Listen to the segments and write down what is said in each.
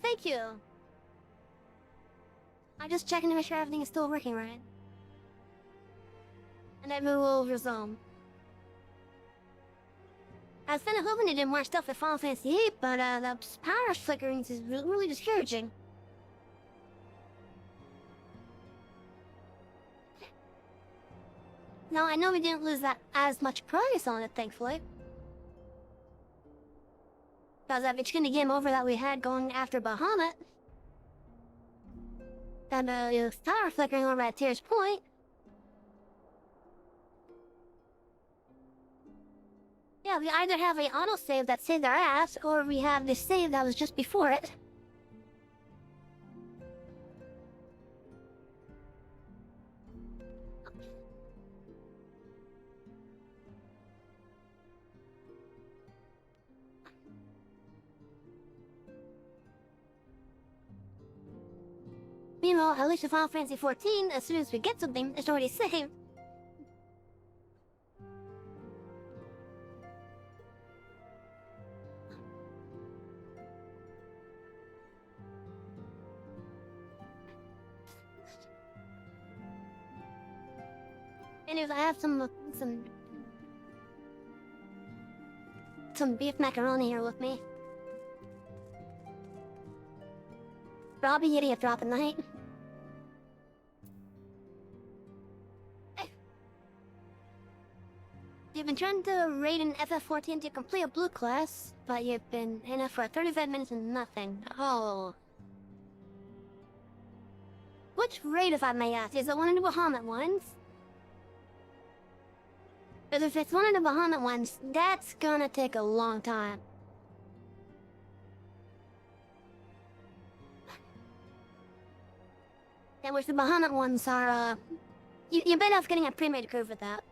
thank you. I'm just checking to make sure everything is still working right. And then we will resume. I was kinda hoping to do more stuff with Final Fantasy VIII, but the power flickerings is really discouraging. Now, I know we didn't lose that as much progress on it, thankfully. Because that Vichkini game over that we had going after Bahamut. And the power flickering over at Tears Point. Yeah, we either have a autosave that saved our ass, or we have the save that was just before it. Meanwhile, at least in Final Fantasy XIV, as soon as we get something, it's already saved. Anyways, I have some beef macaroni here with me. Robbie idiot drop a night. You've been trying to raid an FF14 to complete a blue class, but you've been in it for 35 minutes and nothing. Oh. Which raid, if I may ask? Is it one of the Bahamut ones? Because if it's one of the Bahamut ones, that's gonna take a long time. And which the Bahamut ones are, you're better off getting a pre-made curve with that.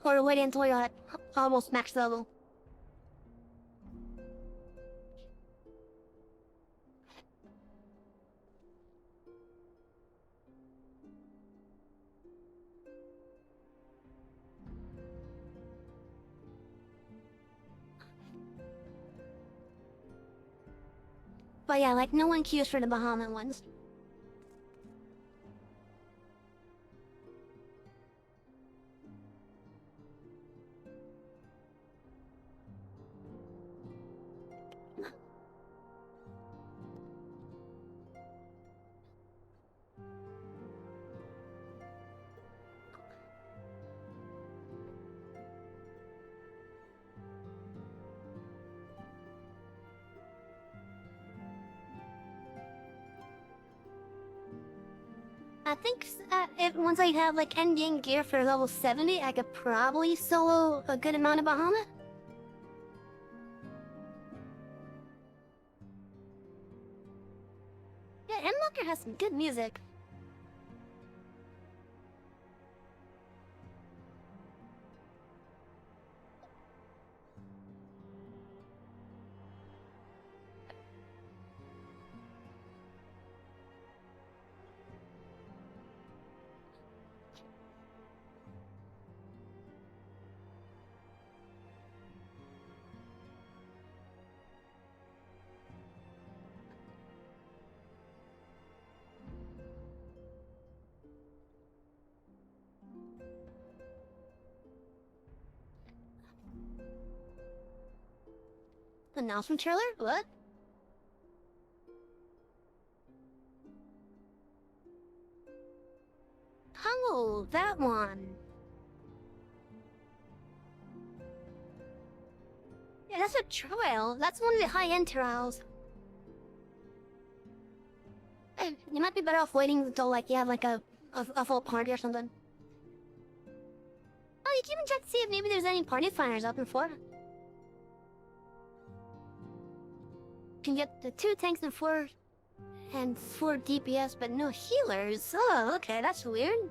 Or waiting until you're at almost max level. But yeah, like, no one queues for the Bahamut ones. I think if once I have like endgame gear for level 70, I could probably solo a good amount of Bahamut. Yeah, Endwalker has some good music. Announcement trailer? What? Oh, that one. Yeah, that's a trial. That's one of the high-end trials. You might be better off waiting until like you have like a full party or something. Oh, you can even check to see if maybe there's any party finders up in Florida. You can get the 2 tanks and 4 DPS, but no healers. Oh, okay, that's weird.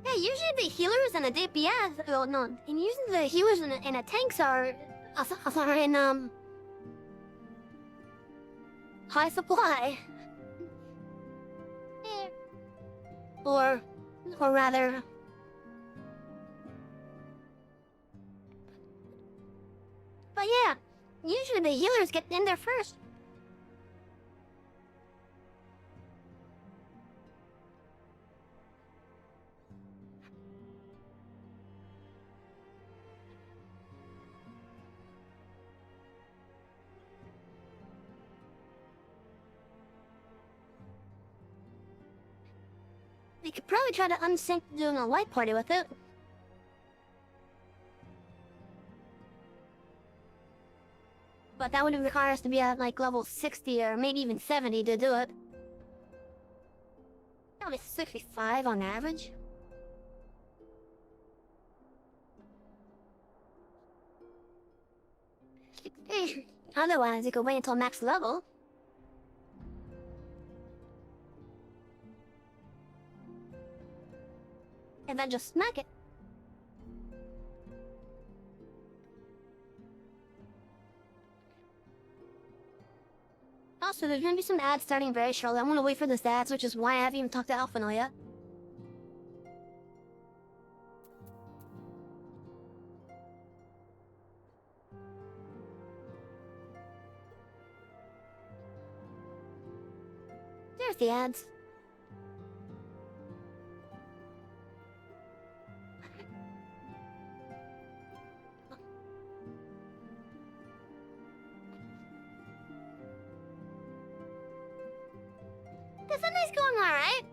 Yeah, usually the healers and the DPS. Well, no, and usually the healers and the tanks are in high supply. Eh. Or rather, But yeah, usually the healers get in there first. We could probably try to unsync doing a light party with it. But that would require us to be at like level 60 or maybe even 70 to do it. Probably 65 on average. Otherwise, you could wait until max level. And then just smack it. Also, there's gonna be some ads starting very shortly. I'm gonna wait for this ads, which is why I haven't even talked to Alphino yet. There's the ads. The Sunday's going alright.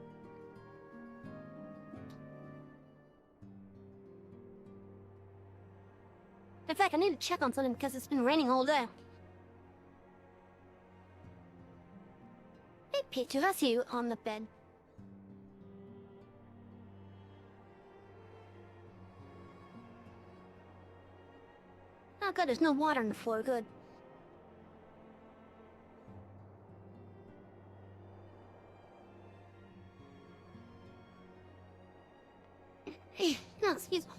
In fact, I need to check on something because it's been raining all day. Hey, Pichu, I see you on the bed. Oh, good, there's no water on the floor, good. No, excuse me.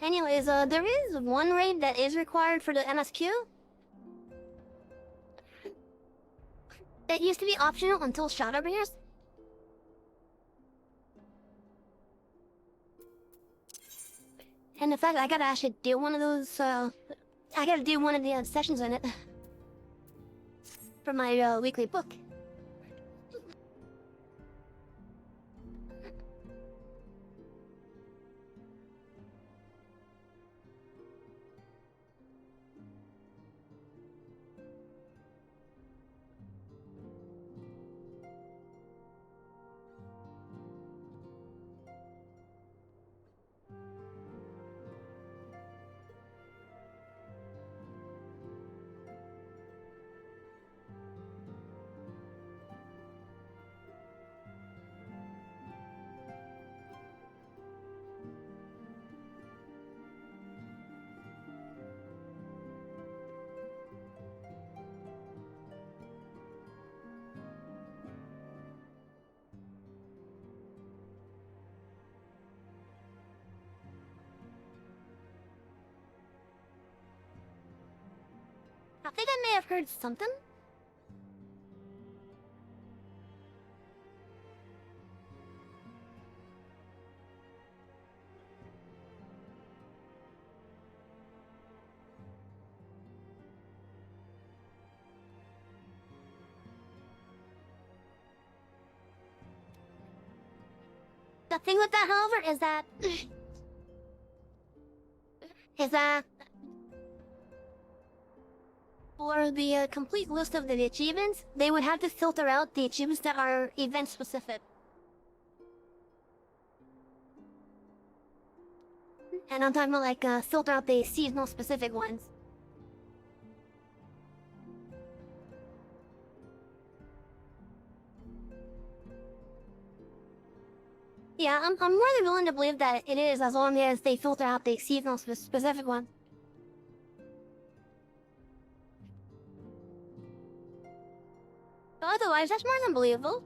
Anyways, there is one raid that is required for the MSQ. That used to be optional until Shadowbringers. And in fact, I gotta actually do one of those, I gotta do one of the sessions in it. For my, weekly book. I think I may have heard something. The thing with that, however, is that for the complete list of the achievements, they would have to filter out the achievements that are event-specific. And I'm talking about, like, filter out the seasonal-specific ones. Yeah, I'm more than willing to believe that it is, as long as they filter out the seasonal-specific ones. But otherwise, that's more than believable.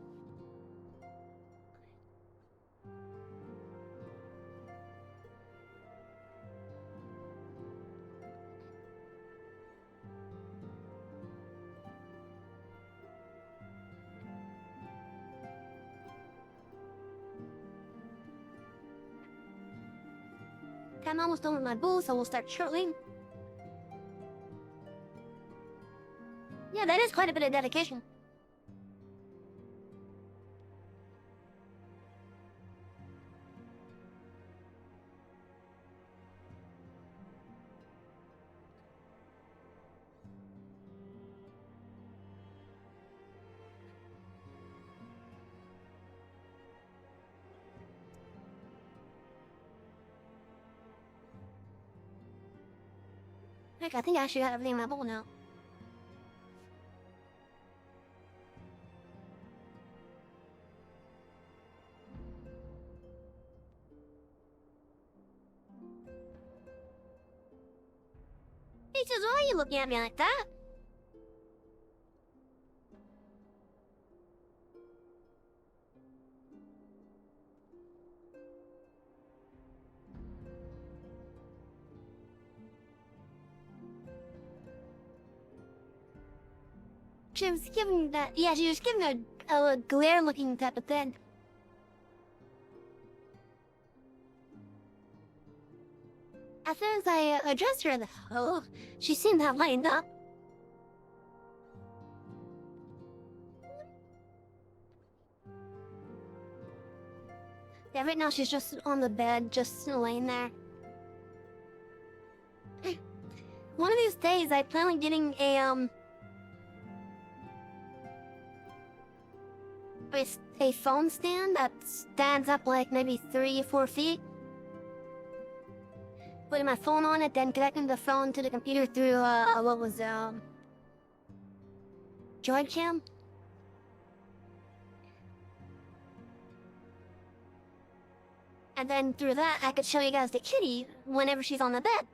I'm almost done with my booth, so we'll start shortly. Yeah, that is quite a bit of dedication. Heck, I think I actually got everything in my bowl now. He says, why are you looking at me like that? She was giving that, yeah, she was giving a glare-looking type of thing. As soon as I addressed her, oh, she seemed to have lightened up. Yeah, right now she's just on the bed, just laying there. One of these days, I plan on getting a phone stand that stands up like maybe 3 or 4 feet. Putting my phone on it, then connecting the phone to the computer through what was Joy Cam. And then through that, I could show you guys the kitty whenever she's on the bed.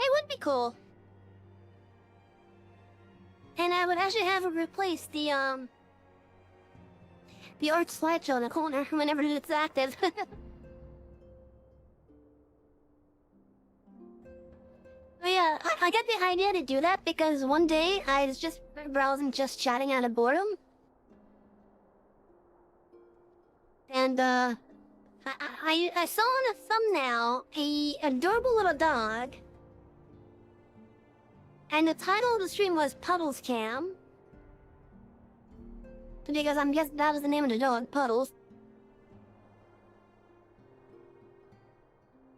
It would be cool. And I would actually have her replace the art slideshow in the corner whenever it's active. But yeah, I got the idea to do that because one day I was just browsing, just chatting out of boredom. And I saw on a thumbnail a adorable little dog. And the title of the stream was Puddles Cam. Because I'm guessing that was the name of the dog, Puddles.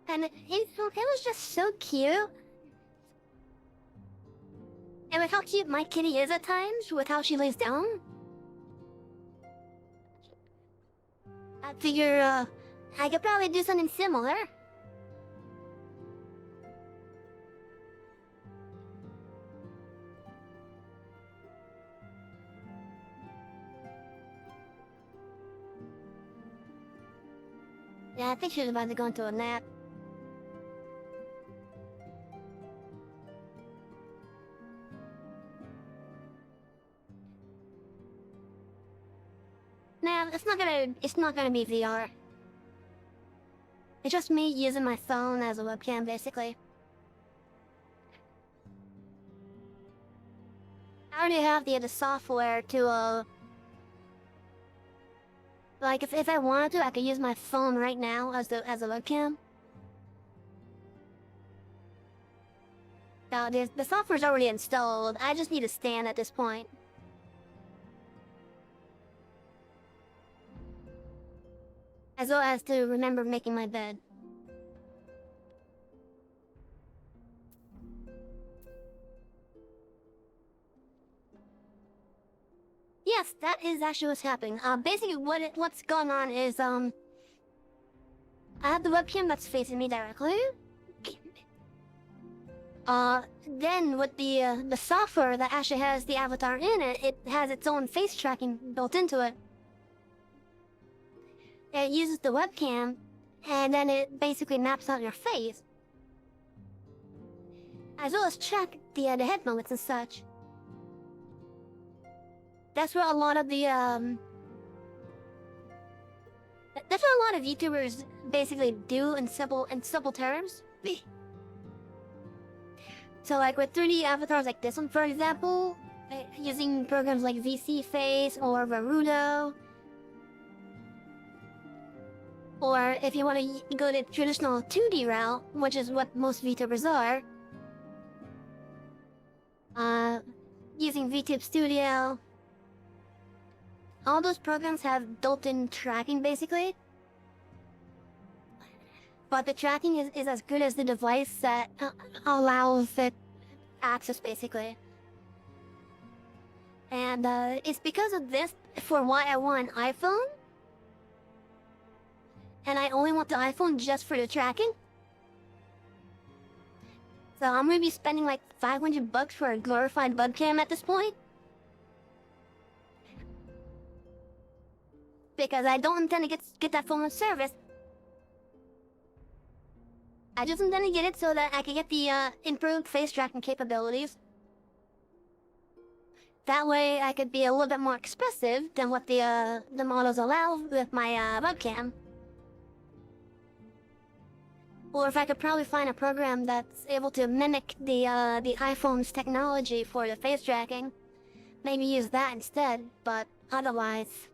And it was just so cute. And with how cute my kitty is at times, with how she lays down. I figure, I could probably do something similar. Yeah, I think she's about to go into a nap. Nah, it's not gonna be VR. It's just me using my phone as a webcam, basically. I already have the software to, like, if I wanted to, I could use my phone right now as a webcam. Now, the software's already installed. I just need a stand at this point. As well as to remember making my bed. Yes, that is actually what's happening. Basically what's going on is, I have the webcam that's facing me directly. Then with the software that actually has the avatar in it, it has its own face tracking built into it. It uses the webcam, and then it basically maps out your face. As well as track the head movements and such. That's what a lot of the, that's what a lot of YouTubers basically do in simple terms. So like with 3D avatars like this one, for example, using programs like VC Face or Verudo, Or if you want to go the traditional 2D route, which is what most VTubers are, using VTube Studio, all those programs have built-in tracking basically. But the tracking is as good as the device that allows it access basically. And it's because of this for why I want an iPhone. And I only want the iPhone just for the tracking. So I'm gonna be spending like $500 for a glorified webcam at this point. Because I don't intend to get that phone with service. I just intend to get it so that I can get the improved face tracking capabilities. That way I could be a little bit more expressive than what the models allow with my webcam. Or if I could probably find a program that's able to mimic the iPhone's technology for the face tracking, maybe use that instead, but otherwise,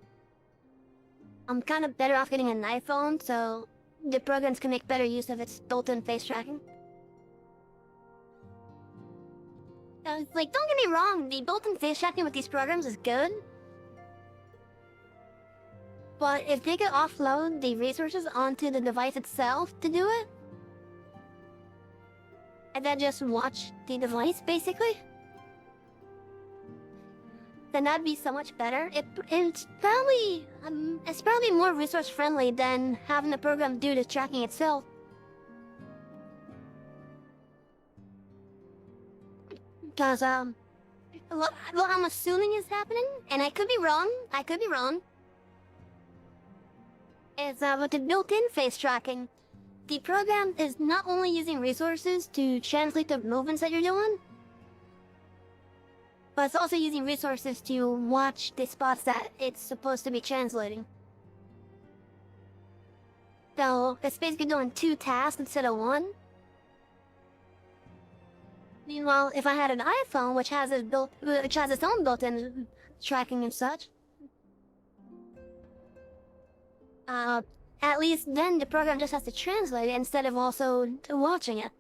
I'm kind of better off getting an iPhone, so the programs can make better use of its built-in face tracking. Like, don't get me wrong, the built-in face tracking with these programs is good. But if they could offload the resources onto the device itself to do it, and then just watch the device, basically, then that'd be so much better. It's probably more resource-friendly than having the program do the tracking itself. Because, what I'm assuming is happening, and I could be wrong, is with the built-in face tracking, the program is not only using resources to translate the movements that you're doing, but it's also using resources to watch the spots that it's supposed to be translating. So it's basically doing 2 tasks instead of 1. Meanwhile, if I had an iPhone, which has its own built-in tracking and such, at least then the program just has to translate it instead of also watching it.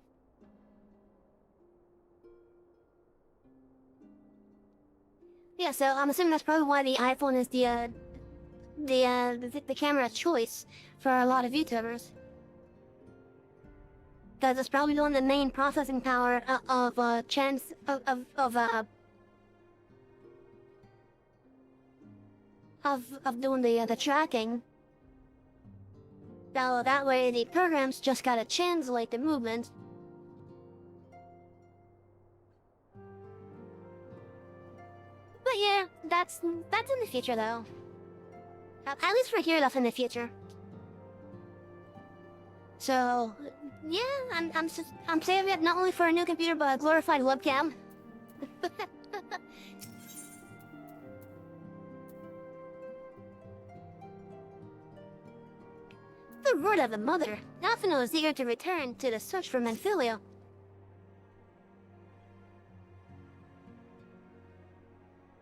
Yeah, so I'm assuming that's probably why the iPhone is the camera choice for a lot of YouTubers. Because it's probably doing the main processing power of doing the tracking. So that way the programs just gotta translate the movement. But yeah, that's in the future though. At least for here, that's in the future. So yeah, I'm saving it not only for a new computer but a glorified webcam. The word of the mother. Nathano is eager to return to the search for Menfilio.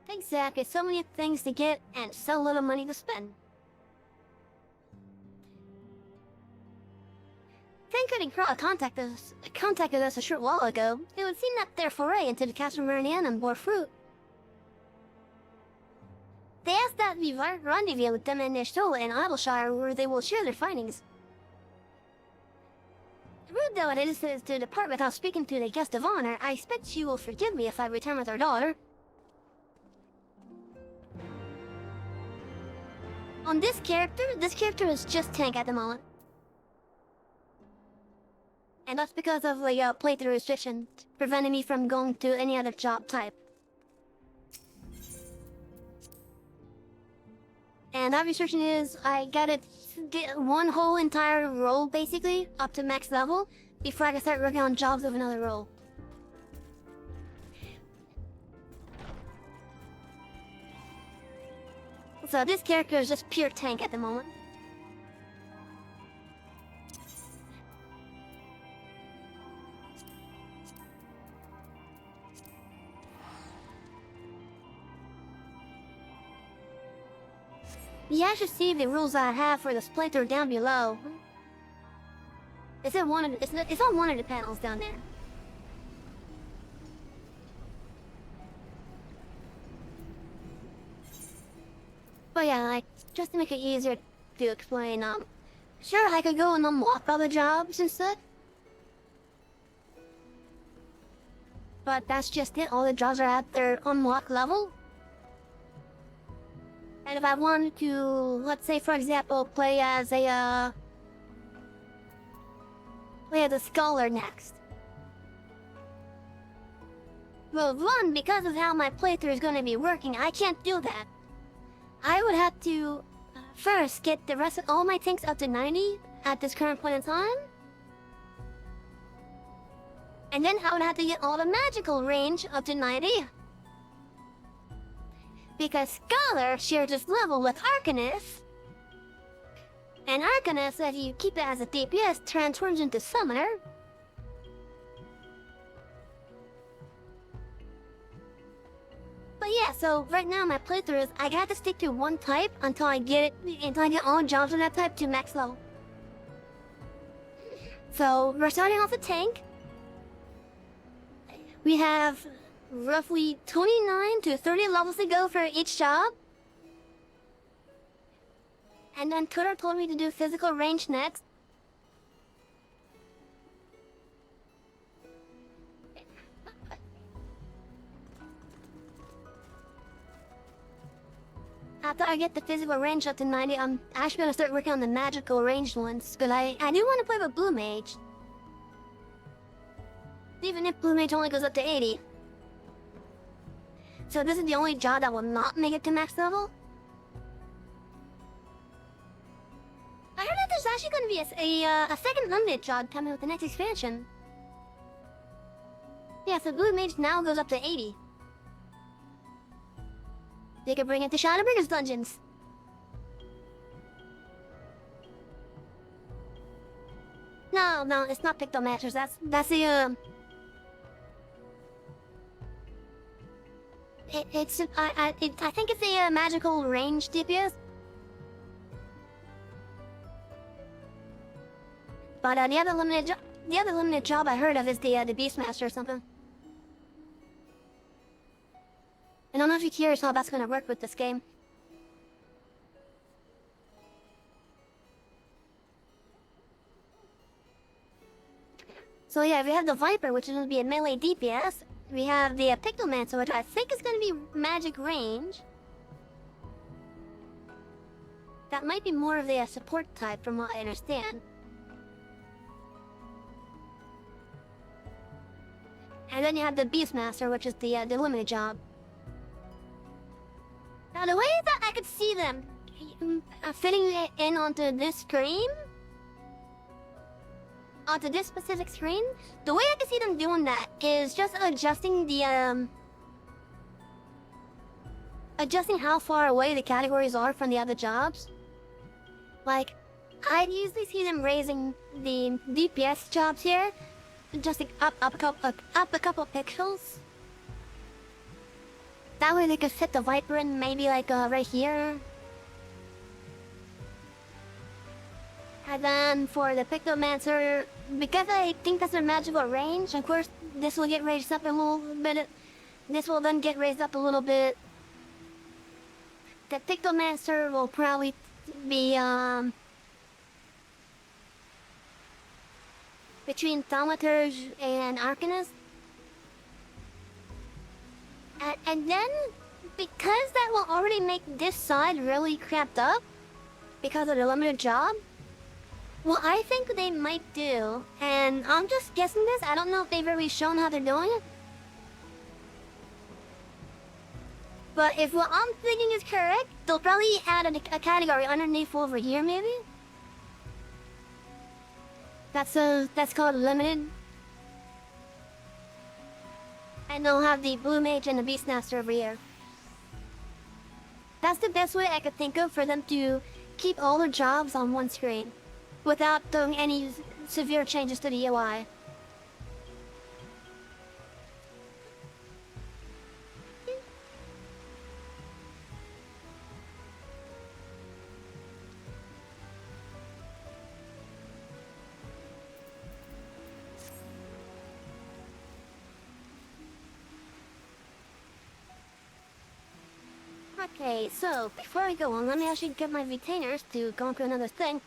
Exactly, so many things to get and so little money to spend. Thankfully, contacted us a short while ago. It would seem that their foray into the Castle Marianum bore fruit. They asked that we rendezvous with them in Ishtola in Idleshire, where they will share their findings. Rude though it is to depart without speaking to the guest of honor, I expect she will forgive me if I return with her daughter. On this character is just tank at the moment. And that's because of the playthrough restriction, preventing me from going to any other job type. And that restriction is, I gotta get one whole entire role, basically, up to max level, before I can start working on jobs of another role. So this character is just pure tank at the moment. Yeah, I should see the rules I have for the splitter down below. It's on one of the panels down there. But yeah, like, just to make it easier to explain, sure, I could go and unlock other jobs instead. But that's just it, all the jobs are at their unlock level. And if I wanted to, let's say for example, play as a scholar next. Well, one, because of how my playthrough is going to be working, I can't do that. I would have to first get the rest of all my tanks up to 90 at this current point in time. And then I would have to get all the magical range up to 90. Because Scholar shares this level with Arcanist. And Arcanist, if you keep it as a DPS, transforms into Summoner. But yeah, so right now my playthrough is I got to stick to one type until I get all jobs on that type to max level. So we're starting off the tank. We have roughly 29 to 30 levels to go for each job. And then Twitter told me to do physical range next. After I get the physical range up to 90, I'm actually gonna start working on the magical ranged ones. But I do want to play with Blue Mage. Even if Blue Mage only goes up to 80. So this is the only job that will not make it to max level. I heard that there's actually going to be a second limited job coming with the next expansion. Yeah, so Blue Mage now goes up to 80. They could bring it to Shadowbringers dungeons. No, it's not Pictomasters. That's the I think it's a magical range DPS. But the other limited job I heard of is the Beastmaster or something. I don't know if you're curious how that's gonna work with this game. So yeah, we have the Viper, which is gonna be a melee DPS. We have the Pictomancer, which I think is gonna be magic range. That might be more of the support type from what I understand. And then you have the Beastmaster, which is the limited job. Now the way that I could see them fitting it in onto this screen, onto this specific screen, the way I can see them doing that is just adjusting the adjusting how far away the categories are from the other jobs. Like, I'd usually see them raising the DPS jobs here, just like up a couple pixels. That way they could fit the Viper in maybe like right here. And then for the Pictomancer, because I think that's a magical range, of course this will get raised up a little bit. This will then get raised up a little bit. The Pictomancer will probably be between Thaumaturge and Arcanist. And then, because that will already make this side really cramped up, because of the limited job, what I think they might do, and I'm just guessing this, I don't know if they've already shown how they're doing it, but if what I'm thinking is correct, they'll probably add a category underneath over here, maybe? That's called limited. And they'll have the Blue Mage and the Beastmaster over here. That's the best way I could think of for them to keep all their jobs on one screen, without doing any severe changes to the UI. Okay, so before I go on, let me actually get my retainers to go into another thing.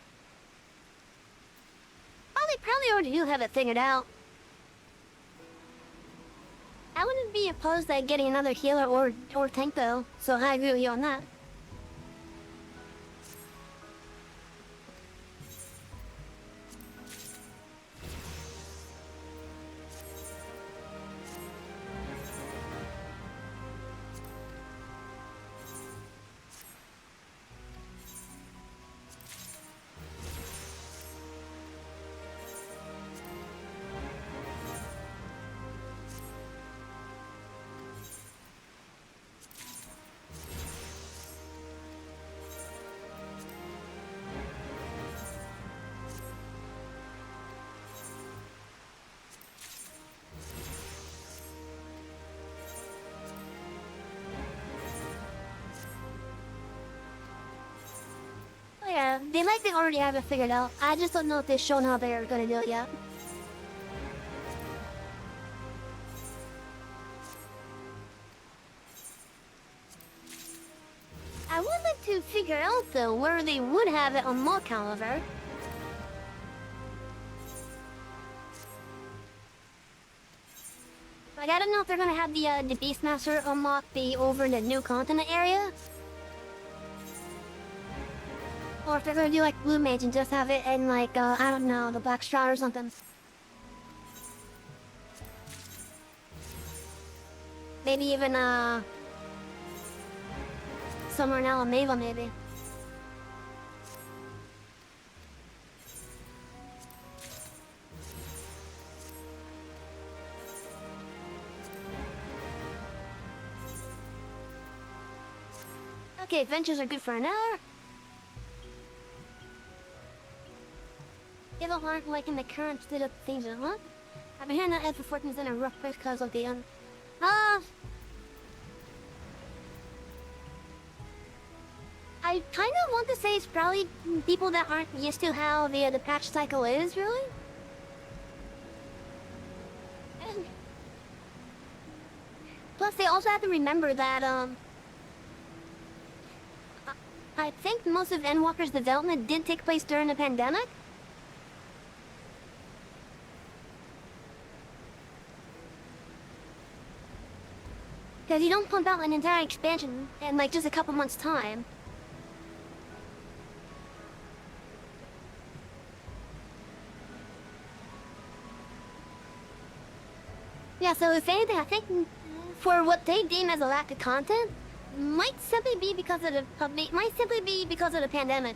Oh, they probably already do have it figured out. I wouldn't be opposed to getting another healer or tank though, so I agree with you on that. Oh yeah, they likely already have it figured out. I just don't know if they've shown how they're gonna do it yet. I would like to figure out though where they would have it unlocked, however. Like, I don't know if they're gonna have the Beastmaster unlock be over in the new continent area. Or if they're gonna do like Blue Mage and just have it in like, I don't know, the Black Shroud or something. Maybe even, somewhere in Alameda, maybe. Okay, adventures are good for an hour. If aren't like in the current state of things, huh? I've been hearing that Ed for Fortune's in a rough place because of the, I kind of want to say it's probably people that aren't used to how the patch cycle is, really. And plus, they also have to remember that, I think most of Endwalker's development did take place during the pandemic. Because you don't pump out an entire expansion in like just a couple months' time. Yeah, so if anything, I think for what they deem as a lack of content, might simply be because of the pandemic.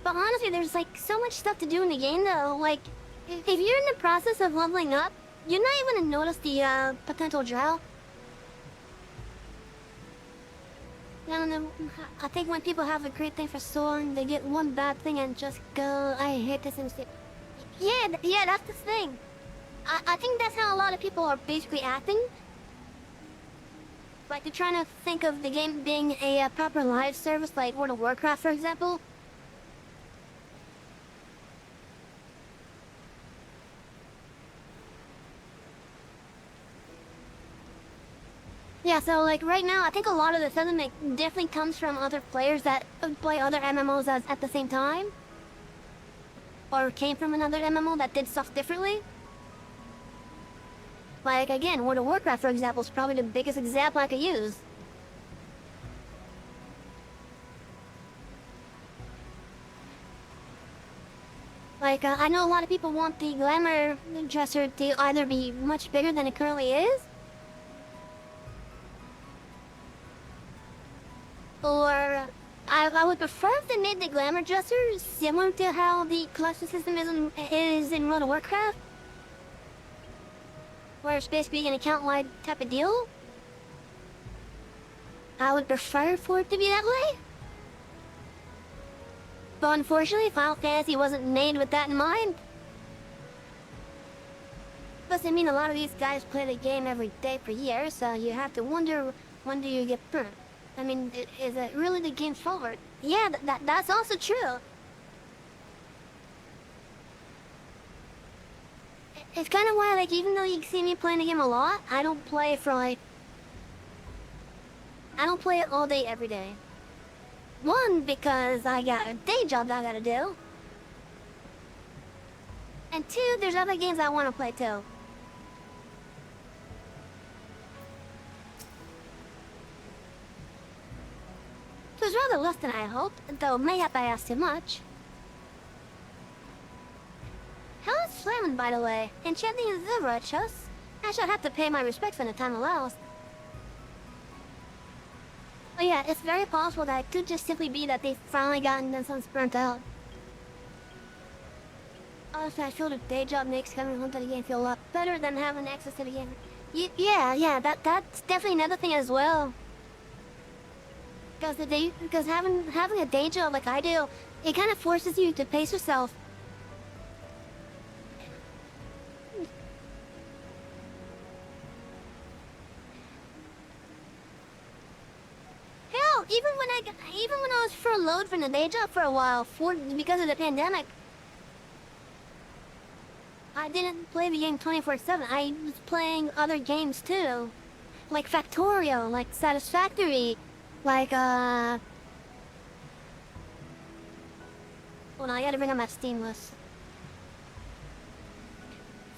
But honestly, there's like so much stuff to do in the game though. Like, if you're in the process of leveling up, you're not even gonna notice the potential drought. I don't know. I think when people have a great thing for so long, they get one bad thing and just go, I hate this instant. Yeah, that's the thing. I think that's how a lot of people are basically acting. Like, they're trying to think of the game being a proper live service, like World of Warcraft, for example. Yeah, so like right now, I think a lot of the sentiment definitely comes from other players that play other MMOs at the same time. Or came from another MMO that did stuff differently. Like again, World of Warcraft, for example, is probably the biggest example I could use. Like, I know a lot of people want the Glamour Dresser to either be much bigger than it currently is, or I would prefer if they made the Glamour Dresser similar to how the collection system is in World of Warcraft, where it's basically an account-wide type of deal. I would prefer for it to be that way. But unfortunately, Final Fantasy wasn't made with that in mind. Plus, I mean, a lot of these guys play the game every day for years, so you have to wonder, when do you get burnt? I mean, is it really the game forward? Yeah, that's also true. It's kind of why, like, even though you see me playing the game a lot, I don't play it all day every day. One, because I got a day job that I gotta do. And two, there's other games I want to play too. It was rather less than I hoped, though mayhap I asked too much. How's Slamming, by the way? Enchanting is over at Chus. I shall have to pay my respects when the time allows. Oh yeah, it's very possible that it could just simply be that they've finally gotten themselves burnt out. Honestly, I feel the day job makes coming home to the game feel a lot better than having access to the game. Yeah, that's definitely another thing as well. Because having a day job like I do, it kind of forces you to pace yourself. Hell, even when I was furloughed from the day job for a while, because of the pandemic, I didn't play the game 24/7. I was playing other games too, like Factorio, like Satisfactory, like hold on, I gotta bring up my Steam list.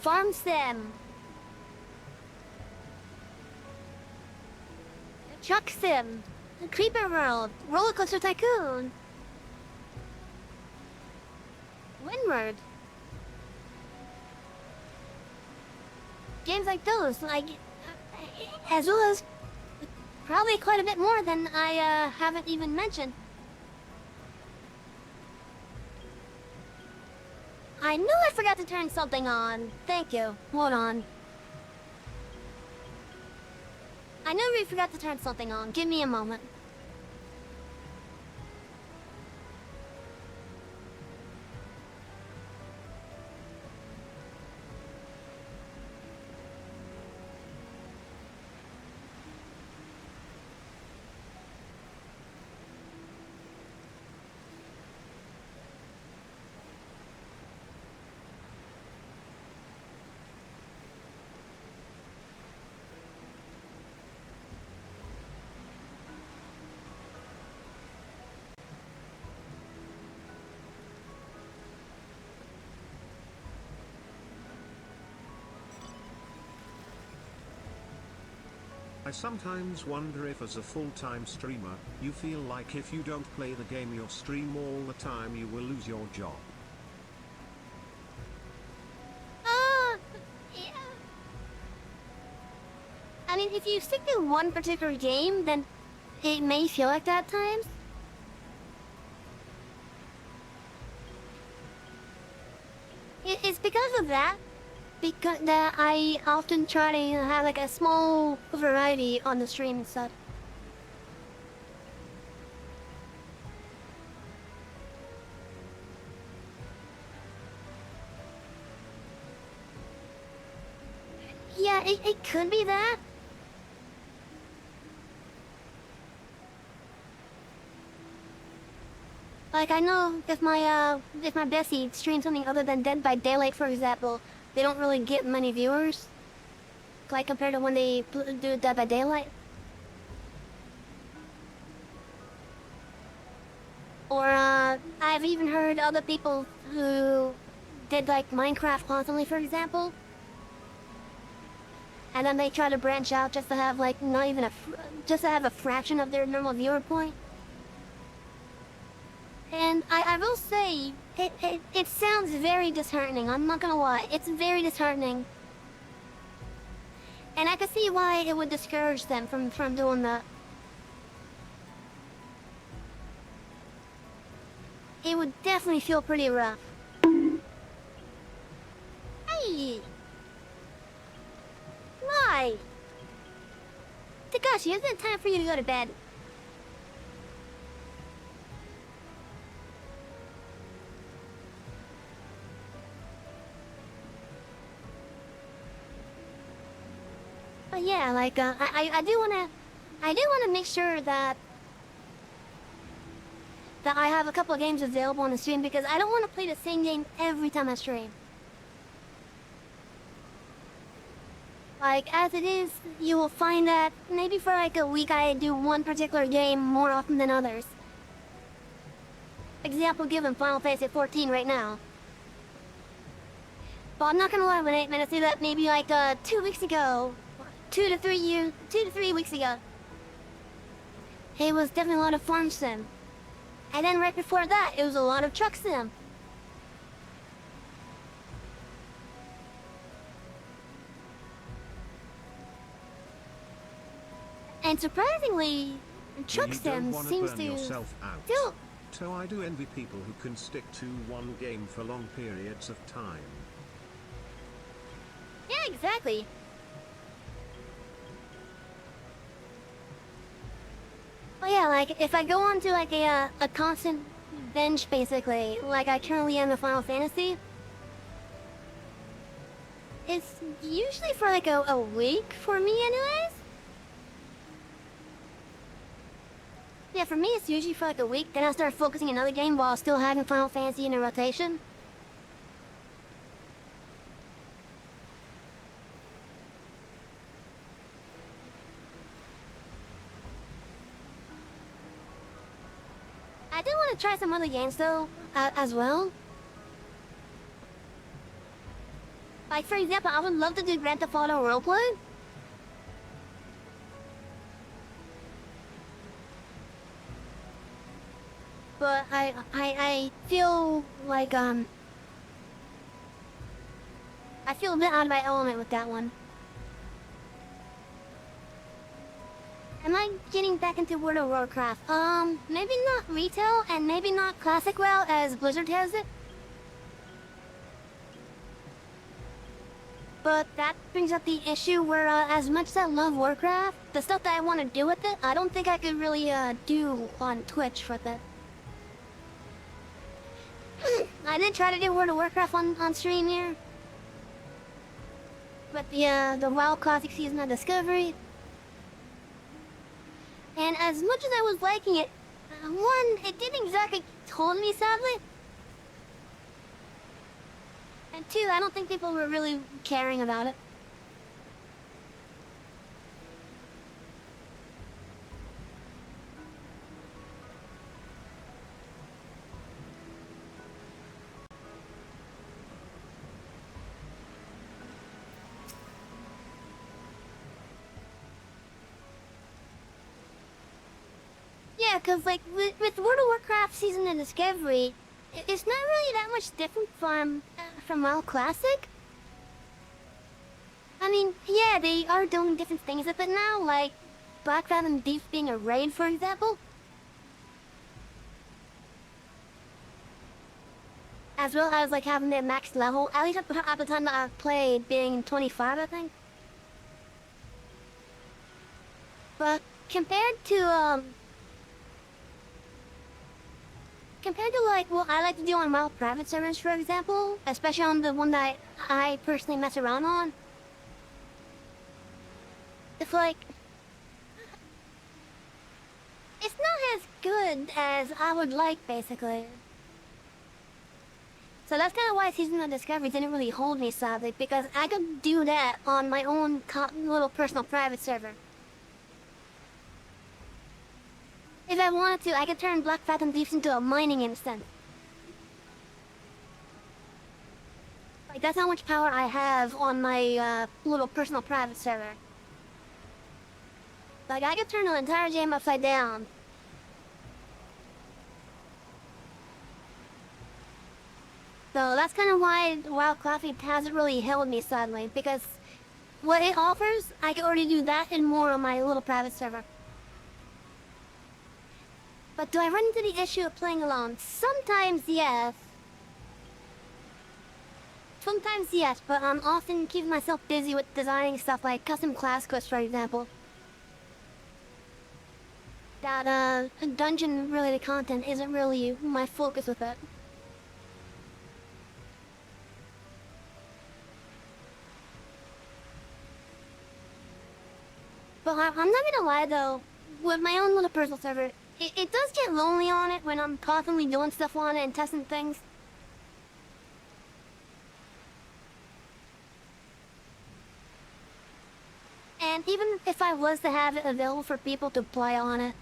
Farm Sim, Truck Sim, Creeper World, Roller Coaster Tycoon, Windward. Games like those, like, as well as probably quite a bit more than I haven't even mentioned. I knew I forgot to turn something on. Thank you. Hold on. I knew we forgot to turn something on. Give me a moment. I sometimes wonder if as a full-time streamer, you feel like if you don't play the game you stream all the time you will lose your job. Yeah. I mean, if you stick to one particular game, then it may feel like that at times. It's because of that. Because that I often try to have like a small variety on the stream and stuff. Yeah, it could be that. Like I know if my bestie streams something other than Dead by Daylight, for example, they don't really get many viewers. Like compared to when they do Dead by Daylight. Or I've even heard other people who did like Minecraft constantly, for example. And then they try to branch out just to have like just to have a fraction of their normal viewer point. And I will say, it sounds very disheartening, I'm not gonna lie, it's very disheartening. And I can see why it would discourage them from doing that. It would definitely feel pretty rough. Hey! Why? Takashi, isn't it time for you to go to bed? But yeah, like I do wanna make sure that that I have a couple of games available on the stream because I don't want to play the same game every time I stream. Like, as it is, you will find that maybe for like a week I do one particular game more often than others. Example given, Final Fantasy XIV right now. But I'm not gonna lie, when I say that maybe like 2 weeks ago, 2 to 3 weeks ago, it was definitely a lot of farm sim. And then right before that, it was a lot of truck sim. And surprisingly, truck sim seems to still... So I do envy people who can stick to one game for long periods of time. Yeah, exactly. Well, yeah, like, if I go on to, like, a constant binge, basically, like I currently am in Final Fantasy, it's usually for, like, a week for me, anyways. Yeah, for me, it's usually for, like, a week, then I start focusing on another game while still having Final Fantasy in a rotation. I did want to try some other games though, as well. Like for example, I would love to do Grand Theft Auto roleplay. But I feel like I feel a bit out of my element with that one. Am I getting back into World of Warcraft? Maybe not retail and maybe not classic WoW as Blizzard has it. But that brings up the issue where as much as I love Warcraft, the stuff that I want to do with it, I don't think I could really do on Twitch with it. I did try to do World of Warcraft on stream here. But the WoW Classic Season of Discovery. And as much as I was liking it, one, it didn't exactly hold me, sadly. And two, I don't think people were really caring about it. Yeah, cause like with World of Warcraft Season of Discovery, it's not really that much different from WoW Classic. I mean, yeah, they are doing different things with it now, like Black Fathom Deep being a raid, for example. As well as like having their max level, at least at the time that I played, being 25, I think. But compared to like what I like to do on WoW private servers, for example, especially on the one that I personally mess around on, it's like, it's not as good as I would like, basically. So that's kind of why Season of Discovery didn't really hold me, sadly, because I could do that on my own little personal private server. If I wanted to, I could turn Black Fathom Deeps into a mining instance. Like, that's how much power I have on my little personal private server. Like, I could turn the entire game upside down. So that's kind of why WoW Classic hasn't really held me, sadly, because what it offers, I can already do that and more on my little private server. But do I run into the issue of playing alone? Sometimes, yes. Sometimes, yes, but I'm often keeping myself busy with designing stuff like custom class quests, for example. That, dungeon-related content isn't really my focus with it. But I'm not gonna lie, though, with my own little personal server, It does get lonely on it when I'm constantly doing stuff on it and testing things. And even if I was to have it available for people to play on it,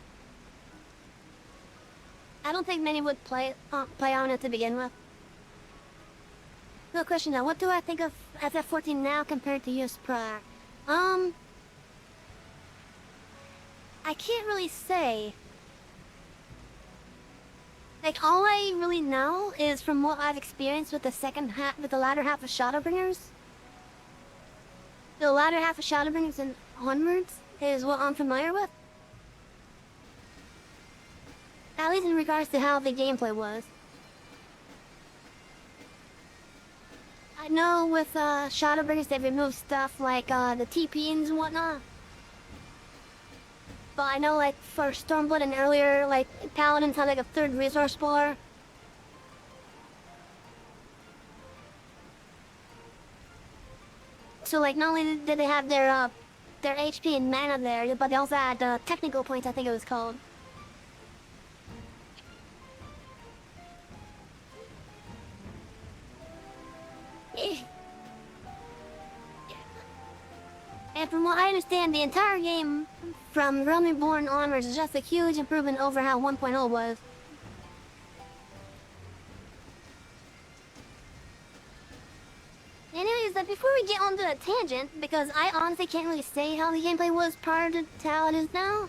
I don't think many would play on it to begin with. No question now, what do I think of FF14 now compared to years prior? I can't really say. Like, all I really know is from what I've experienced with the latter half of Shadowbringers. The latter half of Shadowbringers and onwards is what I'm familiar with. At least in regards to how the gameplay was. I know with Shadowbringers they removed stuff like the TPs and whatnot. But I know like for Stormblood and earlier, like Paladins had like a third resource bar. So like not only did they have their HP and mana there, but they also had technical points, I think it was called. And from what I understand, the entire game from Realm Reborn onwards is just a huge improvement over how 1.0 was. Anyways, before we get onto a tangent, because I honestly can't really say how the gameplay was prior to how it is now.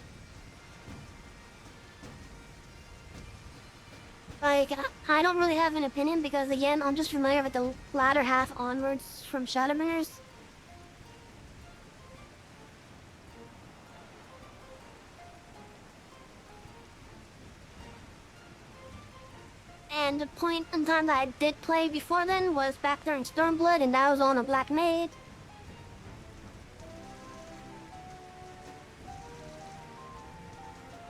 Like, I don't really have an opinion because, again, I'm just familiar with the latter half onwards from Shadowbringers. And the point in time that I did play before then was back during Stormblood, and that was on a Black Maid.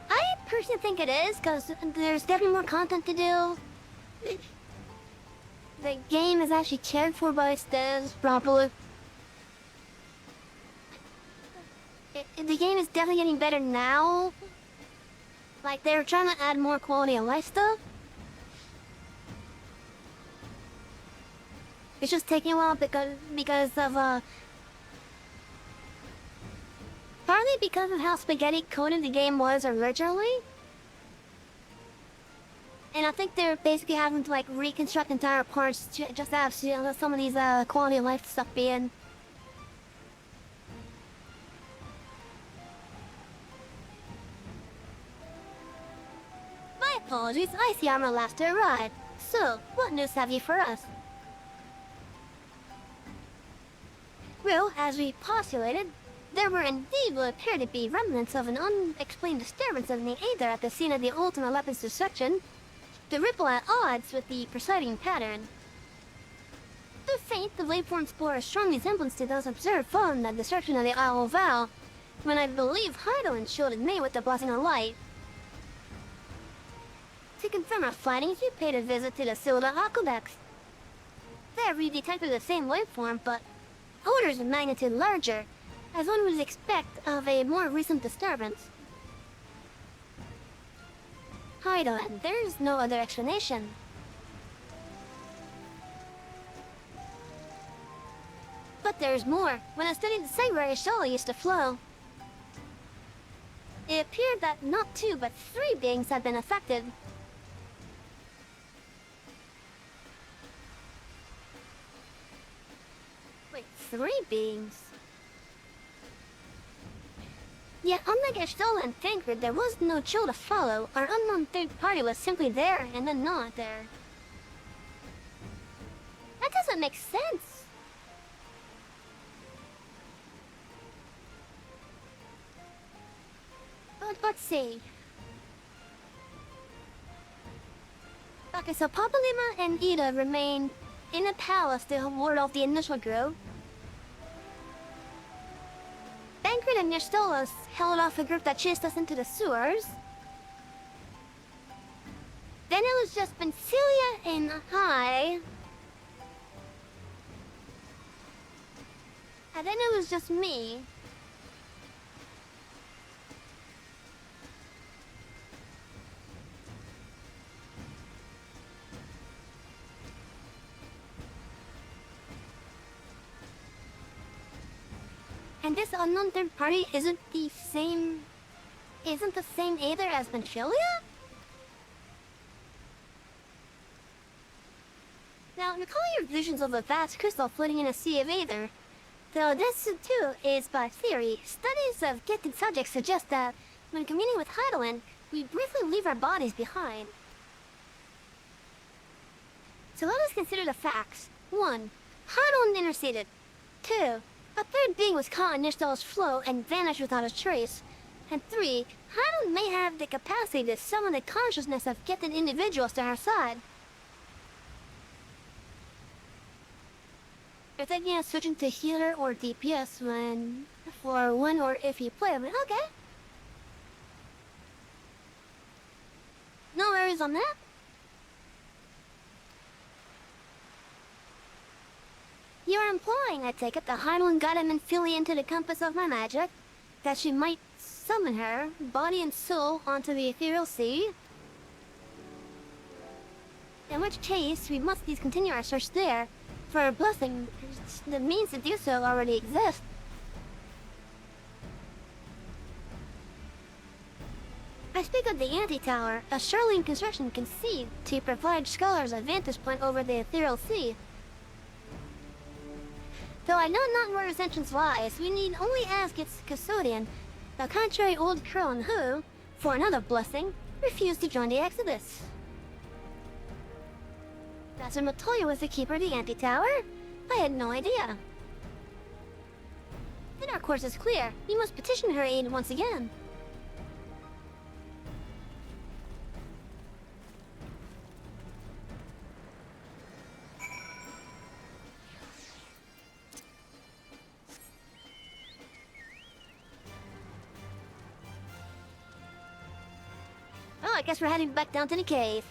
I personally think it is, because there's definitely more content to do. The game is actually cared for by its devs properly. The game is definitely getting better now. Like, they're trying to add more quality of life stuff. It's just taking a while because of partly because of how spaghetti coded the game was originally. And I think they're basically having to like reconstruct entire parts to just have some of these quality of life stuff be in. My apologies, I see I'm the last to arrive. So, what news have you for us? Well, as we postulated, there were indeed what appear to be remnants of an unexplained disturbance in the aether at the scene of the ultimate weapon's destruction, the ripple at odds with the preceding pattern. Though faint, the waveforms bore a strong resemblance to those observed following the destruction of the Isle of Val, when I believe Heidelin shielded me with the blessing of light. To confirm our findings, we paid a visit to the Silda Aqueducts. There we detected the same waveform, but orders of magnitude larger, as one would expect of a more recent disturbance. Heidelin, there's no other explanation. But there's more. When I studied the site where Ishola used to flow, it appeared that not 2 but 3 beings had been affected. Wait, 3 beings? Yet, unlike Ishtola and Tancred, there was no chill to follow. Our unknown third party was simply there and then not there. That doesn't make sense. But let's see. Okay, so Papalima and Ida remained in the palace to ward off the initial group. Tancred and Ishtola held off a group that chased us into the sewers. Then it was just Bencilia and I. And then it was just me. And this unknown third party isn't the same Aether as Venchilia? Now, recall your visions of a vast crystal floating in a sea of Aether. Though this too is by theory, studies of gifted subjects suggest that when communing with Heidelin, we briefly leave our bodies behind. So let us consider the facts. 1. Heidelin interceded. 2. A third being was caught in Nishdal's flow and vanished without a trace. And 3. Heidelin may have the capacity to summon the consciousness of gifted individuals to her side. You're thinking of switching to healer or DPS for one or if you play them. Okay. No worries on that. You are implying, I take it, that Heidelin got him into the compass of my magic, that she might summon her, body and soul, onto the ethereal sea. In which case, we must discontinue our search there. For a blessing, the means to do so already exist. I speak of the Anti-Tower, a Charlene construction conceived to provide scholars a vantage point over the ethereal sea. Though I know not where its entrance lies, we need only ask its custodian, the contrary old crone who, for another blessing, refused to join the Exodus. Master Matoya was the keeper of the Anti-Tower? I had no idea. Then our course is clear. We must petition her aid once again. Oh, I guess we're heading back down to the cave.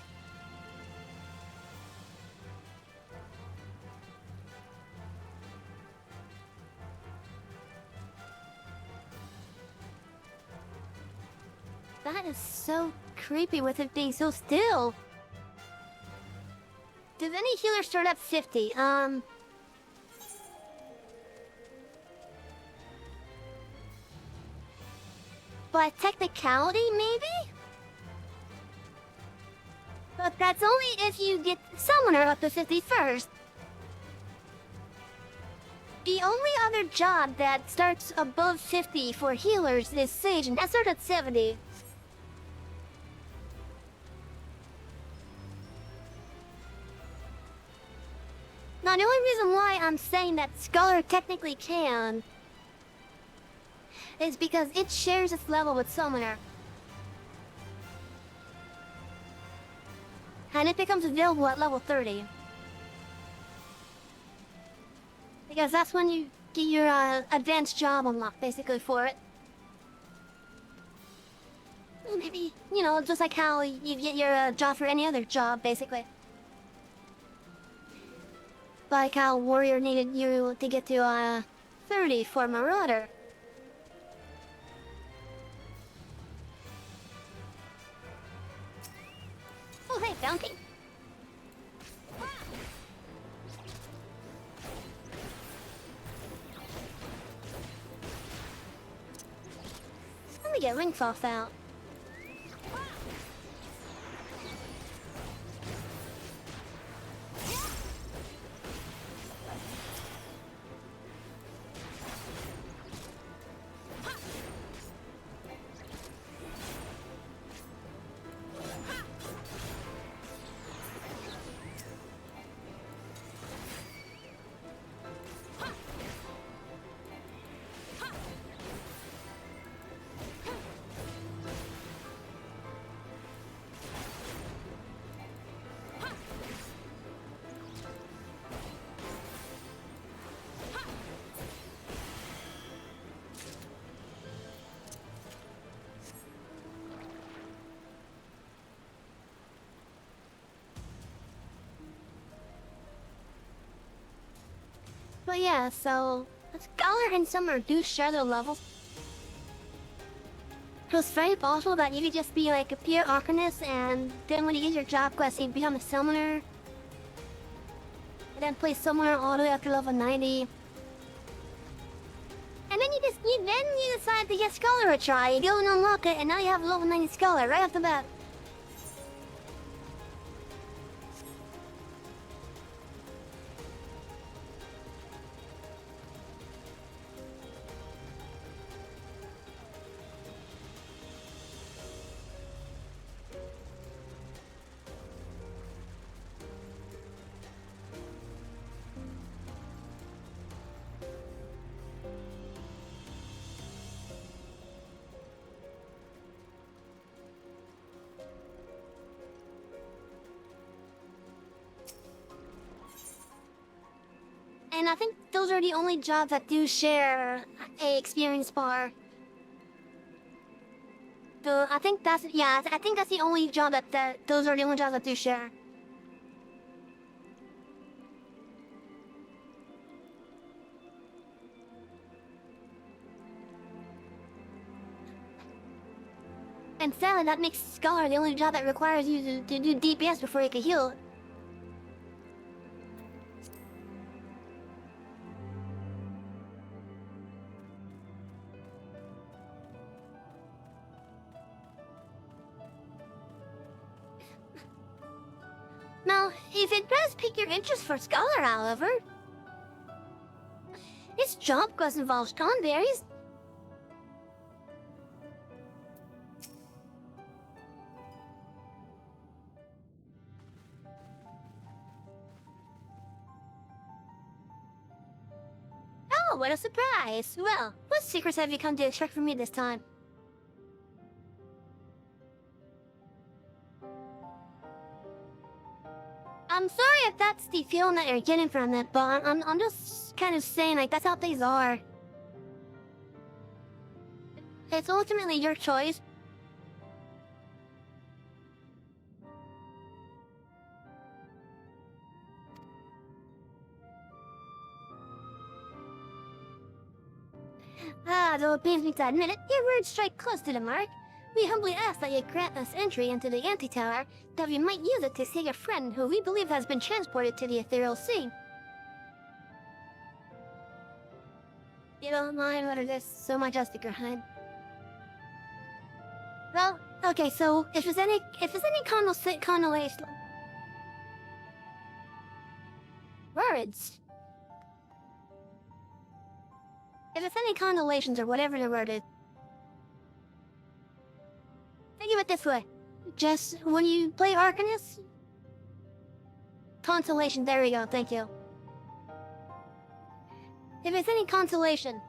That is so creepy with it being so still. Did any healer start at 50? By technicality, maybe? But that's only if you get Summoner up to 50 first. The only other job that starts above 50 for healers is Sage, and that starts at 70. Now, the only reason why I'm saying that Scholar technically can is because it shares its level with Summoner. And it becomes available at level 30. Because that's when you get your advanced job unlocked, basically, for it. Well, maybe, you know, just like how you get your job for any other job, basically. Like how Warrior needed you to get to 30 for Marauder. Oh, hey, bounty. Let me get Ringcloth out. But yeah, so Scholar and Summer do share their levels. So it's very possible that you could just be like a pure Arcanist, and then when you get your job quest, you become a Summoner. And then play Summoner all the way up to level 90. And then you then you decide to get Scholar a try. You go and unlock it, and now you have a level 90 Scholar right off the bat. And I think those are the only jobs that do share a experience bar. So I think that's, yeah, I think that's the only job those are the only jobs that do share. And sadly, that makes Scholar the only job that requires you to do DPS before you can heal. Now, if it does pique your interest for Scholar, however, its job quest involves conberries. Oh, what a surprise! Well, what secrets have you come to extract from me this time? I'm sorry if that's the feeling that you're getting from it, but I'm just kind of saying, like, that's how things are. It's ultimately your choice. Though it pains me to admit it, your words strike close to the mark. We humbly ask that you grant us entry into the anti-tower, that we might use it to save a friend who we believe has been transported to the ethereal sea. You don't mind what it is so much as to grind. Well, okay, so if there's any consolation... Words. If it's any constellations or whatever the word is. Think of it this way. Just when you play Arcanist... Consolation, there we go, thank you. If it's any consolation,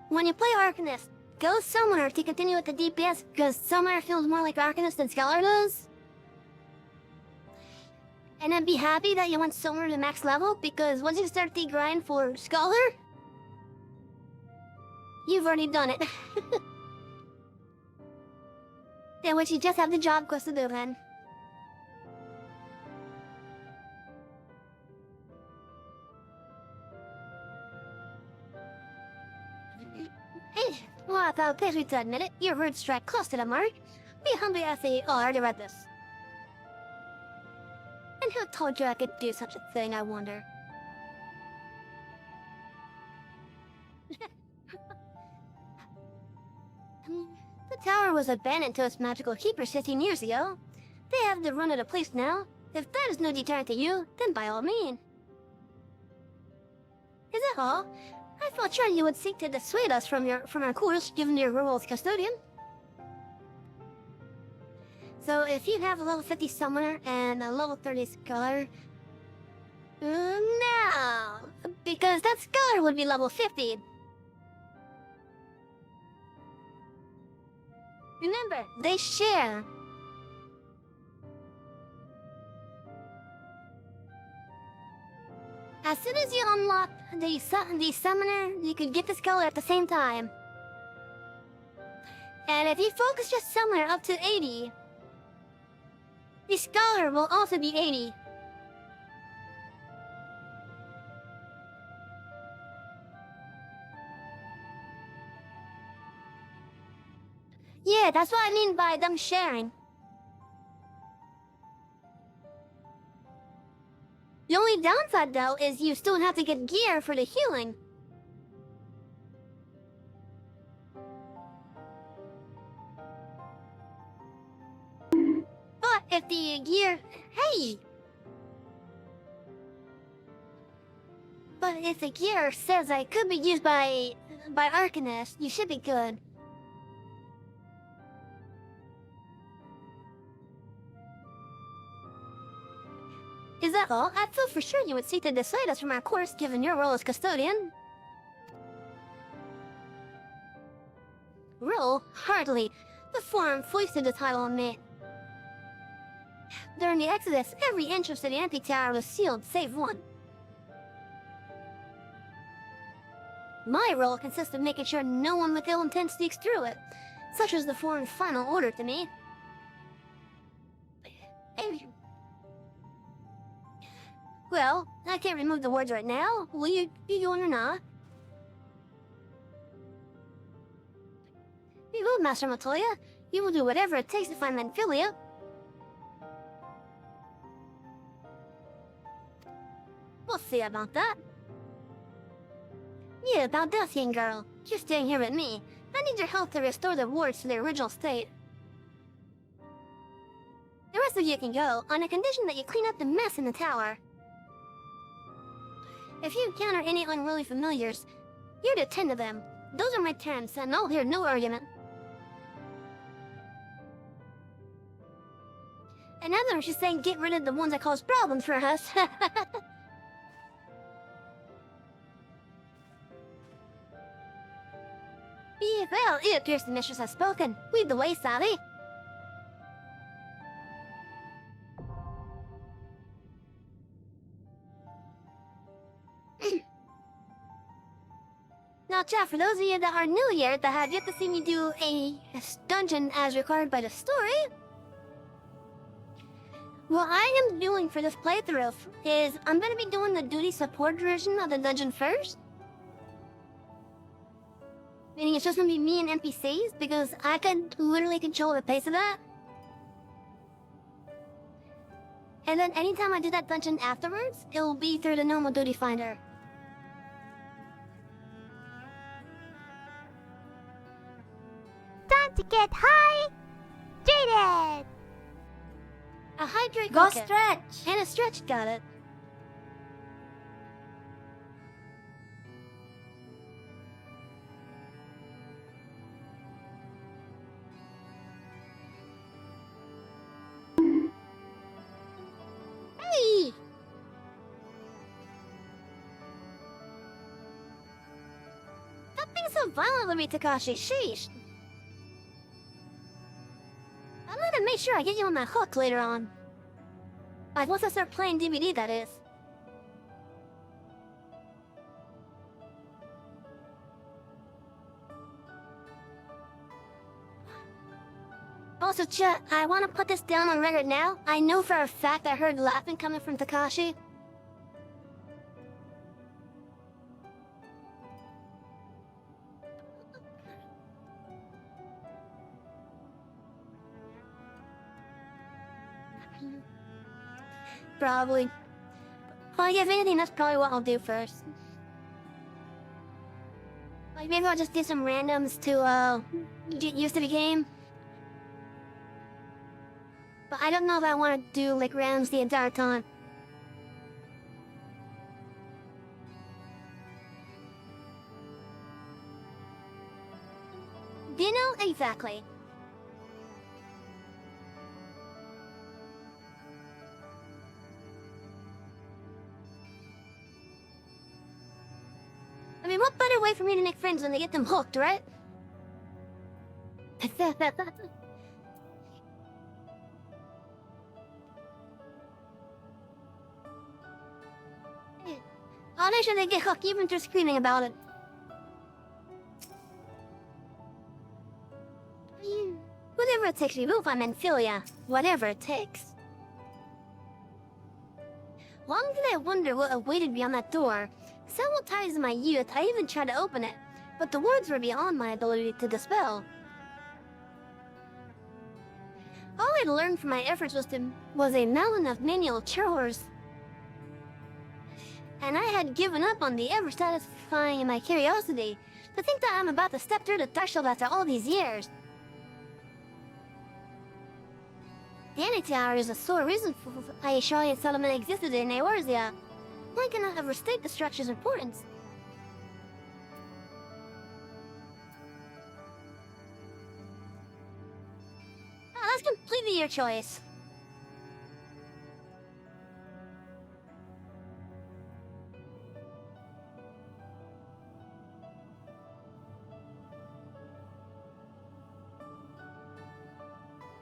when you play Arcanist, go Summoner to continue with the DPS, because Summoner feels more like Arcanist than Scholar does. And then be happy that you went Summoner to max level, because once you start the grind for Scholar, you've already done it. In which you just have the job quest to do then. Hey, well, if I'll please me to admit it, your words strike close to the mark. We humbly ask that you already read this. And who told you I could do such a thing, I wonder? The tower was abandoned to its magical keepers 15 years ago. They have the run of the place now. If that is no deterrent to you, then by all means. Is that all? I thought sure you would seek to dissuade us from our course, given your role as custodian. So if you have a level 50 summoner and a level 30 scholar... no! Because that scholar would be level 50. Remember, they share. As soon as you unlock the summoner, you could get the scholar at the same time. And if you focus your summoner up to 80, the scholar will also be 80. Yeah, that's what I mean by them sharing. The only downside, though, is you still have to get gear for the healing. if the gear... Hey! But if the gear says I could be used by Arcanist, you should be good. Is that all? I thought for sure you would seek to dissuade us from our course given your role as custodian. Role? Hardly. The forum foisted the title on me. During the Exodus, every entrance to the amphitheater was sealed, save one. My role consists of making sure no one with ill intent sneaks through it. Such was the forum's final order to me. Well, I can't remove the words right now. Will you be going or not? You will, Master Montoya. You will do whatever it takes to find Manphilia. We'll see about that. Yeah, about that, young girl. You're staying here with me. I need your help to restore the wards to their original state. The rest of you can go, on a condition that you clean up the mess in the tower. If you encounter any unruly familiars, you're to tend to them. Those are my terms, and I'll hear no argument. In other words, she's saying get rid of the ones that cause problems for us. Yeah, well, it appears the mistress has spoken. Lead the way, Sally. Now, chat, for those of you that are new here that have yet to see me do a dungeon as required by the story, what I am doing for this playthrough is I'm going to be doing the duty support version of the dungeon first. Meaning it's just going to be me and NPCs, because I can literally control the pace of that. And then anytime I do that dungeon afterwards, it will be through the normal duty finder. Time to get hydrated! A hydrate Go bucket. stretch! And a stretch, got it. Hey! Stop being so violent with me, Takashi. Sheesh. I'm gonna make sure I get you on that hook later on. Like, once I start playing DVD, that is. Also, chat, I want to put this down on record now. I know for a fact I heard laughing coming from Takashi. Probably. Well, yeah, if anything, that's probably what I'll do first. Like, maybe I'll just do some randoms to, get used to the game. But I don't know if I want to do, like, randoms the entire time. You know, exactly. I mean, what better way for me to make friends than to get them hooked, right? I'll make sure they get hooked even through screaming about it. Whatever it takes, we will find Manphilia. Whatever it takes. Long did I wonder what awaited beyond that door. Several times in my youth, I even tried to open it, but the words were beyond my ability to dispel. All I'd learned from my efforts was a mountain of manual chores. And I had given up on the ever satisfying my curiosity. To think that I'm about to step through the threshold after all these years. The anti-tower is a sole reason for a Sharian settlement existed in Eorzea. One cannot overstate the structure's importance. That's completely your choice.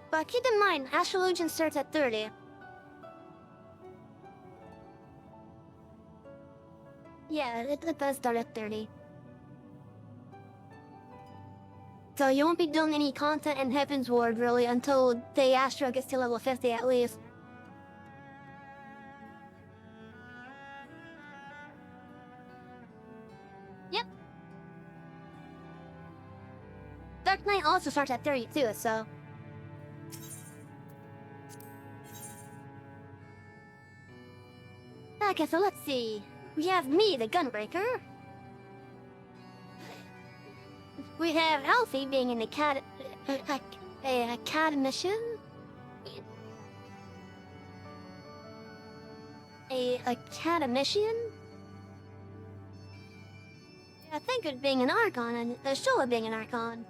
But keep in mind, Astrologian starts at 30. Yeah, it does start at 30. So you won't be doing any content in Heaven's Ward really until the Astro gets to level 50 at least. Yep. Dark Knight also starts at 30 too, so... Okay, so let's see. We have me, the Gunbreaker. We have Alfie being an academician. A academician? I think it being an Archon, and Shola being an Archon.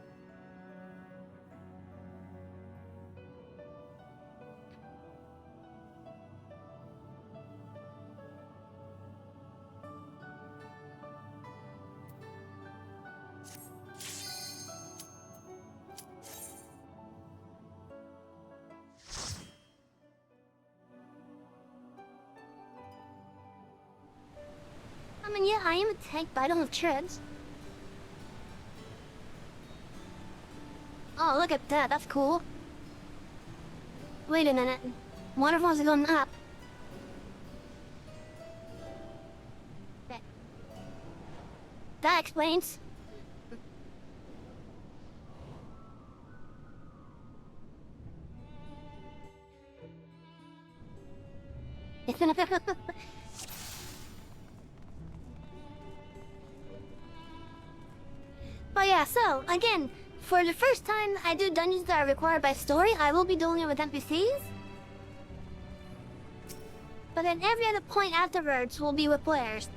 I mean, yeah, I am a tank, but I don't have treads. Oh, look at that, that's cool. Wait a minute. Waterfalls are going up. That explains. But yeah, so, again, for the first time I do dungeons that are required by story, I will be doing it with NPCs. But then every other point afterwards will be with players.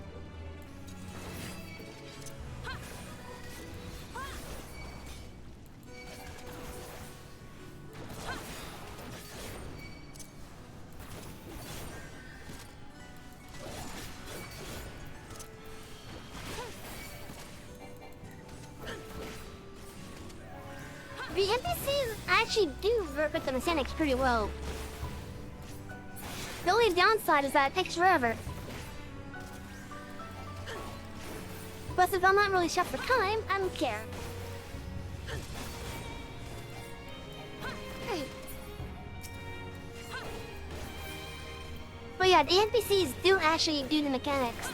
The NPCs actually do work with the mechanics pretty well. The only downside is that it takes forever. But if I'm not really shut for time, I don't care. But yeah, the NPCs do actually do the mechanics.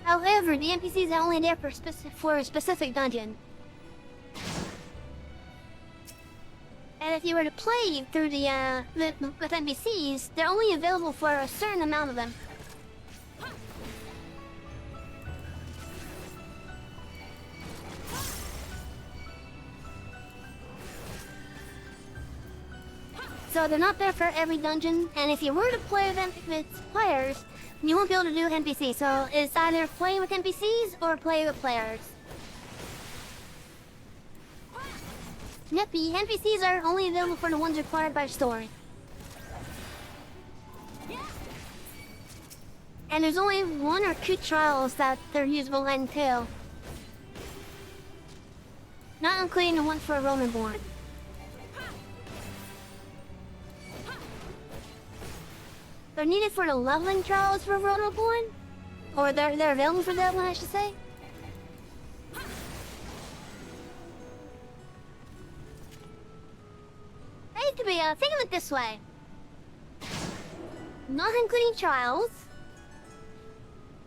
However, the NPCs are only there for a specific dungeon. And if you were to play through with NPCs, they're only available for a certain amount of them. So they're not there for every dungeon, and if you were to play them with players, you won't be able to do NPCs, so it's either playing with NPCs or play with players. Yep, the NPCs are only available for the ones required by story. And there's only 1 or 2 trials that they're usable until. Not including the one for Roman Born. They're needed for the leveling trials for Rotoborn? Or they're available for that one, I should say? Hey, to be, think of it this way. Not including trials,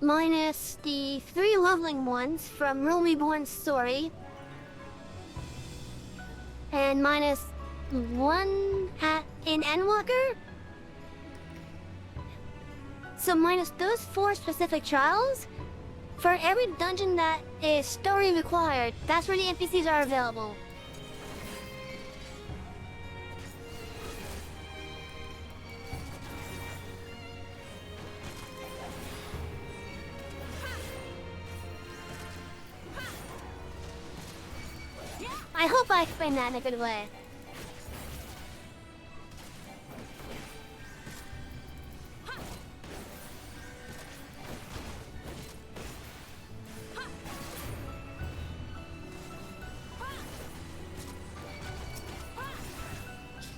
minus the 3 leveling ones from Realm Reborn's story, and minus 1 in Endwalker. So minus those 4 specific trials, for every dungeon that is story required, that's where the NPCs are available. I hope I explained that in a good way.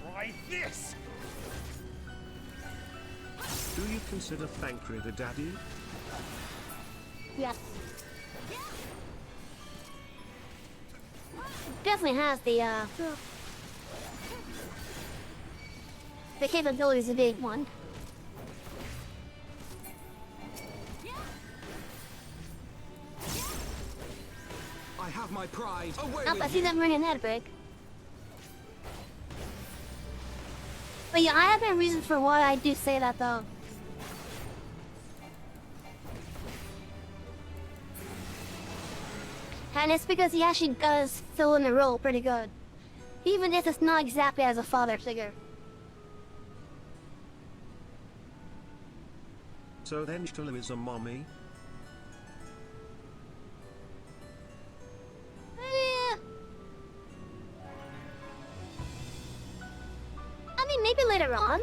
Try this! Do you consider Thancred a daddy? Yes. Definitely has the capabilities of being one. I have my pride. Away Oh, with I see you. them running that break. But yeah, I have my reasons for why I do say that though. And it's because he actually does fill in the role pretty good. Even if it's not exactly as a father figure. So then Shtula is a mommy? Eh. I mean, maybe later on.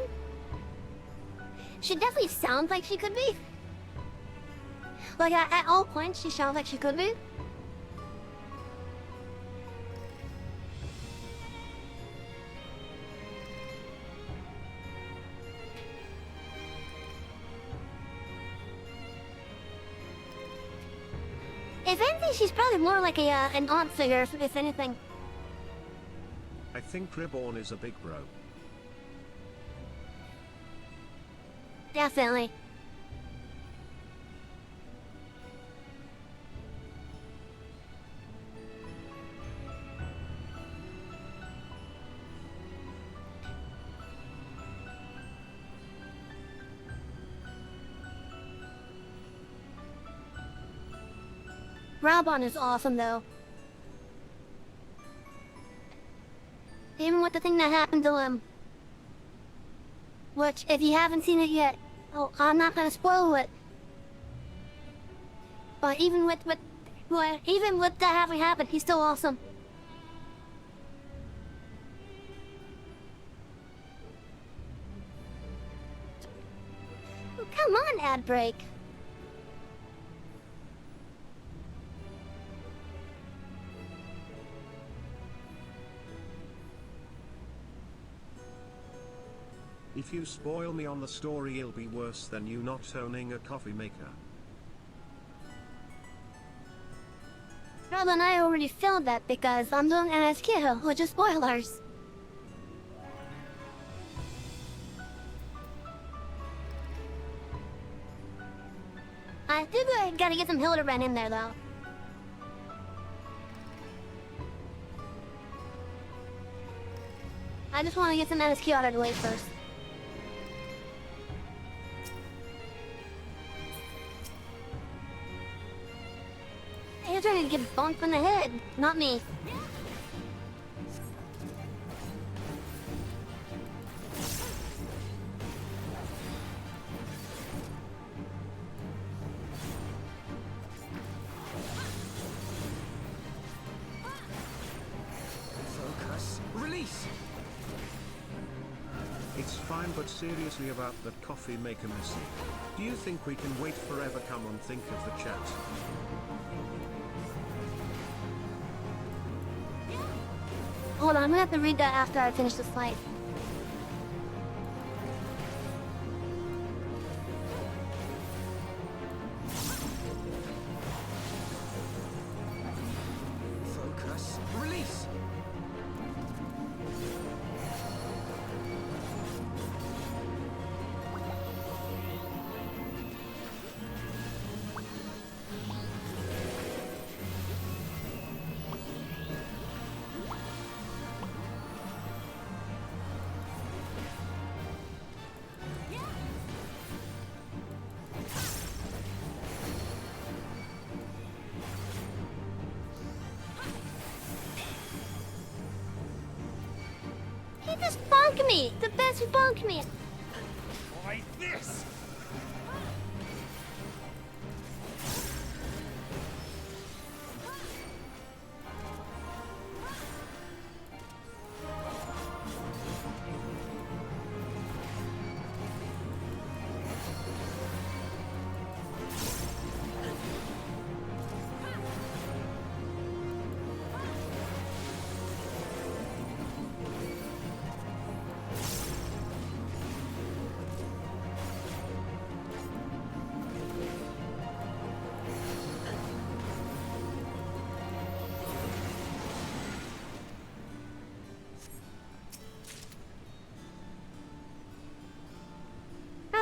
She definitely sounds like she could be. Like, at all points, she sounds like she could be. If anything, she's probably more like an aunt figure, if anything. I think Reborn is a big bro. Definitely. Rabon is awesome though. Even with the thing that happened to him. Which, if you haven't seen it yet, oh, I'm not gonna spoil it. But even with that having happened, he's still awesome. Oh, come on, ad break. If you spoil me on the story, it'll be worse than you not owning a coffee maker. No, then I already filmed that because I'm doing NSQ, which is spoilers. I think I gotta get some Hildebrand in there though. I just want to get some NSQ out of the way first. You're trying to get bonked in the head, not me. Focus. Release. It's fine, but seriously about that coffee maker missing. Do you think we can wait forever? Come on, think of the chat. Hold on, I'm gonna have to read that after I finish this fight. Focus. Release. He just bonked me! The best who bonked me! Try this.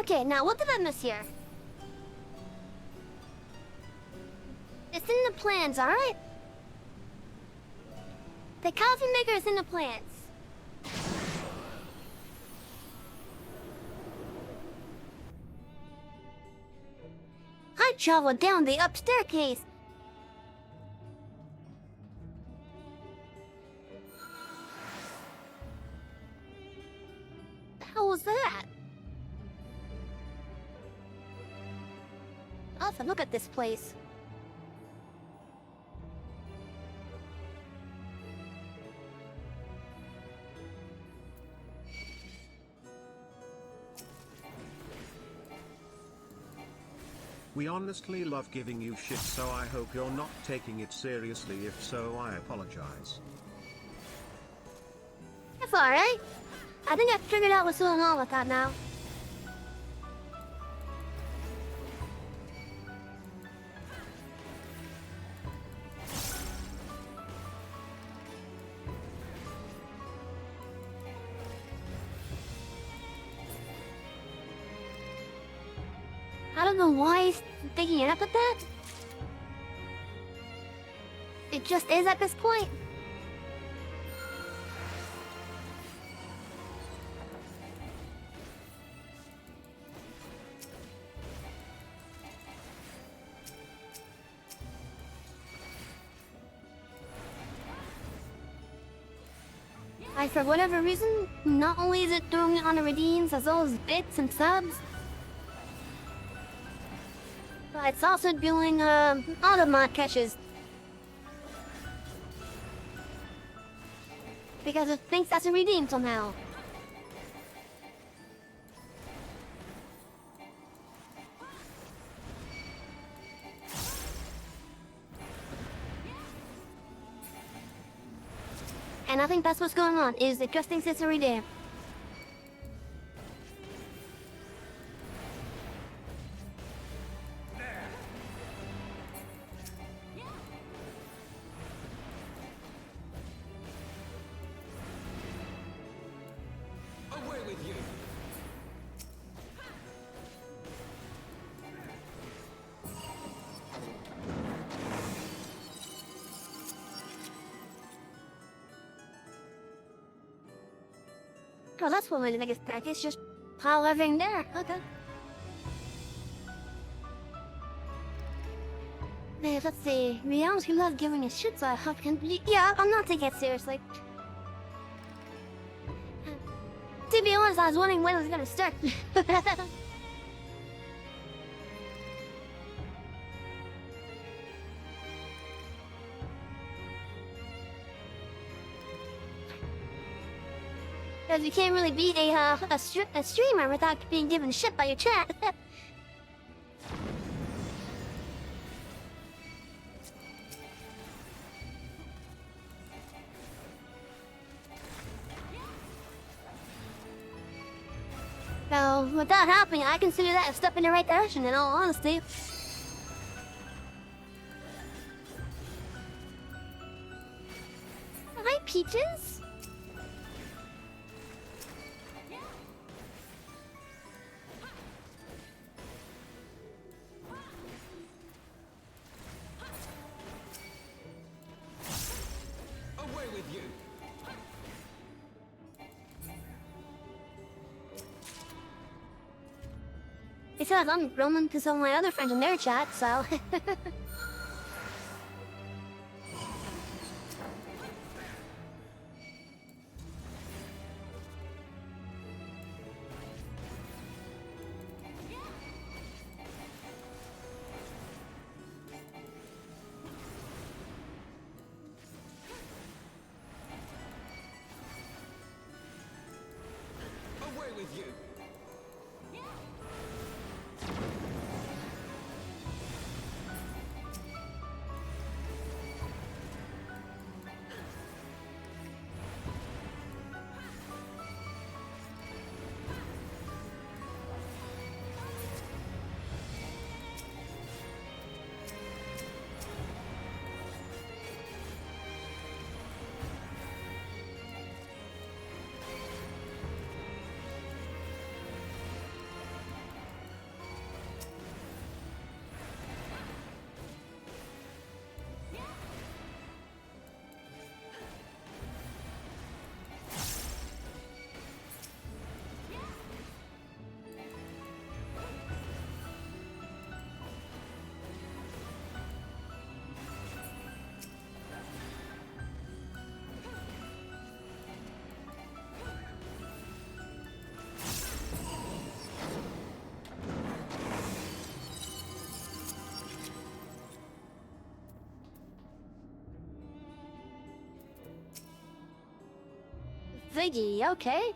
Okay, now what did I miss here? It's in the plans, alright? The coffee maker is in the plans. I traveled down the up staircase. The hell was that? I'll have to look at this place. We honestly love giving you shit, so I hope you're not taking it seriously. If so, I apologize. It's alright. I think I've figured out what's going on with that now. I don't know why he's thinking it up at that. It just is at this point. For whatever reason, not only is it throwing it on the redeems as well as bits and subs, but it's also doing automod catches. Because it thinks that's a redeem somehow. And I think that's what's going on, is it just thinks it's a redeem. Away with you. Oh, that's what my biggest package, just pile everything there. Okay. Man, let's see. We honestly love giving a shit, so I hope can be. Yeah, I'm not taking it seriously. To be honest, I was wondering when it was gonna start. Because you can't really beat a streamer without being given shit by your chat. So, with that happening, I consider that a step in the right direction, in all honesty. Hi, Peaches! Away with you. Besides, I'm roaming to some of my other friends in their chat, so... Away with you. Ziggy, okay.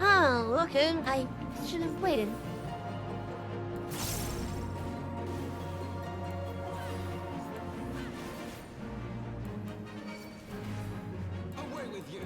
Oh, okay. I should have waited. Away with you.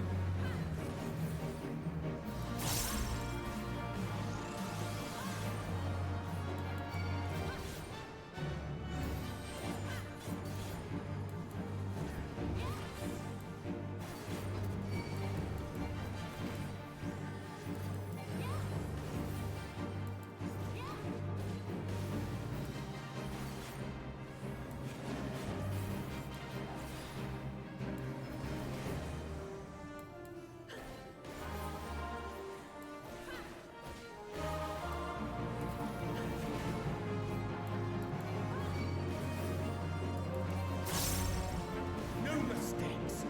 No mistakes.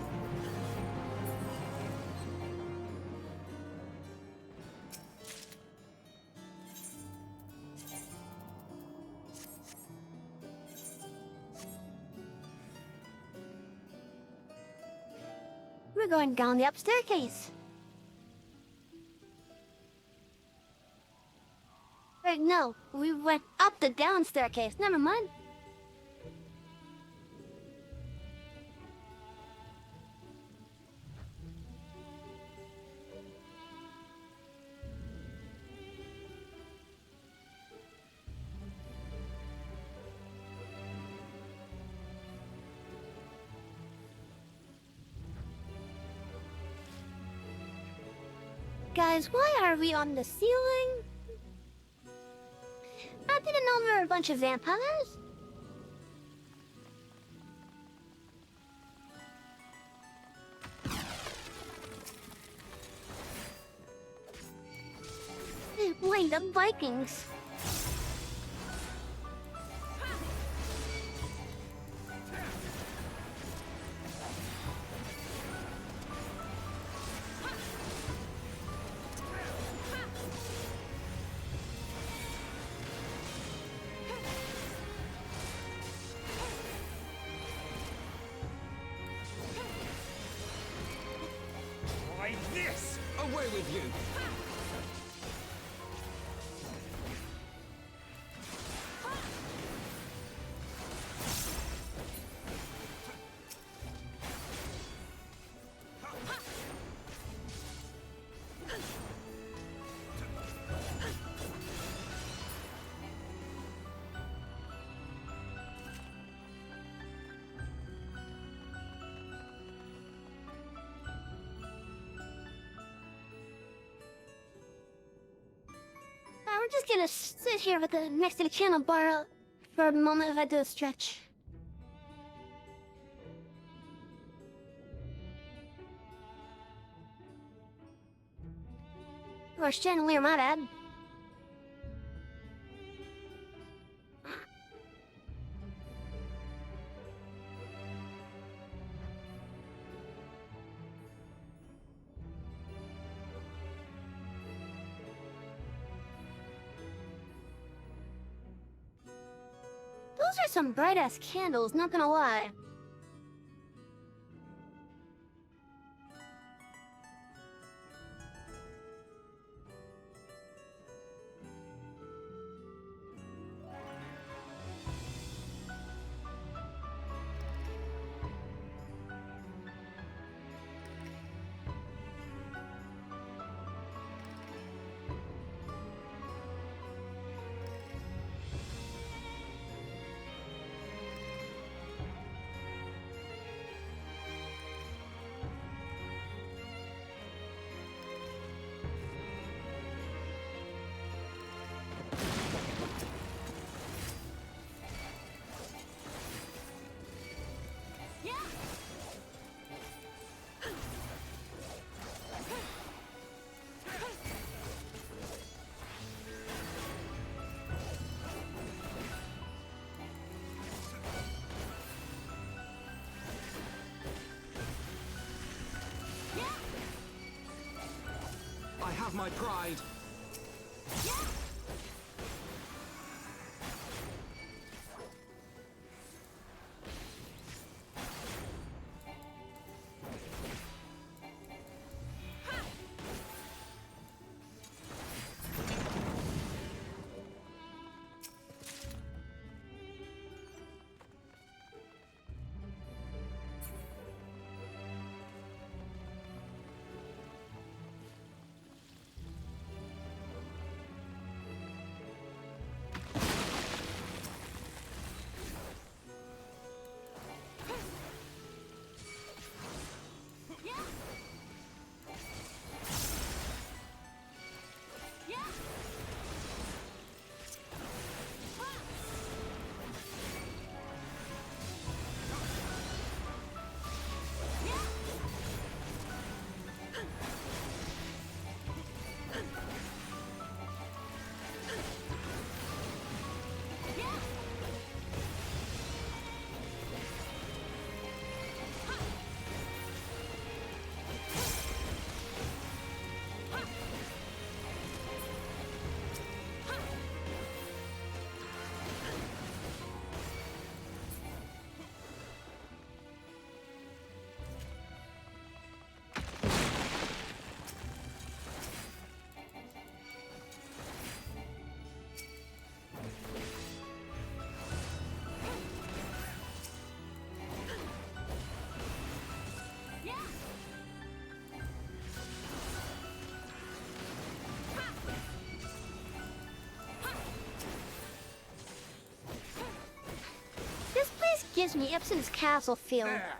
We're going down the up staircase. Wait, no. We went up the down staircase. Never mind. Guys, why are we on the ceiling? I didn't know there were a bunch of vampires. Wait, the Vikings. Try this. Away with you. We're just gonna sit here with the next to the channel bar for a moment if I do a stretch. Or chandelier, my bad. Those are some bright-ass candles, not gonna lie. have my pride. This place gives me Ibsen's castle feel. There.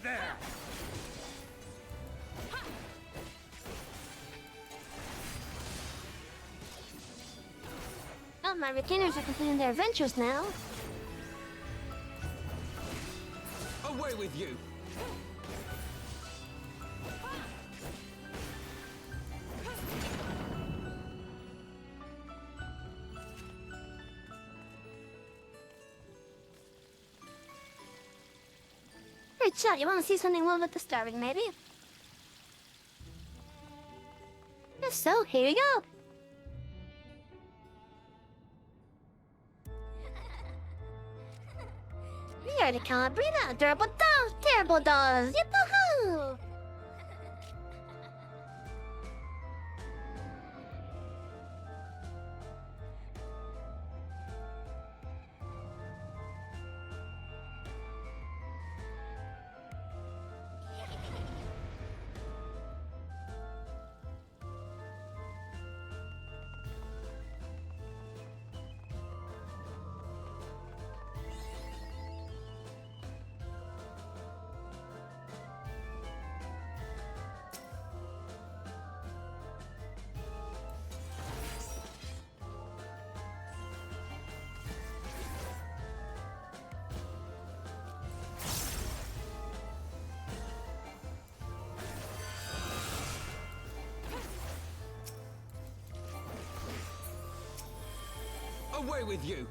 There. Oh, my retainers are completing their adventures now. Away with you. Hey, chat, you want to see something a little bit disturbing, maybe? If so, here you go. We already can't breathe out. Durable dolls, terrible dolls. Yippee-hoo! Away with you.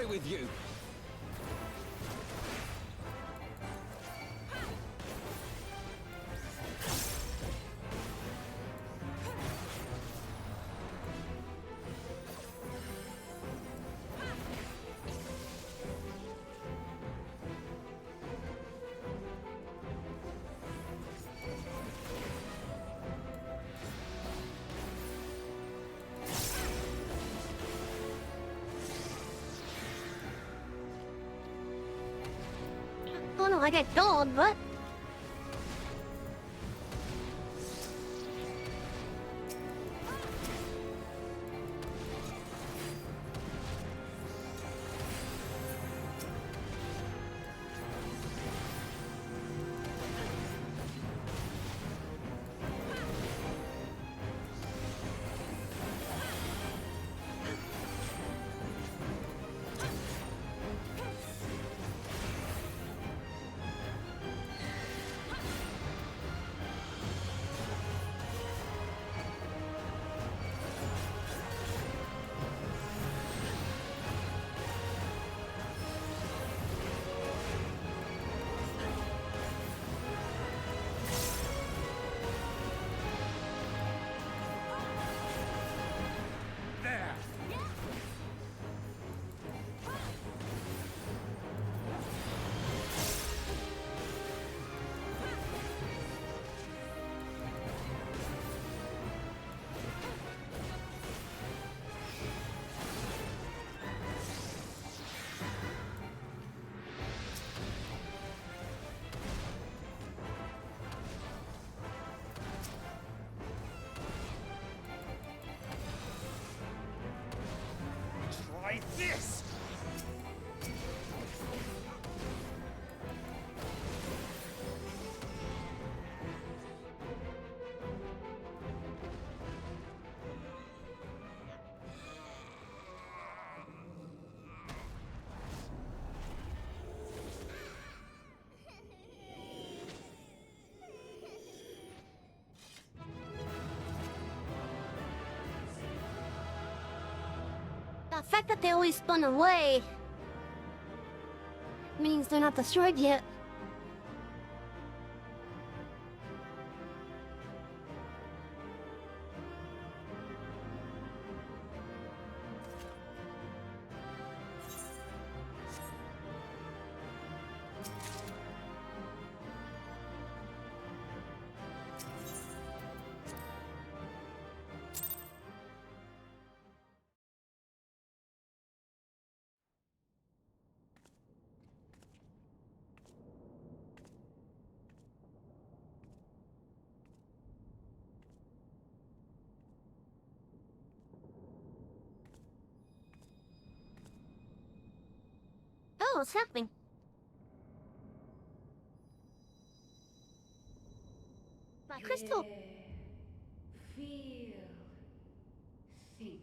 Away with you! Oh no, I get gold, but... Try this! The fact that they always spun away means they're not destroyed yet. Oh, what's happening? My crystal! Feel. Think.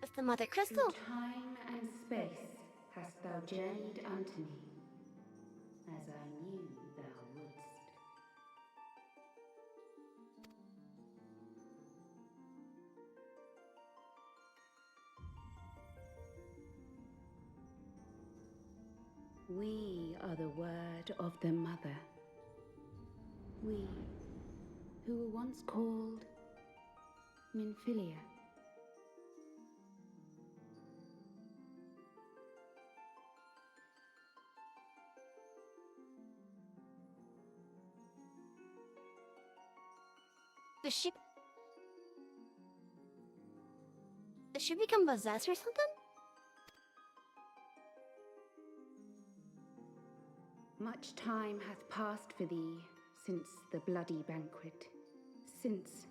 It's the mother Through crystal. time and space hast thou journeyed unto me, as I knew thou wouldst. We are the word of the mother. We, who were once called Minfilia. Does she... Does she become possessed or something? Much time hath passed for thee since the bloody banquet, since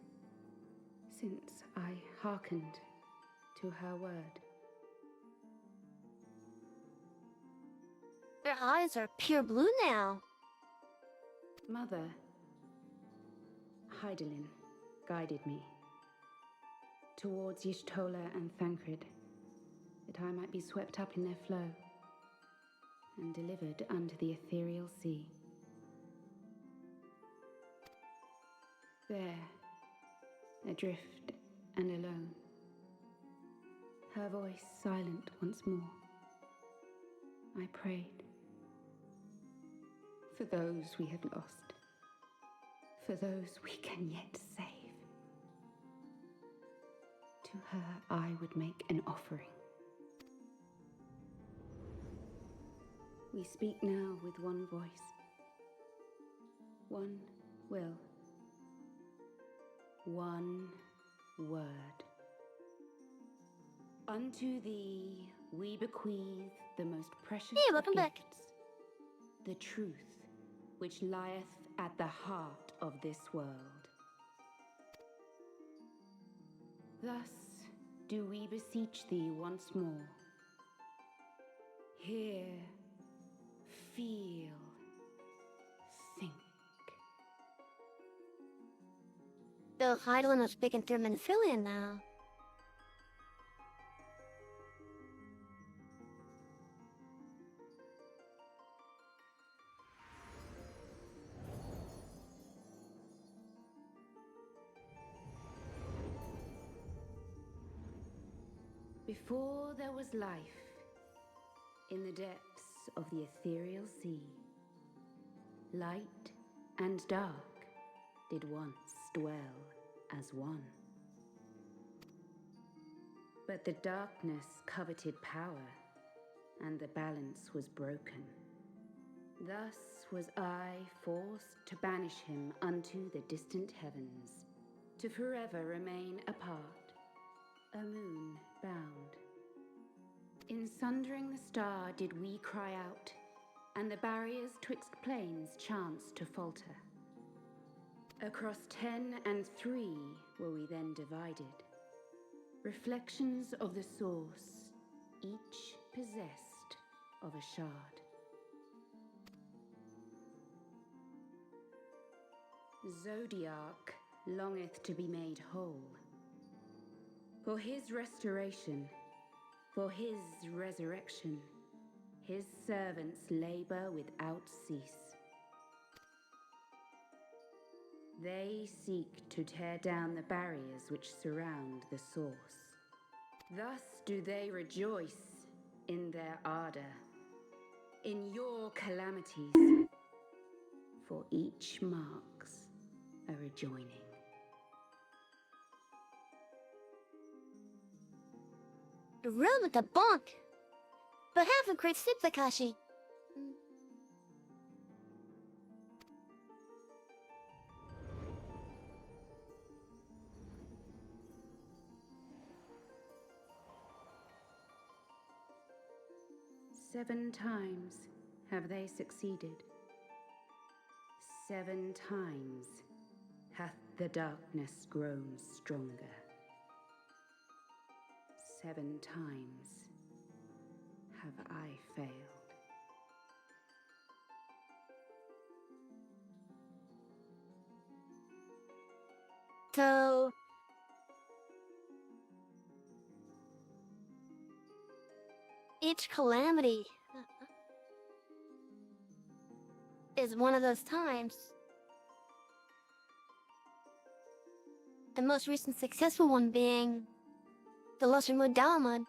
I hearkened to her word. Their eyes are pure blue now. Mother, Heidelin, guided me towards Y'shtola and Thancred, that I might be swept up in their flow and delivered unto the ethereal sea. There, adrift and alone, her voice silent once more, I prayed for those we have lost, for those we can yet save. To her I would make an offering. We speak now with one voice, one will, one word. Unto thee we bequeath the most precious Hey, welcome of back. gifts, the truth which lieth at the heart of this world. Thus do we beseech thee once more. Hear, feel, think. Bill Heidelin was speaking through Menphilian now. Before there was life, in the depths of the ethereal sea, light and dark did once dwell as one. But the darkness coveted power, and the balance was broken. Thus was I forced to banish him unto the distant heavens, to forever remain apart, a moon bound. In sundering the star did we cry out, and the barriers twixt planes chanced to falter. Across 10 and 3 were we then divided, reflections of the source, each possessed of a shard. Zodiac longeth to be made whole. For his restoration, for his resurrection, his servants labor without cease. They seek to tear down the barriers which surround the source. Thus do they rejoice in their ardor, in your calamities, for each marks a rejoining. The room with the bunk. But have a great sleep, Takashi. Seven times have they succeeded. 7 times hath the darkness grown stronger. 7 times have I failed. So... each calamity is one of those times. The most recent successful one being the Lesser Mood Dalamud.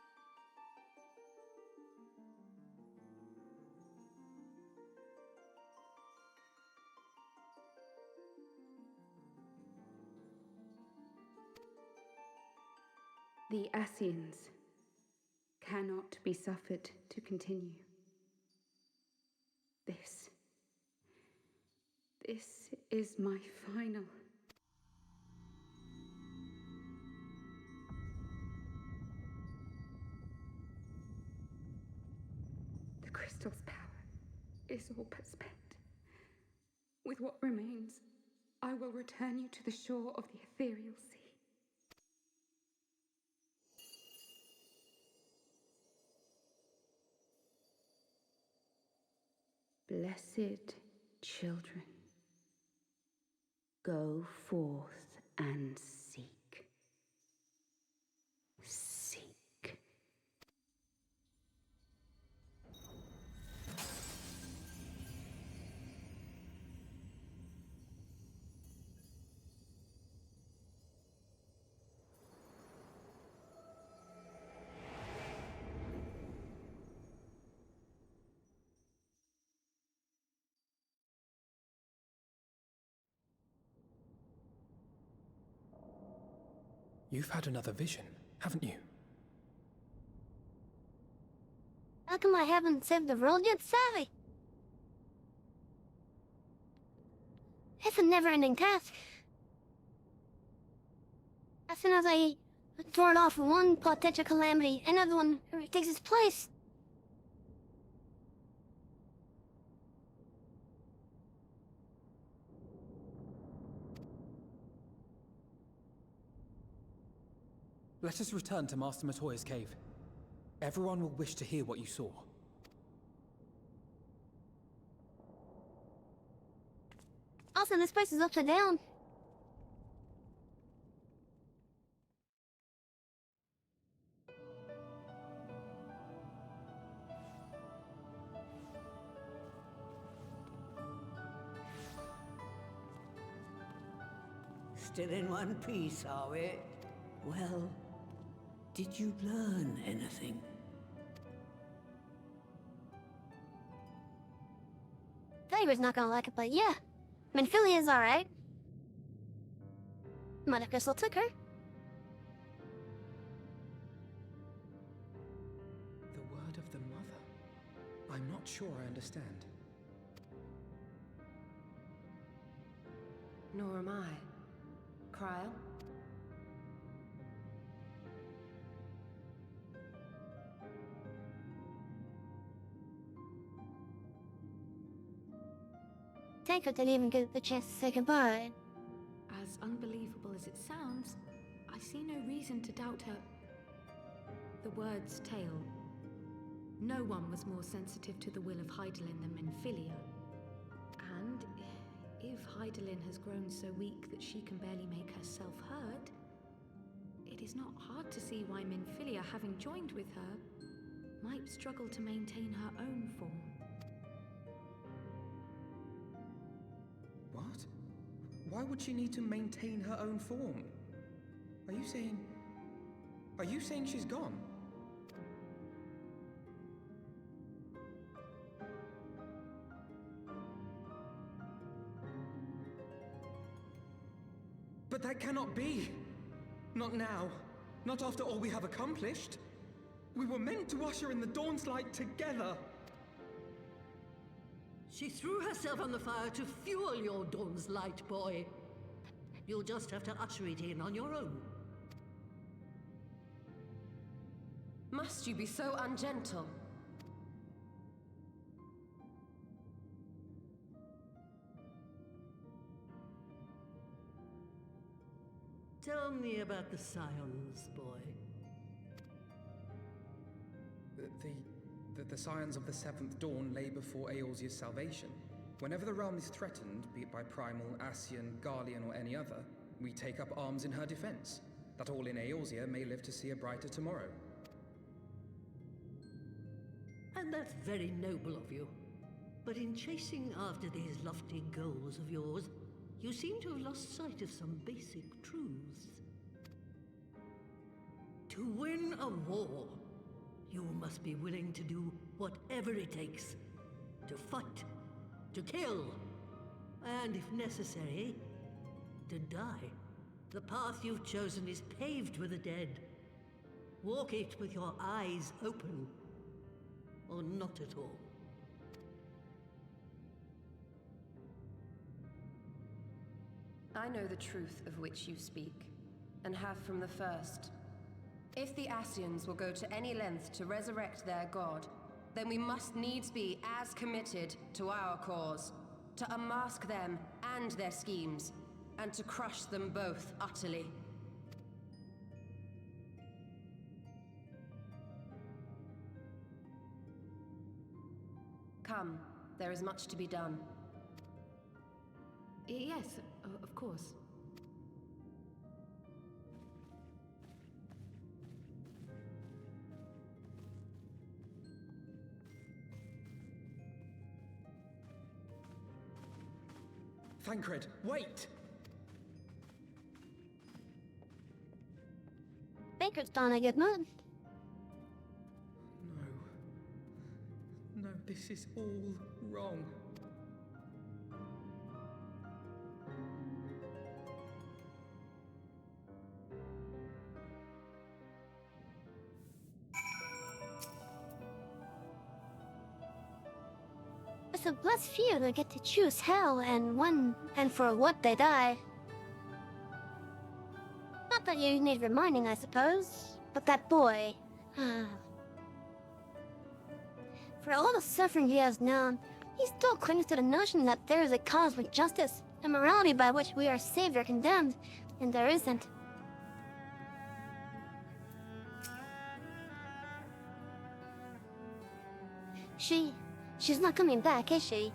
The Asians cannot be suffered to continue. This is my final. The crystal's power is all but spent. With what remains, I will return you to the shore of the ethereal sea. Blessed children, go forth and seek. Seek. You've had another vision, haven't you? How come I haven't saved the world yet, Savvy? It's a never-ending task. As soon as I throw off one potential calamity, another one takes its place. Let us return to Master Matoya's cave. Everyone will wish to hear what you saw. Also, this place is upside down. Still in one piece, are we? Well, did you learn anything? Favor's not gonna like it, but yeah. Minfilia's alright. Mother Crystal took her. The word of the mother? I'm not sure I understand. Nor am I. Cryle? Tanko didn't even get the chance to say goodbye. As unbelievable as it sounds, I see no reason to doubt her. The word's tale. No one was more sensitive to the will of Hydaelyn than Minfilia. And if Hydaelyn has grown so weak that she can barely make herself heard, it is not hard to see why Minfilia, having joined with her, might struggle to maintain her own form. What? Why would she need to maintain her own form? Are you saying she's gone? But that cannot be! Not now. Not after all we have accomplished. We were meant to usher in the dawn's light together. She threw herself on the fire to fuel your dawn's light, boy. You'll just have to usher it in on your own. Must you be so ungentle? Tell me about the Scions, boy. The Scions of the Seventh Dawn lay before Eorzea's salvation. Whenever the realm is threatened, be it by Primal, Ascian, Garlean, or any other, we take up arms in her defense, that all in Eorzea may live to see a brighter tomorrow. And that's very noble of you. But in chasing after these lofty goals of yours, you seem to have lost sight of some basic truths. To win a war, you must be willing to do whatever it takes. To fight, to kill, and if necessary, to die. The path you've chosen is paved with the dead. Walk it with your eyes open, or not at all. I know the truth of which you speak, and have from the first. If the Ascians will go to any length to resurrect their god, then we must needs be as committed to our cause, to unmask them and their schemes, and to crush them both utterly. Come, there is much to be done. Yes, of course. Thancred, wait! Baker's on a good mood. No. No, this is all wrong. It's a blessed few who get to choose hell and for what they die. Not that you need reminding, I suppose, but that boy. For all the suffering he has known, he still clings to the notion that there is a cosmic justice, a morality by which we are saved or condemned, and there isn't. She's not coming back, is she?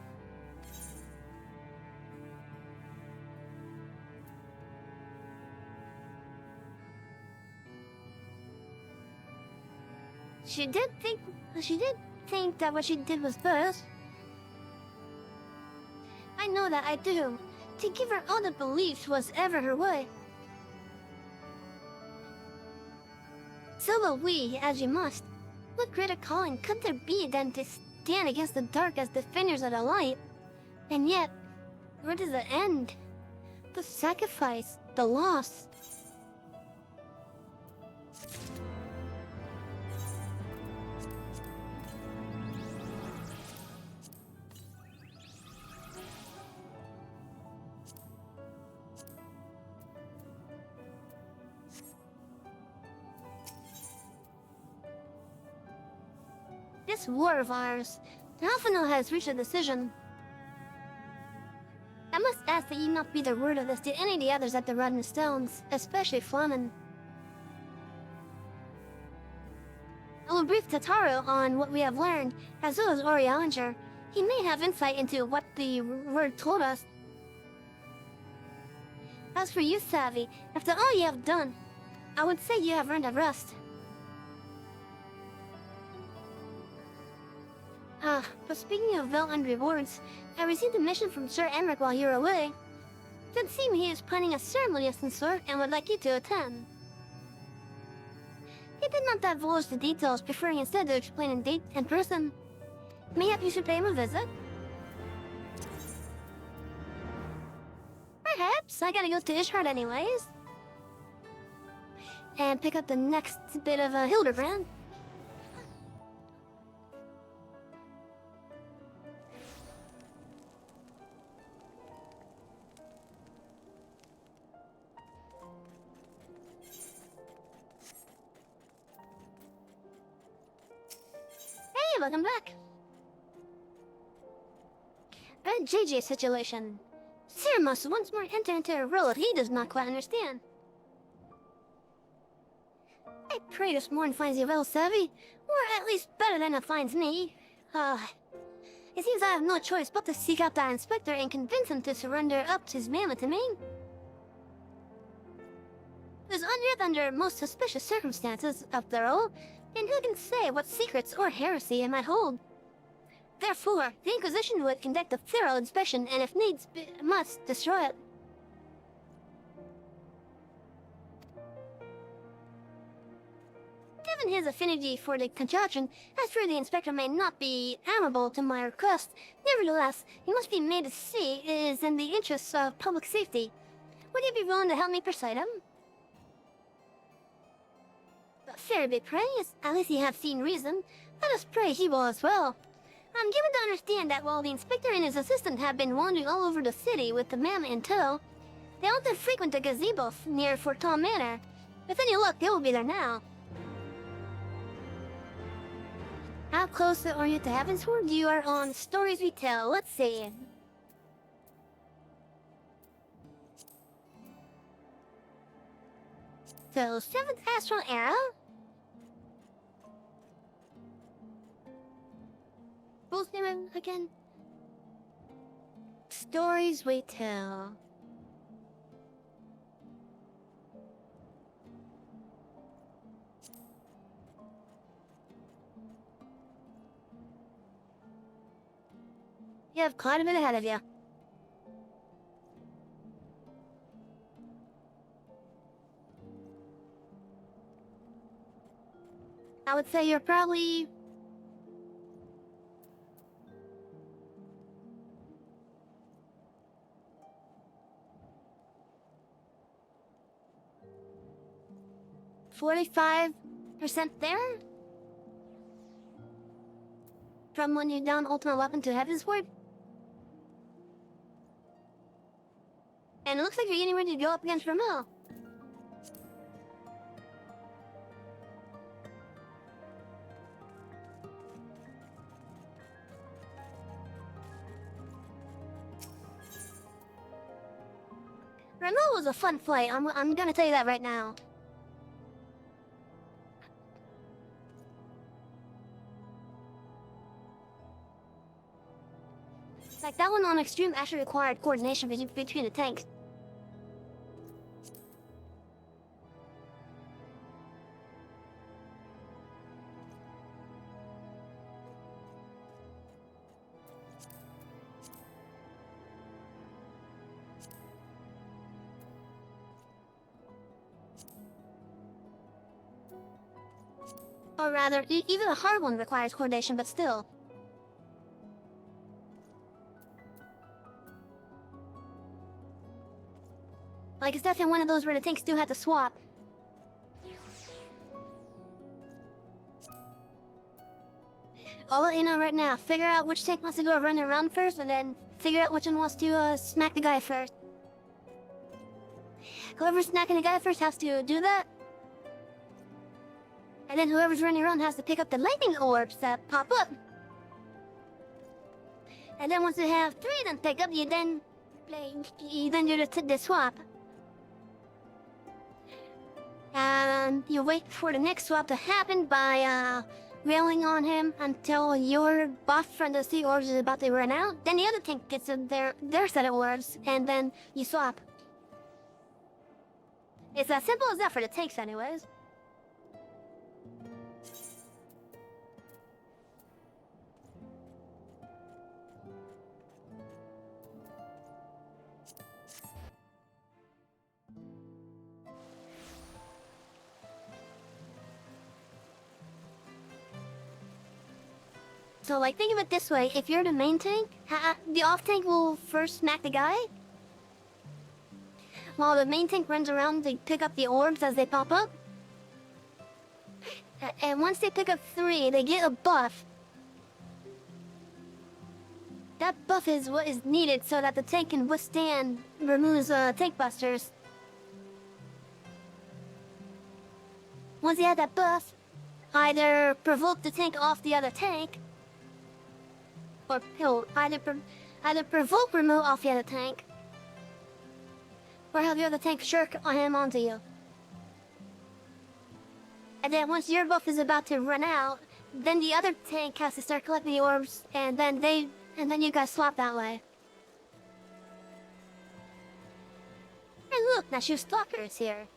She did think that what she did was best. I know that I do. To give her all the beliefs was ever her way. So will we, as you must. What greater calling could there be than to stand against the dark as defenders of the light? And yet, where does it end? The sacrifice, the loss. This war of ours, Alphino has reached a decision. I must ask that you not be the word of this to any of the others at the Rotten Stones, especially Flamen. I will brief Tataru on what we have learned, as well as Orianger. He may have insight into what the word told us. As for you, Savvy, after all you have done, I would say you have earned a rest. But speaking of well-earned rewards, I received a mission from Sir Emmerich while you were away. It would seem he is planning a ceremony of some sort and would like you to attend. He did not divulge the details, preferring instead to explain in person. Mayhap you should pay him a visit? Perhaps. I gotta go to Ishard anyways. And pick up the next bit of Hildebrand. Hey, welcome back. A JJ situation. Sir must once more enter into a role that he does not quite understand. I pray this morn finds you well, Savvy, or at least better than it finds me. It seems I have no choice but to seek out that inspector and convince him to surrender up his mammoth to me. It was unearthed under most suspicious circumstances, after all, and who can say what secrets or heresy it might hold? Therefore, the Inquisition would conduct a thorough inspection and if needs must destroy it. Given his affinity for the conjunction, I fear the inspector may not be amenable to my request. Nevertheless, he must be made to see it is in the interests of public safety. Would you be willing to help me persuade him? Fair be praised, at least you have seen reason. Let us pray he will as well. I'm given to understand that while the inspector and his assistant have been wandering all over the city with the mammoth in tow, they often frequent the gazebo near Forton Manor. With any luck, they will be there now. How close are you to Heavensward? You are on Stories We Tell. Let's see. So, 7th Astral Era? What's the name again? Stories We Tell. You have quite a bit ahead of you. I would say you're probably... $45% there? From when you down Ultimate Weapon to Heaven's Ward? And it looks like you're getting ready to go up against Ramel. Ramel was a fun fight, I'm gonna tell you that right now. Like, that one on Extreme actually required coordination between the tanks. Or rather, even the hard one requires coordination, but still. Like, it's definitely one of those where the tanks do have to swap. I'll let you know right now. Figure out which tank wants to go run around first, and then figure out which one wants to smack the guy first. Whoever's smacking the guy first has to do that. And then whoever's running around has to pick up the lightning orbs that pop up. And then once you have 3 of them pick up, you then do the swap. And you wait for the next swap to happen by railing on him until your buff from the sea orbs is about to run out. Then the other tank gets their set of orbs, and then you swap. It's as simple as that for the tanks anyways. So, like, think of it this way. If you're the main tank, the off tank will first smack the guy, while the main tank runs around to pick up the orbs as they pop up. And once they pick up 3, they get a buff. That buff is what is needed so that the tank can withstand Ramu's tank busters. Once you have that buff, either provoke the tank off the other tank, or either provoke Ramu off the other tank, or have the other tank shirk him onto you. And then once your buff is about to run out, then the other tank has to start collecting the orbs, and then you guys swap that way. And look, now Shoe Stalker is here.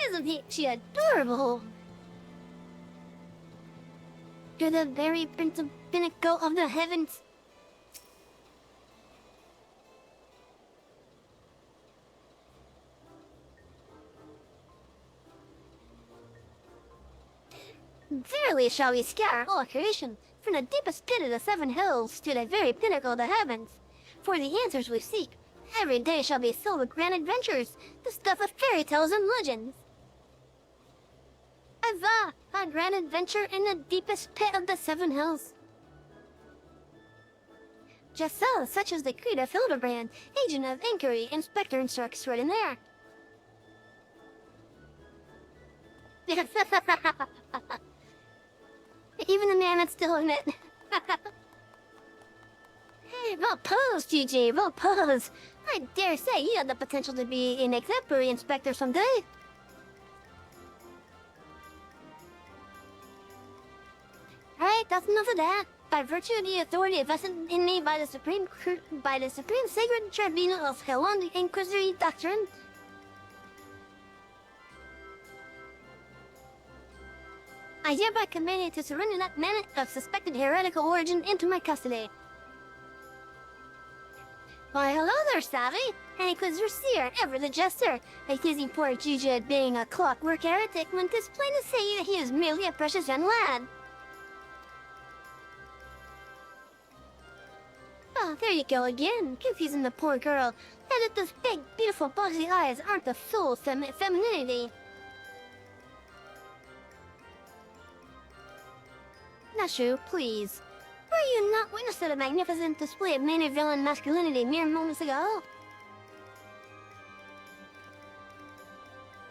Isn't she adorable? You're the very pinnacle of the heavens. Verily shall we scatter all creation, from the deepest pit of the 7 hills to the very pinnacle of the heavens. For the answers we seek, every day shall be filled with grand adventures, the stuff of fairy tales and legends. A grand adventure in the deepest pit of the 7 hills. Just so, such as the creed of Hildebrand, agent of inquiry, inspector, and circus right in there. Even the man that's still in it. Hey, well posed, GG, well posed. I dare say you have the potential to be an exemplary inspector someday. Alright, that's enough of that. By virtue of the authority vested in me by the Supreme Sacred Tribunal of Hell on the Inquisitory Doctrine, I hereby command you to surrender that man of suspected heretical origin into my custody. Why, hello there, Savvy! Any Quizzer seer, ever the jester, accusing poor Juju of being a clockwork heretic when 'tis plain to say that he is merely a precious young lad. Oh, there you go again, confusing the poor girl, and that those big, beautiful, boxy eyes aren't the full femininity. Nashu, please. Were you not witness to the magnificent display of manly villain masculinity mere moments ago?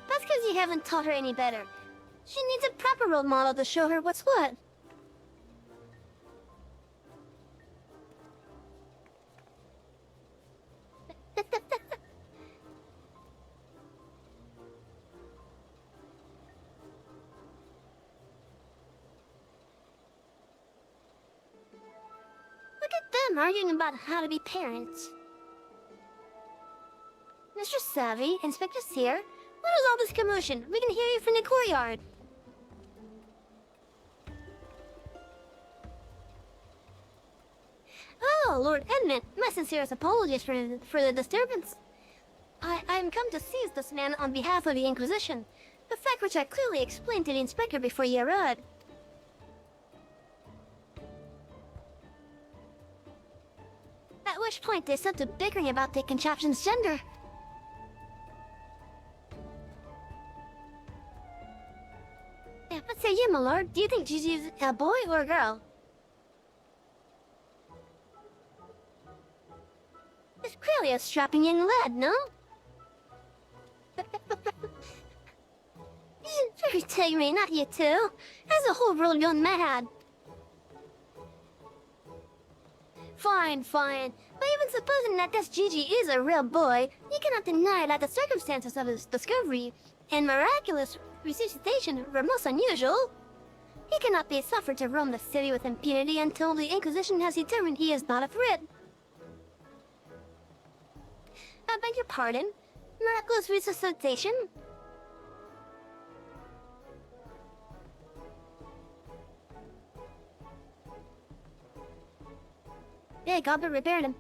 That's because you haven't taught her any better. She needs a proper role model to show her what's what. Look at them arguing about how to be parents. Mr. Savvy, Inspector's here. What is all this commotion? We can hear you from the courtyard. Oh, Lord Edmund, my sincerest apologies for the disturbance. I'm come to seize this man on behalf of the Inquisition, a fact which I clearly explained to the Inspector before you arrived. At which point they set to bickering about the contraption's gender. Yeah, what say you, my lord? Do you think Gigi's a boy or a girl? He's clearly a strapping young lad, no? You take me, not you too. Has the whole world gone mad? Fine. But even supposing that this Gigi is a real boy, you cannot deny that the circumstances of his discovery and miraculous resuscitation were most unusual. He cannot be suffered to roam the city with impunity until the Inquisition has determined he is not a threat. I beg your pardon? Miraculous resuscitation? Yeah, Goblin repaired him.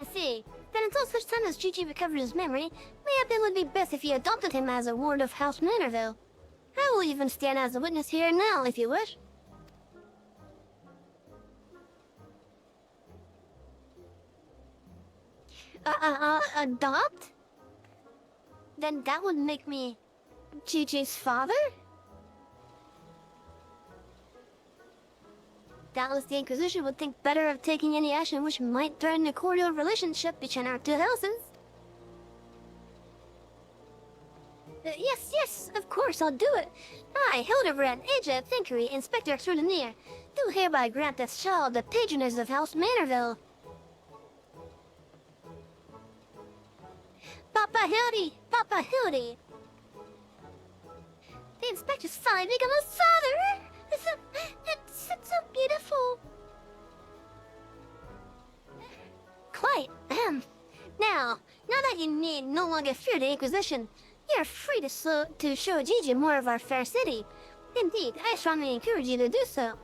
I see. Then until such time as Gigi recovered his memory, maybe it would be best if you adopted him as a ward of House Manorville. I will even stand as a witness here now, if you wish. Adopt? Then that would make me Gigi's father? Doubtless the Inquisition would think better of taking any action which might threaten a cordial relationship between our two houses. Yes, of course I'll do it. I, Hildebrand, Agent of Thinkery, Inspector Extraordinaire, do hereby grant this child the patronage of House Manorville. Papa Hildy! The Inspector's finally become a father! It's so beautiful. Quite. Now that you need no longer fear the Inquisition, you're free to show Gigi more of our fair city. Indeed, I strongly encourage you to do so.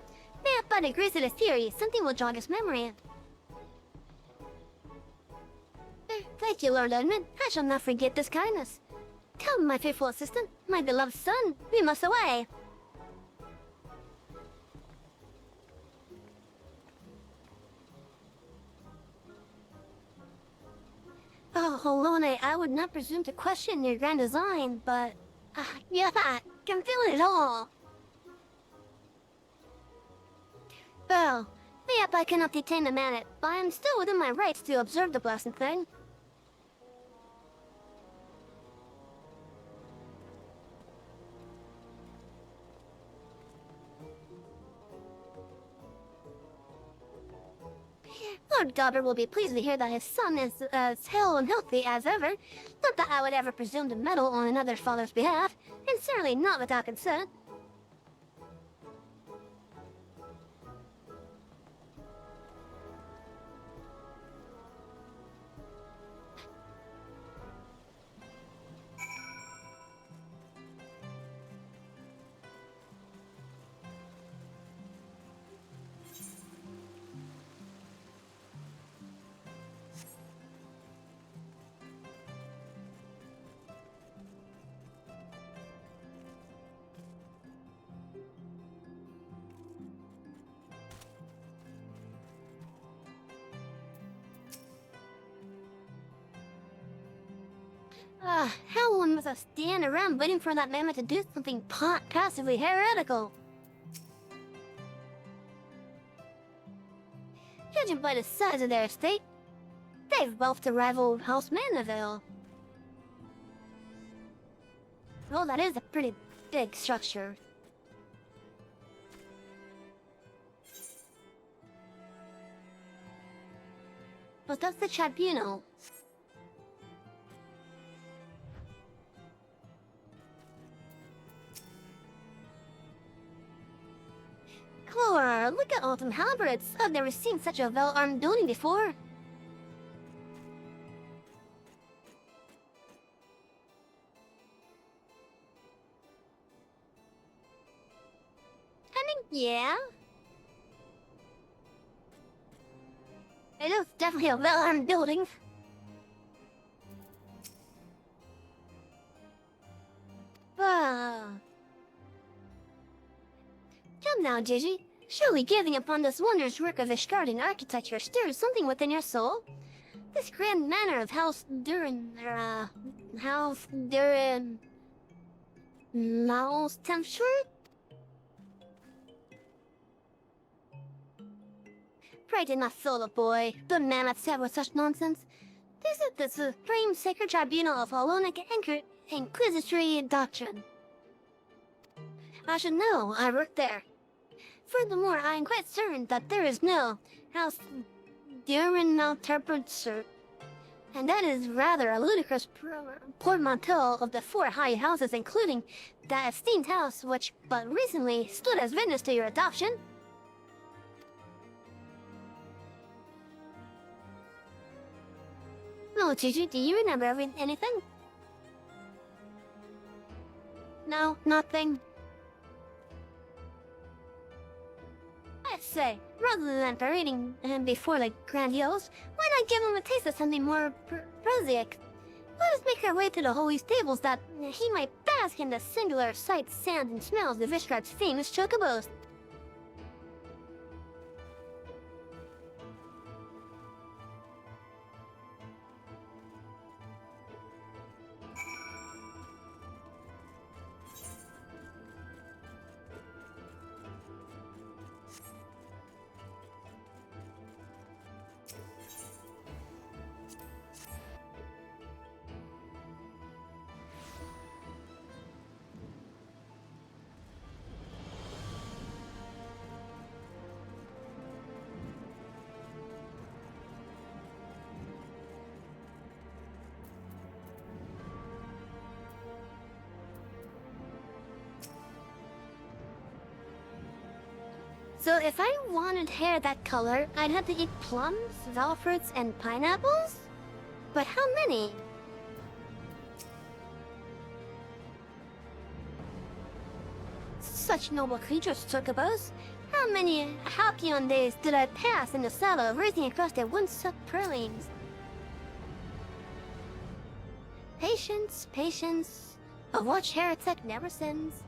Mayhap by the grace of the theory, something will jog his memory. Thank you, Lord Edmund. I shall not forget this kindness. Come, my faithful assistant, my beloved son, we must away. Oh, Holone, I would not presume to question your grand design, but... yeah, I can feel it all. Well, mayhap I cannot detain the man, but I am still within my rights to observe the blessed thing. Lord Gobber will be pleased to hear that his son is as hale and healthy as ever. Not that I would ever presume to meddle on another father's behalf, and certainly not without consent. How long must I stand around waiting for that mammoth to do something passively heretical? Judging by the size of their estate, they've wealth to rival House Mandeville. Well, that is a pretty big structure. But that's the tribunal. Clara, look at all them halberds. I've never seen such a well-armed building before. Yeah? It is definitely a well-armed building. Come now, Gigi. Surely giving upon this wondrous work of Ishgardian architecture stirs something within your soul. This grand manor of House Durin... Mouse Tempture? Pray did not fill the boy. The mammoth said with such nonsense. This is the supreme sacred tribunal of Hellenic Inquisitory doctrine. I should know, I worked there. Furthermore, I am quite certain that there is no House Durin-Malterpretser, and that is rather a ludicrous portmanteau of the four high houses, including that esteemed house which but recently stood as witness to your adoption. No, Gigi, do you remember anything? No, nothing. I say, rather than parading him before the grandiose, why not give him a taste of something more prosaic? Let us make our way to the holy stables that he might bask in the singular sights, sounds, and smells of Ishgard's famous chocobos. So if I wanted hair that color, I'd have to eat plums, fruits, and pineapples? But how many? Such noble creatures, chocobos. How many halcyon days did I pass in the saddle racing across the wind-swept prairies? Patience, patience. A watch heretic never sins.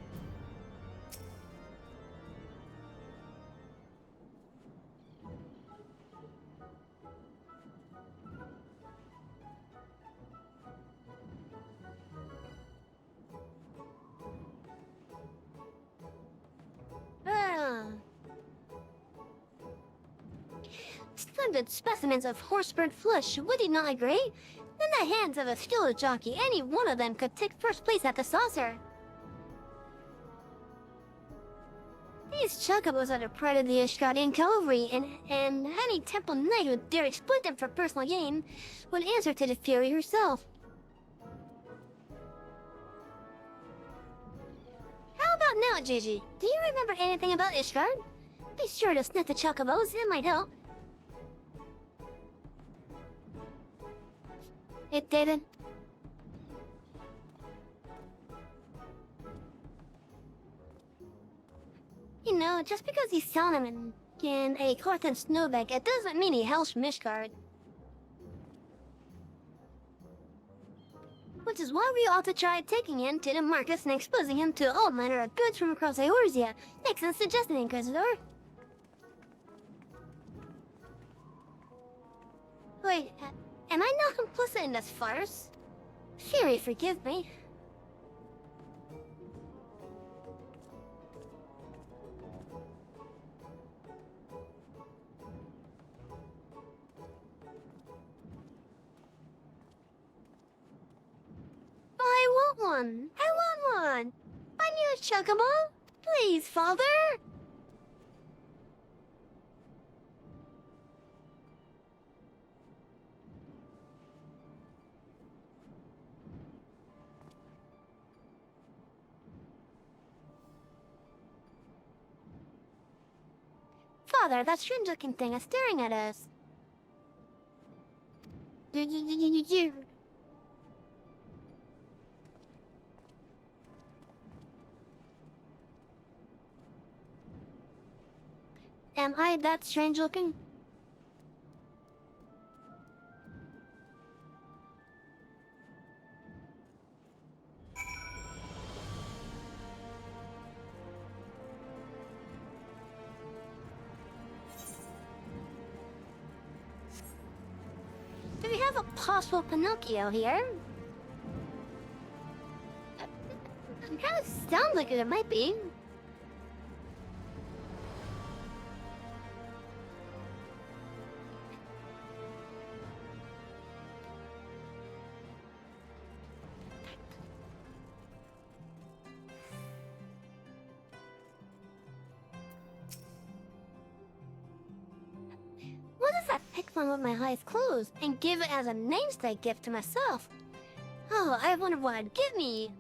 Splendid specimens of horse-bird flesh, would you not agree? In the hands of a skilled jockey, any one of them could take first place at the saucer. These chocobos are the pride of the Ishgardian cavalry, and any temple knight who dare exploit them for personal gain would answer to the Fury herself. How about now, Gigi? Do you remember anything about Ishgard? Be sure to sniff the chocobos, it might help. It didn't. You know, just because he saw him in a Corthan snowbank, it doesn't mean he hails from Ishgard. Which is why we ought to try taking him to the markets and exposing him to all manner of goods from across Eorzea. Excellent suggestion, Inquisitor. Wait, am I not complicit in this farce? Fury, forgive me. I want one. I want one. I need a chocobo. Please, father. Father, that strange-looking thing is staring at us. Am I that strange-looking? Do we have a possible Pinocchio here? It kind of sounds like it might be. What if I pick one with my eyes closed and give it as a namesake gift to myself? Oh, I wonder what it'd give me.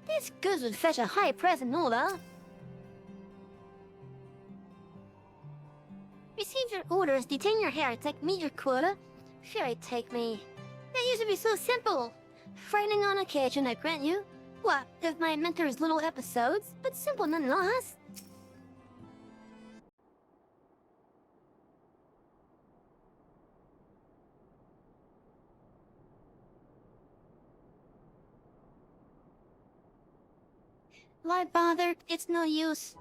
These goods would fetch a high price in Nola. Receive your orders, detain your heretic, meet your quota. Fury, take me. That used to be so simple. Frightening on occasion, I grant you. What, if my mentor's little episodes, but simple nonetheless. Why bother? It's no use.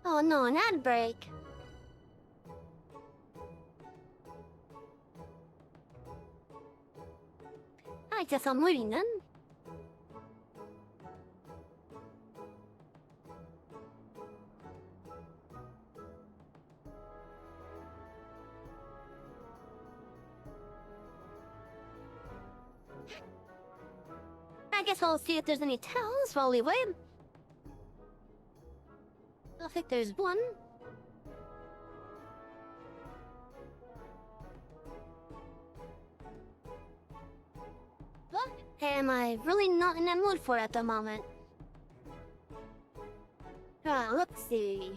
Oh no, an ad break. I guess I'm leaving then. I guess I'll see if there's any towels while we wait. I think there's one. What am I really not in the mood for at the moment? Let's see.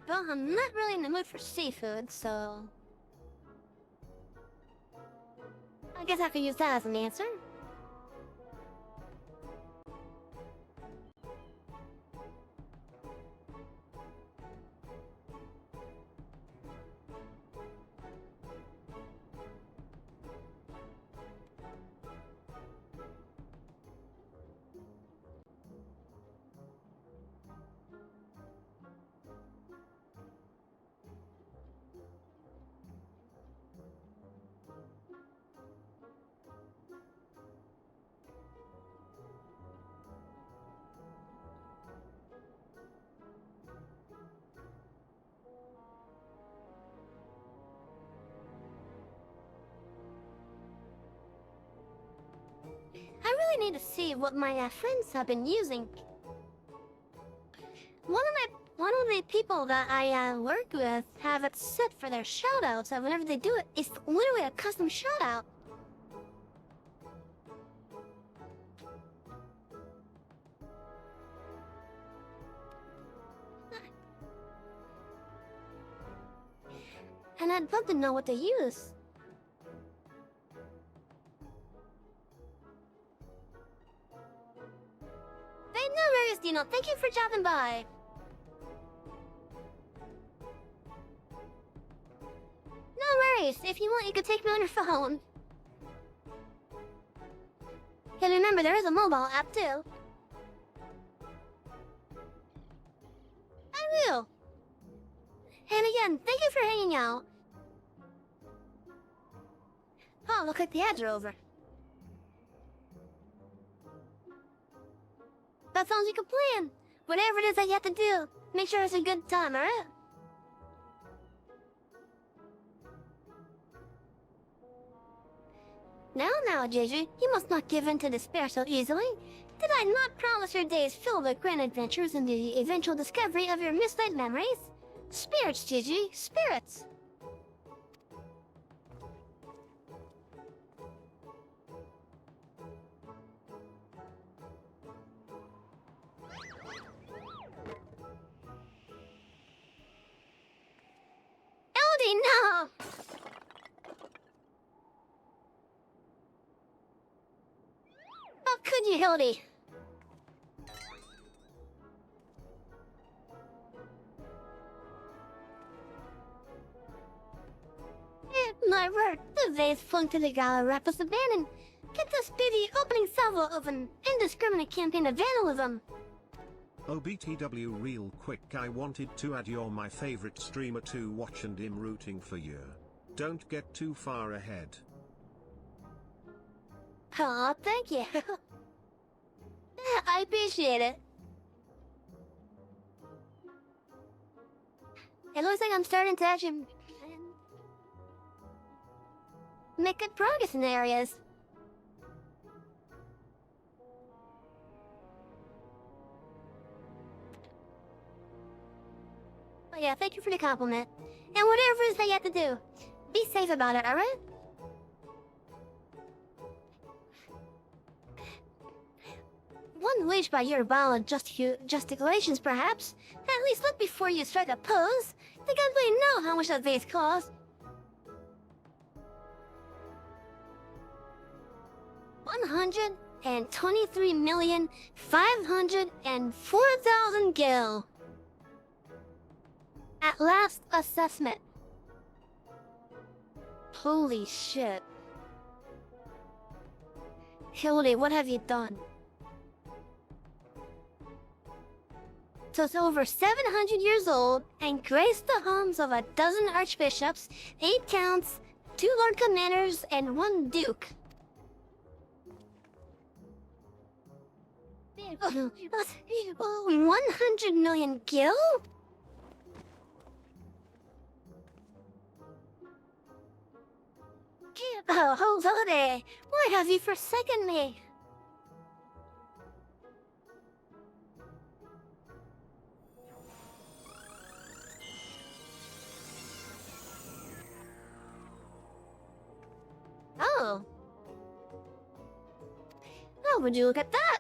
Well, I'm not really in the mood for seafood, so... I guess I could use that as an answer. really need to see what my friends have been using. One of the people that I work with have it set for their shoutouts, and whenever they do it, it's literally a custom shoutout. And I'd love to know what they use. Hey, no worries, Dino. Thank you for dropping by. No worries. If you want, you can take me on your phone. And remember, there is a mobile app, too. I will. And again, thank you for hanging out. Oh, look like the ads are over. That sounds like a plan. Whatever it is that you have to do, make sure it's a good time, alright? Now, Jeju, you must not give in to despair so easily. Did I not promise your days filled with grand adventures and the eventual discovery of your misspent memories? Spirits, Gigi, spirits! Elodie, no! How could you, Elodie? My word, the vase flung to the gala wrap was abandoned. Get this be the opening salvo of an indiscriminate campaign of vandalism. OBTW real quick, I wanted to add you're my favorite streamer to watch and I'm rooting for you. Don't get too far ahead. Aw, thank you. I appreciate it. It looks like I'm starting to actually make good progress in areas. But yeah, thank you for the compliment. And whatever it is that you have to do, be safe about it, alright? One wish by your violent gesticulations, perhaps. At least look before you strike a pose. They can't really know how much that vase costs. 123,504,000 gil. At last assessment. Holy shit. Hildy, what have you done? So it's over 700 years old and graced the homes of a dozen archbishops, 8 counts, 2 lord commanders, and 1 duke. 100 million gil? Oh, hold on there. Why have you forsaken me? Oh. Oh, would you look at that?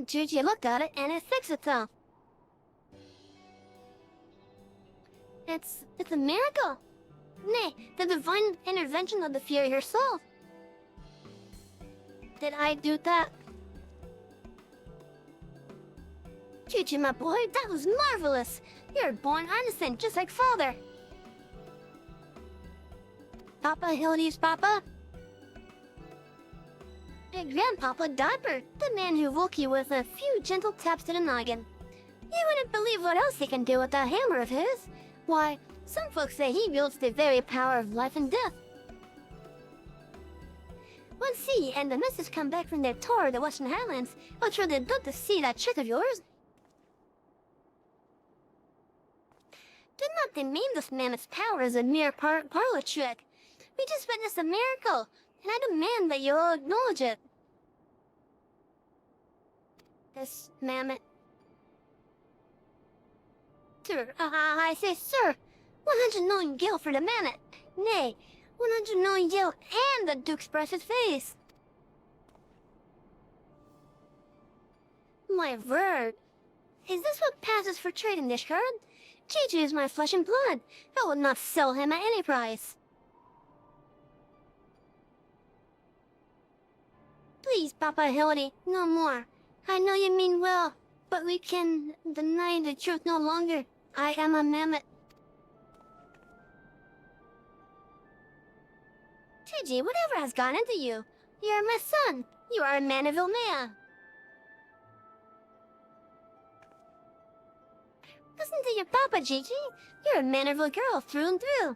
Gigi looked at it and it fixed itself. It's a miracle. Nay, the divine intervention of the Fury herself. Did I do that? Gigi, my boy, that was marvelous. You're born innocent, just like father. Papa Hildy's papa? Your grandpapa Diaper, the man who woke you with a few gentle taps to the noggin. You wouldn't believe what else he can do with that hammer of his. Why, Some folks say he wields the very power of life and death. Once he and the missus come back from their tour of the Western Highlands, I'll try to look to see that trick of yours. Do not demean this mammoth's power as a mere parlor trick. We just witnessed a miracle, and I demand that you all acknowledge it. This mammoth. Sir, I say, sir, 109 gil for the mammoth. Nay, 109 gil and the Duke's precious face. My word. Is this what passes for trade in this card? Gigi is my flesh and blood. I will not sell him at any price. Please, Papa Hildy, no more. I know you mean well, but we can deny the truth no longer. I am a mammoth. Gigi, whatever has gone into you? You are my son. You are a Maniville man. Listen to your papa, Gigi. You're a Maniville girl through and through.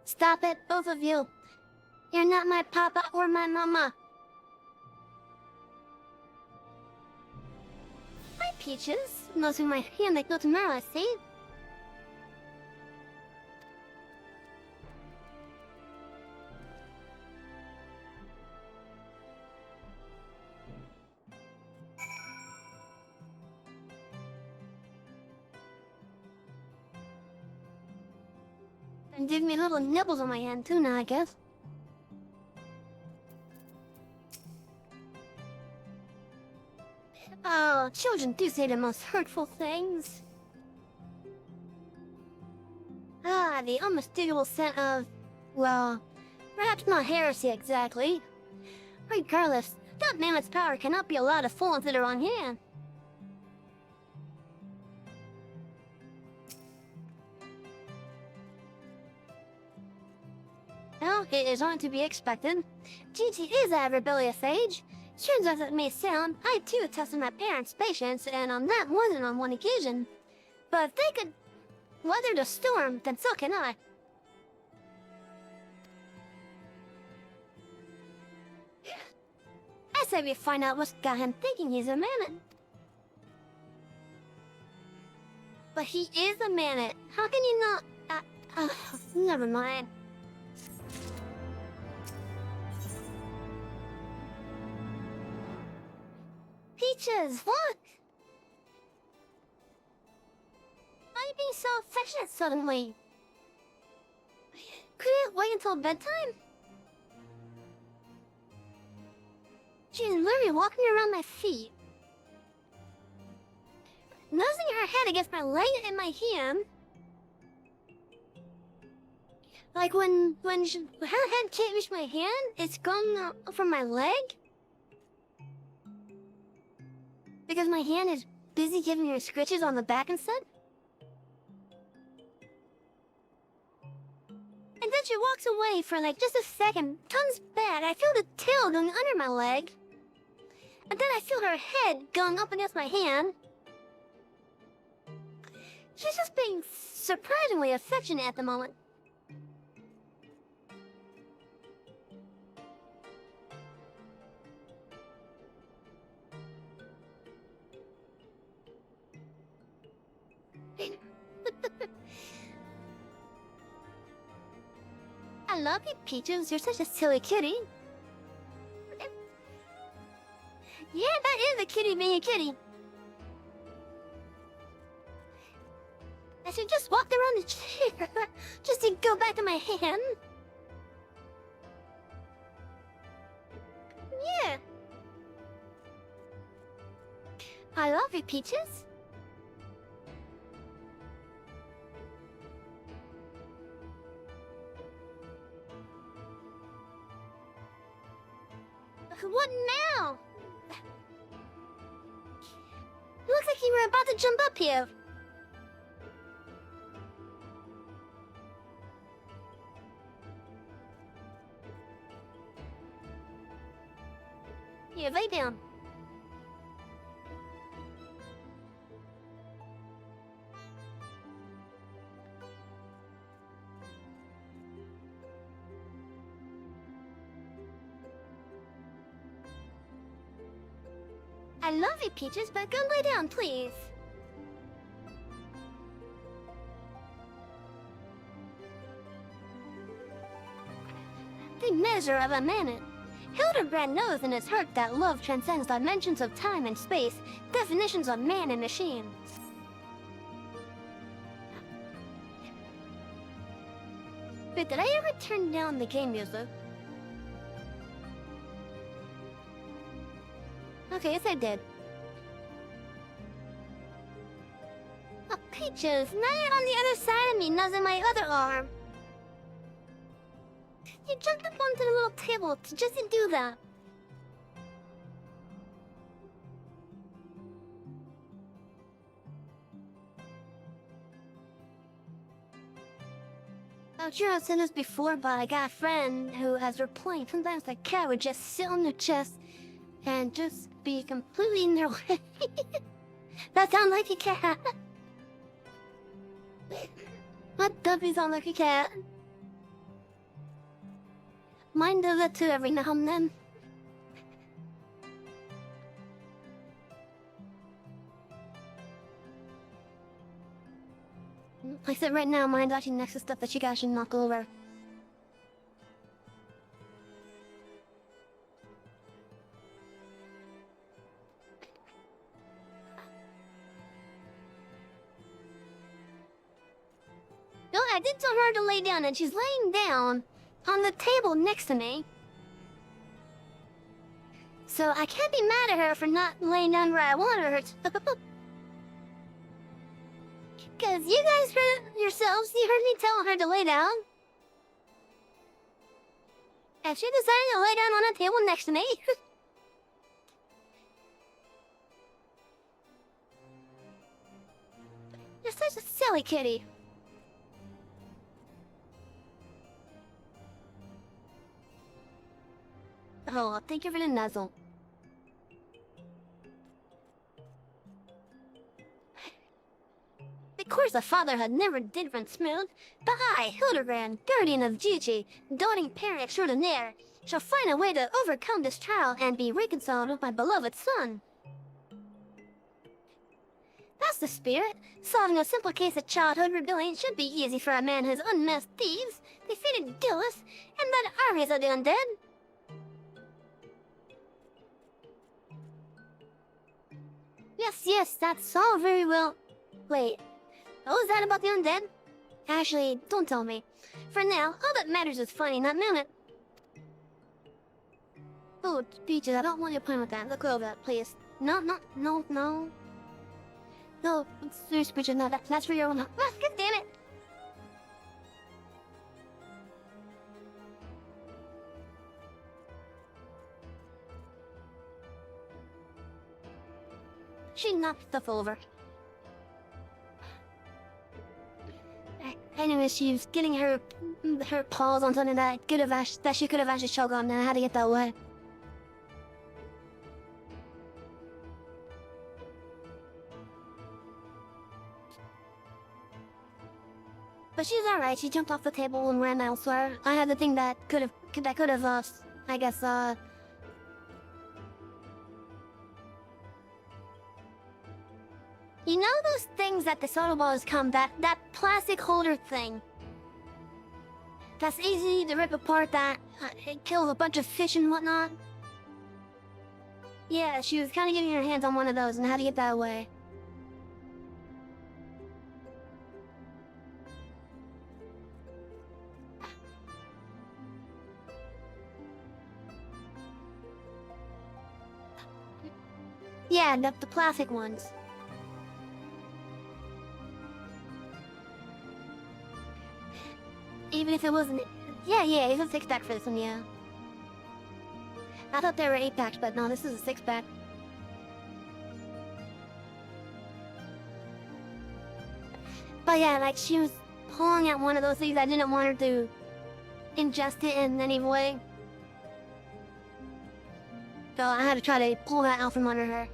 Stop it, both of you. You're not my papa or my mama. Hi, Peaches. Losing my hand like no tomorrow, I see. And give me little nibbles on my hand too now, I guess. Oh, children do say the most hurtful things. Ah, the unmistakable scent of, well, perhaps not heresy exactly. Regardless, that mammoth's power cannot be allowed to fall into the wrong hand. Well, it is only to be expected. Gigi is a rebellious age. Strange as it may sound, I too tested my parents' patience, and on that more than on one occasion. But if they could weather the storm, then so can I. I say we find out what's got him thinking he's a mammoth. But he is a mammoth. How can you not... never mind. Peaches, what? Why are you being so affectionate suddenly? Could it wait until bedtime? She's literally walking around my feet. Nuzzling her head against my leg and my hand. Like when her head can't reach my hand, it's gone from my leg. Because my hand is busy giving her scratches on the back instead? And then she walks away for like just a second, turns back, I feel the tail going under my leg. And then I feel her head going up against my hand. She's just being surprisingly affectionate at the moment. I love you, Peaches. You're such a silly kitty. Yeah, that is a kitty being a kitty. I should just walk around the chair just to go back to my hand. Yeah. I love you, Peaches. What now? Looks like you were about to jump up here. Here, lay down. I love you, Peaches, but go lay down, please. The measure of a minute. Hildebrand knows in his heart that love transcends dimensions of time and space, definitions of man and machine. But did I ever turn down the game music? Okay, yes I did. Oh, Peaches, now you're on the other side of me, nuzzling my other arm. You jumped up onto the little table just to do that. I'm sure I've said this before, but I got a friend who has her playing. Sometimes the cat would just sit on their chest and just be completely in their way. That sounds like a cat. What does he sound like a cat? Mine does it too every now and then. Like I said, right now, mine's actually next to stuff that you guys should knock over. No, I did tell her to lay down, and she's laying down on the table next to me. So I can't be mad at her for not laying down where I wanted her to. Because you guys heard it yourselves, you heard me tell her to lay down. And she decided to lay down on a table next to me. You're such a silly kitty. Oh, thank you for the nuzzle. Of course, the fatherhood never did run smooth, but I, Hildebrand, guardian of Gigi, doting parent extraordinaire, shall find a way to overcome this trial and be reconciled with my beloved son. That's the spirit. Solving a simple case of childhood rebellion should be easy for a man who's unmasked thieves, defeated Gillis, and led armies of the undead. Yes, that's all very well. Wait. What was that about the undead? Actually, don't tell me. For now, all that matters is finding that minute. Oh, Peaches, I don't want you playing with that. Let go of that, please. No. No, seriously, Peaches, no, that's for your own... Ah, God damn it! She knocked stuff over. Anyway, she was getting her paws on something that she could have actually choked on, and I had to get that away. But she's alright. She jumped off the table and ran elsewhere. I had the thing that could have, I guess, You know those things that the soda balls come, that plastic holder thing? That's easy to rip apart, that it kills a bunch of fish and whatnot? Yeah, she was kind of getting her hands on one of those and had to get that away. Yeah, the plastic ones. Even if it wasn't... Yeah, it's a 6-pack for this one, yeah. I thought they were 8-packs, but no, this is a 6-pack. But yeah, like, she was pulling at one of those things. I didn't want her to ingest it in any way. So I had to try to pull that out from under her.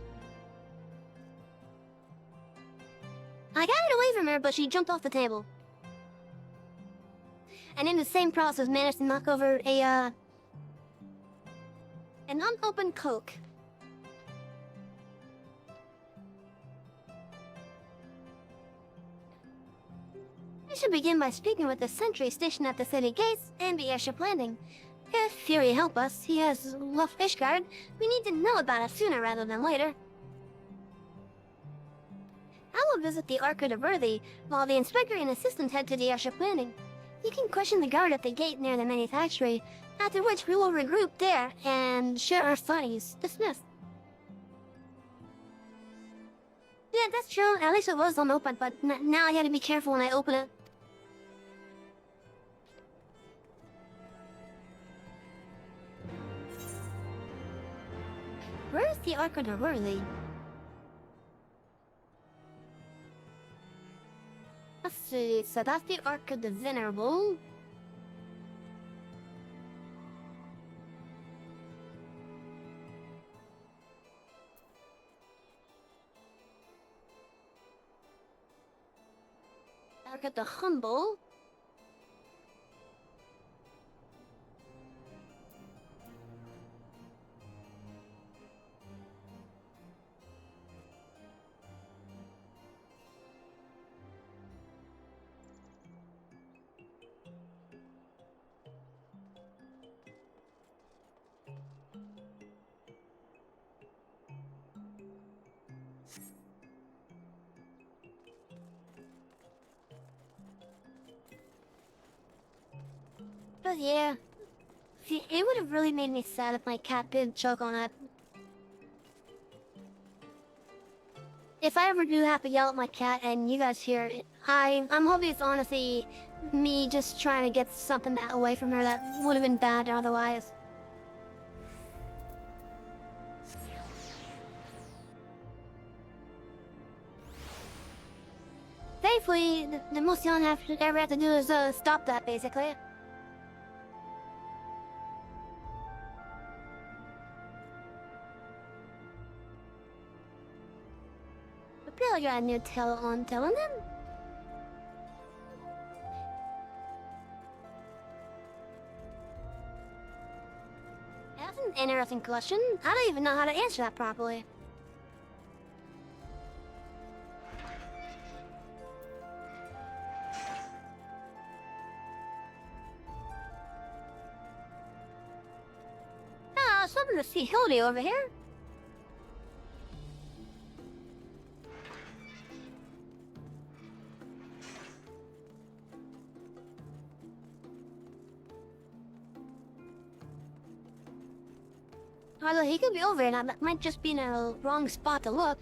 I got it away from her, but she jumped off the table. And in the same process, managed to knock over an unopened Coke. I should begin by speaking with the sentry stationed at the city gates and the airship landing. If Fury help us, he has left Fishguard. We need to know about it sooner rather than later. I will visit the Arc of the Worthy, while the inspector and assistant head to the airship landing. You can question the guard at the gate near the manufactory, after which we will regroup there and share our findings. Dismissed. Yeah, that's true. At least it was unopened, but now I gotta be careful when I open it. Where's the Arc of the Worthy? Let's see, so that's the Arc of the Venerable. Arc of the Humble. But yeah, see, it would have really made me sad if my cat didn't choke on it. If I ever do have to yell at my cat and you guys hear it, I'm hoping it's honestly me just trying to get something away from her that would have been bad otherwise. Thankfully, the most you ever have to do is stop that, basically. I feel like I got a new tale on telling them. That's an interesting question. I don't even know how to answer that properly. Something to see Hildy over here. Although he could be over here now, that might just be in a wrong spot to look.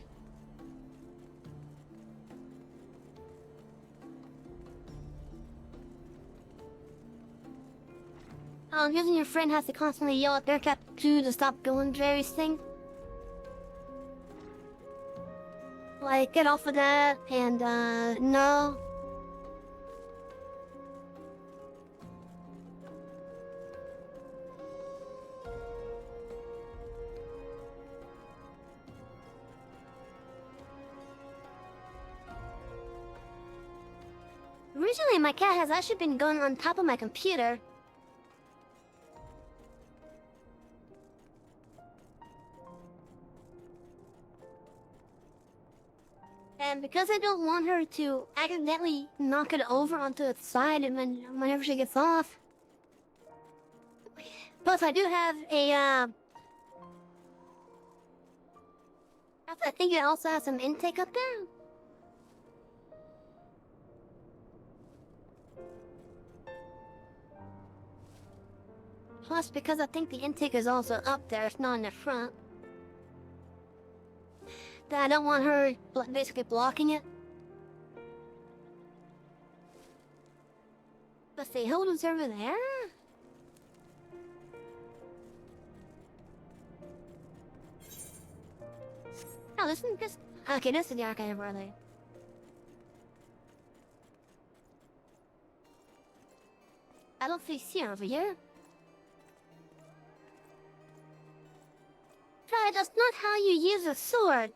Using your friend has to constantly yell at their cat to stop doing various things. Like, get off of that, and, no. Originally, my cat has actually been going on top of my computer. And because I don't want her to accidentally knock it over onto its side and whenever she gets off. Plus, I do have a, I think it also has some intake up there. Plus, because I think the intake is also up there, it's not in the front. That I don't want her basically blocking it. Let's see, Hilda's over there? Oh, this is just... Okay, this is the archive, really. I don't see Seer over here. Try, that's not how you use a sword.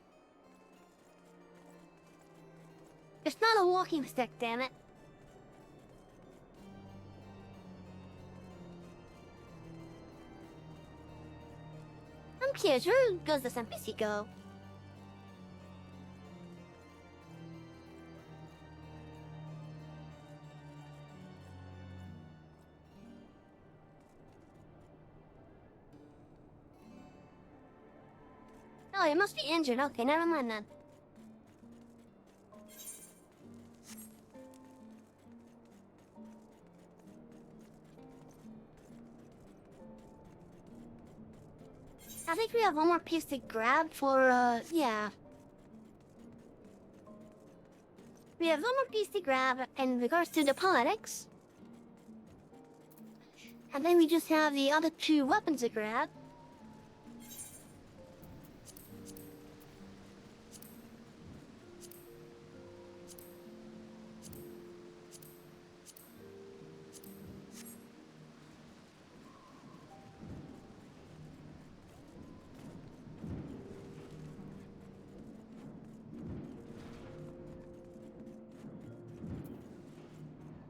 It's not a walking stick, damn it. I'm curious, where does this NPC go? Oh, you must be injured. Okay, never mind then. I think we have one more piece to grab for, yeah. We have one more piece to grab in regards to the politics. And then we just have the other two weapons to grab.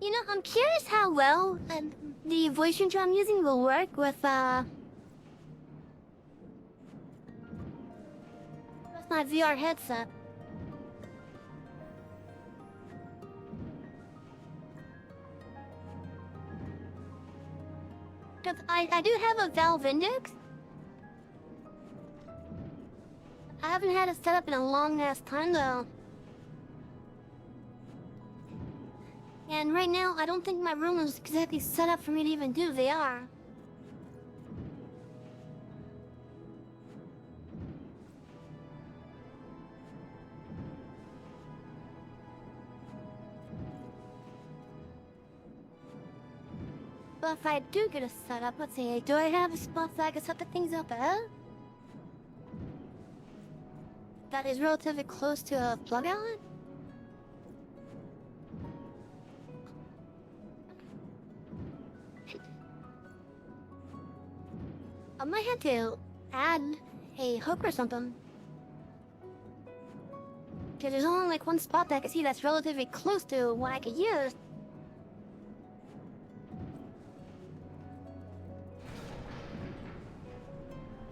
You know, I'm curious how well the voice changer I'm using will work with my VR headset. Because I do have a Valve Index. I haven't had it set up in a long ass time though. And right now, I don't think my room is exactly set up for me to even do VR. But if I do get a setup, let's see, do I have a spot that I can set the things up at? That is relatively close to a plug outlet? I might have to add a hook or something. Because there's only like one spot that I can see that's relatively close to what I could use.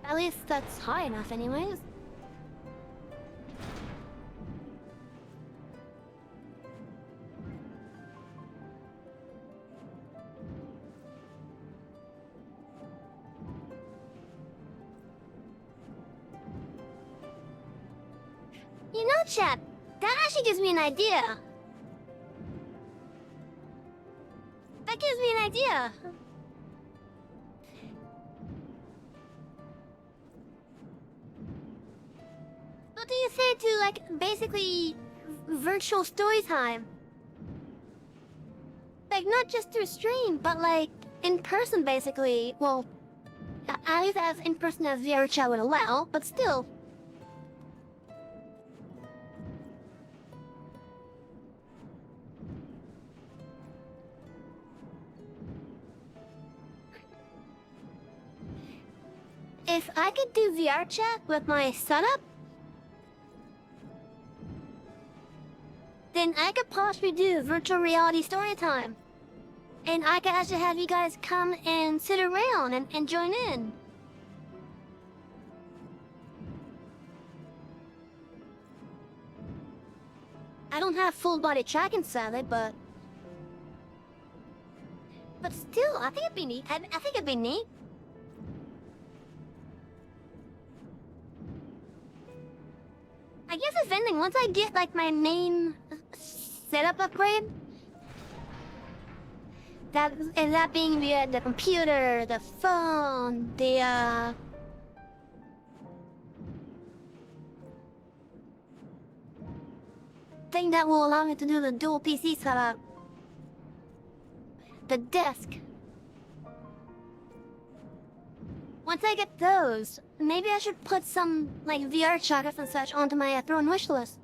At least that's high enough anyways. You know, chat, that actually gives me an idea. That gives me an idea. What do you say to, like, basically virtual story time? Like, not just through stream, but like, in person at least as in person as VR chat would allow, but still. If I could do VR chat with my setup, then I could possibly do virtual reality story time. And I could actually have you guys come and sit around and join in. I don't have full body tracking sadly, but still, I think it'd be neat. I think it'd be neat. I guess if anything, once I get like my main setup upgrade, that being the computer, the phone, the thing that will allow me to do the dual PC setup, the desk. Once I get those, maybe I should put some like VR trackers and such onto my throne wish list.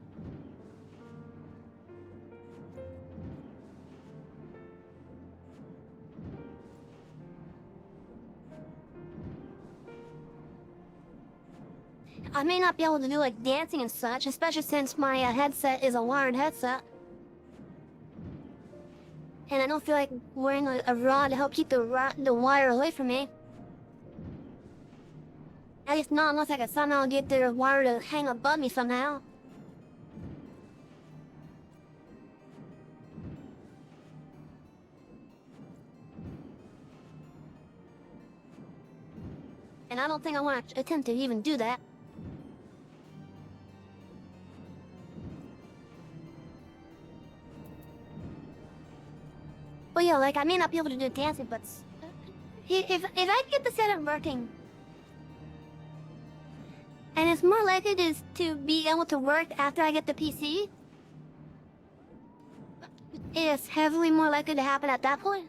I may not be able to do like dancing and such, especially since my headset is a wired headset. And I don't feel like wearing a rod to help keep the wire away from me. At least not unless I can somehow get the wire to hang above me somehow. And I don't think I want to attempt to even do that. still, like, I may not be able to do dancing, but if I get the setup working, and it's more likely to be able to work after I get the PC, it's heavily more likely to happen at that point.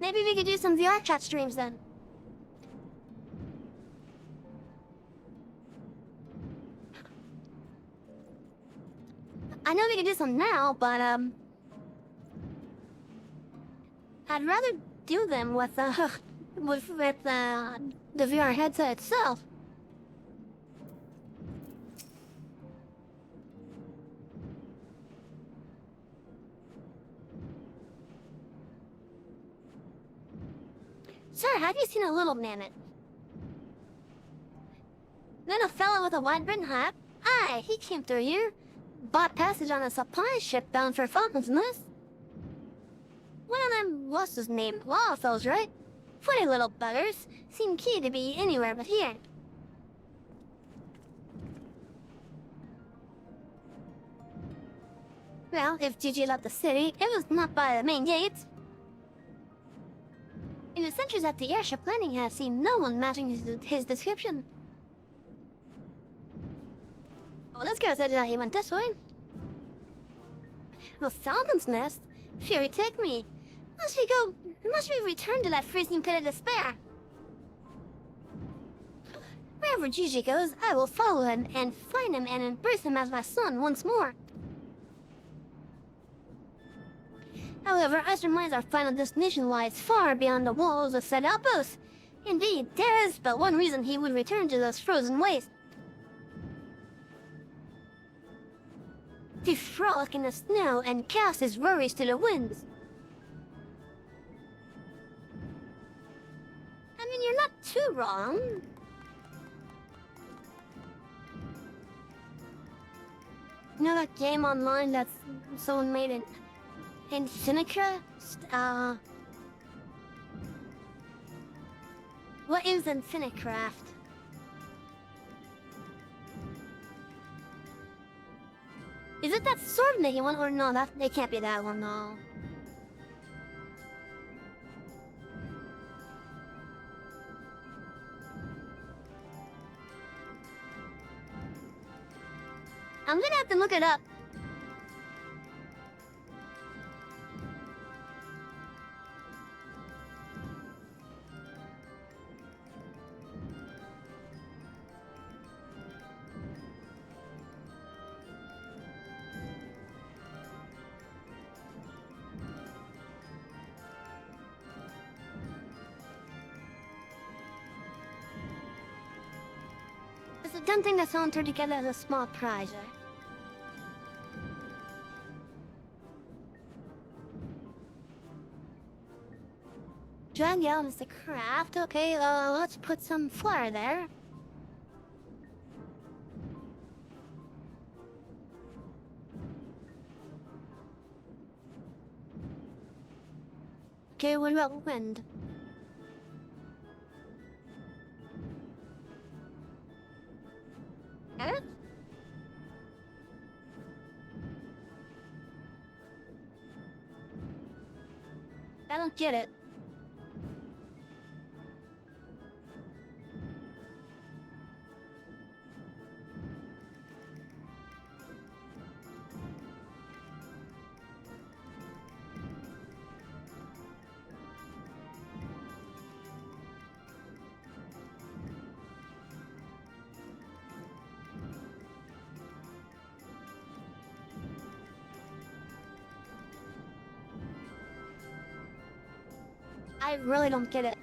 Maybe we could do some VR chat streams then. I know we can do some now, but I'd rather do them with the VR headset itself. Sir, have you seen a little mammoth? Then a fellow with a wide-brimmed hat? Aye, he came through here. Bought passage on a supply ship bound for Falcon's Nest. One of them, what's his name? Lawfells, right? Funny little buggers. Seem key to be anywhere but here. Well, if Gigi left the city, it was not by the main gates. In the sentries at the airship landing have seen no one matching his description. Well, this guy said that he went this way. The Falcon's Nest? Fury take me. Must we return to that freezing pit of despair? Wherever Gigi goes, I will follow him and find him and embrace him as my son once more. However, I surmise our final destination lies far beyond the walls of said outpost. Indeed, there is but one reason he would return to those frozen wastes. To frolic in the snow and cast his worries to the winds. I mean, you're not too wrong. You know that game online that's someone made it? In Sinica? What is Infinicraft? Is it that sword making one? Or no, it can't be that one, no. I'm gonna have to look it up. It's a dumb thing that someone threw together as a small prize, right? Drag out is the craft. Okay, let's put some flair there. Okay, what about wind? Huh? I don't get it. I really don't get it.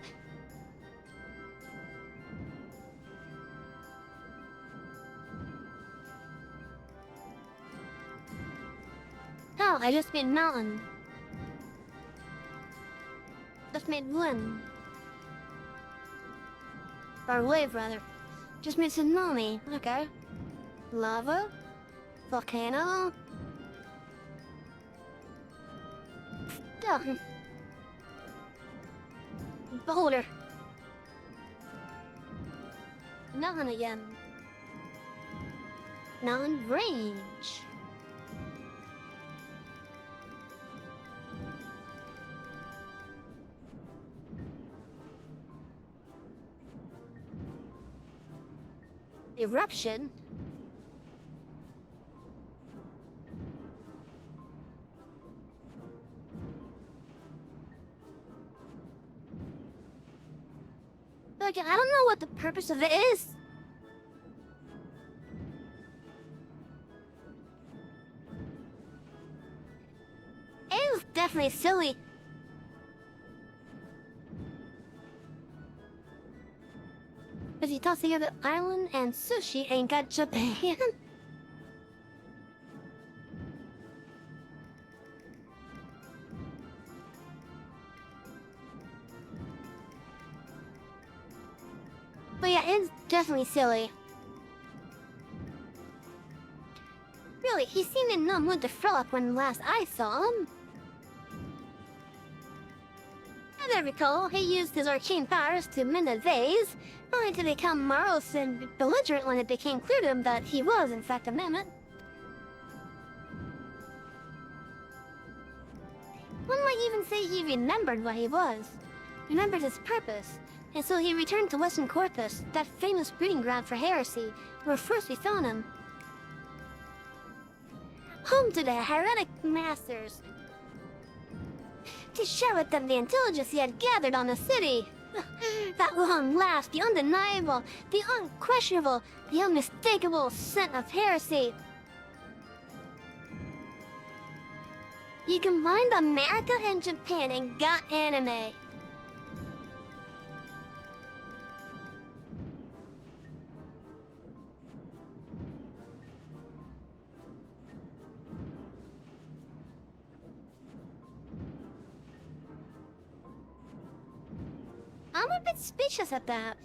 Oh, I just made mountain. Just made wind. Or wave, rather. Just made tsunami. Okay. Lava? Volcano? Duh. Boulder. Nothing again. non-range. Eruption? Like, I don't know what the purpose of it is. It was definitely silly. But he tossed together Island and Sushi ain't got Japan. But yeah, it's definitely silly. Really, he seemed in no mood to throw up when last I saw him. As I recall, he used his arcane powers to mend a vase, only to become morose and belligerent when it became clear to him that he was, in fact, a mammoth. One might even say he remembered what he was, remembered his purpose, and so he returned to Western Corpus, that famous breeding ground for heresy, where first we found him. Home to the heretic masters, to share with them the intelligence he had gathered on the city. That long last, the undeniable, the unquestionable, the unmistakable scent of heresy. You combined America and Japan and got anime. I'm a bit speechless at that.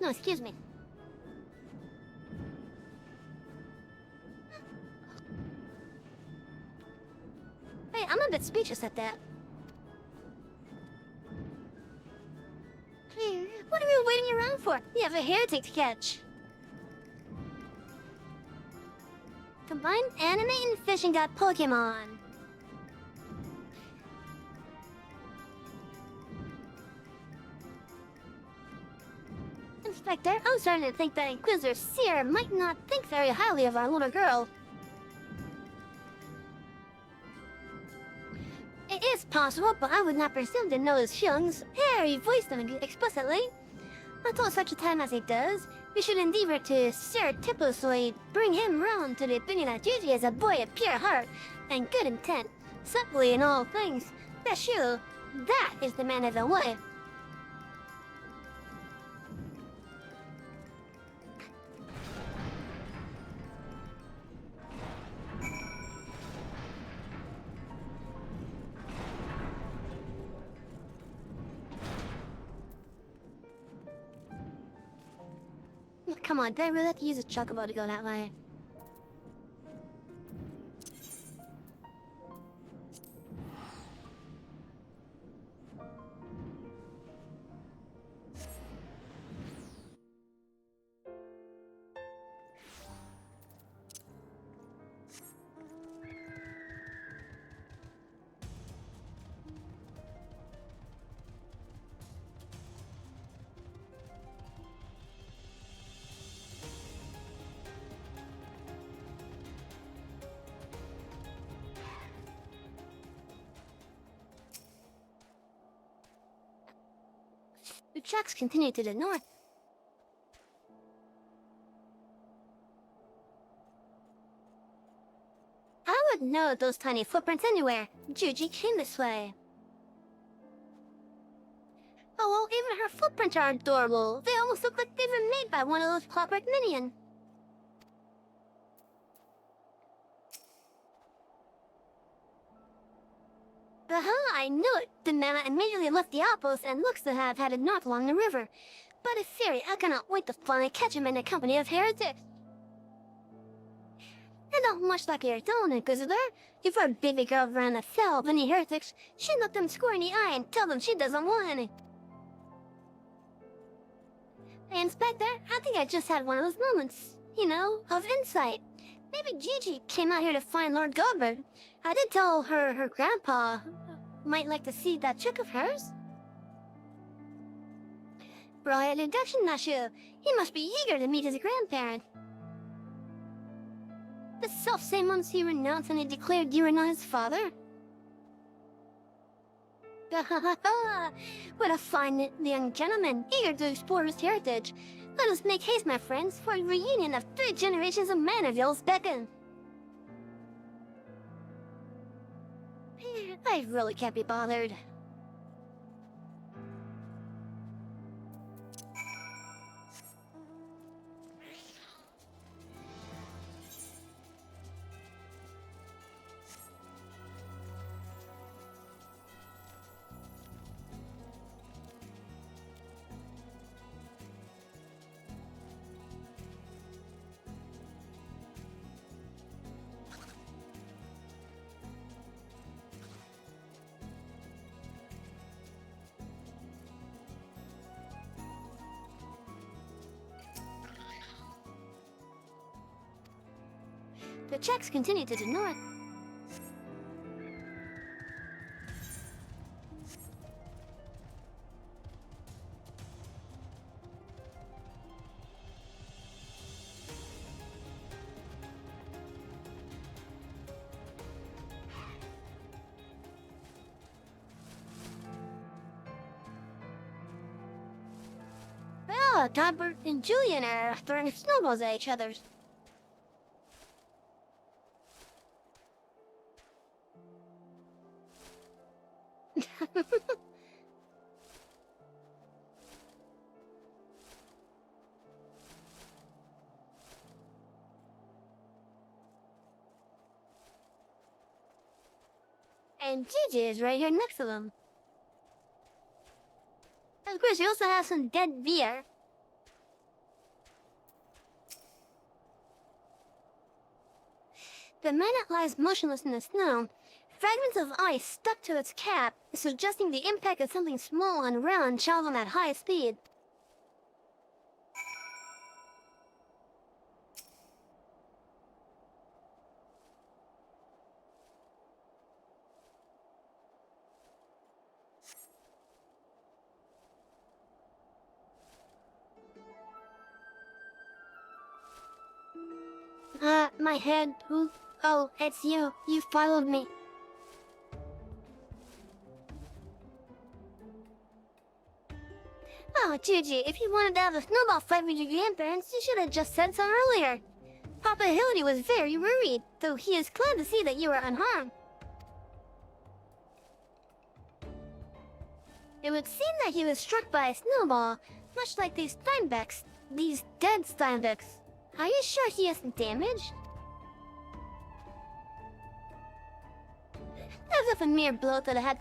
No, excuse me. Hey, I'm a bit speechless at that. Hey, what are we waiting around for? We have a heretic to catch. Combined anime and fishing got Pokemon. Inspector, I'm starting to think that Inquisitor Seer might not think very highly of our little girl. It is possible, but I would not presume to know his feelings. Harry voiced them explicitly. Until such a time as he does, we should endeavor to surreptitiously bring him round to the opinion that Gigi is a boy of pure heart and good intent, subtly in all things. That's true. That is the man of the way. Come on, did I really have to use a chocobo to go that way? The tracks continue to the north. I would know those tiny footprints anywhere. Juji came this way. Oh, well, even her footprints are adorable. They almost look like they've been made by one of those clockwork minions. Aha, I knew it! The mammoth immediately left the outpost and looks to have headed north along the river. But a fairy, I cannot wait to finally catch him in the company of heretics. And not much like your own Inquisitor. If our baby girl ran afoul of any heretics, she'd look them square in the eye and tell them she doesn't want any. Hey, Inspector, I think I just had one of those moments, you know, of insight. Maybe Gigi came out here to find Lord Goldberg. I did tell her her grandpa might like to see that trick of hers. Brilliant induction, Nashu. He must be eager to meet his grandparent. The self-same ones he renounced and he declared you were not his father. What a fine young gentleman, eager to explore his heritage. Let us make haste, my friends, for a reunion of 3 generations of Manorvilles beckon. I really can't be bothered. The checks continue to the north. Well, Godbert and Julian are throwing snowballs at each other. And Gigi is right here next to them. Of course, we also have some dead beer. The minot lies motionless in the snow. Fragments of ice stuck to its cap, suggesting the impact of something small and round traveling at high speed. My head. Who? Oh, it's you. You followed me. Oh, Gigi, if you wanted to have a snowball fight with your grandparents, you should have just said so earlier. Papa Hildy was very worried, though he is glad to see that you were unharmed. It would seem that he was struck by a snowball, much like these Steinbecks, these dead Steinbecks. Are you sure he isn't damaged? As if a mere blow to the head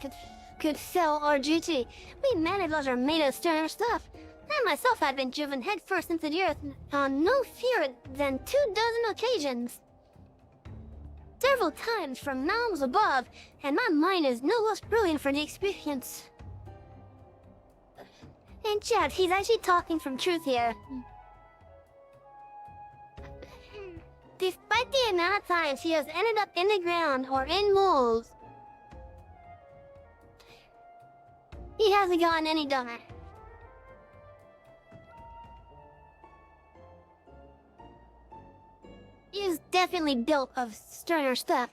could sell our Gigi. We Manivilles are made of sterner stuff. I myself had been driven headfirst into the earth on no fewer than 24 occasions. Several times from mounds above, and my mind is no less brilliant for the experience. And Chad, he's actually talking from truth here. Despite the amount of times he has ended up in the ground or in moles, he hasn't gotten any dumber. He is definitely built of sterner stuff.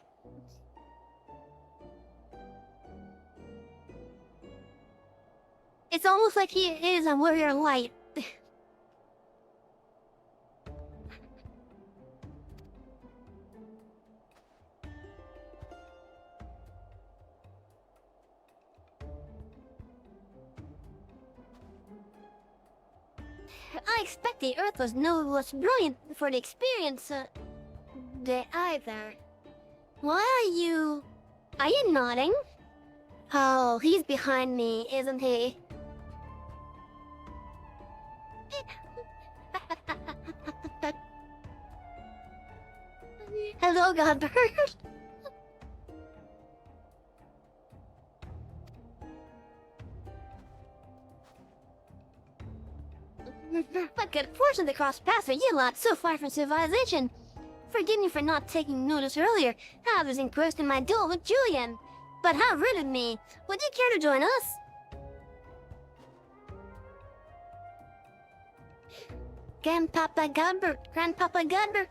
It's almost like he is a warrior light. I expect the Earth was no less brilliant for the experience, either. Why are you... Are you nodding? Oh, he's behind me, isn't he? Hello, Godbird. What good fortune to cross paths with you lot so far from civilization. Forgive me for not taking notice earlier. I was engrossed in my duel with Julian. But how rude of me. Would you care to join us? Grandpapa Godbert.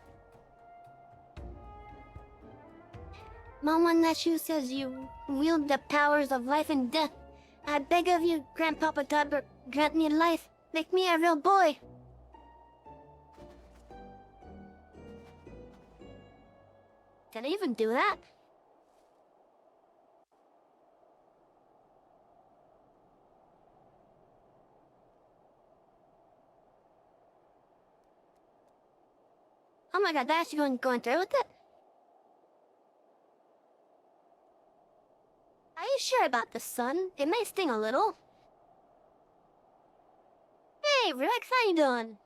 Mama Nashu says you wield the powers of life and death. I beg of you, Grandpapa Godbert, grant me life. Make me a real boy. Can I even do that? Oh my god, that's going through with it? Are you sure about the sun? It may sting a little. Hey, Rex, how you doing?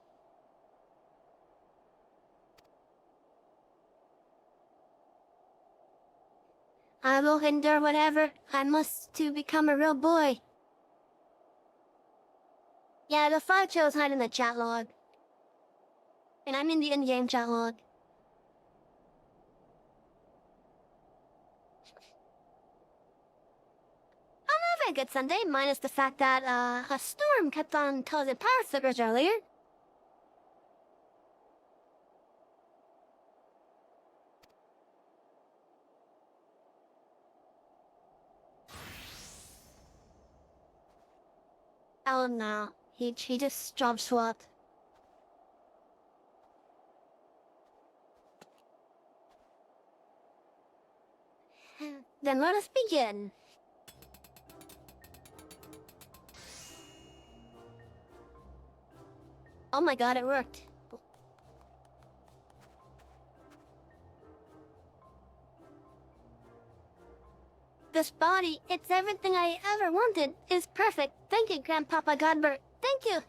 I will endure whatever I must to become a real boy. Yeah, the 5 chose hide in the chat log. And I'm in the in-game chat log. I'm having a good Sunday, minus the fact that a storm kept on causing power flickers earlier. Oh no, he just job swapped. Then let us begin. Oh my god, it worked. This body, it's everything I ever wanted. It's perfect. Thank you, Grandpapa Godbert. Thank you.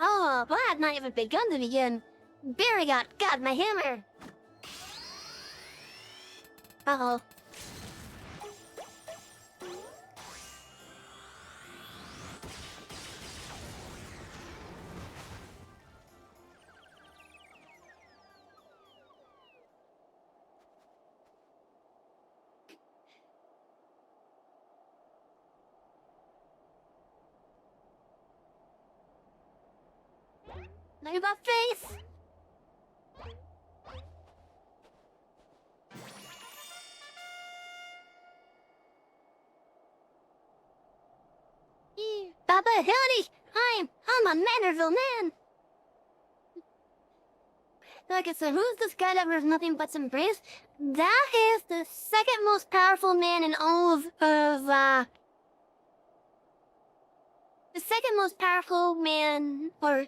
Oh, but I had not even begun to begin. Barry got my hammer. Uh-oh. Now you got face. Baba howdy! I'm a Manorville man! Okay, so who's this guy that wears nothing but some briefs? That is the second most powerful man in all of the second most powerful man, or...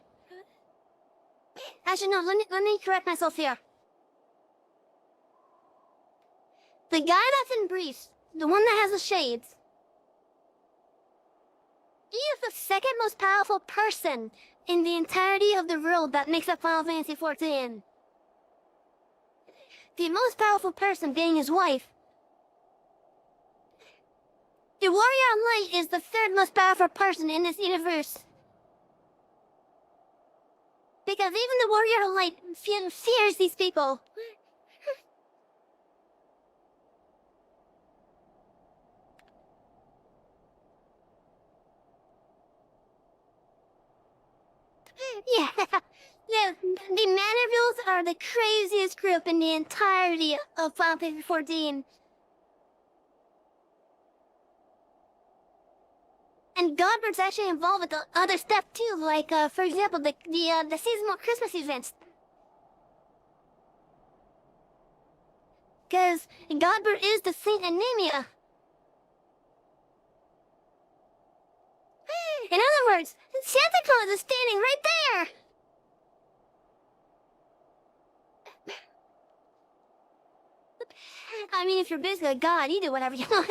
Actually, no, let me correct myself here. The guy that's in briefs, the one that has the shades, he is the second most powerful person in the entirety of the world that makes up Final Fantasy XIV. The most powerful person being his wife. The Warrior of Light is the third most powerful person in this universe. Because even the Warrior of Light fears these people. Yeah, the Manorvilles are the craziest group in the entirety of Final Fantasy XIV. And Godbird's actually involved with the other stuff too, like, for example, the seasonal Christmas events. Because Godbird is the Saint Anemia. In other words, Santa Claus is standing right there! I mean, if you're basically a god, you do whatever you want.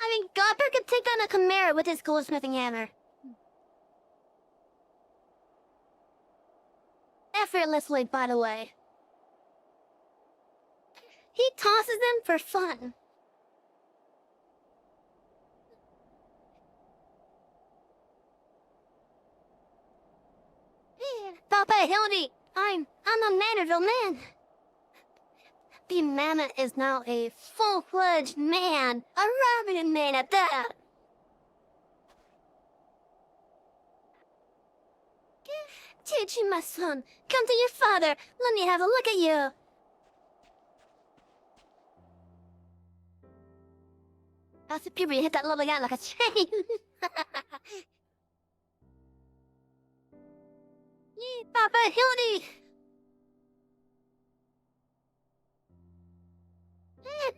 I mean, Godber could take down a chimera with his goldsmithing hammer. Effortlessly, by the way. He tosses them for fun. Papa Hildy, I'm a Manorville man. The mammoth is now a full-fledged man, a rabbited man at that. Chichi, my son, come to your father. Let me have a look at you. After puberty, hit that lovely guy like a chain. Papa Hildy.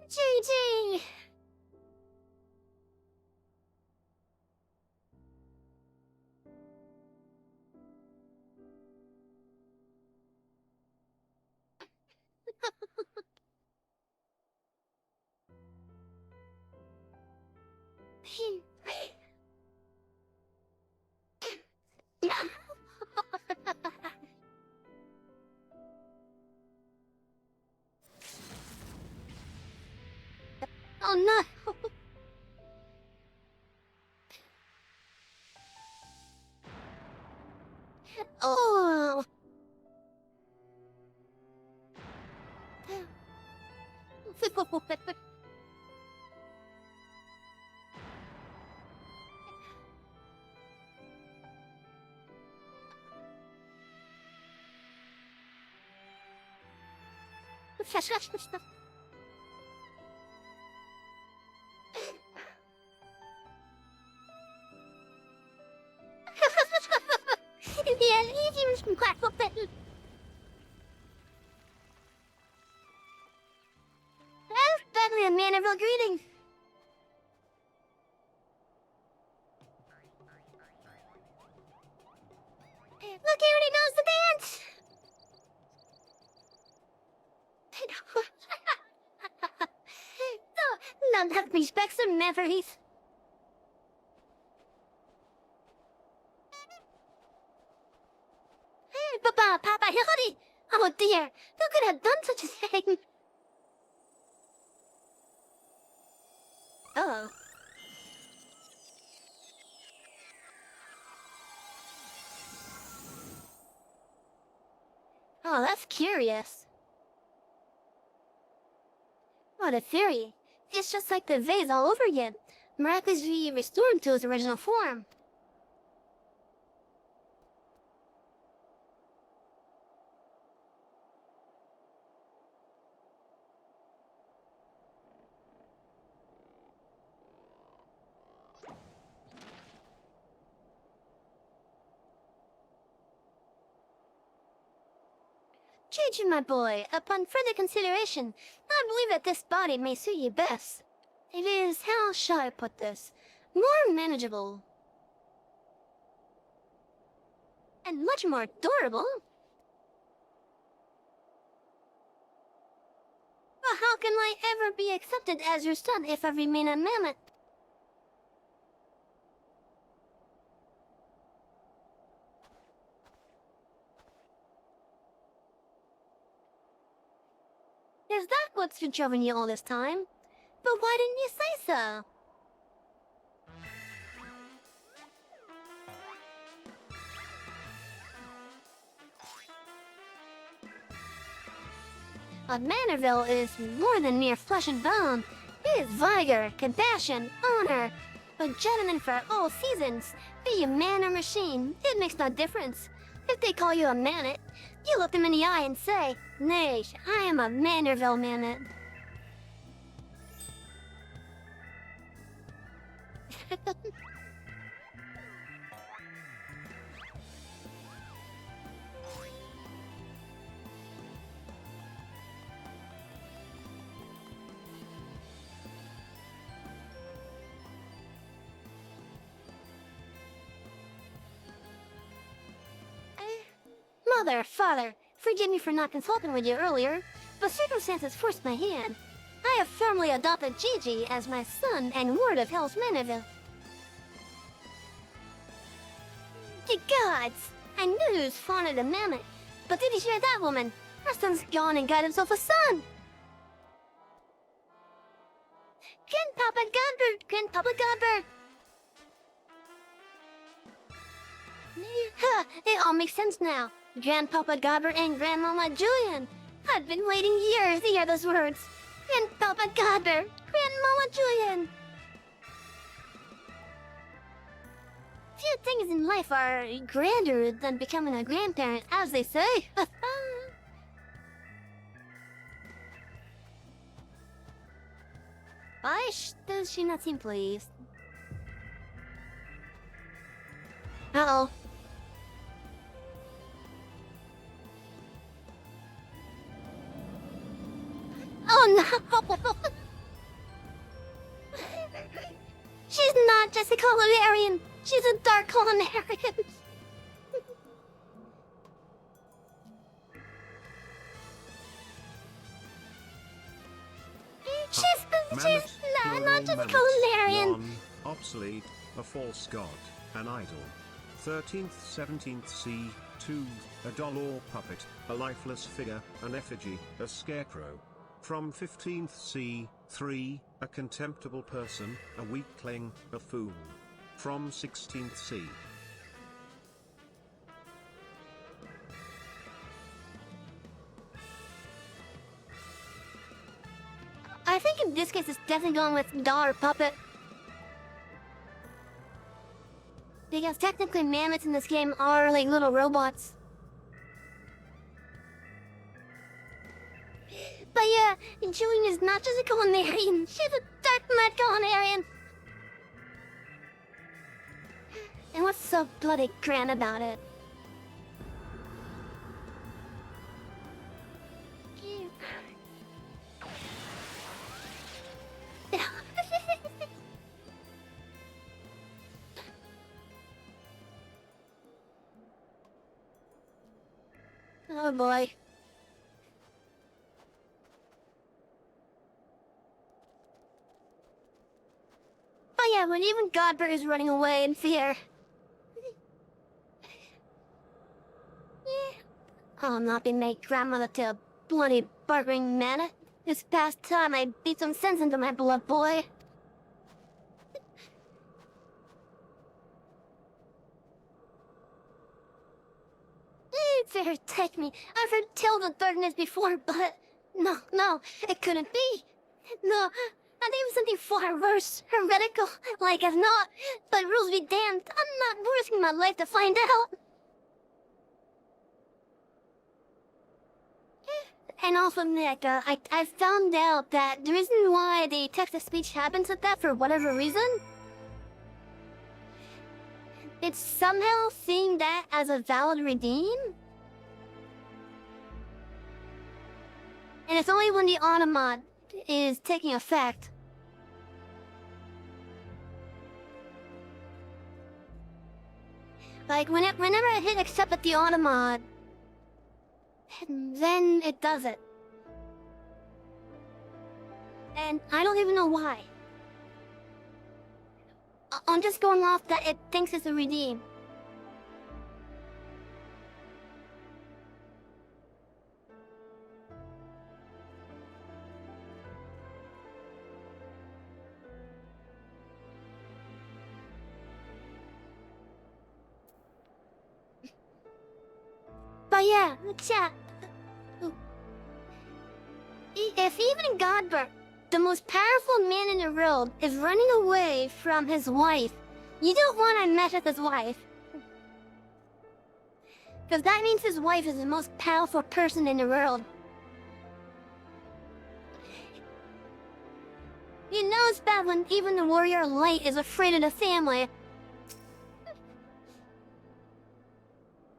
Gigi. Oh no! Oh! That's definitely a Manorville greeting. Look, he already knows the dance. Don't have respect some memories. Papa, Hildy! Oh dear, who could have done such a thing? Oh. Oh, that's curious. What a theory. It's just like the vase all over again, miraculously restored to its original form. Gigi, my boy, upon further consideration, I believe that this body may suit you best. It is, how shall I put this, more manageable. And much more durable. But how can I ever be accepted as your son if I remain a mammoth? Is that what's been troubling you all this time? But why didn't you say so? A Manorville is more than mere flesh and bone. It is vigor, compassion, honor. A gentleman for all seasons. Be you man or machine, it makes no difference. If they call you a mammoth, you look them in the eye and say, "Nay, I am a Manorville mammoth." Mother, father, Forgive me for not consulting with you earlier, but circumstances forced my hand. I have firmly adopted Gigi as my son and ward of Hell's Maniville. Ye gods! I knew he was fond of the mammoth, but did you hear that woman? Her son's gone and got himself a son! Grandpapa Godbert! Grandpapa Godbert! It all makes sense now. Grandpapa Godbert and Grandmama Julian. I've been waiting years to hear those words. Grandpapa Godbert, Grandmama Julian. Few things in life are grander than becoming a grandparent, as they say. Why does she not seem pleased? Uh-oh. Oh no! She's not just a culinarian. She's a dark culinarian. She's not just a culinarian. One, obsolete, a false god, an idol. 13th, 17th C, 2, a doll or puppet, a lifeless figure, an effigy, a scarecrow. From 15th C, 3, a contemptible person, a weakling, a fool. From 16th C. I think in this case it's definitely going with doll or puppet. Because technically mammoths in this game are like little robots. But yeah, Julian is not just a culinarian, she's a dark mad culinarian. And what's so bloody grand about it? Oh boy. But yeah, when even Godbert is running away in fear. I'll not be made grandmother to a bloody bartering man. It's past time I beat some sense into my beloved boy. Fair take me. I've heard tales of darkness before, but no, it couldn't be. No, I think it was something far worse, heretical, like as not. But rules be damned, I'm not risking my life to find out. And also, Nick, I found out that the reason why the text-to-speech happens like that, for whatever reason, it's somehow seeing that as a valid redeem. And it's only when the automat is taking effect. Like, whenever I hit accept at the automat, then it does it. And I don't even know why. I'm just going off that it thinks it's a redeem. But yeah, chat. If even Godbert, the most powerful man in the world, is running away from his wife, you don't want to mess with his wife. Because that means his wife is the most powerful person in the world. You know it's bad when even the warrior light is afraid of the family.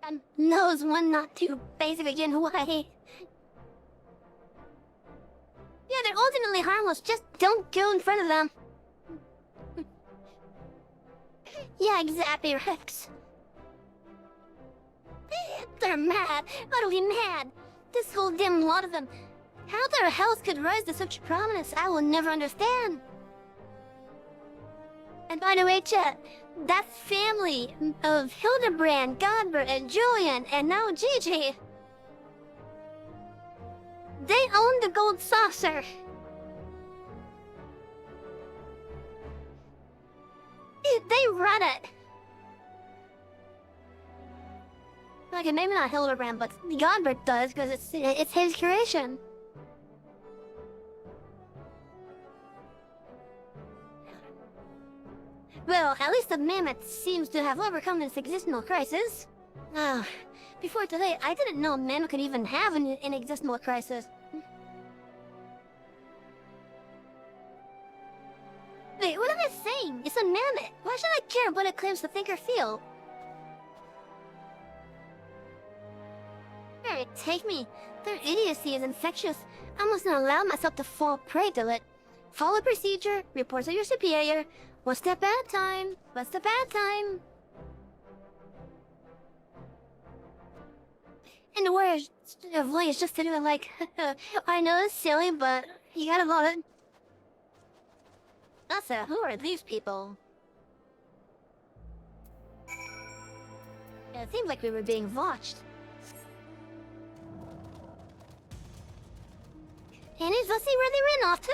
And knows one not to basically get away. Yeah, they're ultimately harmless, just don't go in front of them. Yeah, exactly, Rex. They're mad, utterly mad. This whole damn lot of them. How their health could rise to such prominence, I will never understand. And by the way, Chet, that family of Hildebrand, Godbert, and Julian, and now Gigi, they own the gold saucer. They run it. Okay, maybe not Hildebrand, but Godbert does, because it's his creation. Well, at least the mammoth seems to have overcome this existential crisis. Before today, I didn't know mammoth could even have an existential crisis. Wait, what am I saying? It's a mammoth. Why should I care what it claims to think or feel? Alright, take me. Their idiocy is infectious. I must not allow myself to fall prey to it. Follow procedure, report to your superior. One step at a time. One step at a time. And the words of voice just to do it like, I know it's silly, but you gotta love it. Asa, who are these people? Yeah, it seems like we were being watched. Anyways, let's see where they ran off to.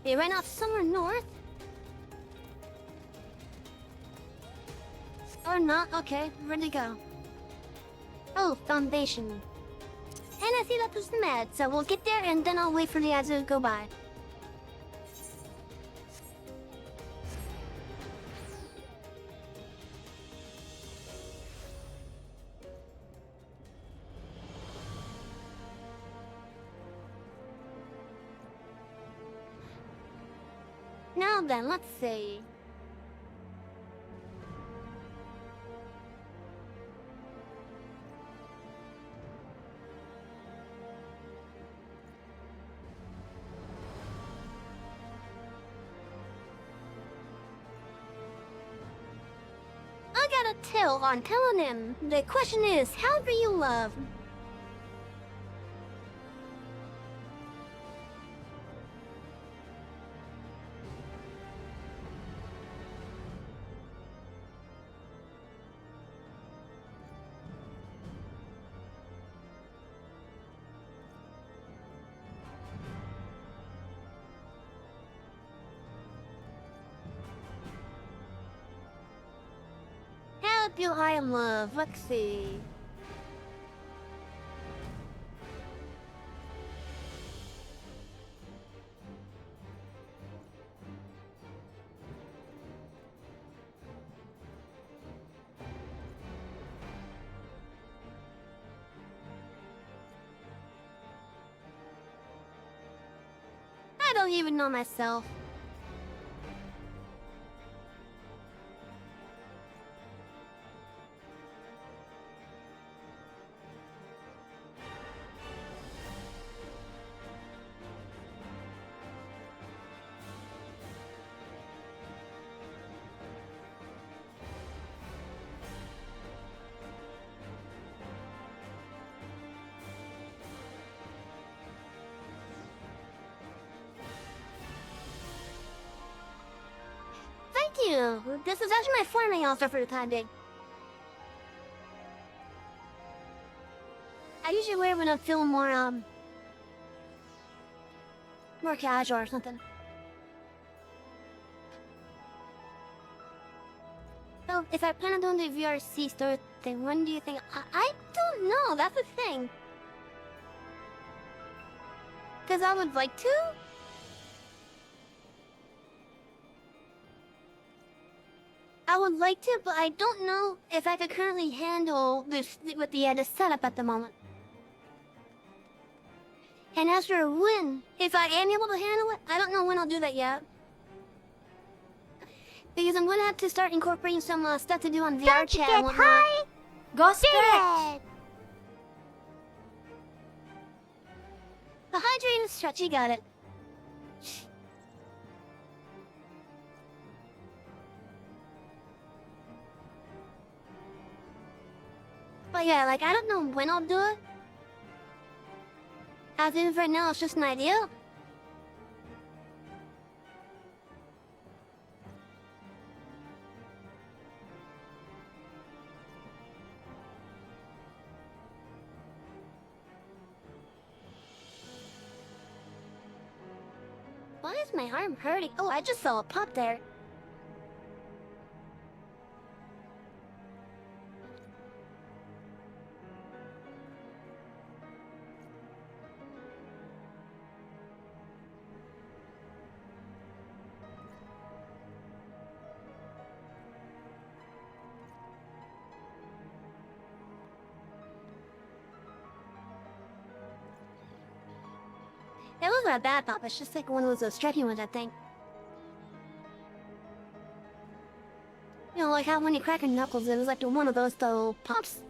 They ran off somewhere north? Or not? Okay, where'd they go? Oh, Foundation. And I see that was mad, so we'll get there and then I'll wait for the ads to go by. Now then, let's see. I got a tell on telling him. The question is, how do you love? How do I love? Let's see. I don't even know myself. Thank you. This is actually my farming offer for the time being. I usually wear it when I feel more casual or something. So, if I plan on doing the VRC store thing, when do you think? I don't know. That's the thing. Because I would like to. I would like to, but I don't know if I could currently handle this with the setup at the moment. And as for when, if I am able to handle it, I don't know when I'll do that yet. Because I'm gonna have to start incorporating some stuff to do on VR chat and whatnot. Go Spirit! The hydrated stretch, you got it. But yeah, like, I don't know when I'll do it. As in, for now, it's just an idea. Why is my arm hurting? Oh, I just saw a pop there. It wasn't a bad pop, it's just like one of those stretchy ones, I think. You know, like how when you crack your knuckles, it was like one of those little pops.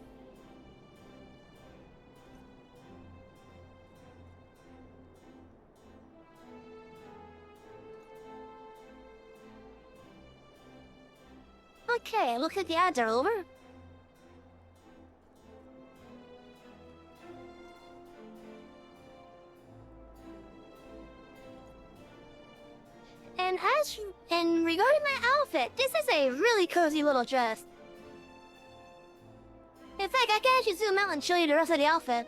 Okay, looks like the ads are over. And regarding my outfit, this is a really cozy little dress. In fact, I can actually zoom out and show you the rest of the outfit.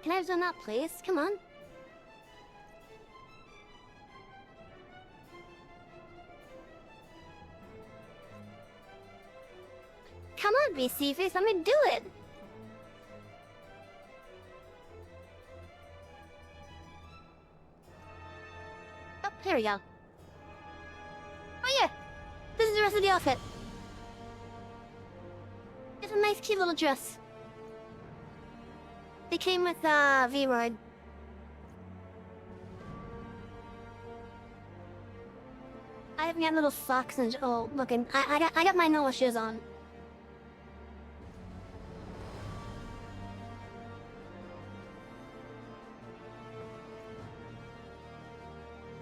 Can I zoom out, please? Come on. Come on, BC Face, let me do it. Oh, here we go. Oh yeah, this is the rest of the outfit. It's a nice, cute little dress. They came with V-Rod. I even got little socks and oh, looking. I got my normal shoes on.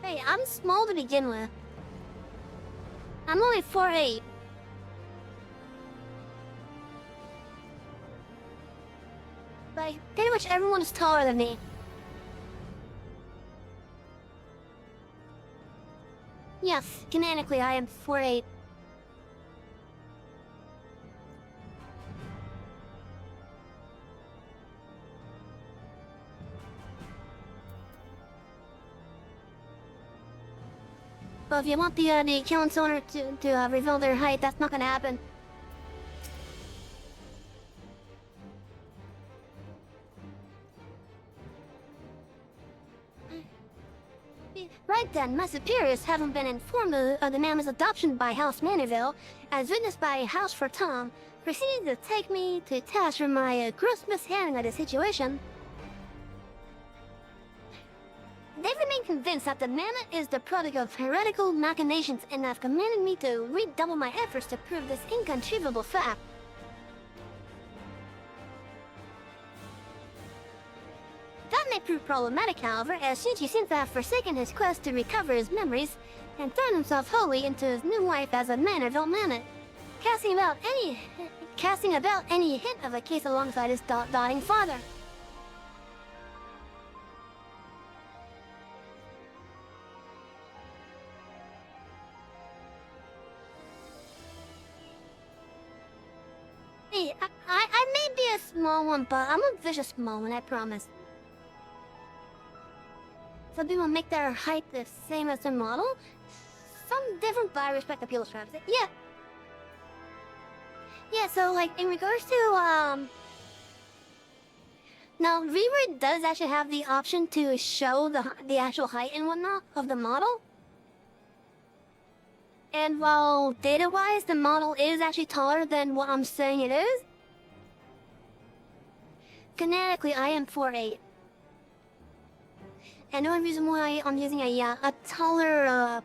Hey, I'm small to begin with. I'm only 4'8". Like, pretty much everyone is taller than me. Yes, canonically I am 4'8". But if you want the account's owner to reveal their height, that's not gonna happen. Right then, my superiors haven't been informed of the mammoth's adoption by House Manorville, as witnessed by House for Tom, proceeding to take me to task for my gross mishandling of the situation. They remain convinced that the mammoth is the product of heretical machinations and have commanded me to redouble my efforts to prove this inconceivable fact. That may prove problematic, however, as Shinji seems to have forsaken his quest to recover his memories and thrown himself wholly into his new life as a Manorville mammoth, casting about any hint of a case alongside his doting father. Hey, I may be a small one, but I'm a vicious small one, I promise. Some people make their height the same as their model. Some different, but I respect the people's privacy. Yeah. Yeah, so like in regards to now Reaver does actually have the option to show the actual height and whatnot of the model. And while data-wise the model is actually taller than what I'm saying it is, canonically I am 4'8". And the only reason why I'm using a taller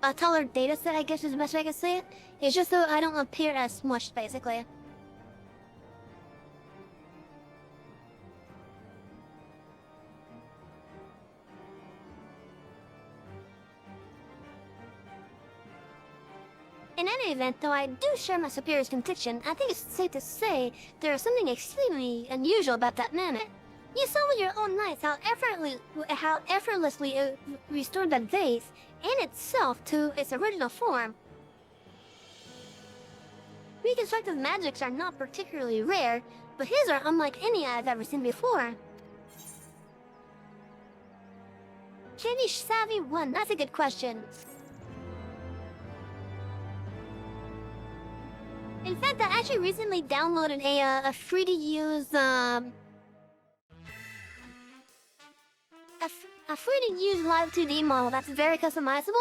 a taller data set, I guess is the best way I can say it. It's just so I don't appear as smushed, basically. In any event, though I do share my superior's conviction, I think it's safe to say there is something extremely unusual about that mammoth. You saw with your own eyes how effortlessly it restored that vase, in itself, to its original form. Reconstructive magics are not particularly rare, but his are unlike any I've ever seen before. Shady Savvy 1, that's a good question. In fact, I actually recently downloaded a free-to-use, a free-to-use live 2D model that's very customizable,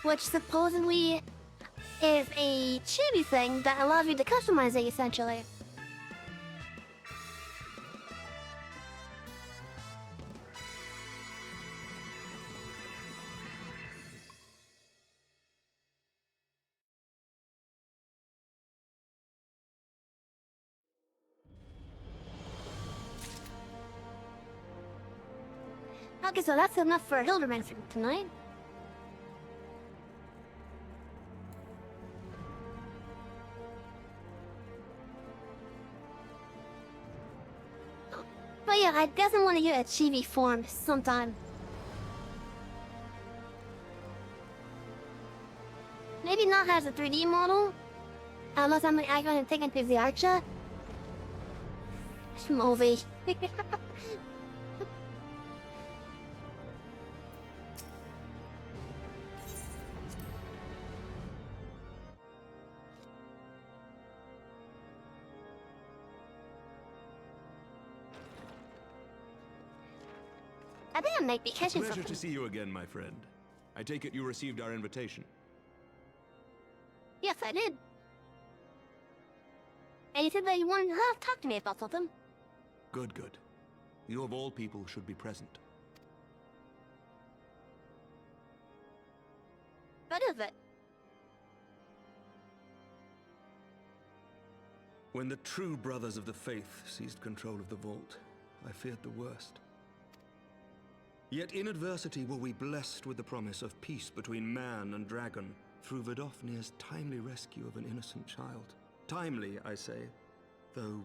which supposedly is a chibi thing that allows you to customize it, essentially. Okay, so that's enough for Hilderman for tonight. But yeah, I definitely want to get a chibi form sometime. Maybe not as a 3D model, unless I'm going to take it to the Archer. Movie. I think I might be catching Pleasure something. to see you again, my friend. I take it you received our invitation. Yes, I did. And you said that you wanted to talk to me about something. Good, good. You of all people should be present. What is it? When the true brothers of the faith seized control of the vault, I feared the worst. Yet in adversity were we blessed with the promise of peace between man and dragon through Vidofnir's timely rescue of an innocent child. Timely, I say, though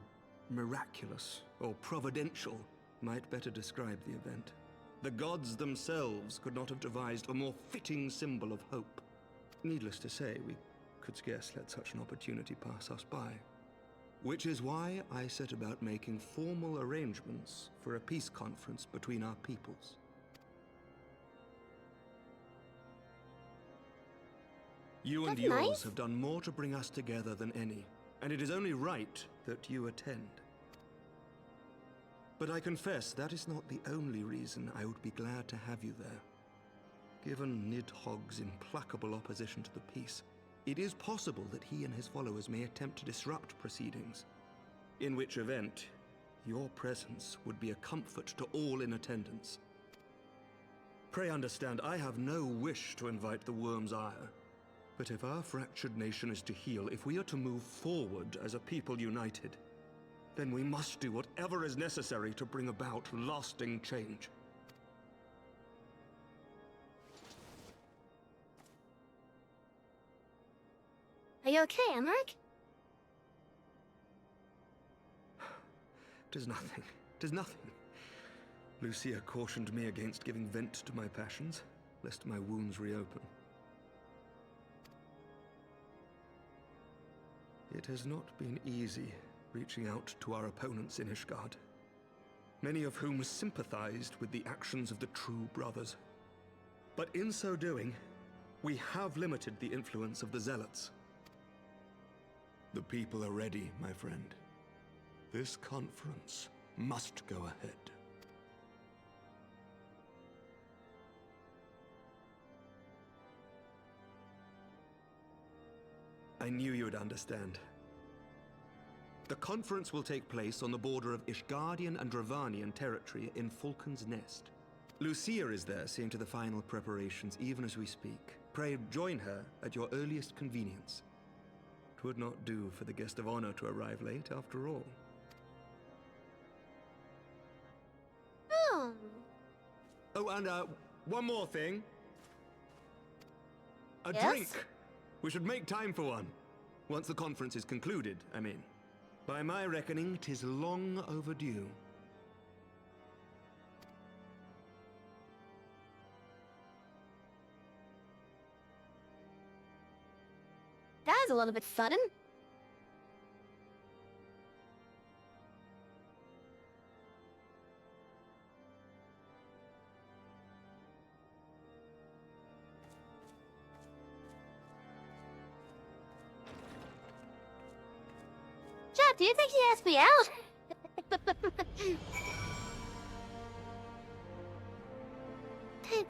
miraculous or providential might better describe the event. The gods themselves could not have devised a more fitting symbol of hope. Needless to say, we could scarce let such an opportunity pass us by. Which is why I set about making formal arrangements for a peace conference between our peoples. You and That's yours nice. have done more to bring us together than any, and it is only right that you attend. But I confess that is not the only reason I would be glad to have you there. Given Nidhogg's implacable opposition to the peace, it is possible that he and his followers may attempt to disrupt proceedings, in which event your presence would be a comfort to all in attendance. Pray understand, I have no wish to invite the Worm's ire. But if our fractured nation is to heal, if we are to move forward as a people united, then we must do whatever is necessary to bring about lasting change. Are you okay, Emmerich? Tis nothing. Tis nothing. Lucia cautioned me against giving vent to my passions, lest my wounds reopen. It has not been easy reaching out to our opponents in Ishgard, many of whom sympathized with the actions of the true brothers. But in so doing, we have limited the influence of the Zealots. The people are ready, my friend. This conference must go ahead. I knew you would understand. The conference will take place on the border of Ishgardian and Dravanian territory in Falcon's Nest. Lucia is there, seeing to the final preparations even as we speak. Pray join her at your earliest convenience. 'Twould not do for the guest of honor to arrive late, after all. Oh. Oh, and one more thing. A Yes? drink! We should make time for one. Once the conference is concluded, I mean. By my reckoning, 'tis long overdue. That was a little bit sudden. Jack, do you think he asked me out?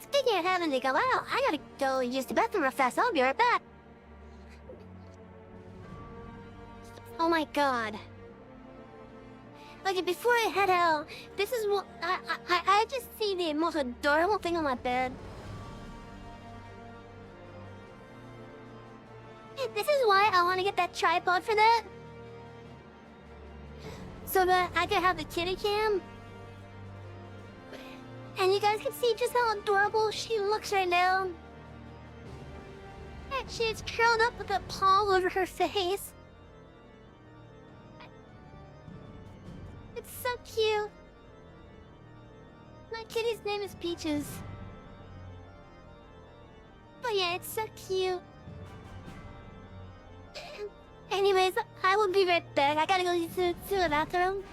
Speaking of having to go out, I gotta go use the bathroom real fast. I'll be right back. Oh my god. Okay, before I head out, this is what I just see the most adorable thing on my bed. Hey, this is why I want to get that tripod for that. So that I can have the kitty cam. And you guys can see just how adorable she looks right now. And she's curled up with a paw over her face. It's so cute. My kitty's name is Peaches. But yeah, it's so cute. Anyways, I will be right back. I gotta go to the bathroom.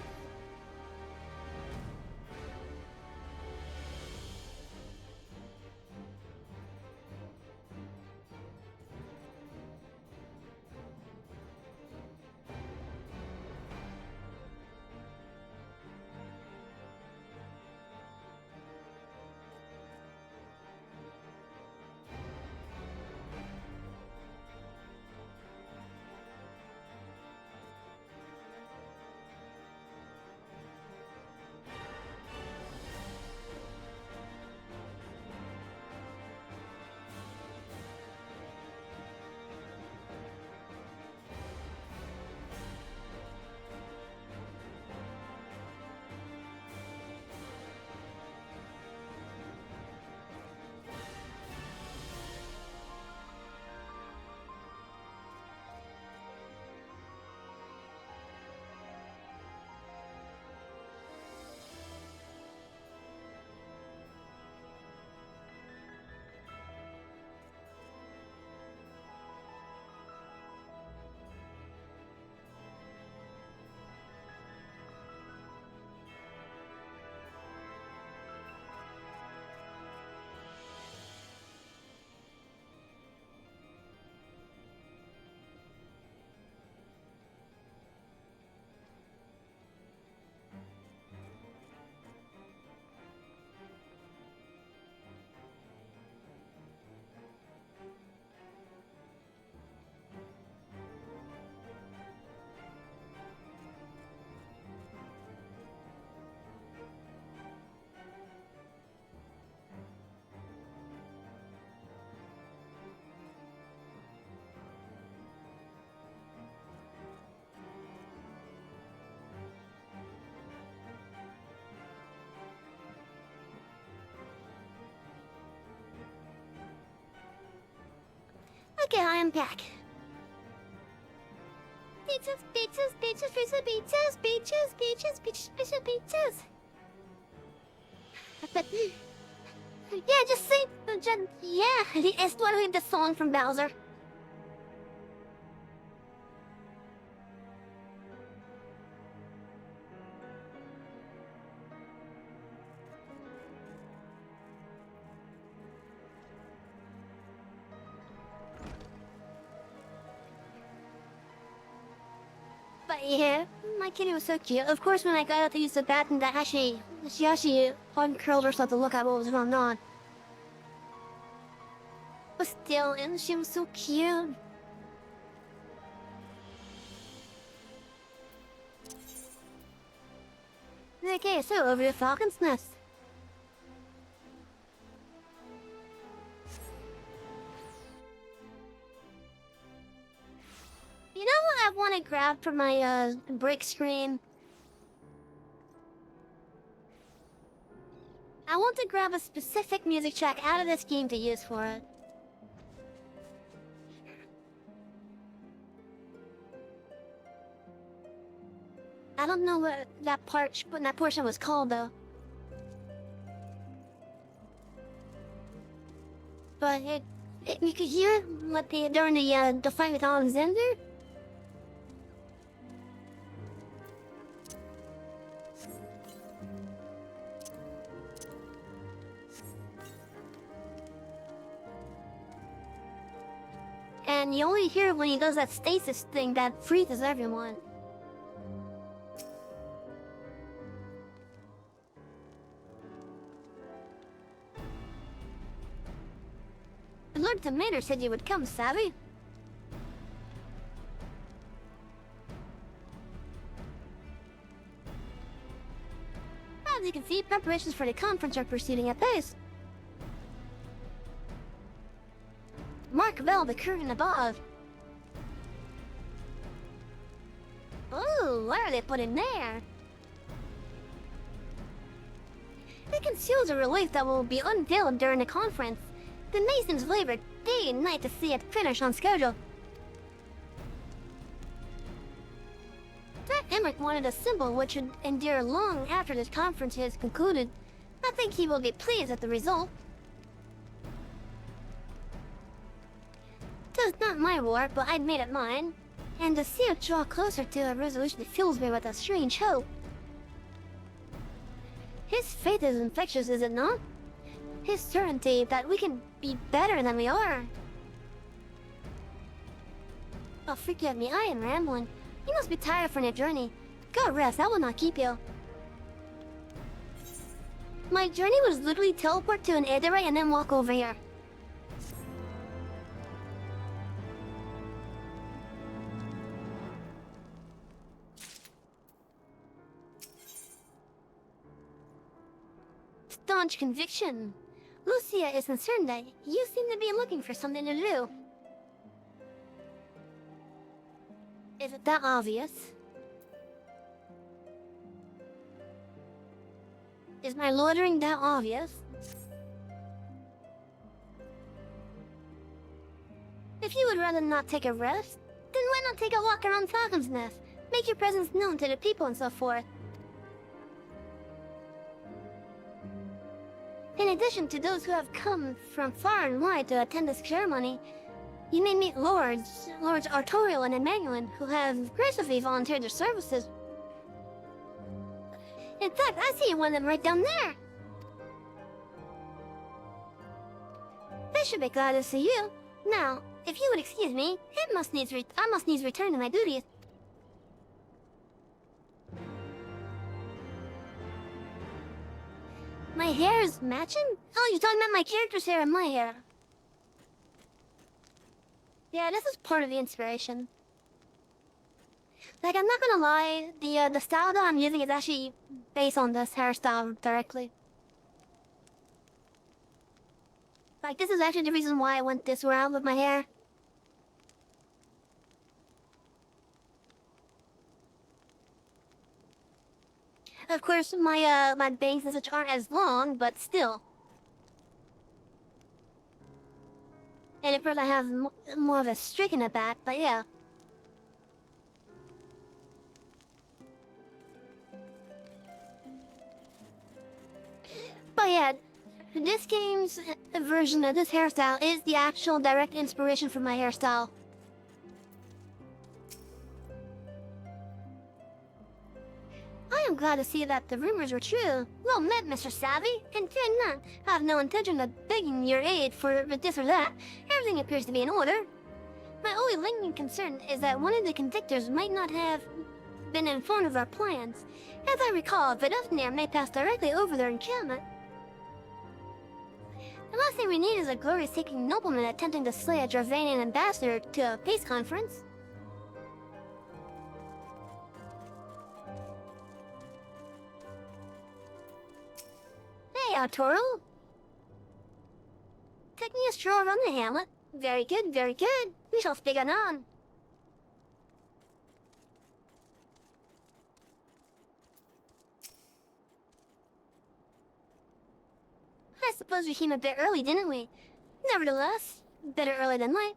Okay, I am back. Pizzas, pizzas, pizzas, pizzas, pizzas, pizzas, pizzas, pizzas, pizzas, pizzas. But yeah, just sing. Yeah, it's literally the song from Bowser. But yeah, my kitty was so cute. Of course, when I got out to use the bathroom, she actually uncurled herself to look at what was going on. But still, and she was so cute. Okay, so over to Falcon's Nest. have one I grabbed from my break screen. I want to grab a specific music track out of this game to use for it. I don't know what that portion was called though. But you could hear what during the fight with Alexander. And you only hear it when he does that stasis thing that freezes everyone. Lord Tomato said you would come, savvy? As you can see, preparations for the conference are proceeding at pace. Mark well the curtain above. Ooh, what are they putting there? It conceals a relief that will be unveiled during the conference. The Masons labored day and night to see it finish on schedule. That Emmerich wanted a symbol which would endure long after this conference is concluded. I think he will be pleased at the result. It's not my war, but I'd made it mine. And to see it draw closer to a resolution fills me with a strange hope. His faith is infectious, is it not? His certainty that we can be better than we are. Oh, forgive me, I am rambling. You must be tired from your journey. Go rest, I will not keep you. My journey was literally teleport to an Ederite and then walk over here. Staunch conviction. Lucia is concerned that you seem to be looking for something to do. Is it that obvious? Is my loitering that obvious? If you would rather not take a rest, then why not take a walk around Falcon's Nest? Make your presence known to the people and so forth. In addition to those who have come from far and wide to attend this ceremony, you may meet Lords Artorial and Emmanuel, who have graciously volunteered their services. In fact, I see one of them right down there. They should be glad to see you. Now, if you would excuse me, I must needs return to my duties. My hair is matching? Oh, you're talking about my character's hair and my hair. Yeah, this is part of the inspiration. Like, I'm not gonna lie, the style that I'm using is actually based on this hairstyle directly. Like, this is actually the reason why I went this route with my hair. Of course, my bangs and such aren't as long, but still. And of course, I have more of a streak in the back, but yeah. But yeah, this game's version of this hairstyle is the actual direct inspiration for my hairstyle. I am glad to see that the rumors were true. Well met, Mr. Savvy, and fear not, I have no intention of begging your aid for this or that. Everything appears to be in order. My only lingering concern is that one of the conductors might not have been informed of our plans. As I recall, Vidofnir may pass directly over their encampment. The last thing we need is a glory-seeking nobleman attempting to slay a Dravanian ambassador to a peace conference. Hey, Arturo. Taking a stroll around the hamlet. Very good, very good. We shall speak anon. suppose we came a bit early, didn't we? Nevertheless, better early than late.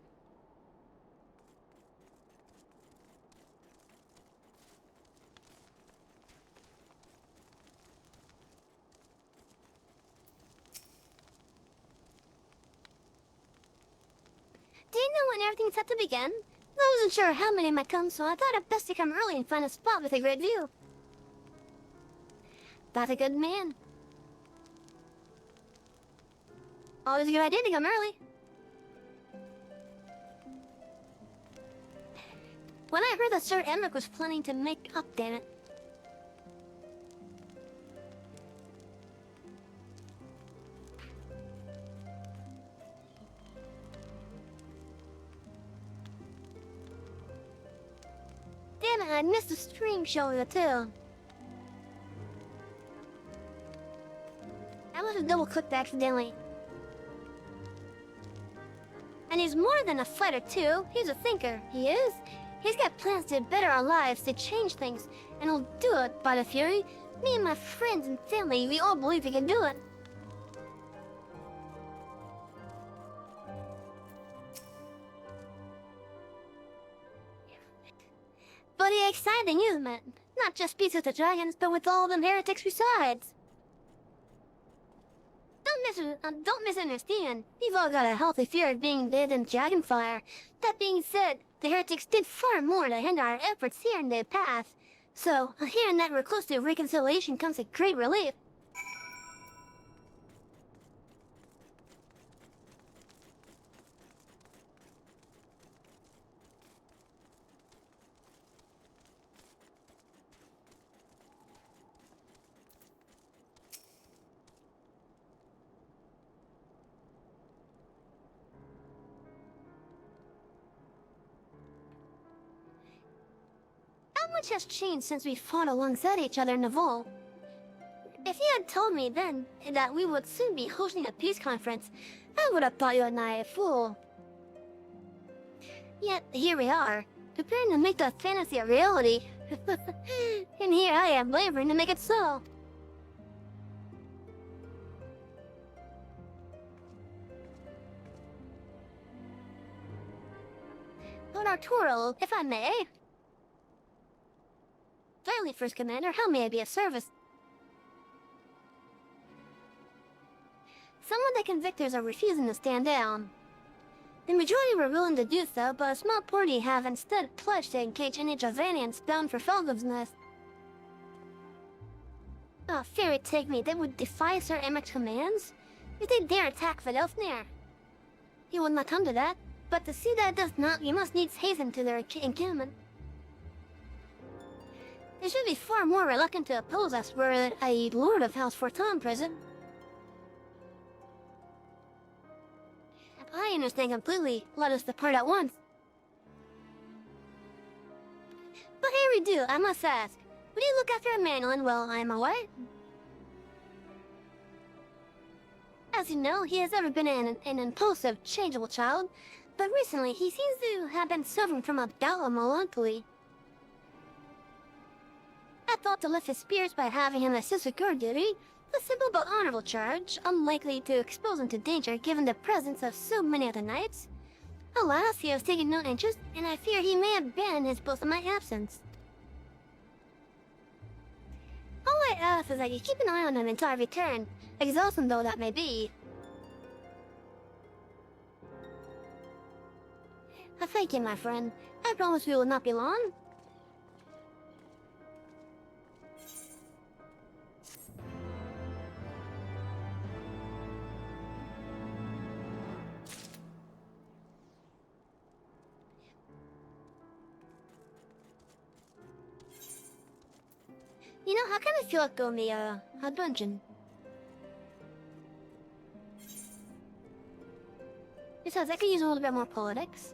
Do you know when everything's set to begin? I wasn't sure how many might come, so I thought it best to come early and find a spot with a great view. That's a good man. Always a good idea to come early. When I heard that Sir Emmerich was planning to make up, damn it. Damn it, I missed the stream showing it too. I must have double-clicked accidentally. And he's more than a fighter too, he's a thinker, he is. He's got plans to better our lives, to change things, and he'll do it by the Fury. Me and my friends and family, we all believe he can do it. But it's exciting, isn't it? Not just peace with the dragons, but with all them heretics besides. Don't misunderstand. We've all got a healthy fear of being dead in dragonfire. That being said, the heretics did far more to hinder our efforts here in their path. So, hearing that we're close to reconciliation comes a great relief. How much has changed since we fought alongside each other in the vault? If you had told me then that we would soon be hosting a peace conference, I would have thought you a naive fool. Yet, here we are, preparing to make the fantasy a reality. And here I am laboring to make it so. Lord Arturo, if I may. Finally, First Commander, how may I be of service? Some of the convictors are refusing to stand down. The majority were willing to do so, but a small party have instead pledged to engage any Javanians bound for Falgrim's Nest. Oh, fairy take me, they would defy Sir Emmerich's commands? If they dare attack Vidofnir. He will not come to that, but to see that it does not, we must needs hasten to their encampment. They should be far more reluctant to oppose us were a Lord of House Fortin present. I understand completely. Let us depart at once. But here we do, I must ask. Will you look after Emmanuel while I am away? As you know, he has ever been an impulsive, changeable child, but recently he seems to have been suffering from a bout of melancholy. I thought to lift his spirits by having him assist with guard duty, a simple but honorable charge, unlikely to expose him to danger given the presence of so many other knights. Alas, he has taken no interest, and I fear he may abandon his post in my absence. All I ask is that you keep an eye on him until I return, exhausting though that may be. I thank you, my friend. I promise we will not be long. You know, I kind of feel like going to a dungeon. Besides, I could use a little bit more politics.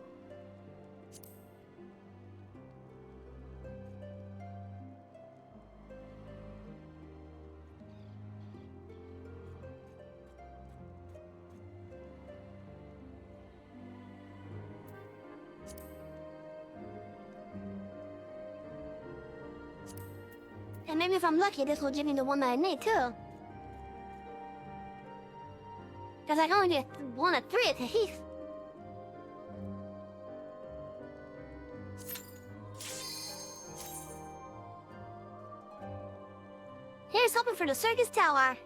And maybe if I'm lucky, this will give me the one that I need too. Because I can only get 1 of 3 at Heath. Here's hoping for the circus tower.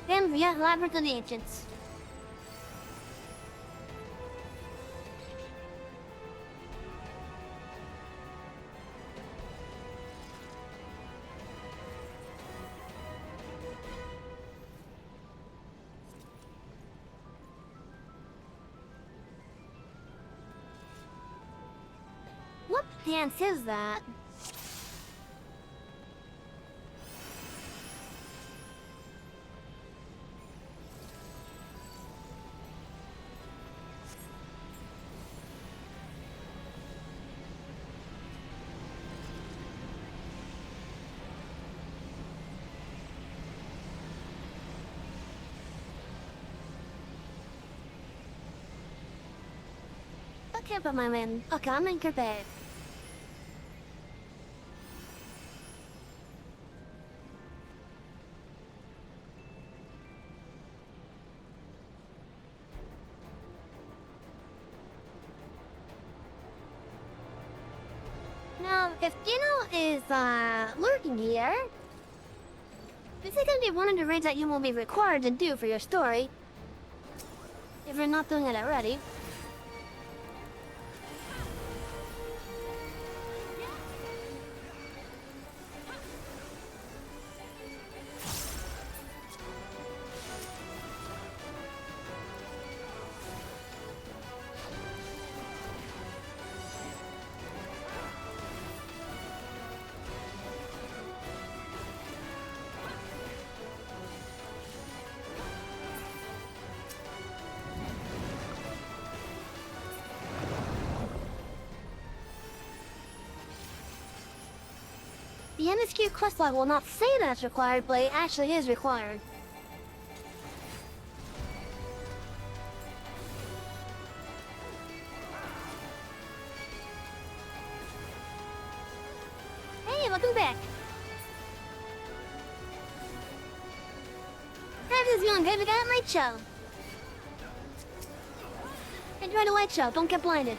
Then via Labyrinth of the Ancients. What dance is that? Okay, but my man. Okay, I'm in prepared. Now, if Gino is lurking here, this is gonna be one of the raids that you will be required to do for your story. If you're not doing it already. The MSQ quest log will not say that it's required, but it actually is required. Hey, welcome back. Everything's going good, we got a light show. Enjoy the light show, don't get blinded.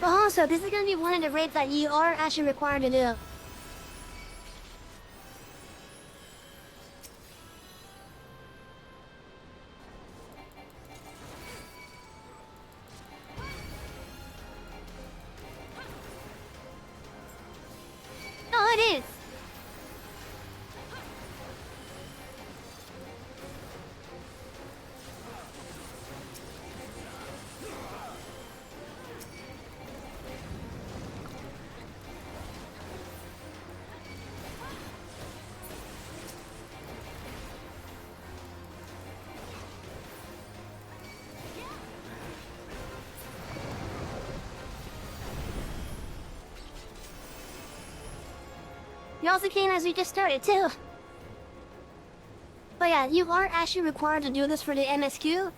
But also, this is gonna be one of the raids that you are actually required to do. Oh, it is! You also came as we just started too. But yeah, you are actually required to do this for the MSQ.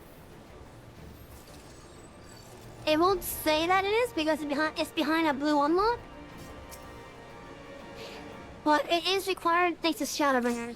It won't say that it is because it's behind a blue unlock. But it is required thanks to Shadowbringers.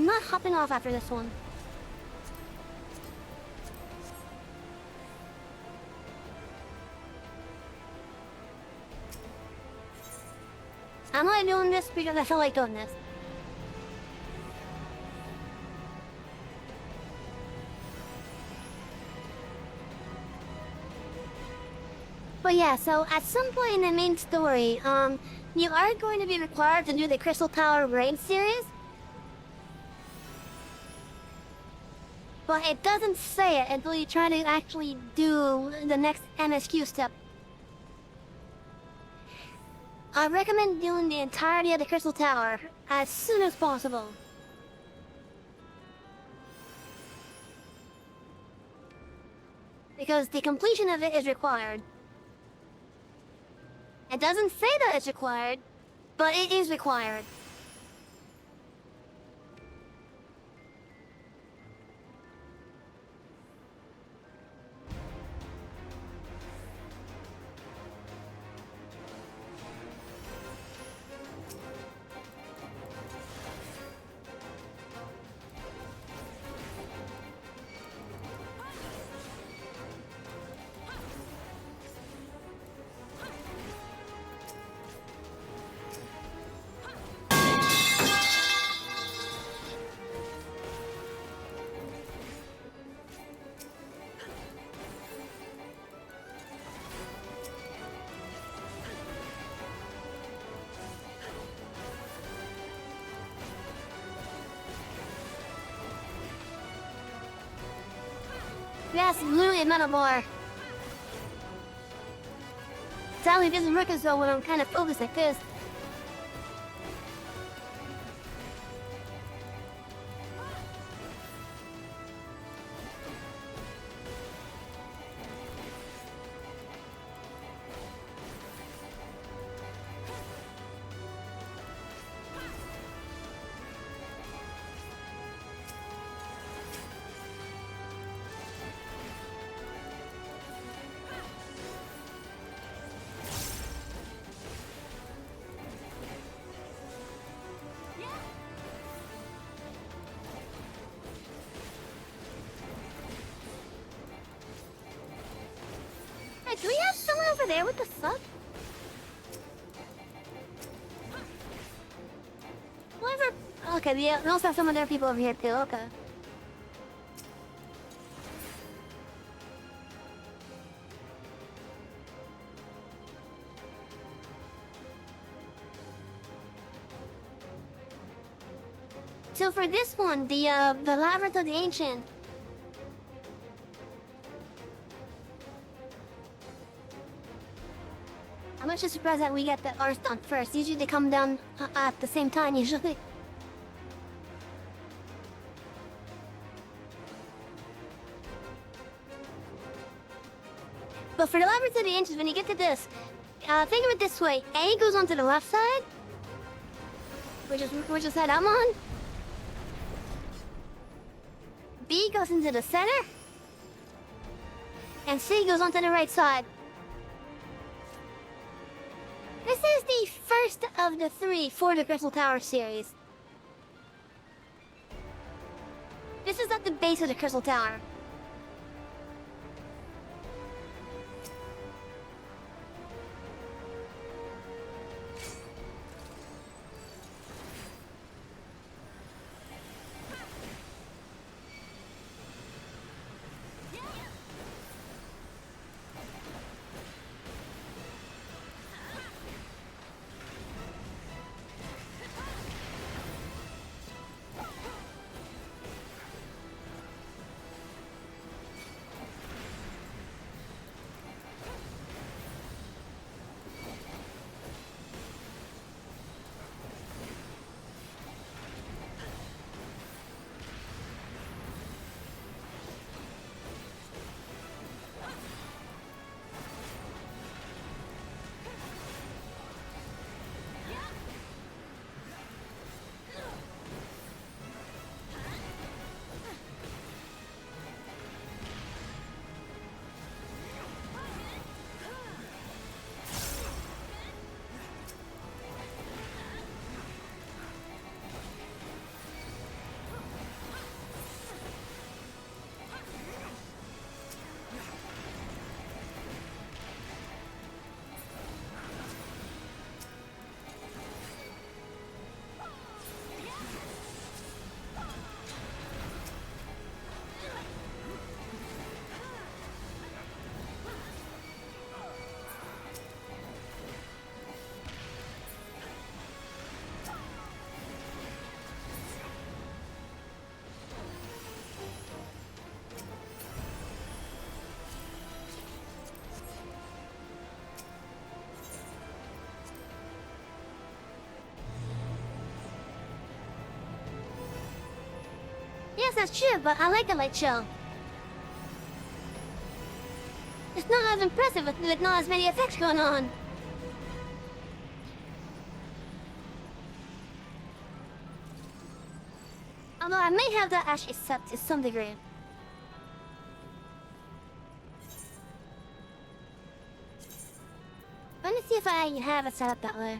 I'm not hopping off after this one. I'm only doing this because I feel like doing this. But yeah, so at some point in the main story, you are going to be required to do the Crystal Tower Raid series. But it doesn't say it until you try to actually do the next MSQ step. I recommend doing the entirety of the Crystal Tower as soon as possible. Because the completion of it is required. It doesn't say that it's required, but it is required. Yes, literally a metaphor. Sadly, it doesn't work as well when I'm kind of focused like this. Hey, do we have someone over there with the suck? Whatever. Okay, yeah, we also have some other people over here too, okay. So for this one, the Labyrinth of the Ancient. I'm actually surprised that we get the ours done first. Usually they come down at the same time, usually. But for the Labyrinth of the Ancients, when you get to this, think of it this way. A goes onto the left side, which is side I'm on. B goes into the center. And C goes onto the right side. This is the first of the 3 for the Crystal Tower series. This is at the base of the Crystal Tower. guess that's true, but I like a light show. It's not as impressive with not as many effects going on. Although I may have that actually set to some degree. Let me see if I have it set up that way.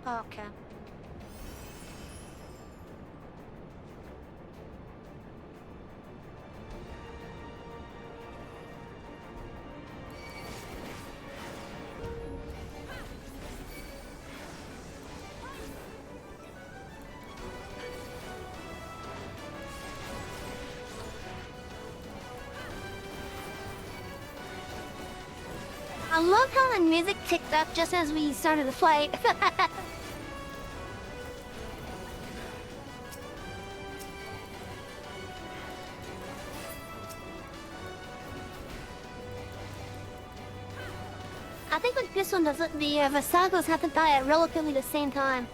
Oh, okay. I love how the music ticked up just as we started the fight. I think with this one, the Vasagos have to die at relatively the same time.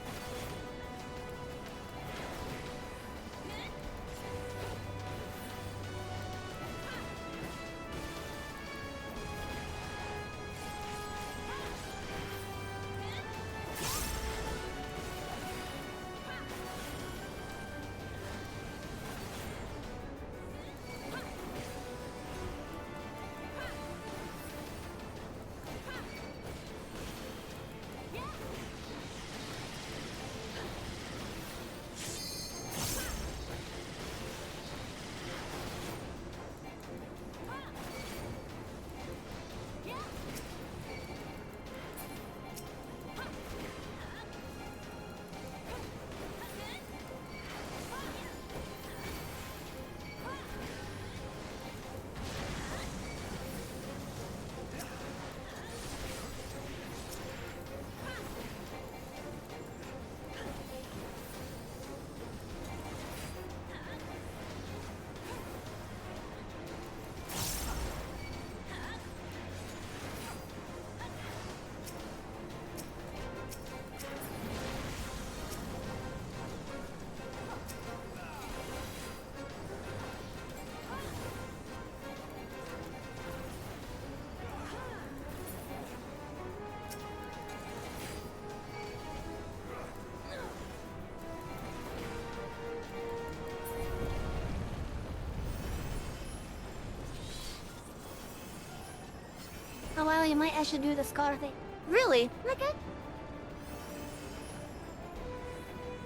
Oh wow, you might actually do the scar thing. Really? Okay.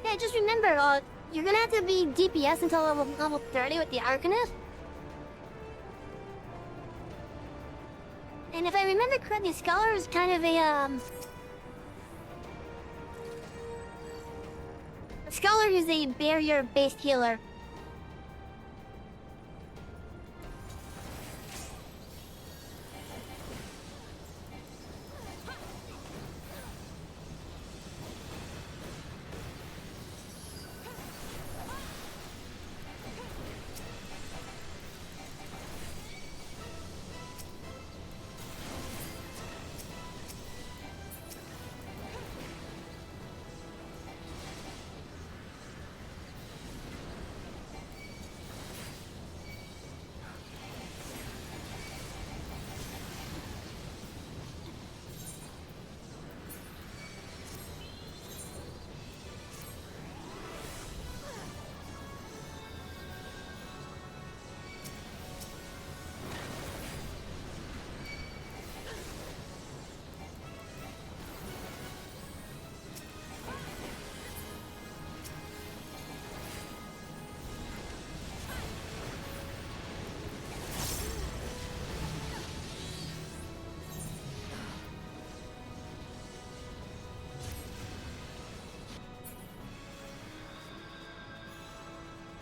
Yeah, just remember, you're gonna have to be DPS until level 30 with the Arcanist. And if I remember correctly, Scholar is kind of a, Scholar is a barrier-based healer.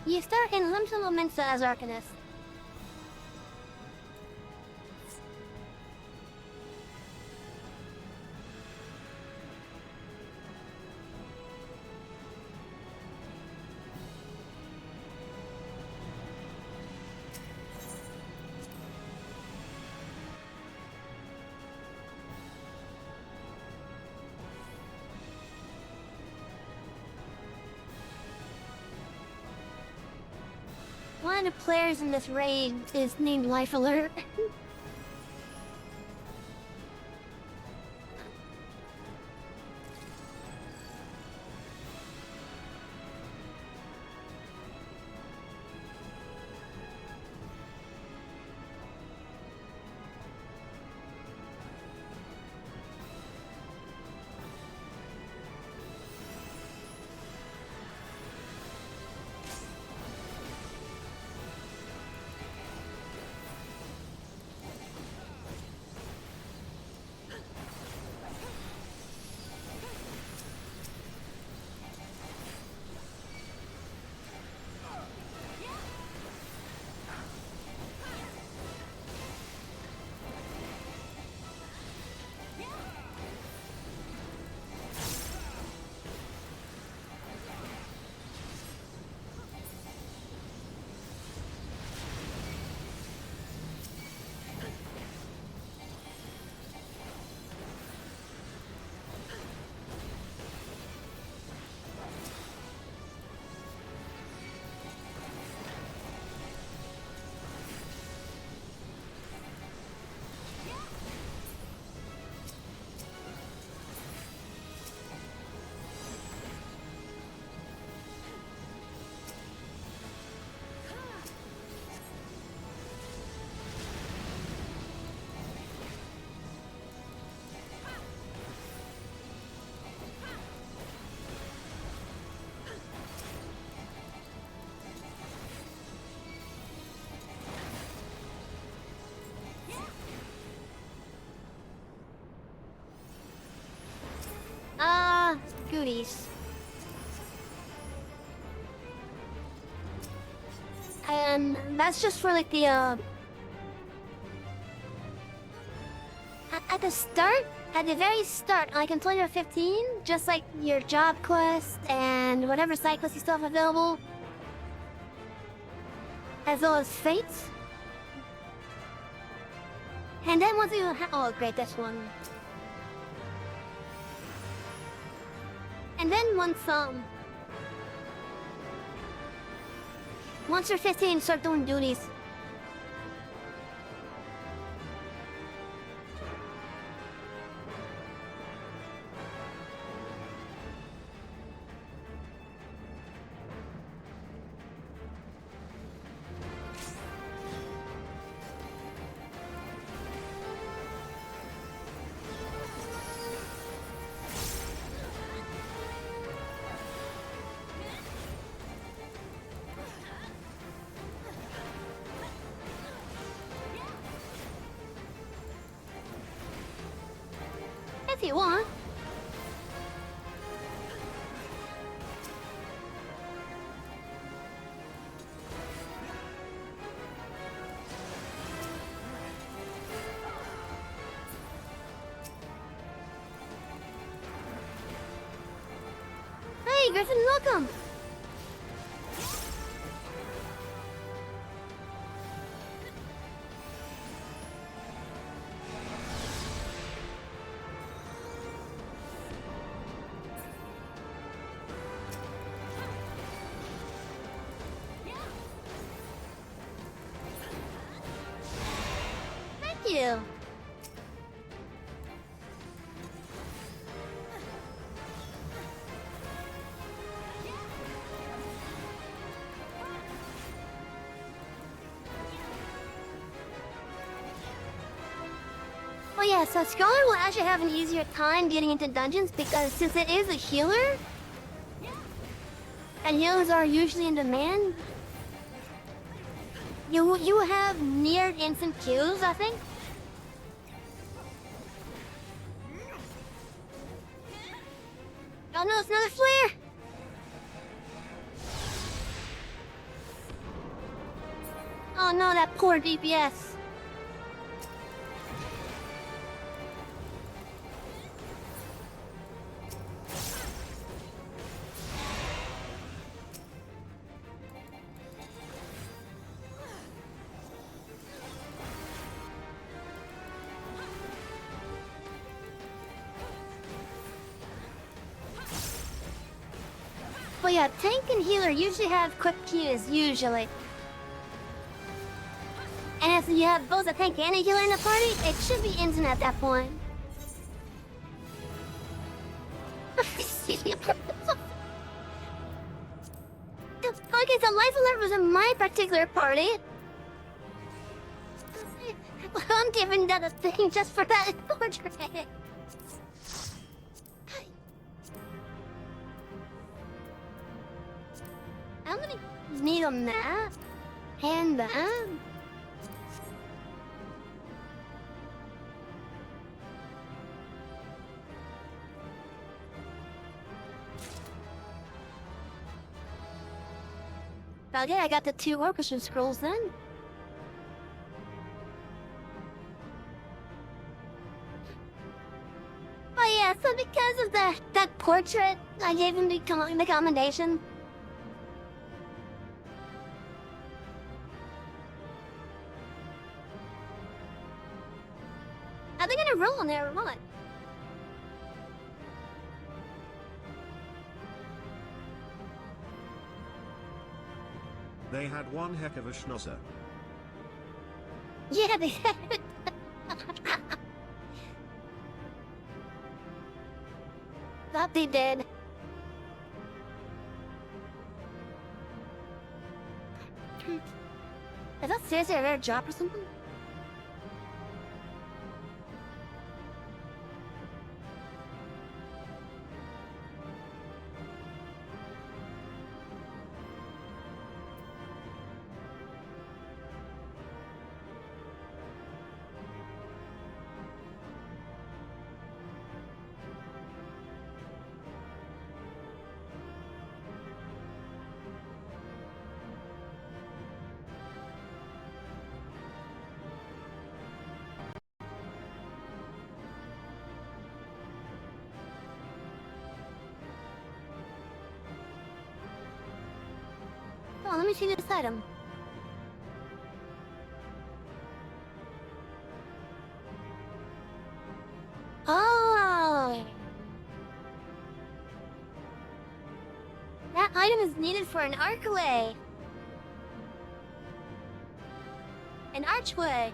You start in Limsa Lominsa as Arcanist. One of the players in this raid is named Life Alert. Goodies. And that's just for like the at the start, at the very start, like in 2015, just like your job quest and whatever side quests you still have available, as well as fates. And then once you oh great, this one. And then once you're 15, start doing duties. If you want. Hey, Griffin, welcome! Thank you! Oh yeah, so Scholar will actually have an easier time getting into dungeons because since it is a healer, and healers are usually in demand, you have near instant kills, I think. Oh no, it's another flare! no, that poor DPS. But yeah, tank and healer usually have quick Qs, usually. And if you have both a tank and a healer in the party, it should be instant at that point. Okay, so Life Alert was in my particular party. Well, I'm giving that a thing just for that portrait. I'm gonna need on that and that. Okay, I got the 2 orchestra scrolls then. Oh yeah, so because of that portrait, I gave him the commendation. Are they gonna roll on there or what? They had one heck of a schnozzer. Yeah, they had. That they did. Is that seriously a rare job or something? Oh, let me see this item. Oh! That item is needed for an archway. An archway.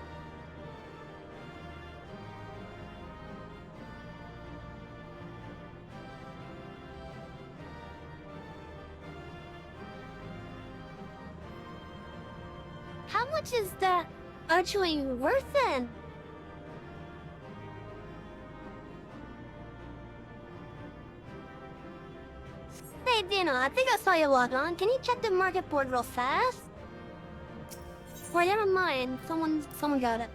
How much is that archway worth then? Hey Dino, I think I saw you log on. Can you check the market board real fast? Or never mind, someone got it.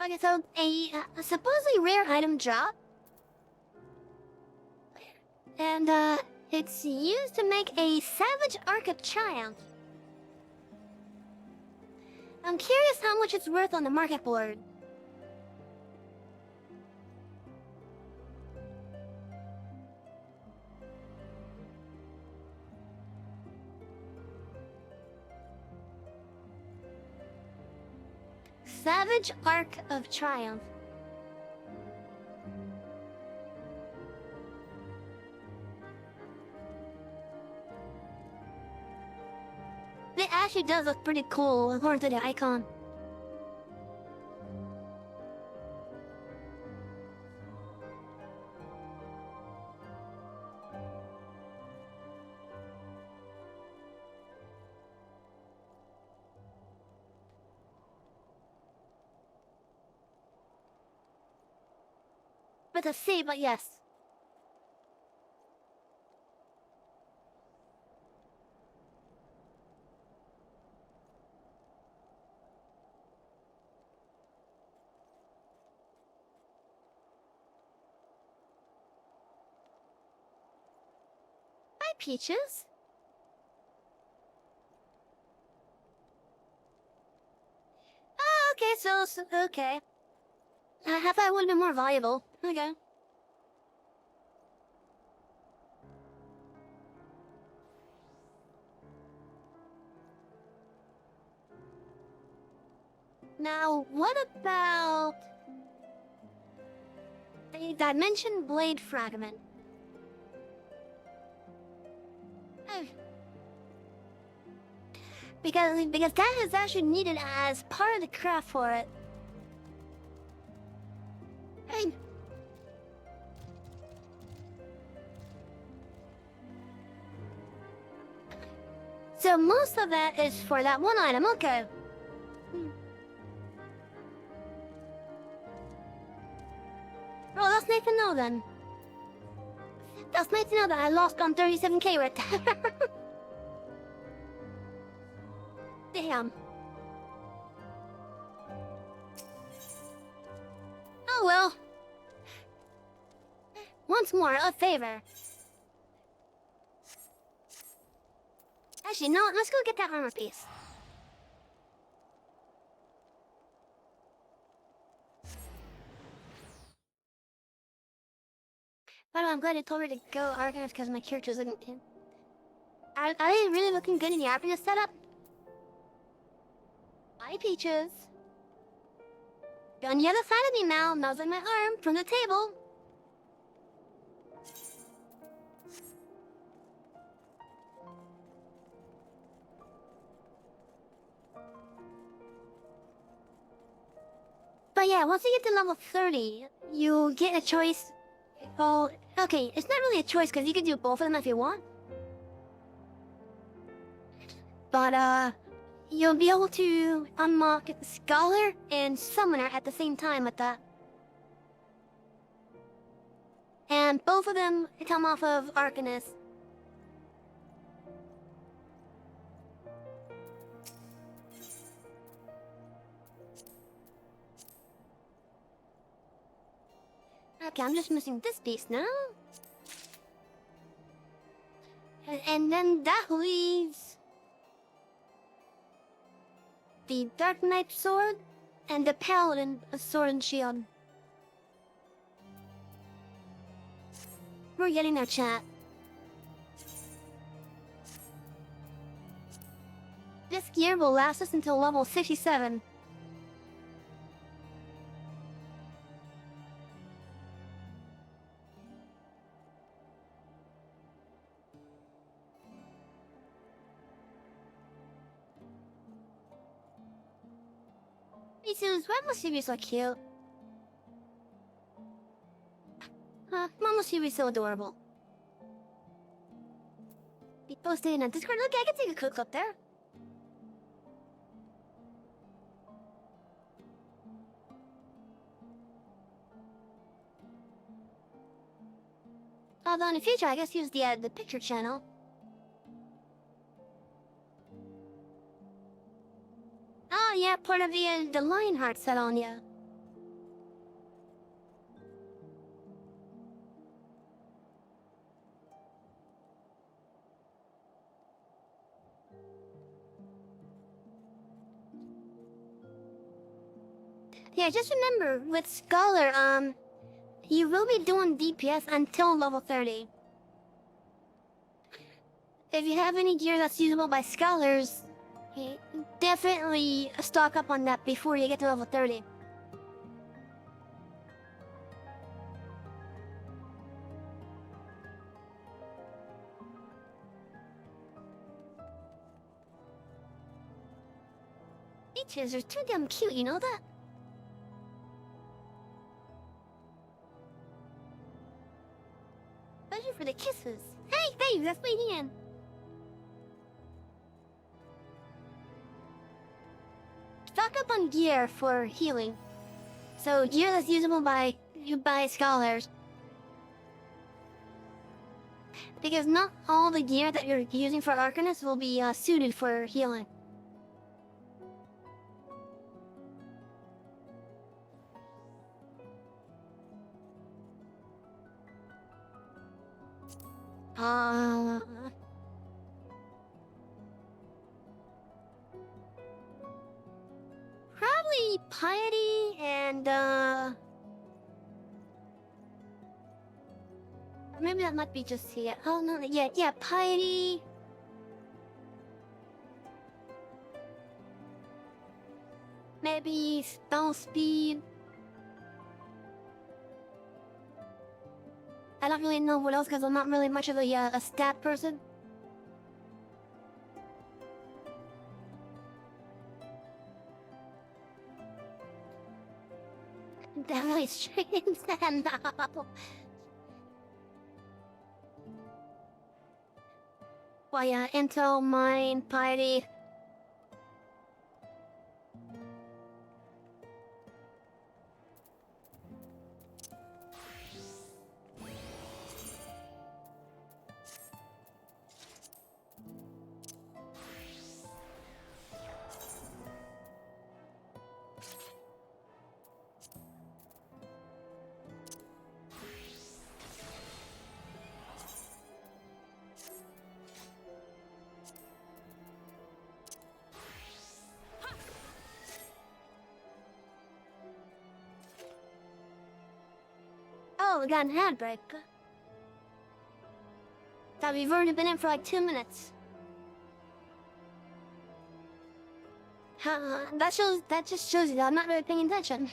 Okay, so a supposedly rare item drop. And it's used to make a Savage Arc of Triumph. I'm curious how much it's worth on the market board. Savage Arc of Triumph. It actually does look pretty cool according to the icon. With a C, but yes. Peaches? Oh, okay, okay. I thought it would have been more valuable. Okay. Now, what about the Dimension Blade Fragment? Oh. Because that is actually needed as part of the craft for it. Hey. So most of that is for that one item, okay. Oh, that's nice to know then. That's nice to know that I lost on 37k right there. Damn. Oh well. Once more, a favor. Actually, no, let's go get that armor piece. By the way, I'm glad I told her to go Arcanist because my character's looking... Are they really looking good in the Arcanist setup? Bye, Peaches. You're on the other side of me now, nuzzling my arm from the table. But yeah, once you get to level 30, you get a choice. Oh, okay, it's not really a choice because you can do both of them if you want. But, you'll be able to unlock Scholar and Summoner at the same time with that. And both of them come off of Arcanist. Okay, I'm just missing this piece now. And then that leaves the Dark Knight sword and the Paladin sword and shield. We're getting there, chat. This gear will last us until level 67. Why must you be so cute? Why must you be so adorable? Be posted in a Discord. Look, I can take a quick look there. Although in the future, I guess use the picture channel. Oh yeah, part of the Lionheart set on ya. Yeah, just remember, with Scholar, you will be doing DPS until level 30. If you have any gear that's usable by Scholars, definitely stock up on that before you get to level 30. Peaches are too damn cute, you know that? Especially for the kisses. Hey, babe, that's my hand. Stock up on gear for healing. So gear that's usable by Scholars. Because not all the gear that you're using for Arcanist will be suited for healing. maybe piety and maybe that might be just here. Oh no, yeah, piety. Maybe spell speed. I don't really know what else because I'm not really much of a stat person. Definitely streams and well, yeah, Intel, Mine, Piety. Oh, we got an ad break. Thought we've already been in for like 2 minutes. That just shows you that I'm not really paying attention.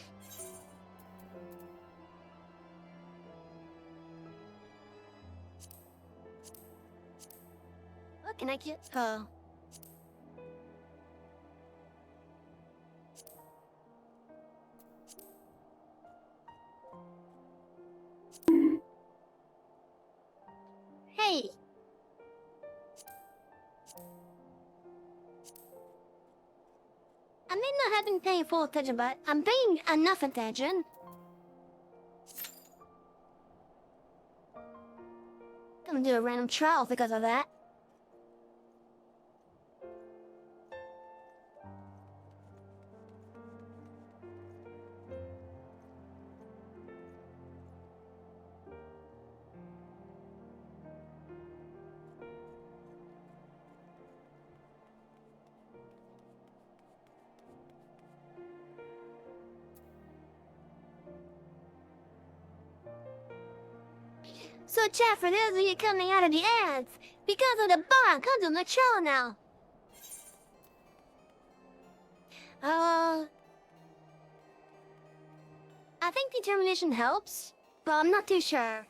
What can I get? Oh. Hey! I may not have been paying full attention, but I'm paying enough attention. Gonna do a random trial because of that. So chat for those of you coming out of the ads, because of the bond comes on the show now. I think determination helps, but I'm not too sure.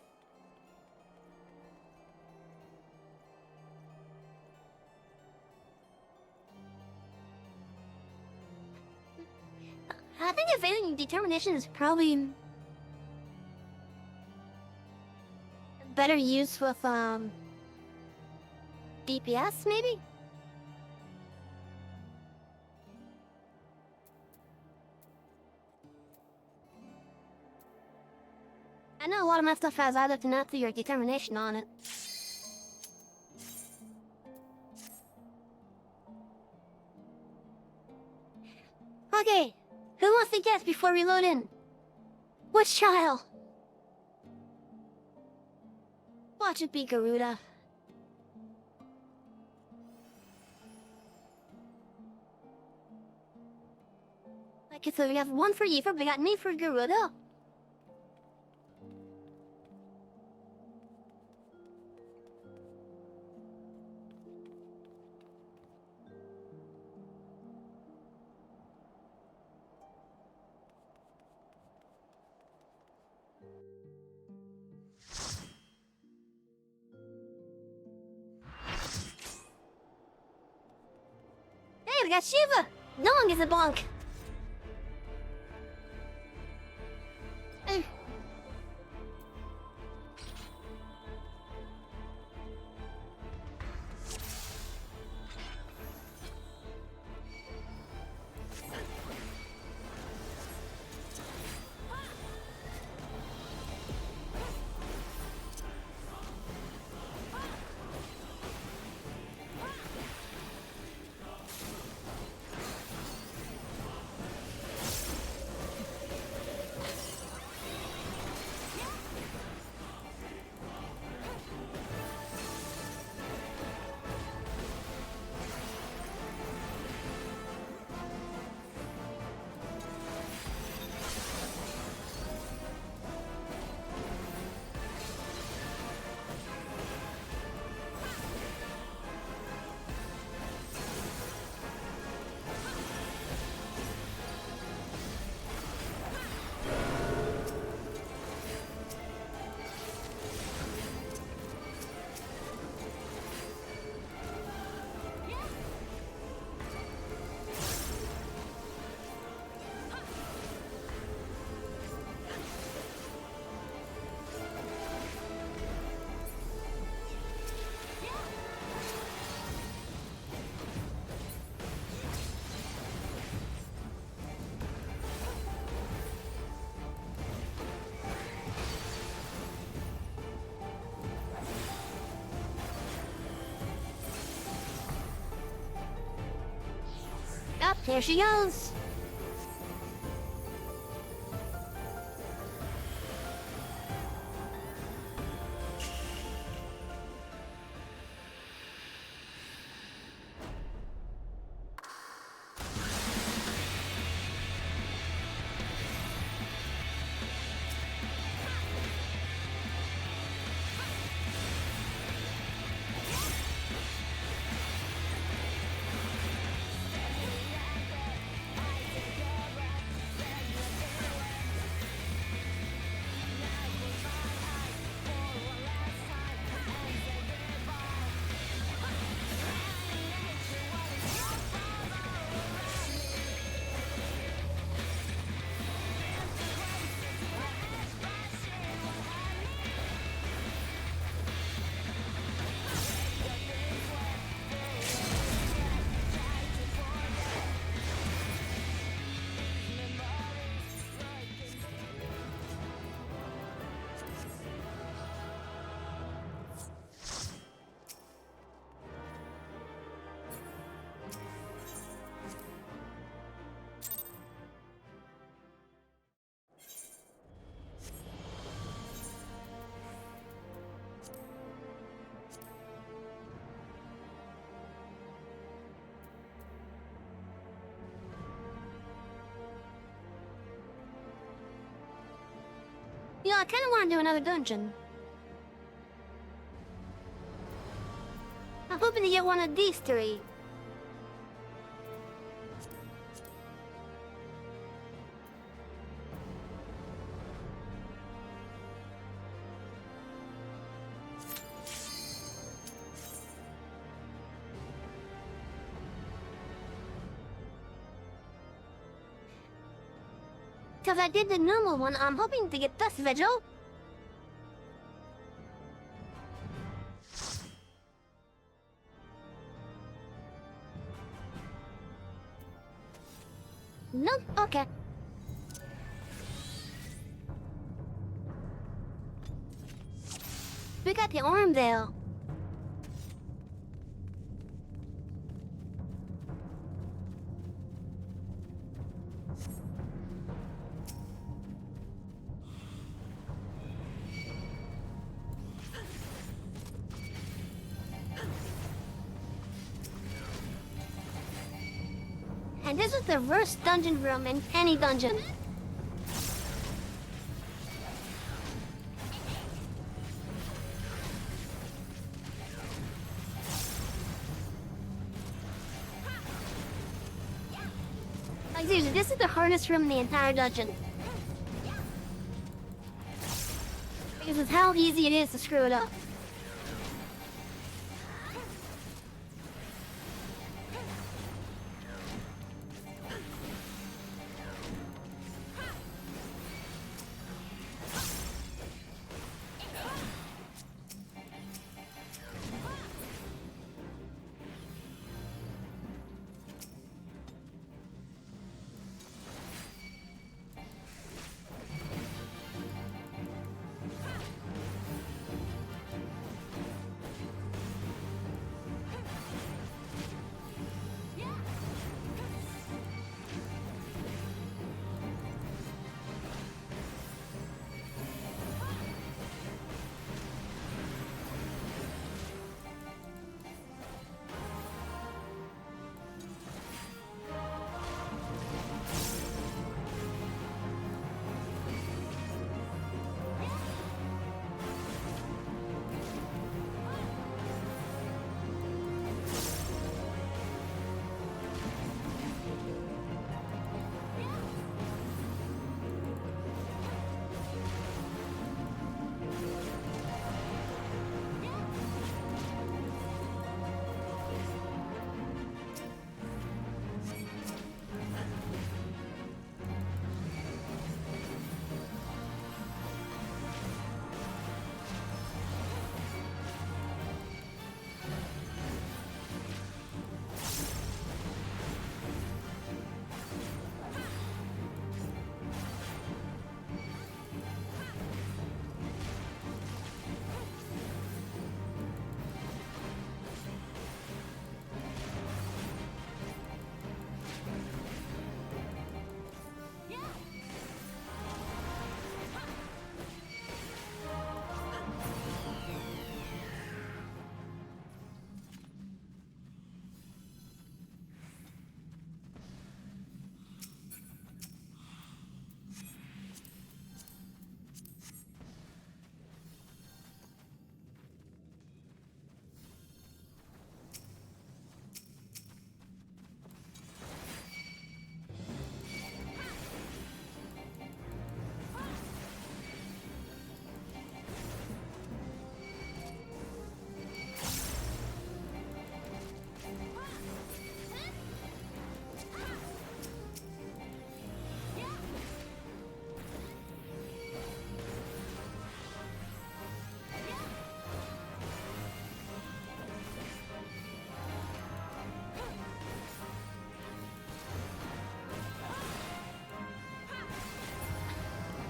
I think if anything, determination is probably better used with DPS maybe? I know a lot of my stuff has either tenacity or determination on it. Okay, who wants to guess before we load in? Which child? Watch it be Garuda. Okay, so we have one for Eva, we got me for Garuda. Hey, we got Shiva! No one gets a bonk! Here she goes. Yeah, I kinda wanna do another dungeon. I'm hoping to get one of these three. Because I did the normal one, I'm hoping to get this vigil. Nope, okay. We got the Armdale. And this is the worst dungeon room in any dungeon. Like seriously, this is the hardest room in the entire dungeon. Because of how easy it is to screw it up.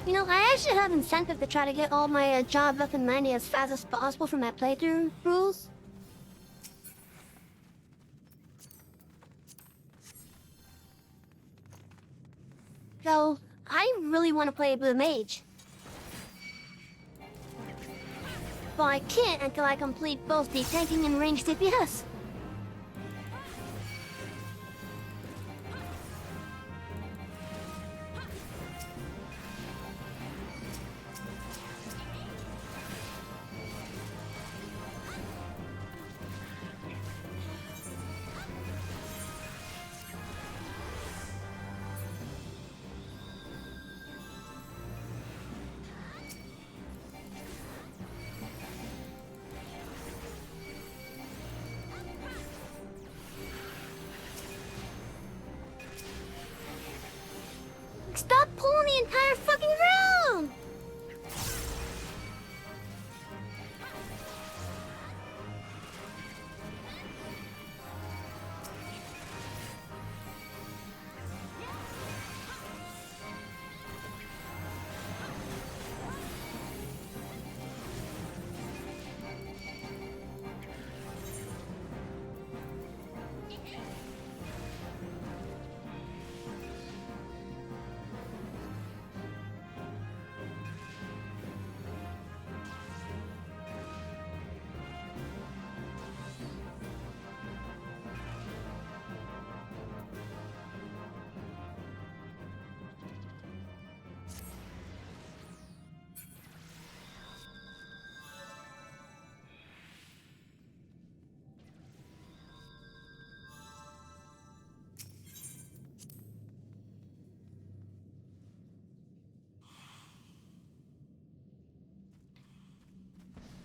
You know, I actually have incentive to try to get all my job up and running as fast as possible for my playthrough rules. So, I really want to play Blue Mage. But I can't until I complete both the tanking and ranged DPS. Stop pulling the entire fucking room!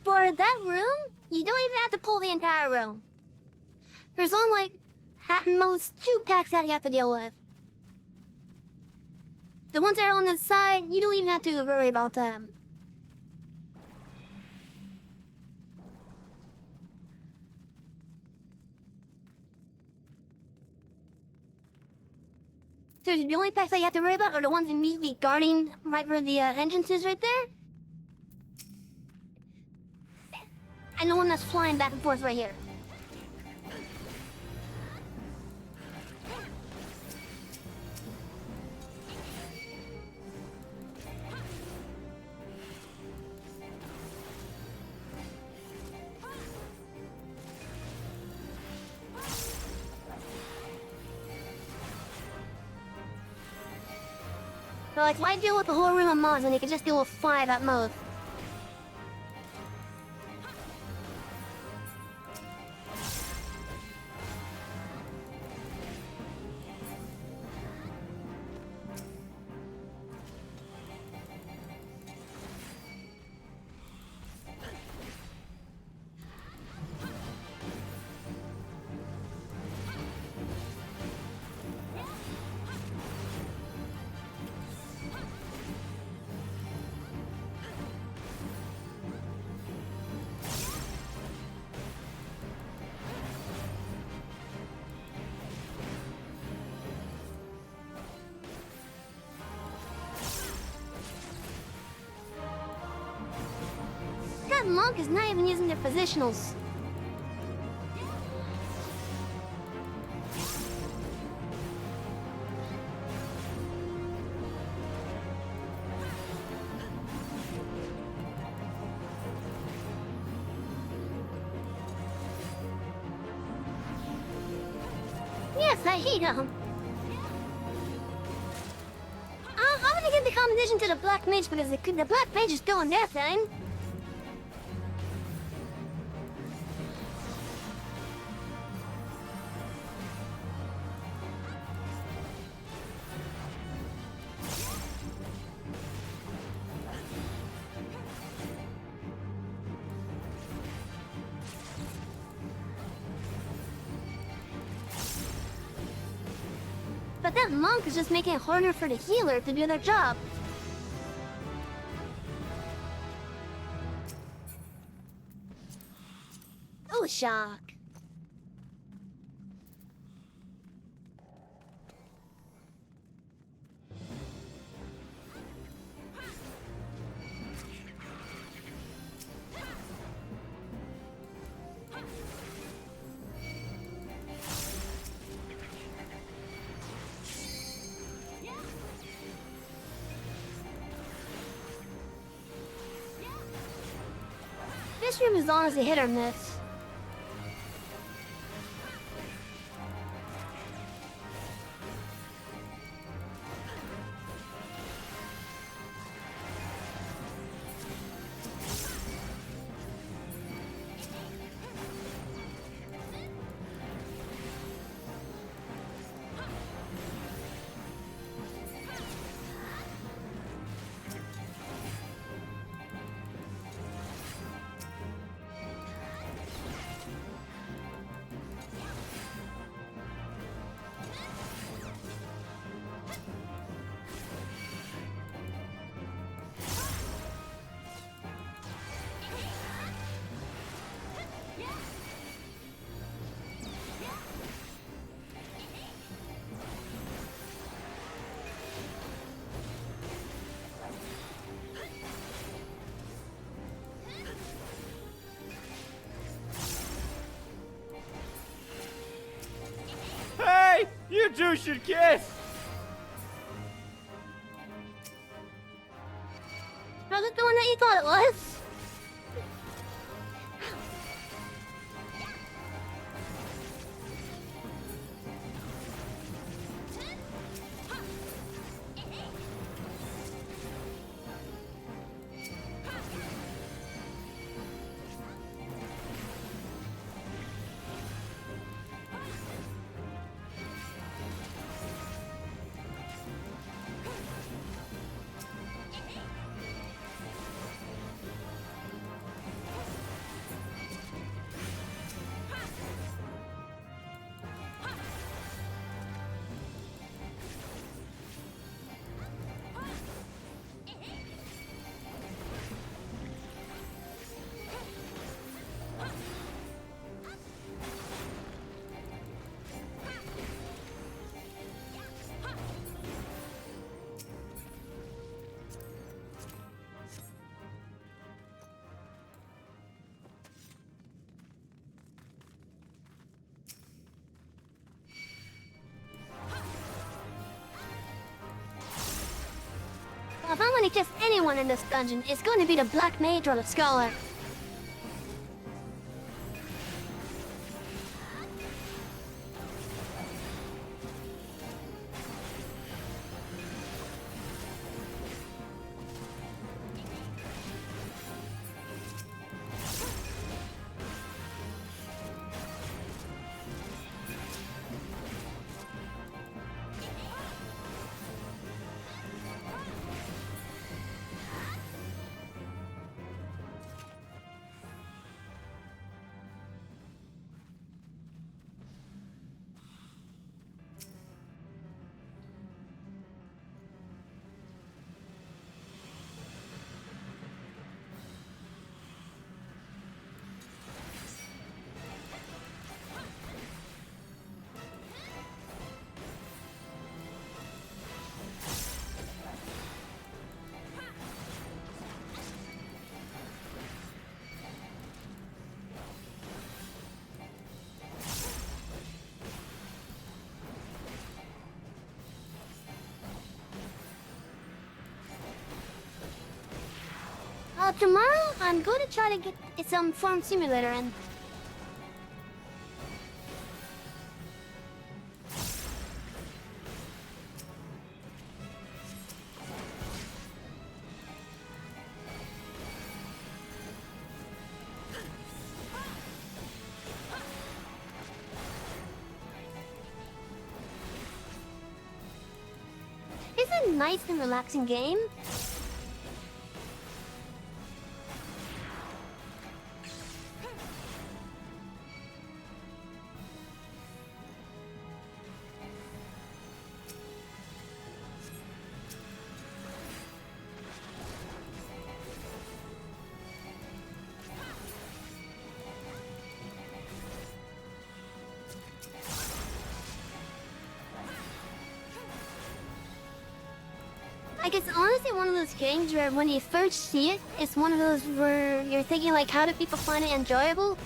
For that room, you don't even have to pull the entire room. There's only like at most 2 packs that you have to deal with. The ones that are on the side, you don't even have to worry about them. So the only packs that you have to worry about are the ones immediately guarding right where the entrance is right there. And the one that's flying back and forth right here. So like, why deal with the whole room of mods when you can just deal with 5 at most? That monk is not even using their positionals. Yes, I hate him. I'm gonna give the competition to the Black Mage because the Black Mage is doing their thing. But that monk is just making it harder for the healer to do their job. Oh, shock. This room is honestly hit or miss. Hey! You two should kiss! Was it the one that you thought it was? If I'm gonna kiss anyone in this dungeon, it's going to be the Black Mage or the Scholar. Tomorrow, I'm going to try to get some farm simulator in. It's a nice and relaxing game. Like, it's honestly one of those games where when you first see it, it's one of those where you're thinking, like, how do people find it enjoyable?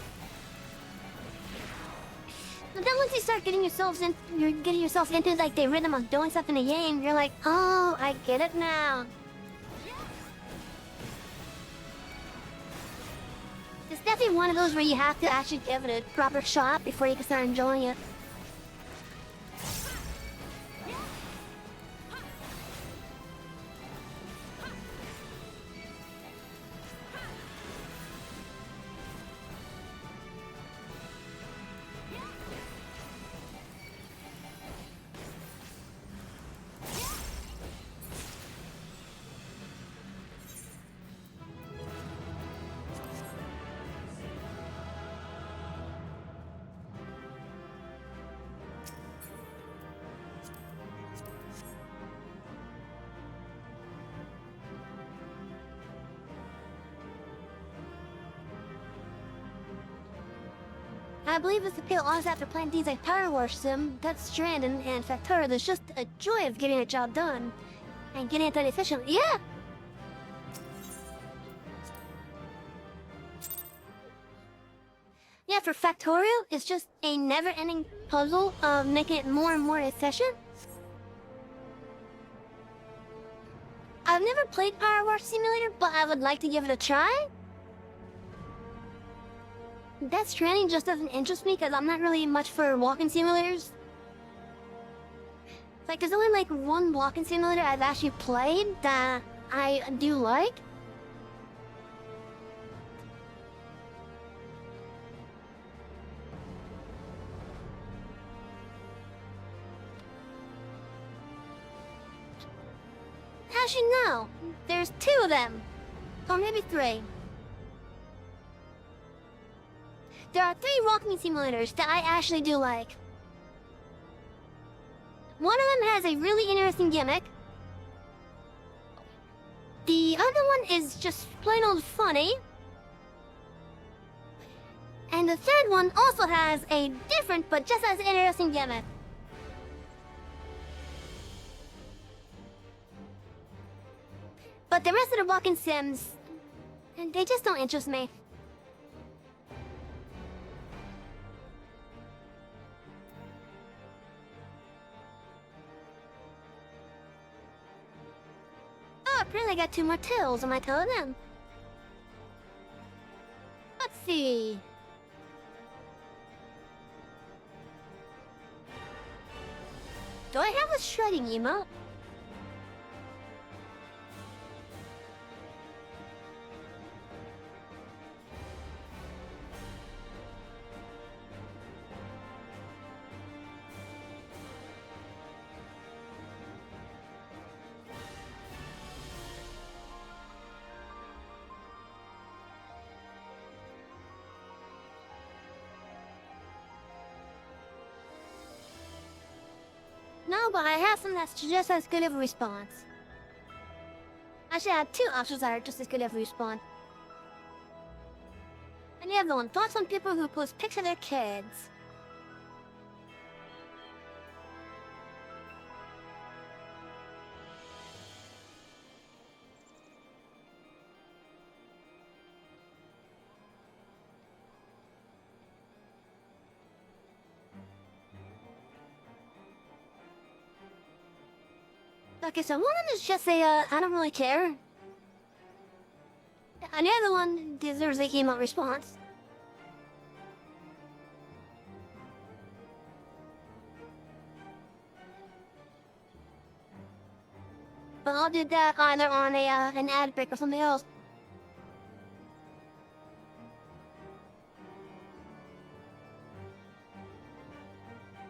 But then once you start you're getting yourself into, like, the rhythm of doing stuff in the game, you're like, oh, I get it now. It's definitely one of those where you have to actually give it a proper shot before you can start enjoying it. I believe it's appeal also after playing things like Power Wash Sim, Death Stranding, and Factora. There's just a joy of getting a job done and getting it done efficiently. Yeah! Yeah, for Factorial, it's just a never-ending puzzle of making it more and more efficient. I've never played Power Wash Simulator, but I would like to give it a try. Death Stranding just doesn't interest me because I'm not really much for walking simulators. Like, there's only like one walking simulator I've actually played that I do like. Actually, no. There's 2 of them. Or maybe 3. There are 3 walking simulators that I actually do like. One of them has a really interesting gimmick. The other one is just plain old funny. And the third one also has a different but just as interesting gimmick. But the rest of the walking sims, they just don't interest me. Oh, apparently I got 2 more tails on my tail of them. Let's see. Do I have a shredding emote? No, but I have some that's just as good of a response. Actually, I have 2 options that are just as good of a response. And the other one, thoughts on people who post pics of their kids. Okay, so one of them is just a, I don't really care. And the other one deserves a emote response. But I'll do that either on a, an ad break or something else.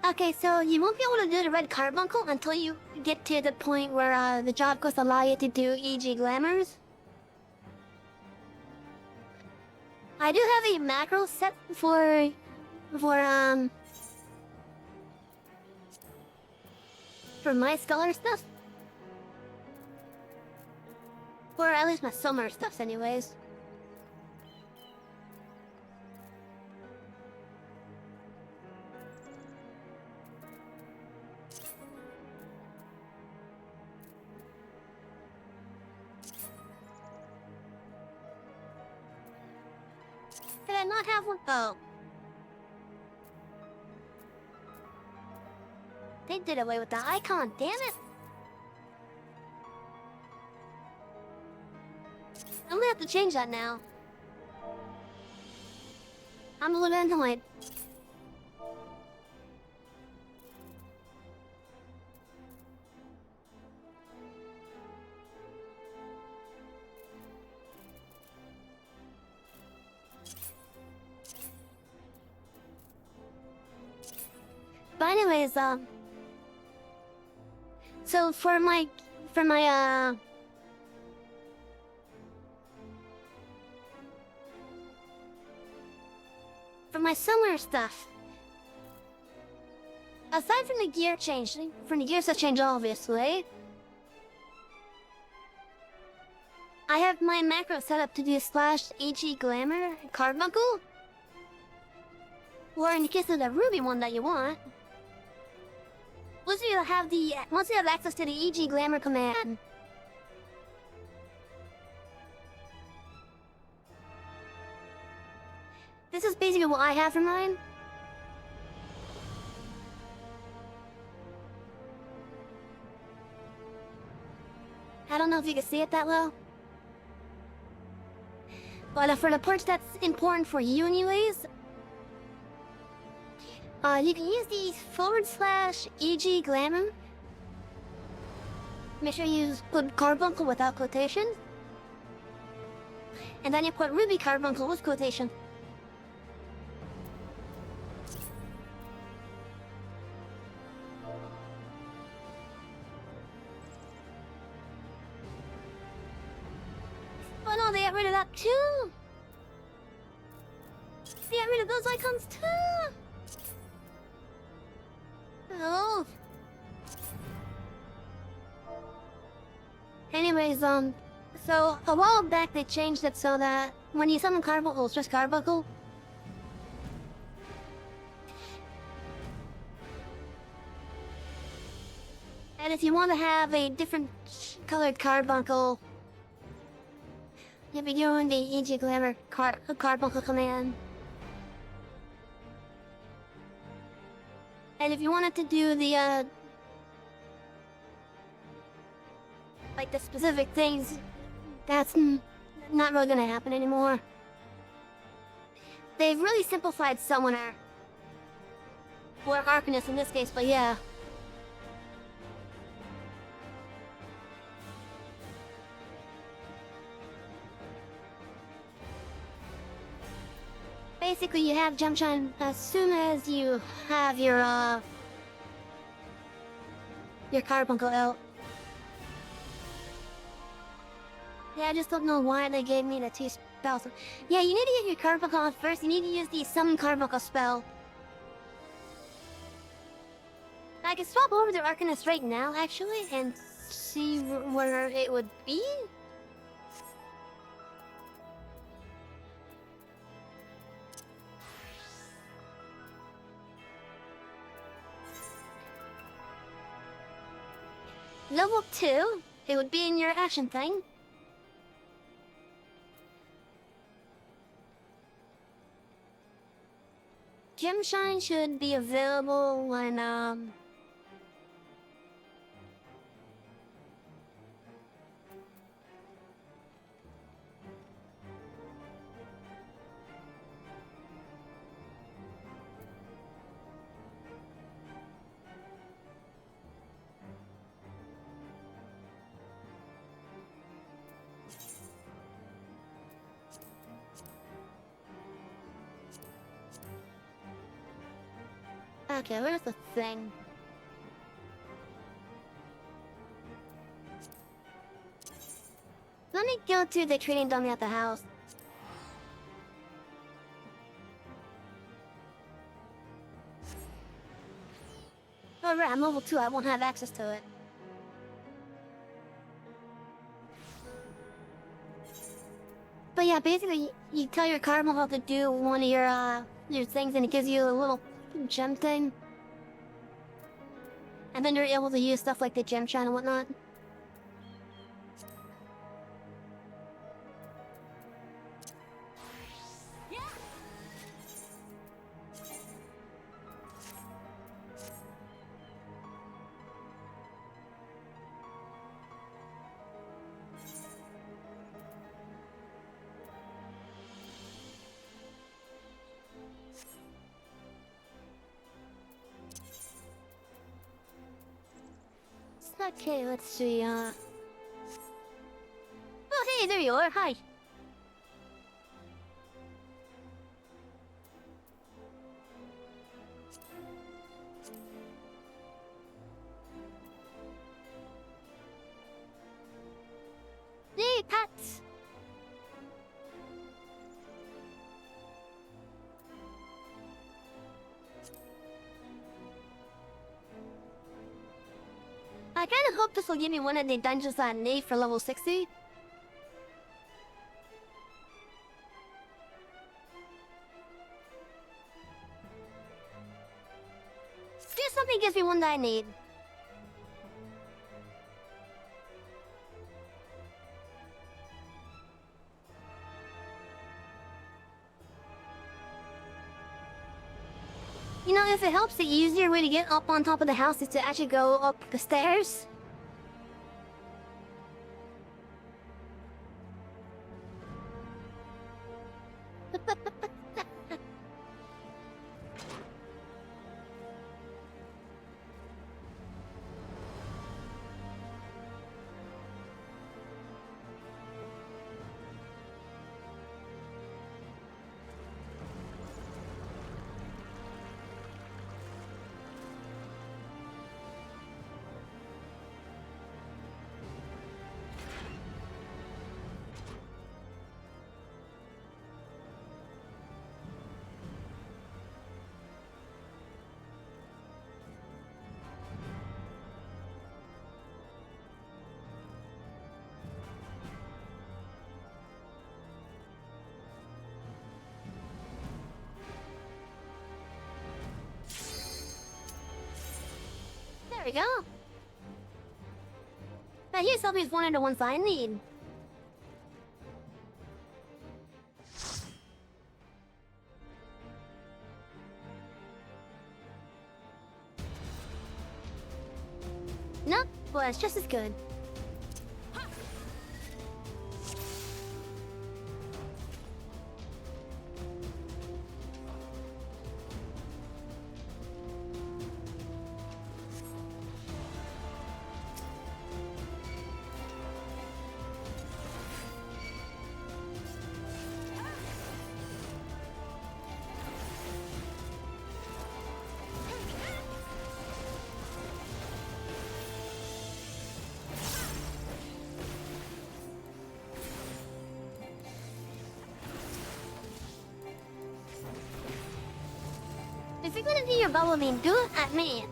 Okay, so you won't be able to do the red carbuncle until you get to the point where the job quests allow you to do EG glamours. I do have a macro set for my scholar stuff. Or at least my summer stuff anyways. Did I not have one? Oh. They did away with the icon, damn it! I'm gonna have to change that now. I'm a little annoyed. But anyways, so for my for my summer stuff, aside from the gear change, from the gears that change obviously, I have my macro set up to do slash HE glamour carbuncle, or in the case of the ruby one that you want. Once you have access to the EG Glamour command, this is basically what I have for mine. I don't know if you can see it that well, but for the parts that's important for you anyways, you can use the /EG Glamour. Make sure you put carbuncle without quotation. And then you put ruby carbuncle with quotation. Oh no, they got rid of that too! They got rid of those icons too! Oh. Anyways, so a while back they changed it so that when you summon Carbuncle, it's just Carbuncle. And if you want to have a different colored Carbuncle, you'll be doing the EG Glamour Carbuncle command. And if you wanted to do the, like the specific things, that's not really gonna happen anymore. They've really simplified Summoner. Or Arcanist in this case, but yeah. Basically, you have Jump Shine as soon as you have your Carbuncle out. Yeah, I just don't know why they gave me the 2 spells. Yeah, you need to get your Carbuncle out first. You need to use the Summon Carbuncle spell. I can swap over to Arcanist right now, actually, and see where it would be. Level 2, it would be in your action thing. Gem Shine should be available when, okay, where's the thing? Let me go to the trading dummy at the house. Oh right, I'm level 2, I won't have access to it. But yeah, basically, you tell your Cardinal how to do one of your things and it gives you a little gem thing. And then you're able to use stuff like the gem shine and whatnot. Okay, let's see, Oh, hey, there you are. Hi. Hey, Pats. I kind of hope this will give me one of the dungeons I need for level 60. See if something gives me one that I need. You know, if it helps, the easier way to get up on top of the house is to actually go up the stairs. There we go. Now here's something's one of the ones I need. Nope, well, it's just as good. If you're gonna do your bubble beam, do it at me.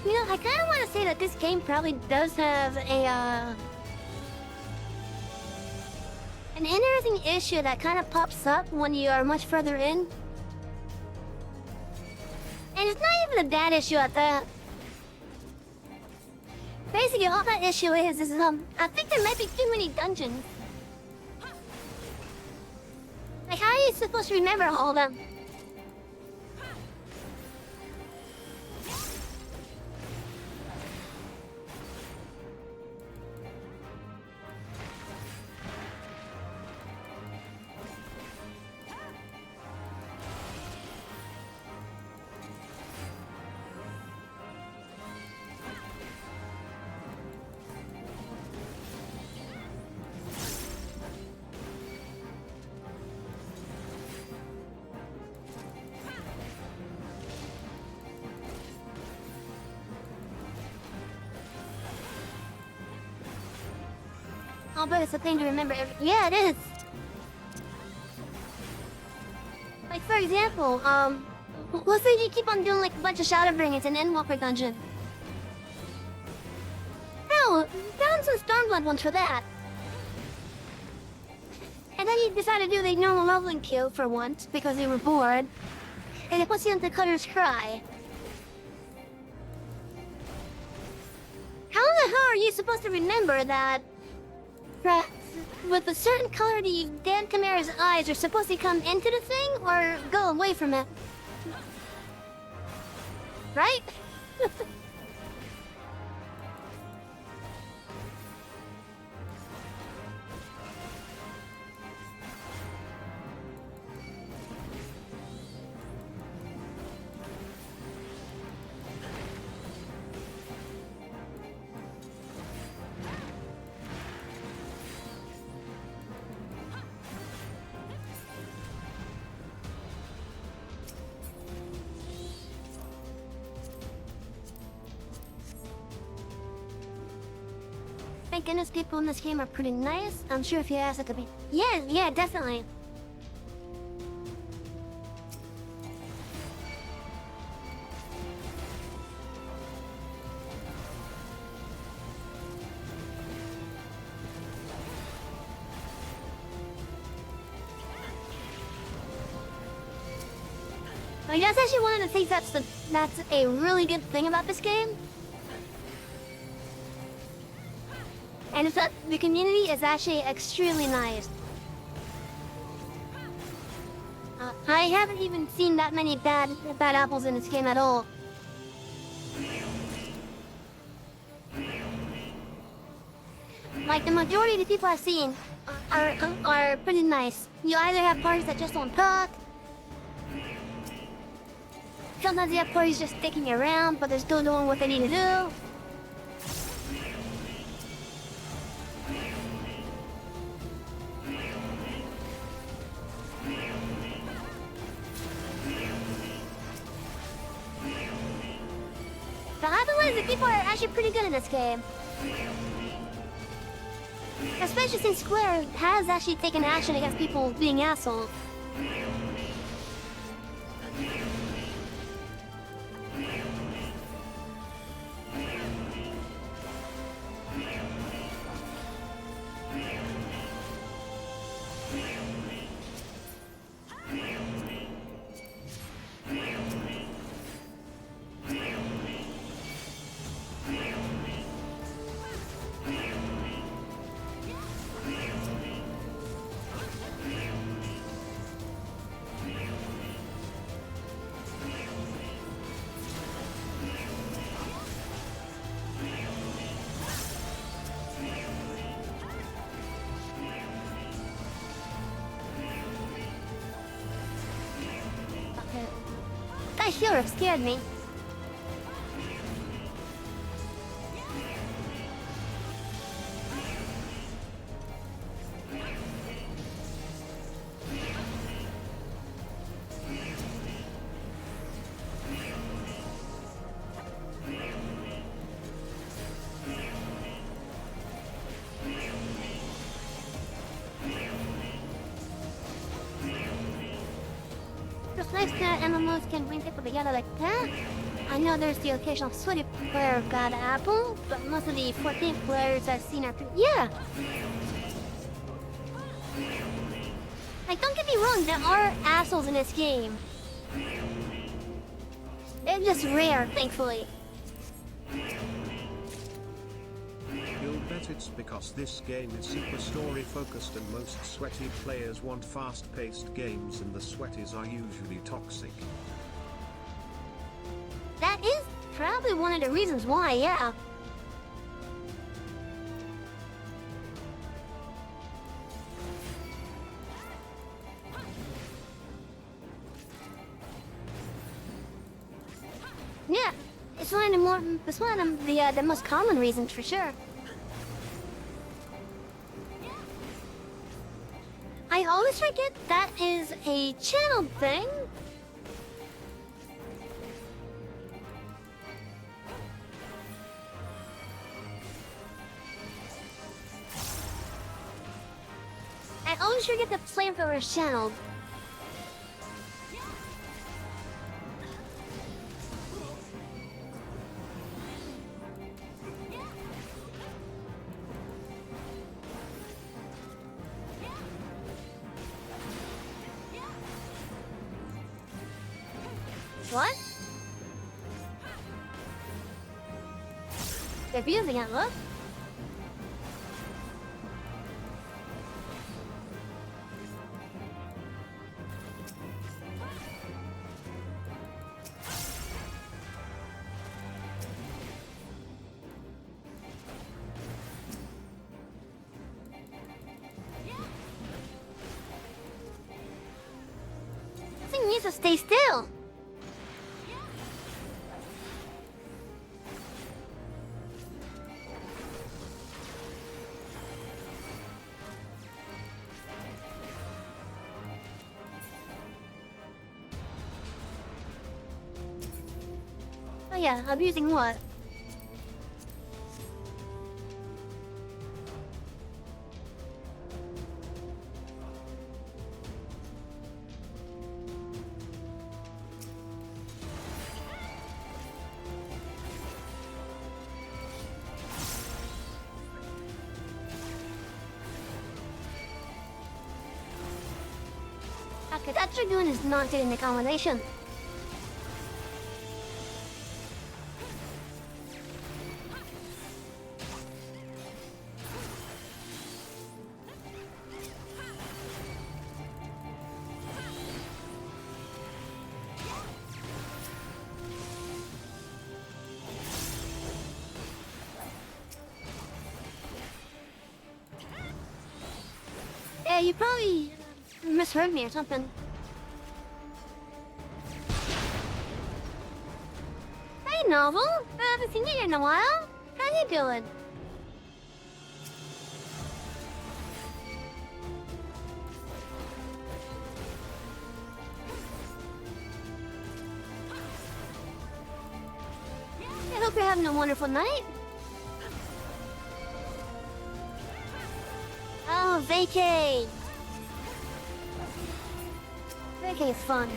You know, I kind of want to say that this game probably does have a, an interesting issue that kind of pops up when you are much further in. And it's not even a bad issue at that. Basically, all that issue is I think there might be too many dungeons. Like, how are you supposed to remember all of them? I'll bet it's a thing to remember yeah, it is! Like, for example, let's say you keep on doing like a bunch of Shadowbringers in Endwalker Dungeon. Hell, found some Stormblood ones for that. And then you decide to do the normal leveling queue for once, because you were bored. And it puts you into Cutter's Cry. How the hell are you supposed to remember that with a certain color the Dan Chimera's eyes are supposed to come into the thing or go away from it? Right? Thank goodness people in this game are pretty nice. I'm sure if you ask it could be... Yeah, definitely. Like, that's actually one of the things that's a really good thing about this game. And it's that the community is actually extremely nice. I haven't even seen that many bad apples in this game at all. Like, the majority of the people I've seen are pretty nice. You either have parties that just don't talk. Sometimes you have parties just sticking around, but they're still doing what they need to do. But otherwise, the people are actually pretty good in this game. Especially since Square has actually taken action against people being assholes. That sure have scared me. Next MMOs can bring people together like that. I know there's the occasional sweaty player of God Apple, but most of the 14 players I've seen are yeah. Like, don't get me wrong, there are assholes in this game. They're just rare, thankfully. You'll bet it's because this game is super story focused and most sweaty players want fast-paced games and the sweaties are usually toxic. That is probably one of the reasons why, yeah. Yeah, it's one of the most common reasons for sure. I always forget that is a channel thing. always forget the flamethrowers channeled. What? They're using it, look. This thing needs to stay still. Oh yeah, abusing what? Okay, that Dragoon is not getting the combination. Yeah, you probably misheard me or something. Hey, Novel! I haven't seen you in a while. How you doing? I hope you're having a wonderful night. Oh, vacay! Vacay is fun.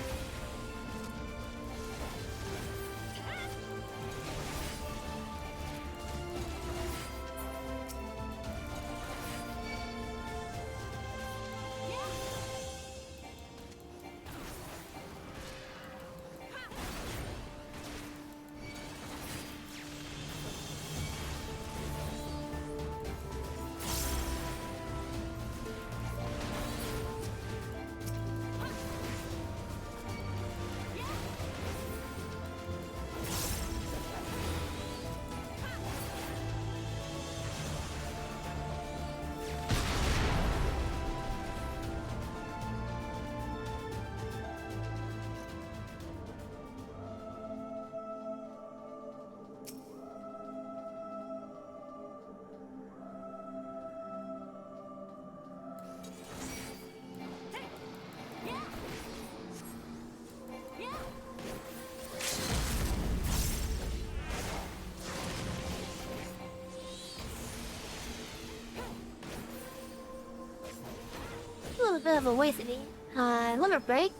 A little bit of a wasted liver break.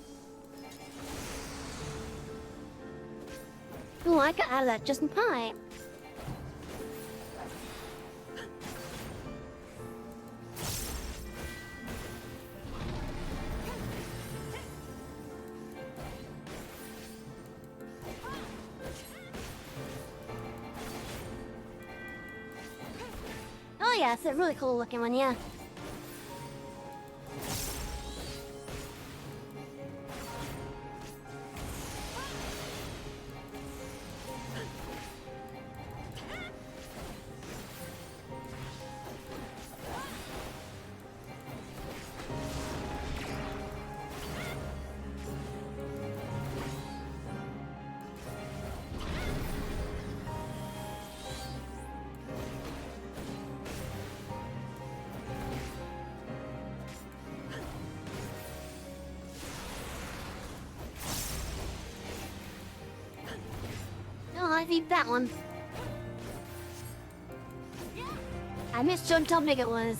Ooh, I got out of that just in time. Oh yeah, it's a really cool looking one, yeah. Oh, I think that one. I missed how big it was.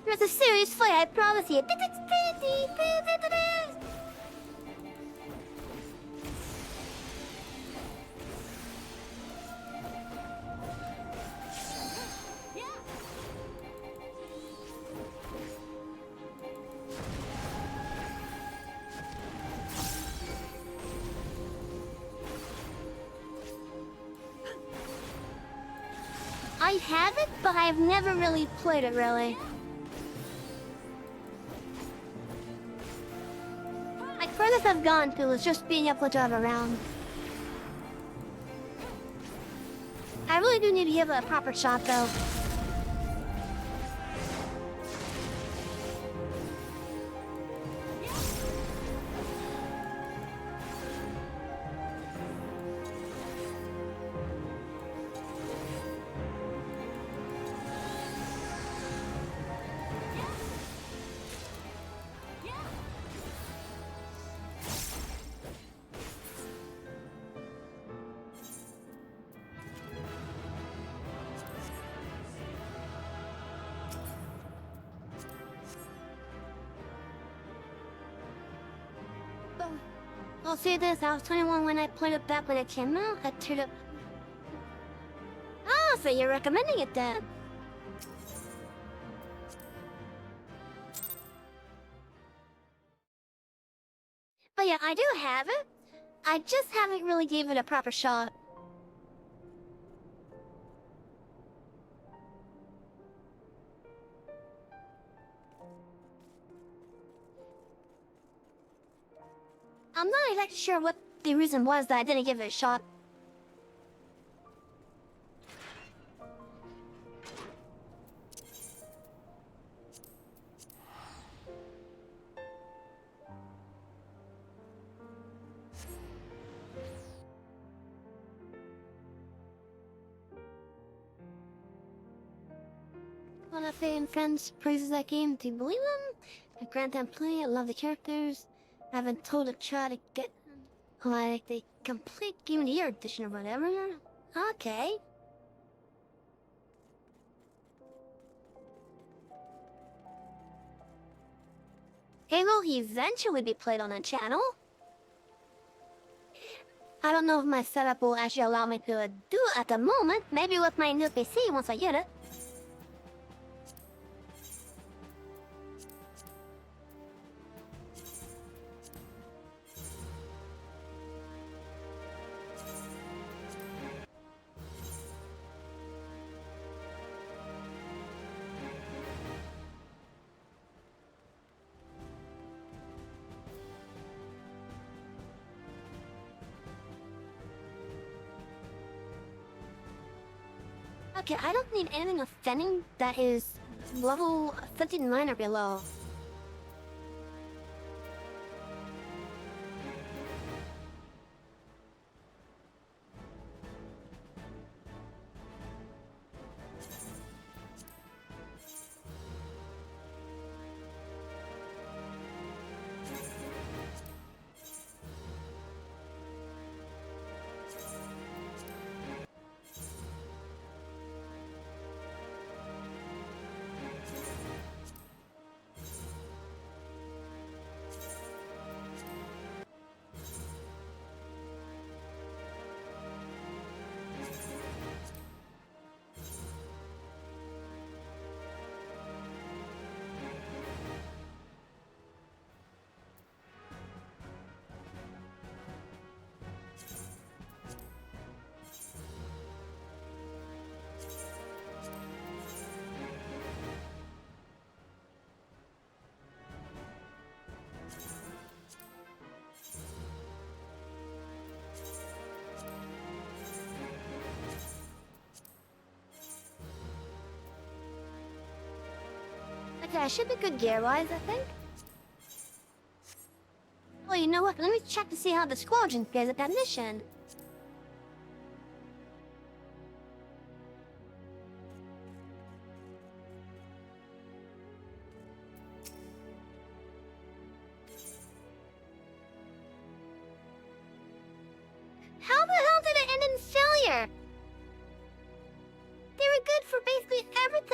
There's a serious fight, I promise you. I have it, but I've never really played it, really. Like, furthest I've gone to is just being able to drive around. I really do need to give it a proper shot, though. I'll say this, I was 21 when I played it back when it came out. I turned up... Ah, so you're recommending it then? But yeah, I do have it. I just haven't really gave it a proper shot. I'm not exactly sure what the reason was that I didn't give it a shot. One of my friends praises that game. Do you believe him? I grant them play, I love the characters. I haven't told to try to get like the complete Game of the Year edition or whatever. Okay. It will eventually be played on the channel. I don't know if my setup will actually allow me to do it at the moment. Maybe with my new PC once I get it. Okay, I don't need anything offending that is level 59 or below. Okay, I should be good gear-wise, I think. Well, you know what? Let me check to see how the squadron fares at that mission. How the hell did it end in failure? They were good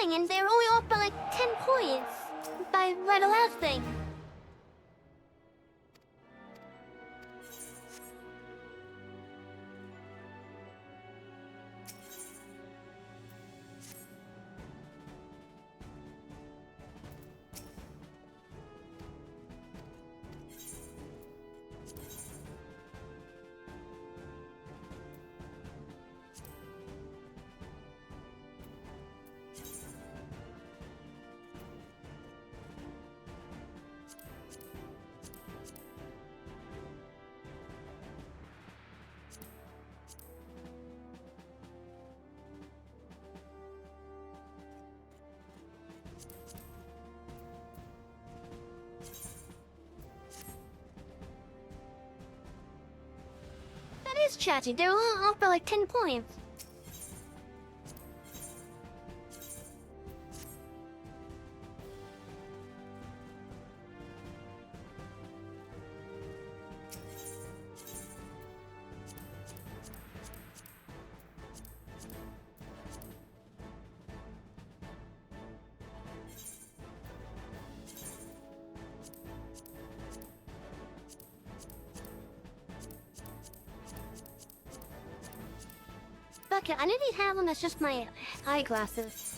thing, and they're only off by like 10 points. By the last thing. That is chatty. They're all off by like 10 points. Okay, I need to have them as just my eyeglasses.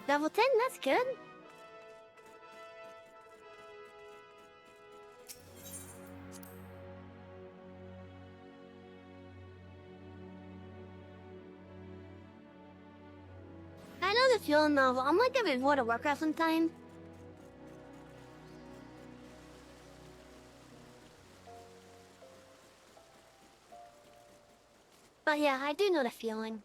Level 10, that's good. I know the feeling novel. I'm like a World of Warcraft sometime. But yeah, I do know the feeling.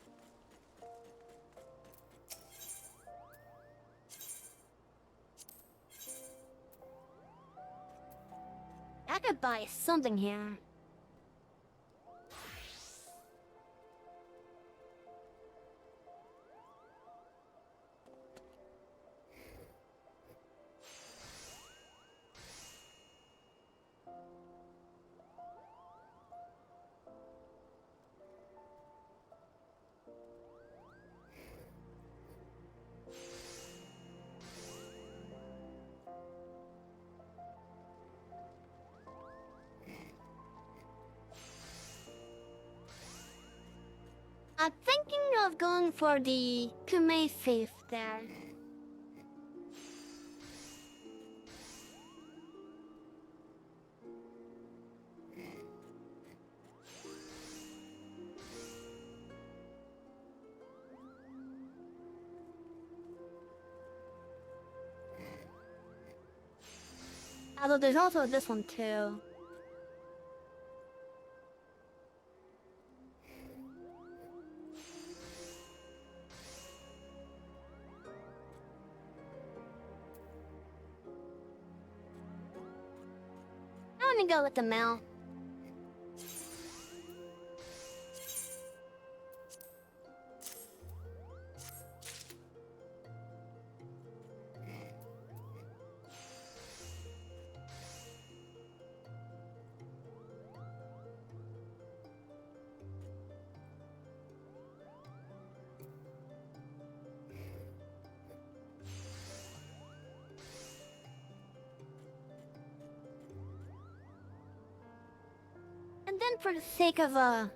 I could buy something here. I'm thinking of going for the Kume Faith there. Although there's also this one too. I'm gonna go with the mail. And then for the sake of,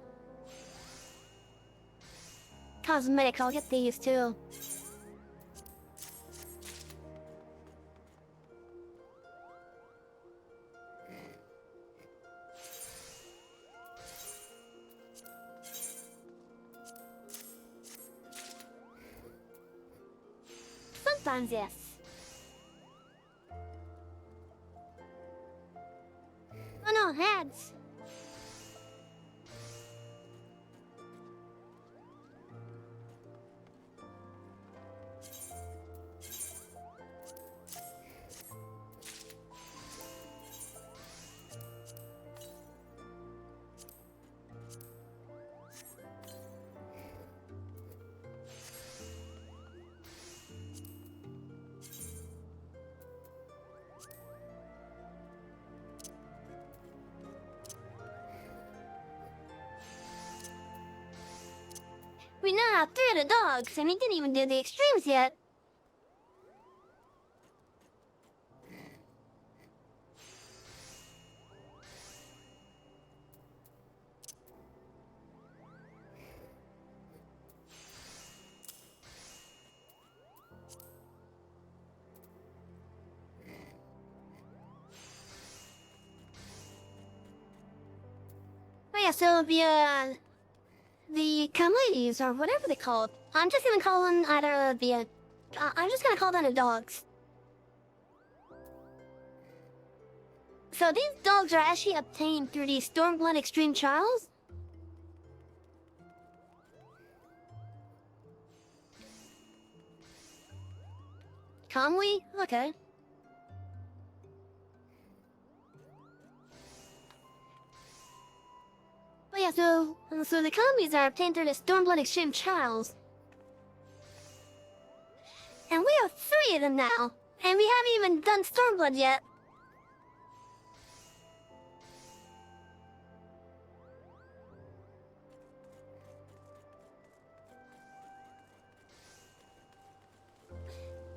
cosmetics, I'll get these too. sometimes yes. Oh no, heads! We now have 3 of the dogs, and we didn't even do the extremes yet. Oh yeah, so the coyotes, or whatever they call it. I'm just gonna call them either I'm just gonna call them the dogs. So these dogs are actually obtained through the Stormblood Extreme Trials. Conway? Okay. But yeah, so the combies are obtained through the Stormblood Extreme Trials. And we have 3 of them now. And we haven't even done Stormblood yet.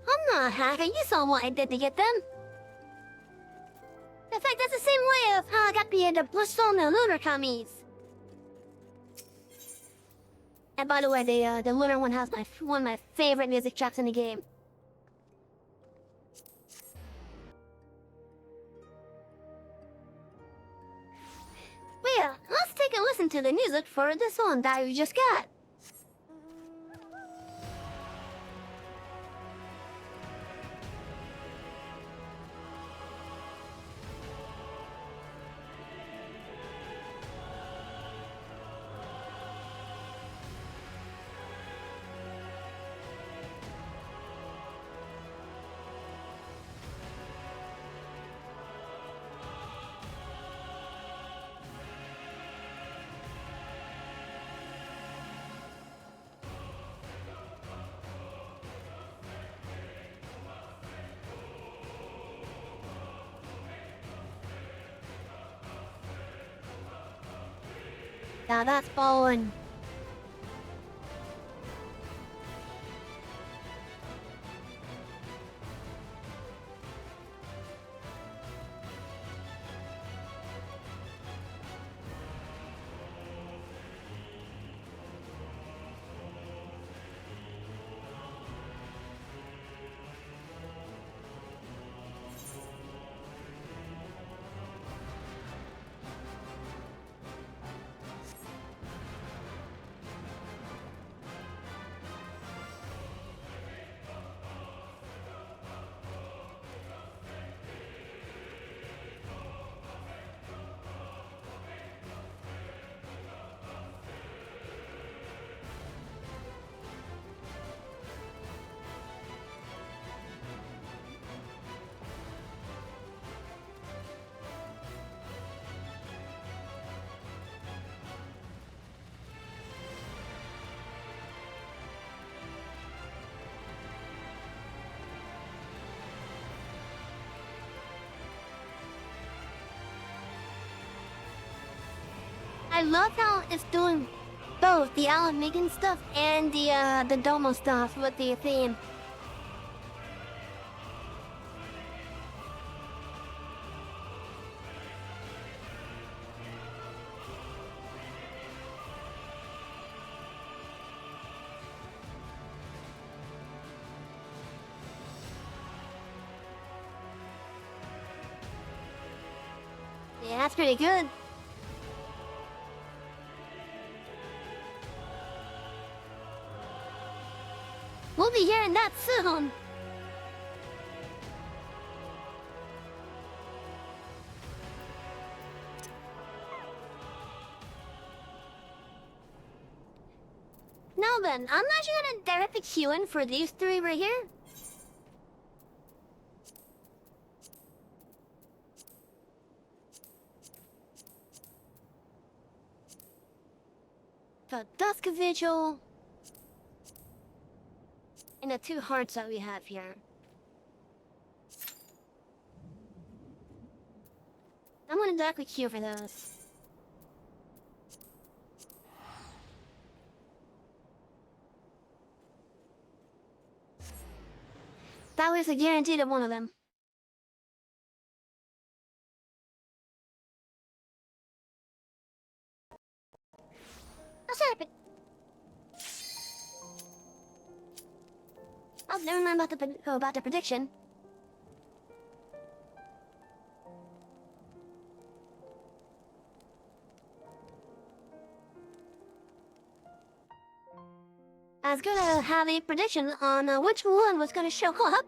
I'm not a hacker, you saw what I did to get them. In fact, that's the same way of how I got the Bloodstone and Lunar commies. And by the way, the Lunar one has one of my favorite music tracks in the game. But yeah, let's take a listen to the music for this one that we just got. Now that's ballin'. I love how it's doing both the Alan Megan stuff and the Domo stuff with the theme. Yeah, that's pretty good. We'll be hearing that soon. Well then, I'm actually gonna directly queue in for these three right here. The Dusk Vigil. And the two hearts that we have here. I'm gonna directly queue for those. That was a guarantee of one of them. What's happened? Oh, never mind about the prediction. I was gonna have a prediction on which one was gonna show up.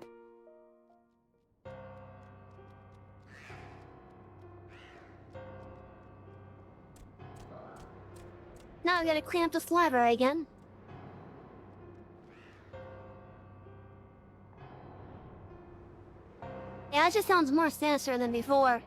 Now I gotta clean up this library again. Yeah, it just sounds more sinister than before.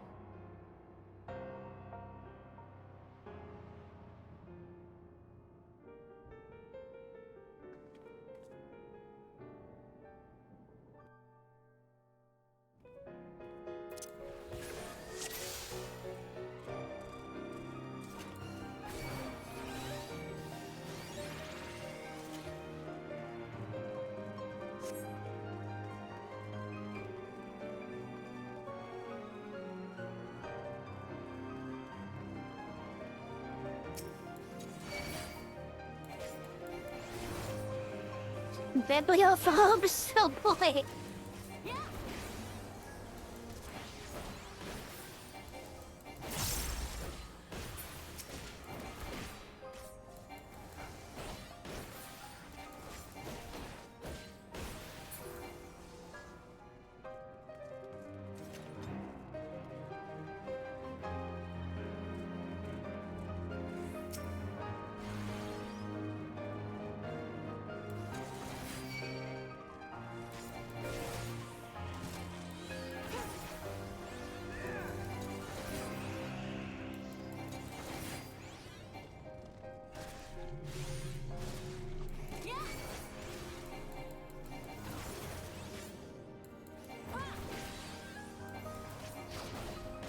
Bibliophobes, oh boy.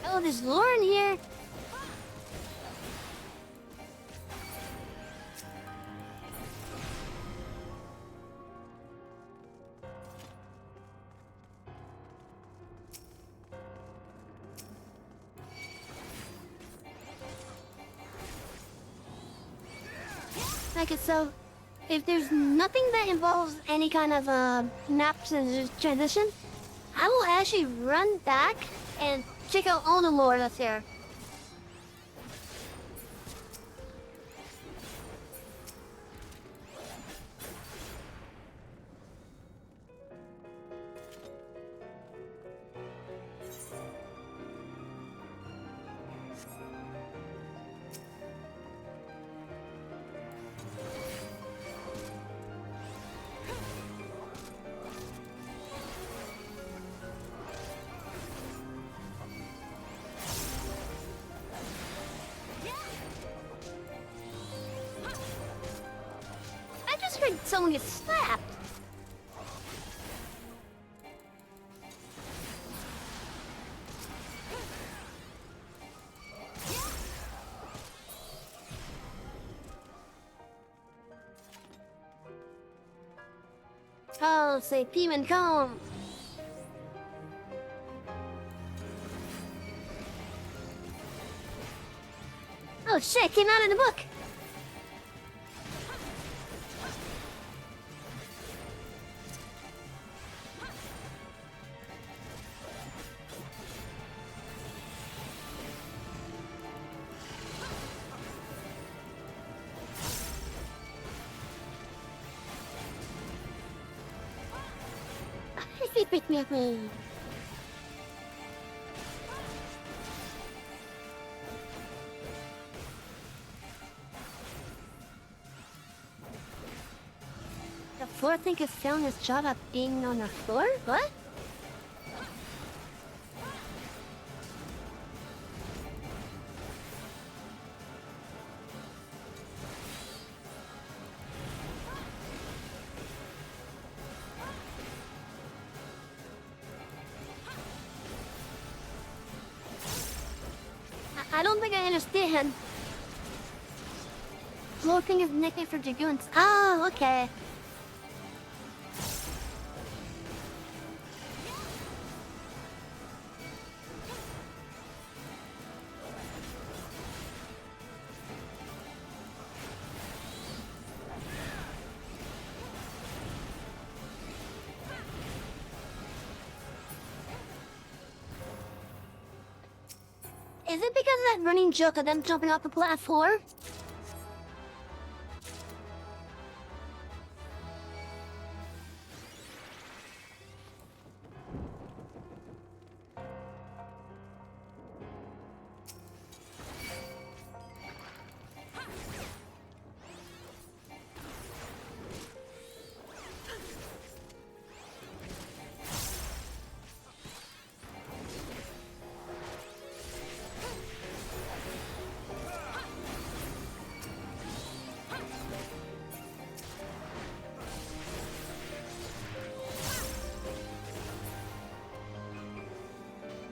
Oh, there's Lauren here. Like it so, if there's nothing that involves any kind of maps and transition, I will actually run back and check out all the lore that's here. Someone gets slapped. Oh, say demon come. Oh shit, came out in the book. Me. floor think is failing his job at being on the floor? What? I don't think I understand. Floating is nickname for dragoons. Oh, okay. Is it because of that running joke of them jumping off the platform?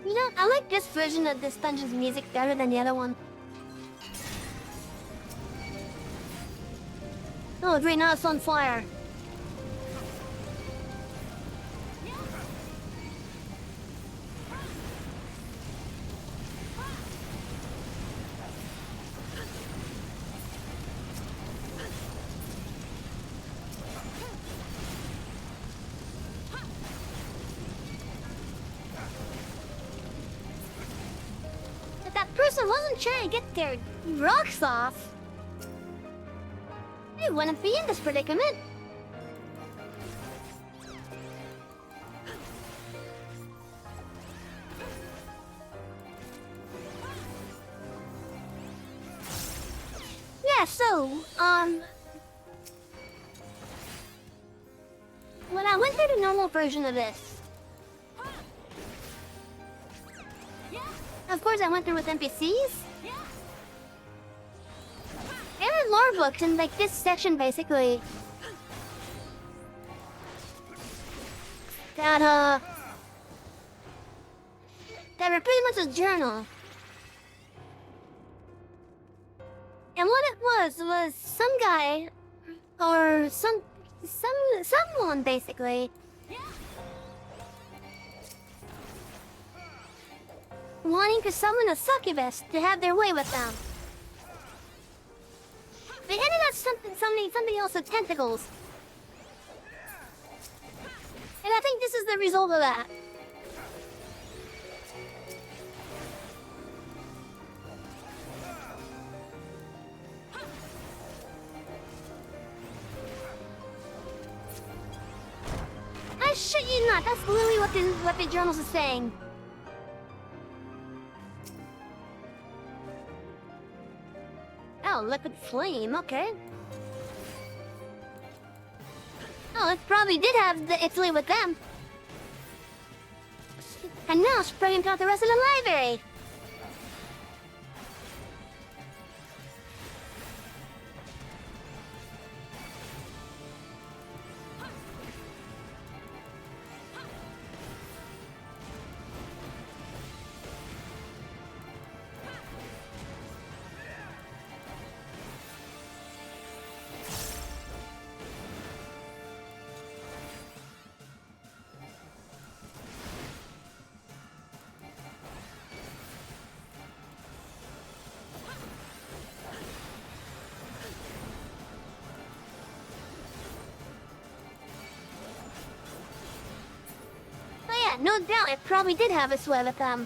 You know, I like this version of this dungeon's music better than the other one. Oh, great, now it's on fire. That person wasn't trying to get their rocks off. They wouldn't be in this predicament. Yeah, so, when I went through the normal version of this, of course I went through with NPCs. There are lore books in like this section basically that were pretty much a journal. And what it was some guy or someone basically wanting to summon a succubus to have their way with them. They ended up something else with tentacles. And I think this is the result of that. I shit you not, that's literally what the journals are saying. Oh, liquid flame, okay. Oh, it probably did have the Italy with them. And now spreading throughout the rest of the library. No doubt it probably did have a sweat with them.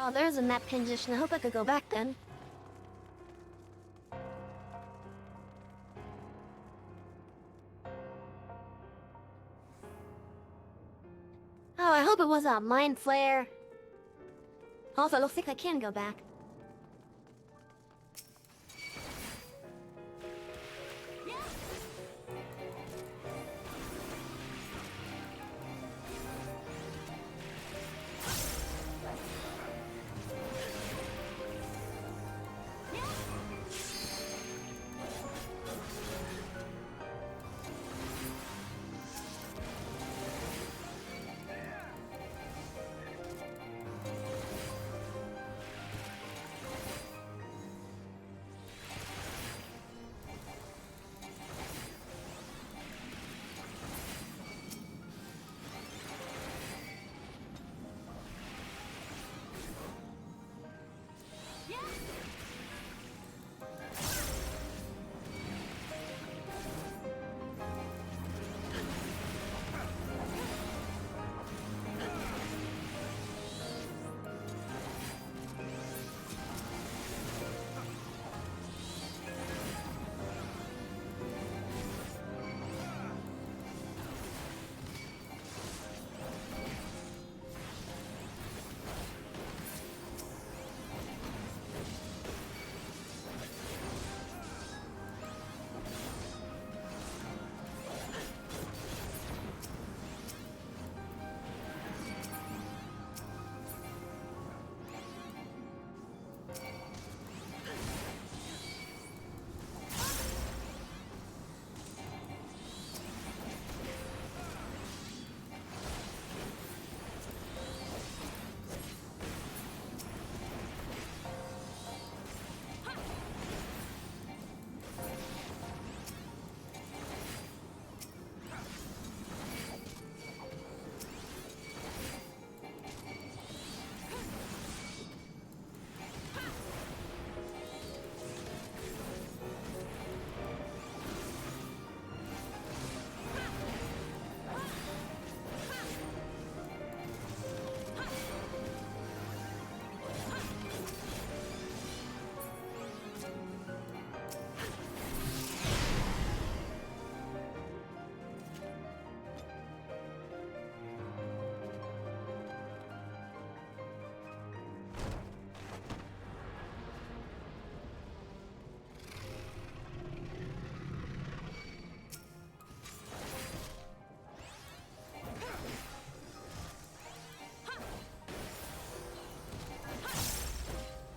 Oh, there's a map condition. I hope I could go back then. Oh, I hope it was a mind flare. Also, it looks like I can go back.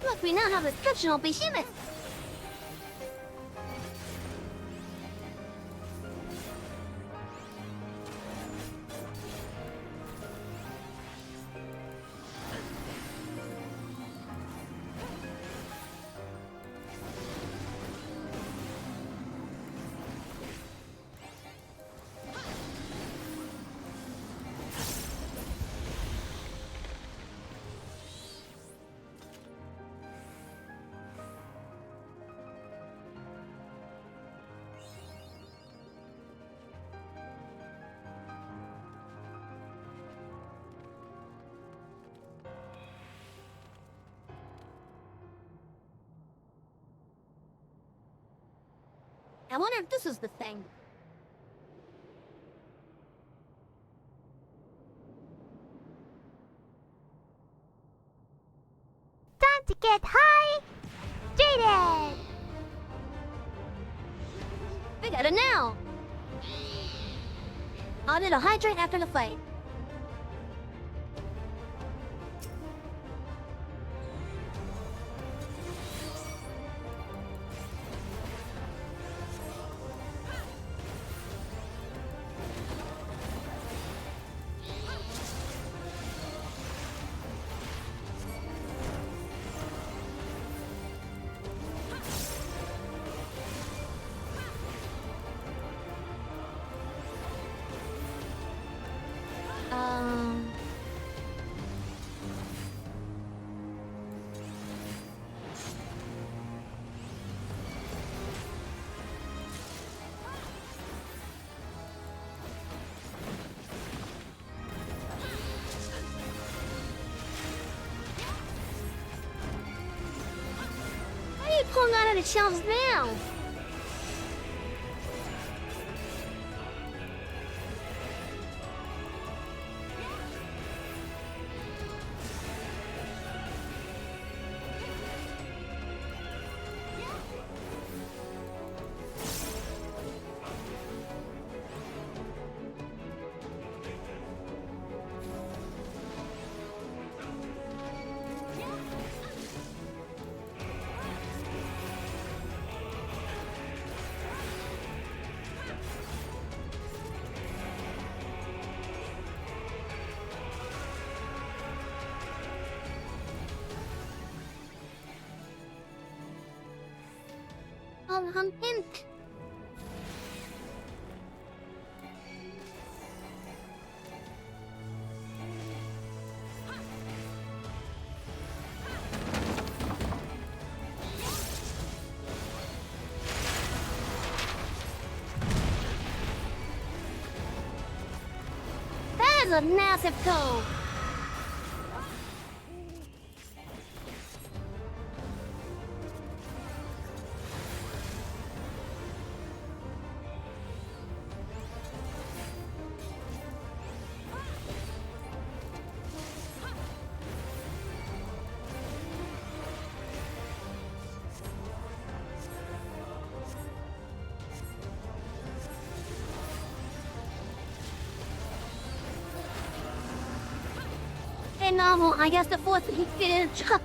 Look, we now have a fictional behemoth! I wonder if this is the thing. Time to get hydrated! We got it now! I'll need to hydrate after the fight. are the shelves now? Hint. That is a massive toe. Hey, novel, I guess the fourth he did a job.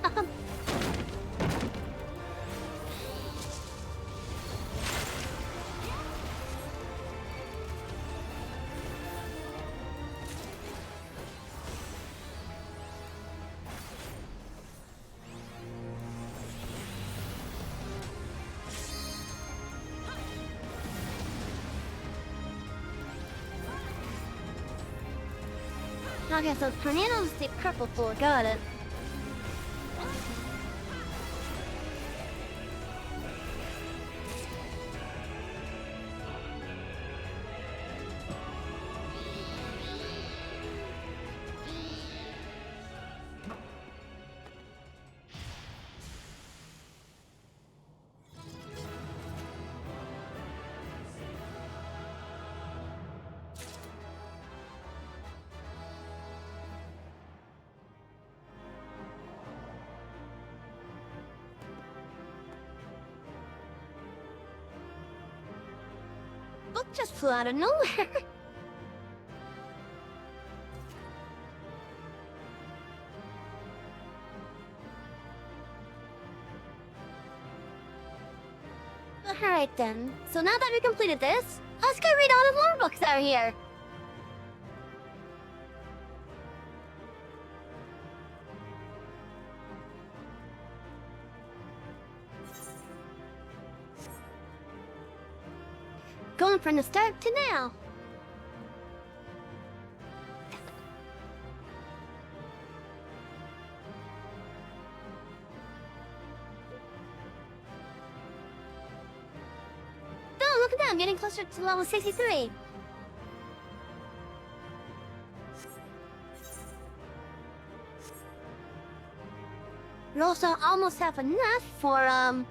Okay, so tornadoes the purple floor, got it. Book just flew out of nowhere. Alright then, so now that we completed this, let's go read all the more books out here. Going from the start to now. Oh, look at that, I'm getting closer to level 63. We also almost have enough for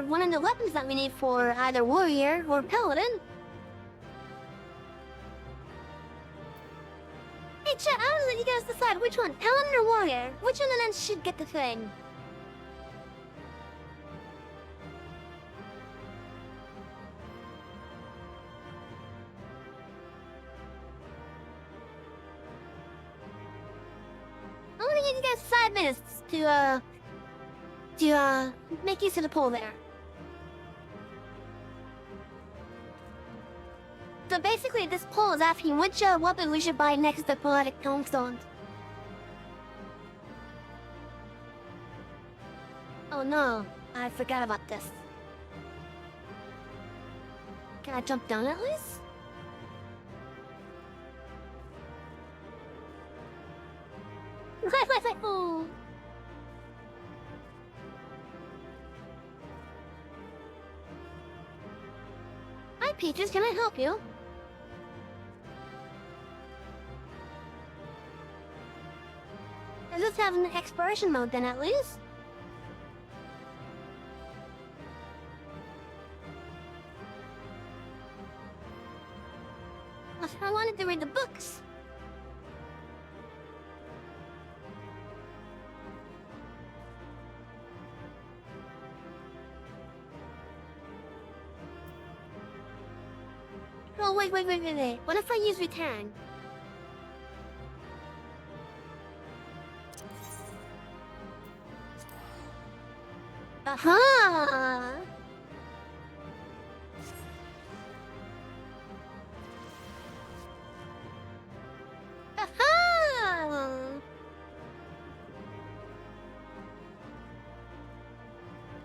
one of the weapons that we need for either warrior or paladin. Hey chat, I don't let you guys decide which one, paladin or warrior. Which one of them should get the thing? I'm gonna give you guys 5 minutes to make use of the poll there. So basically, this poll is asking which weapon we should buy next to the poetic tombstones. Oh no, I forgot about this. Can I jump down at least? Oh. Hi Peaches, can I help you? Is this have an exploration mode then at least. I wanted to read the books. Oh, wait. What if I use return? Aha! Aha!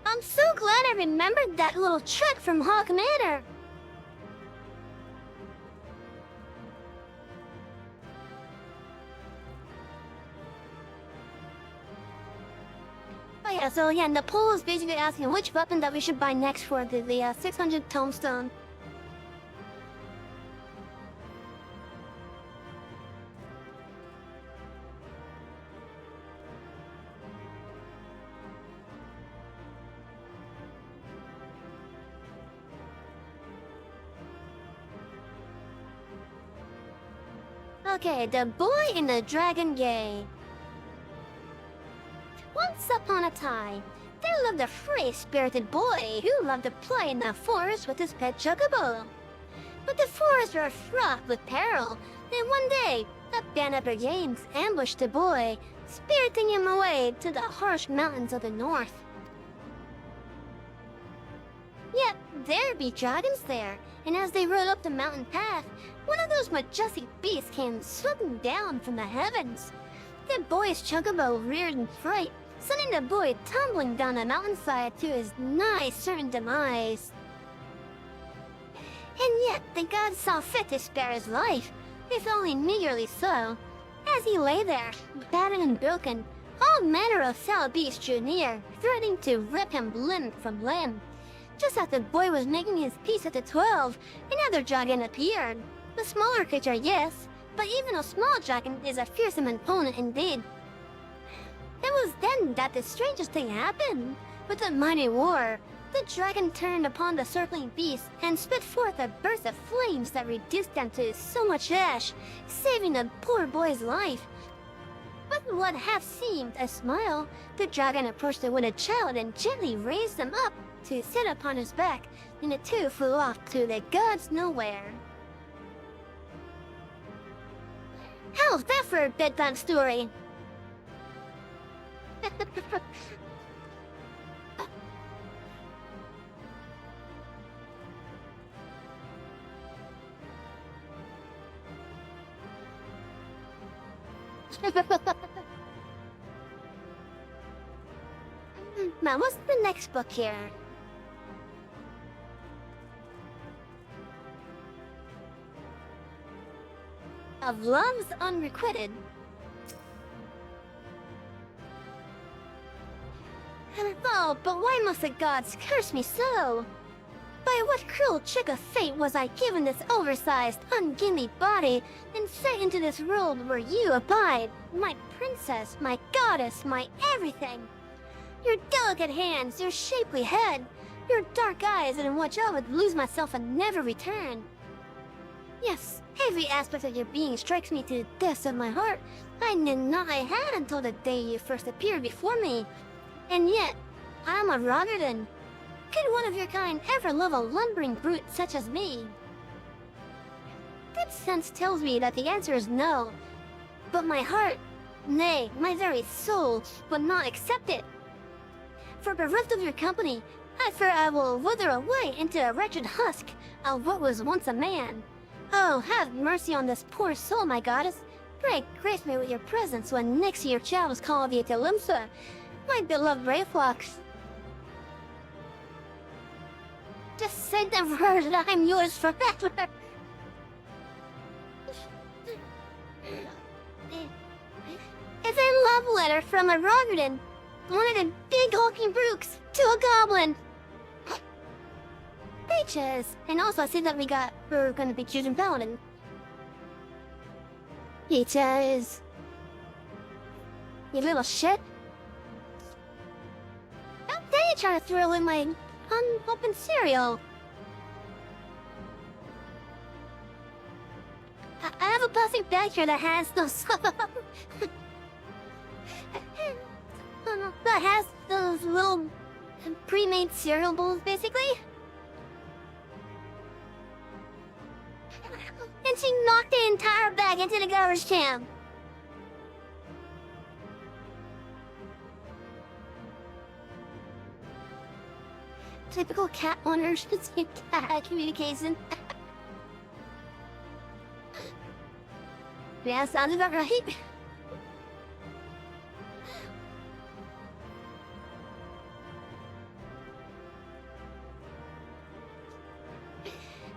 I'm so glad I remembered that little trick from Hawk Manor. Oh yeah, so yeah, Nepal is basically asking which weapon that we should buy next for the 600 tombstone. Okay, the boy in the dragon gate. Once upon a time, there lived a free-spirited boy who loved to play in the forest with his pet chocobo. But the forests were fraught with peril, and one day, a band of brigades ambushed the boy, spiriting him away to the harsh mountains of the north. Yet, there be dragons there, and as they rode up the mountain path, one of those majestic beasts came swooping down from the heavens. The boy's chocobo reared in fright, sending the boy tumbling down the mountainside to his nigh certain demise. And yet, the gods saw fit to spare his life, if only meagerly so. As he lay there, battered and broken, all manner of foul beasts drew near, threatening to rip him limb from limb. Just as the boy was making his peace at the 12, another dragon appeared. A smaller creature, yes, but even a small dragon is a fearsome opponent indeed. It was then that the strangest thing happened. With a mighty roar, the dragon turned upon the circling beast and spit forth a burst of flames that reduced them to so much ash, saving the poor boy's life. With what half seemed a smile, the dragon approached the wounded child and gently raised him up to sit upon his back, and the two flew off to the gods nowhere. How's that for a bedtime story? Now, what's the next book here? Of Loves Unrequited. Oh, but why must the gods curse me so? By what cruel trick of fate was I given this oversized, ungainly body and sent into this world where you abide, my princess, my goddess, my everything? Your delicate hands, your shapely head, your dark eyes in which I would lose myself and never return. Yes, every aspect of your being strikes me to the depths of my heart. I knew not I had until the day you first appeared before me. And yet, I am a Rotterdam. Could one of your kind ever love a lumbering brute such as me? Good sense tells me that the answer is no. But my heart, nay, my very soul, will not accept it. For bereft of your company, I fear I will wither away into a wretched husk of what was once a man. Oh, have mercy on this poor soul, my goddess. Pray grace me with your presence when next your child is called the Atelumsa, my beloved Rayflox. Just say the word and I'm yours forever. It's a love letter from a Rotterdam, one of the big hulking brooks, to a goblin. Peaches! And also I see that we're gonna be choosing Paladin. Peaches. You little shit. How dare you try to throw in my unopened cereal? I have a plastic bag here that has those... that has those little pre-made cereal bowls, basically. And she knocked the entire bag into the garbage can. Typical cat owners should see cat communication. Yeah, sounds about right.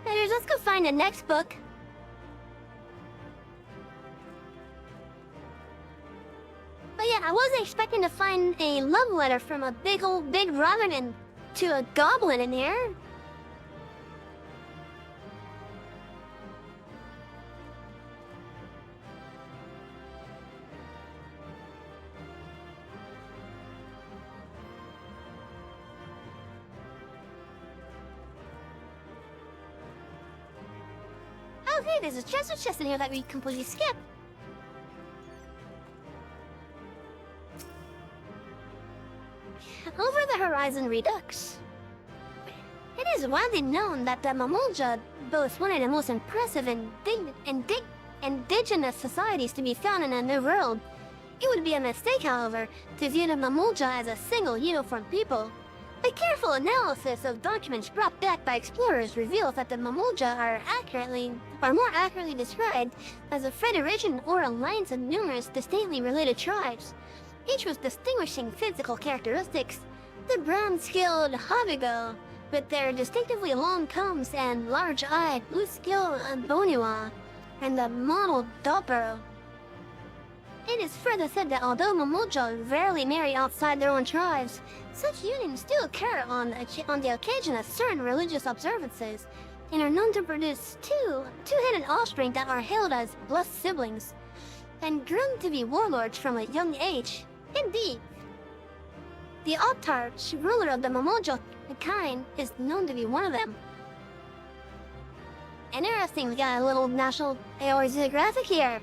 Anyways, let's go find the next book. But yeah, I wasn't expecting to find a love letter from a big Robin to a goblin in here. Okay, there's a treasure chest in here that we completely skipped. Over the horizon redux. It is widely known that the Mamulja boasts one of the most impressive indigenous societies to be found in the New World. It would be a mistake, however, to view the Mamulja as a single uniform people. A careful analysis of documents brought back by explorers reveals that the Mamulja are more accurately described as a federation or alliance of numerous distinctly related tribes, each with distinguishing physical characteristics. The brown-skilled Habigo, with their distinctively long combs and large-eyed blue-skilled Bonua, and the mottled Doppero. It is further said that although Mamulja rarely marry outside their own tribes, such unions still occur on the occasion of certain religious observances, and are known to produce two-headed offspring that are hailed as blessed siblings, and groomed to be warlords from a young age. Indeed, the Optarch, ruler of the Mamulja kind, is known to be one of them. Interesting, we got a little national AOR geographic here.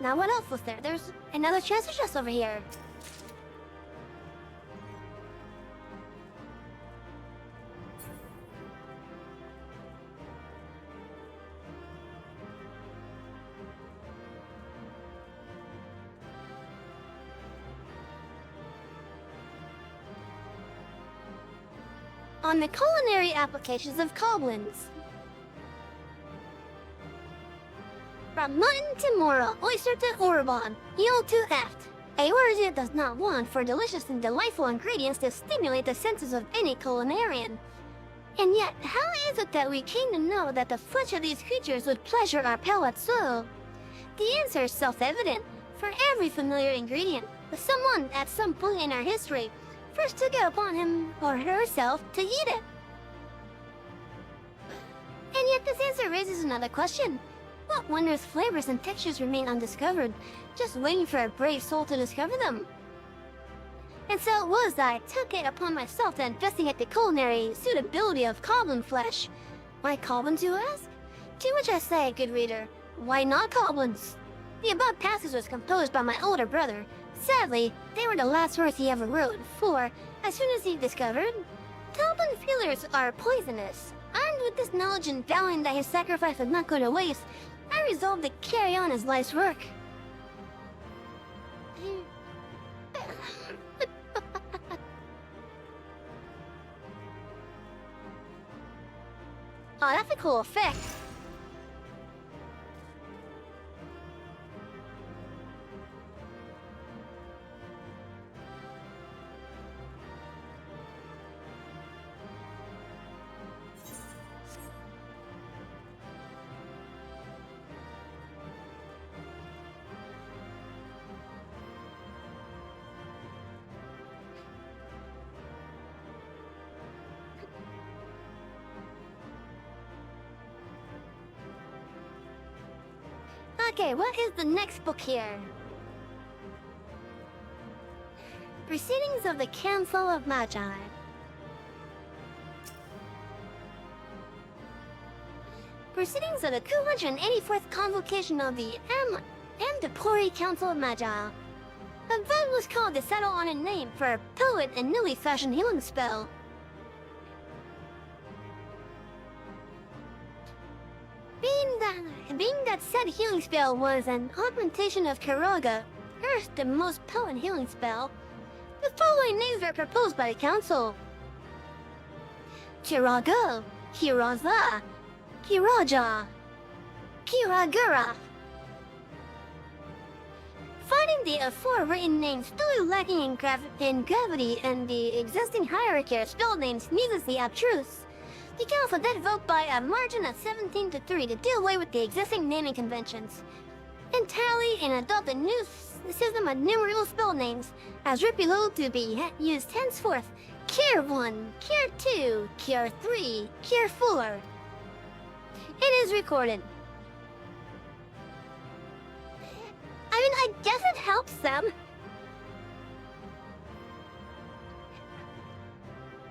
Now what else was there? There's another treasure chest over here. On the culinary applications of goblins. From mutton to mora, oyster to orobon, eel to eft, Eorzea does not want for delicious and delightful ingredients to stimulate the senses of any culinarian. And yet, how is it that we came to know that the flesh of these creatures would pleasure our palate so? The answer is self-evident. For every familiar ingredient, someone at some point in our history first took it upon him or herself to eat it. And yet this answer raises another question. What wondrous flavors and textures remain undiscovered, just waiting for a brave soul to discover them? And so it was that I took it upon myself to investigate the culinary suitability of goblin flesh. Why goblins, you ask? To which I say, good reader, why not goblins? The above passage was composed by my older brother. Sadly, they were the last words he ever wrote, for, as soon as he discovered, goblin feelers are poisonous. Armed with this knowledge and vowing that his sacrifice would not go to waste, I resolved to carry on his life's work. Oh, that's a cool effect. Okay, what is the next book here? Proceedings of the Council of Magi. Proceedings of the 284th Convocation of the Amdapori Council of Magi. A vote was called to settle on a name for a poet and newly fashioned healing spell. Being that said healing spell was an augmentation of Kiraga, first the most potent healing spell, the following names were proposed by the council: Kirago, Kiraza, Kiraja, Kiragura. Finding the aforewritten names still lacking in gravity and the existing hierarchy of spell names needlessly abstruse, the council did vote by a margin of 17-3 to do away with the existing naming conventions, entirely and adopt a new system of numeral spell names, as below to be used henceforth: Cure 1, Cure 2, Cure 3, Cure 4. It is recorded. I mean, I guess it helps them.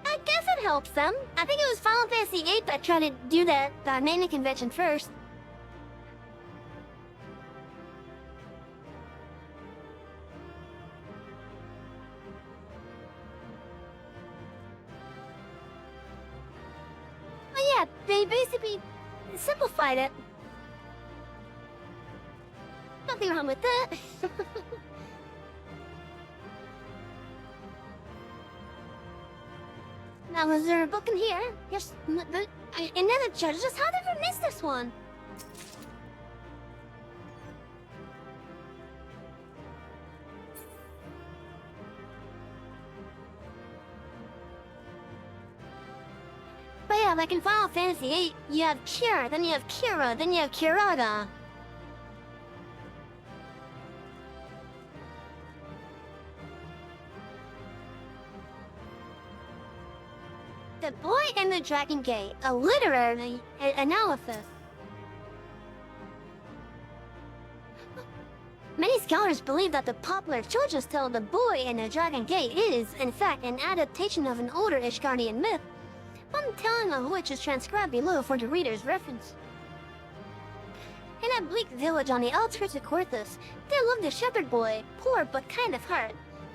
I guess it helps them. I think it was Final Fantasy VIII that tried to do that naming convention first. But yeah, they basically simplified it. Nothing wrong with that. Now, was there a book in here? Yes, another judge. Just how did we miss this one? But yeah, like in Final Fantasy VIII, you have Cure, then you have Kira, then you have Kiraga. The Boy and the Dragon Gate, a literary analysis. Many scholars believe that the popular children's tale The Boy and the Dragon Gate is, in fact, an adaptation of an older Ishgardian myth, one telling of which is transcribed below for the reader's reference. In a bleak village on the outskirts of Corthus, there lived a shepherd boy, poor but kind of heart.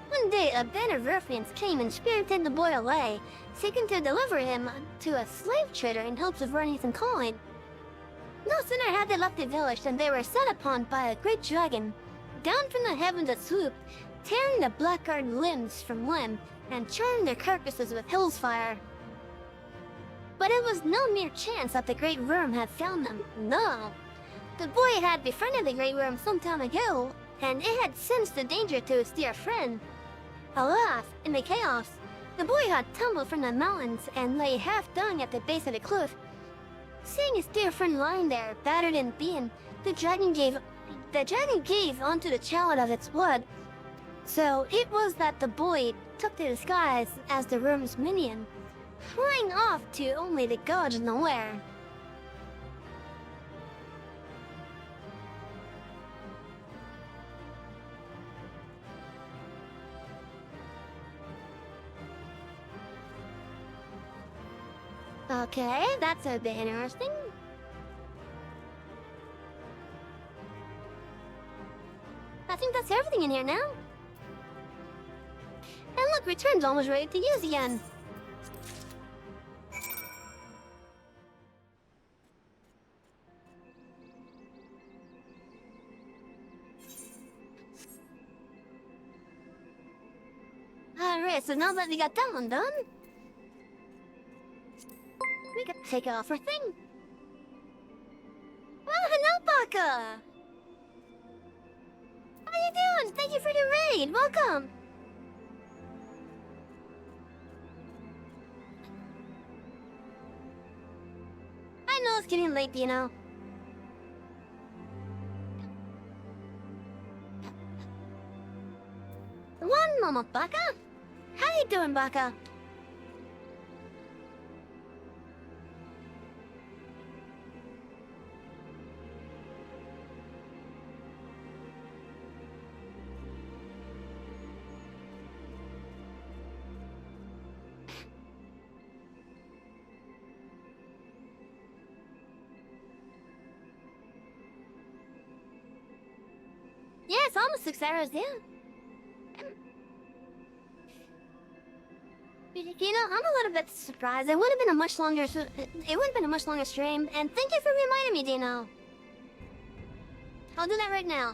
One day, a band of ruffians came and spirited the boy away, seeking to deliver him to a slave trader in hopes of earning some coin. No sooner had they left the village than they were set upon by a great dragon. Down from the heavens it swooped, tearing the blackguard limbs from limb and charring their carcasses with hell's fire. But it was no mere chance that the great worm had found them. No. The boy had befriended the great worm some time ago, and it had sensed the danger to its dear friend. Alas, in the chaos, the boy had tumbled from the mountains and lay half-dying at the base of the cliff. Seeing his dear friend lying there, battered and beaten, the dragon gave onto the chalice of its blood. So it was that the boy took to disguise as the worm's minion, flying off to only the gods nowhere. Okay, that's a bit interesting. I think that's everything in here now. And look, return's almost ready to use again. Alright, so now that we got that one done, we can take off our thing. Oh, hello, Baka! How you doing? Thank you for the raid. Welcome. I know it's getting late, you know. One moment, Baka. How you doing, Baka? It's almost 6 hours, yeah. You know, I'm a little bit surprised. It would have been a much longer. It would have been a much longer stream. And thank you for reminding me, Dino. I'll do that right now.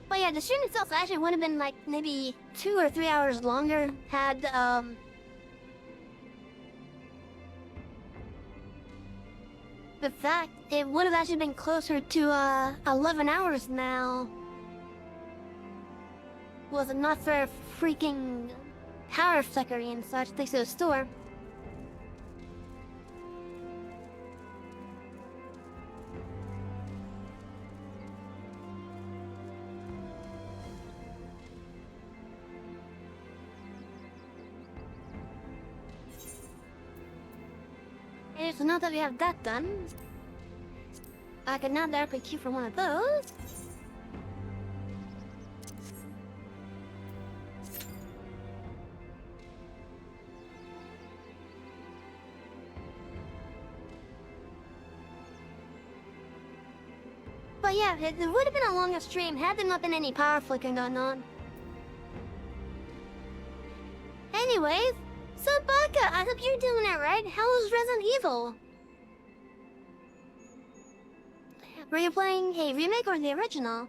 But yeah, the stream itself actually would have been like maybe 2 or 3 hours longer had the fact it would have actually been closer to 11 hours now. Was it not for freaking power flickery and such thanks to the store? Okay, so now that we have that done, I can now directly queue for one of those. But yeah, it would have been a longer stream had there not been any power flickering going on. Anyways, so Baka, I hope you're doing it right. How was Resident Evil? Were you playing a remake or the original?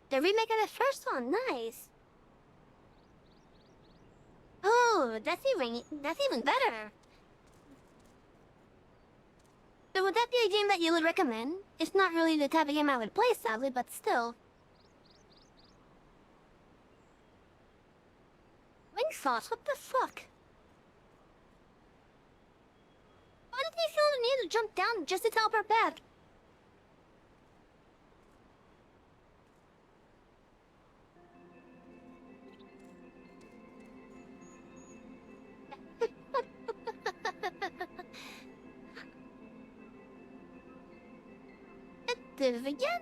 The remake of the first one, nice. Oh, that's even better. So would that be a game that you would recommend? It's not really the type of game I would play, sadly, but still. Wing sauce, what the fuck? Why did he feel the need to jump down just to teleport back? It did it again.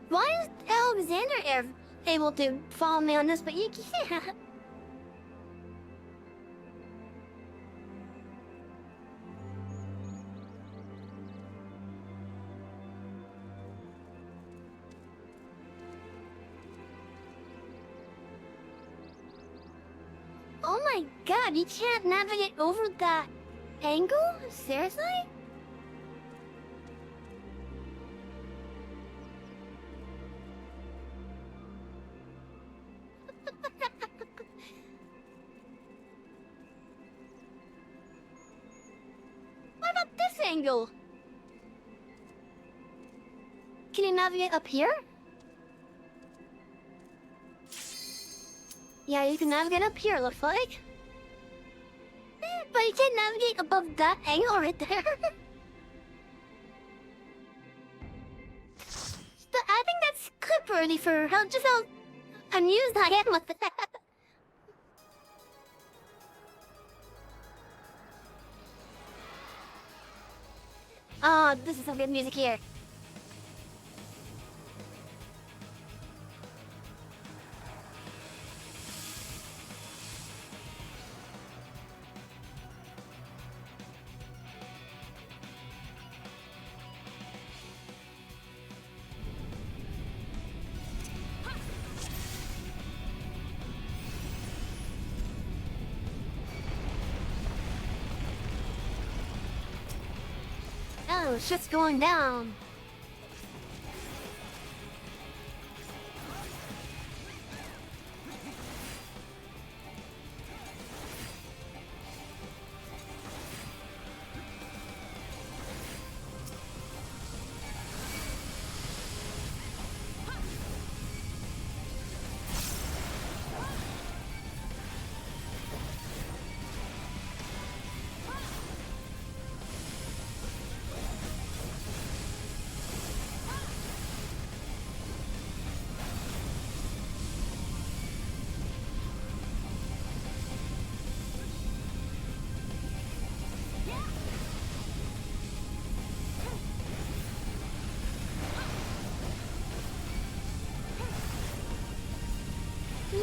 Why is Alexander able to follow me on this, but you can't? Oh my god, you can't navigate over that angle? Seriously? What about this angle? Can you navigate up here? Yeah, you can navigate up here, looks like. But you can't navigate above that angle right there. But I think that's clip-worthy for how amused I am with that. Oh, this is some good music here. Oh, shit's going down.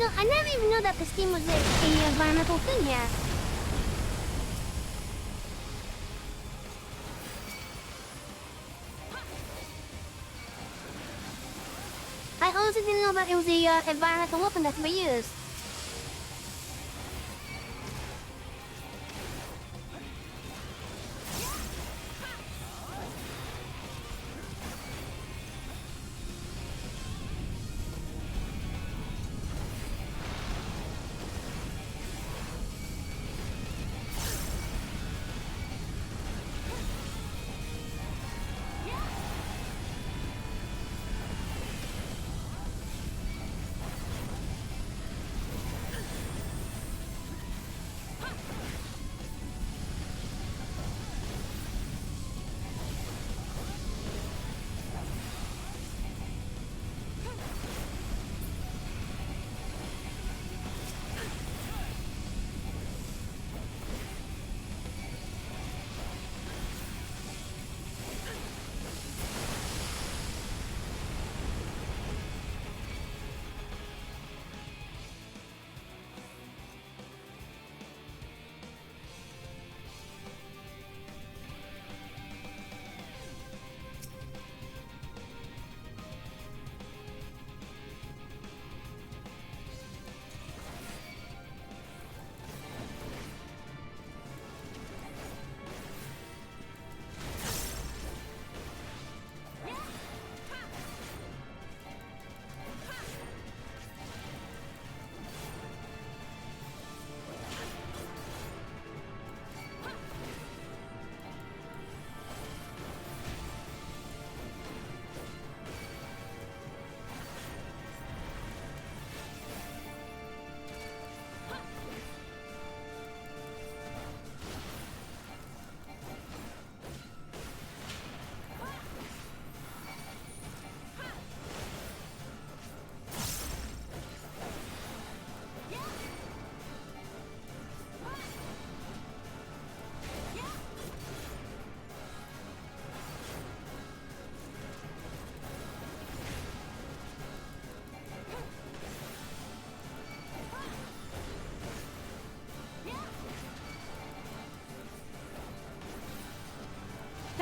I never even knew that this game was a environmental thing here. I honestly didn't know that it was a environmental weapon that can be used.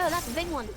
Oh, that's a big one.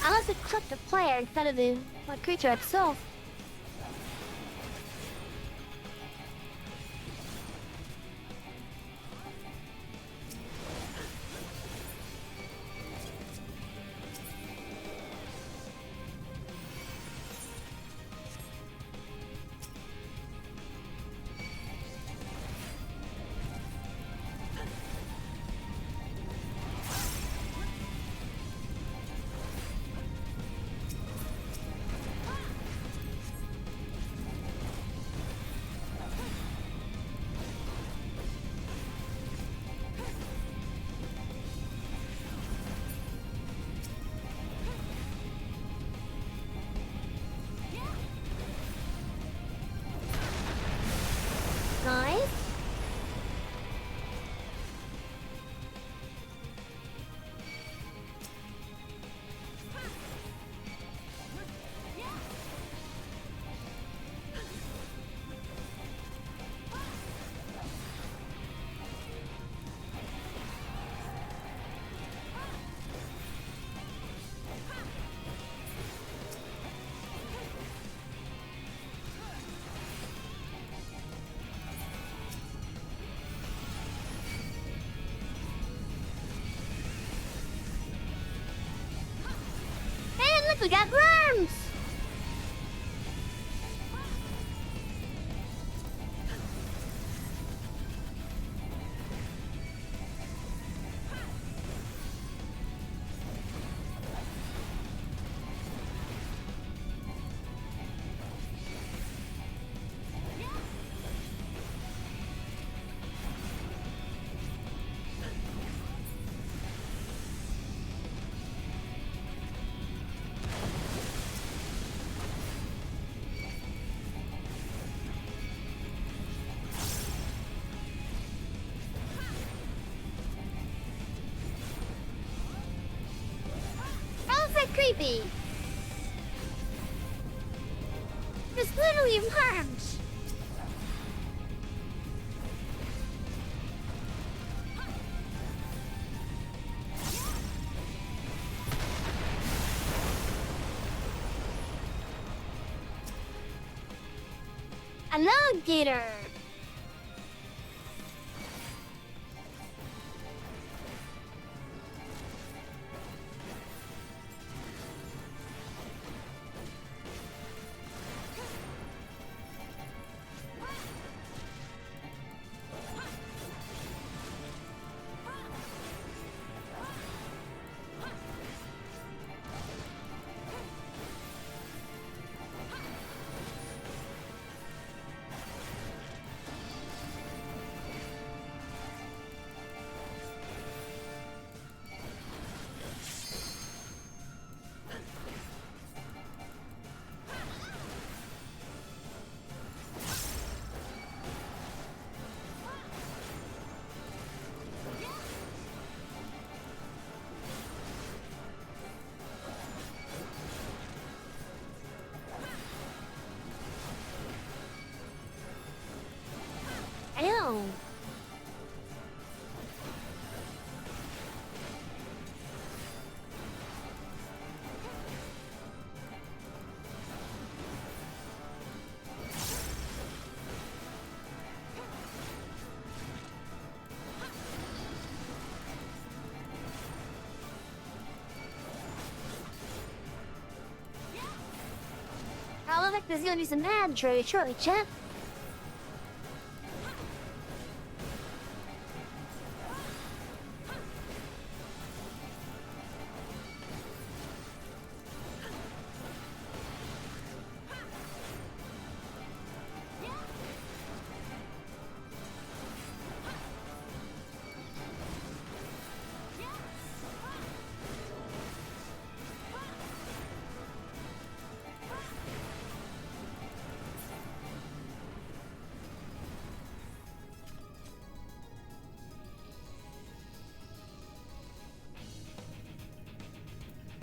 Unless it clipped the player instead of the creature itself. Look, we got worms! Creepy. There's literally worms. Alligator. Ew. I look like there's gonna be some mad trade shortly, chat.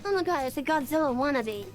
Oh my god, it's a Godzilla wannabe.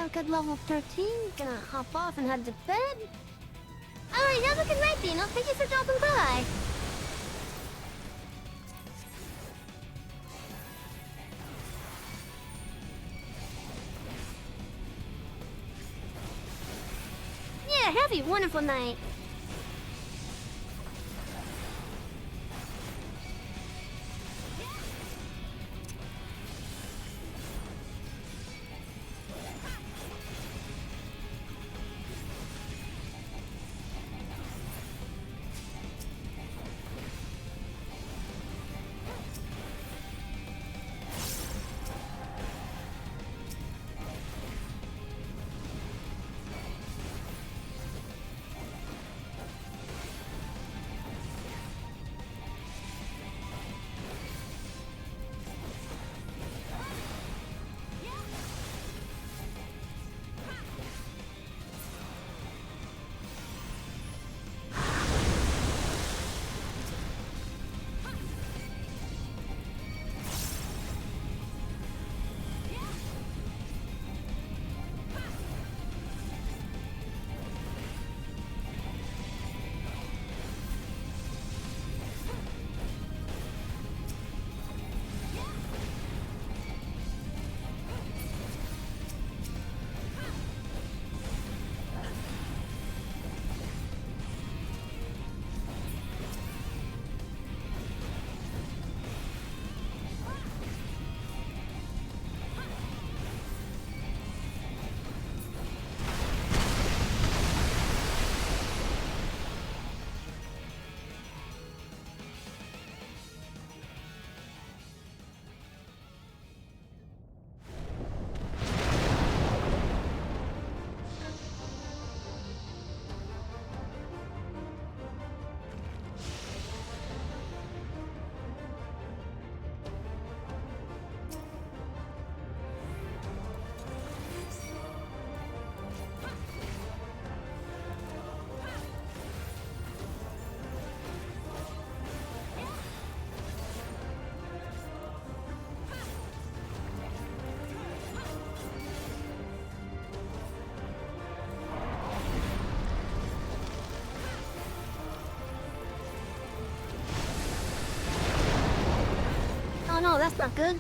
work at level 13. Gonna hop off and head to bed. Alright, have a good night, Dino. Thank you for dropping by. Yeah, have a wonderful night. Oh no, that's not good.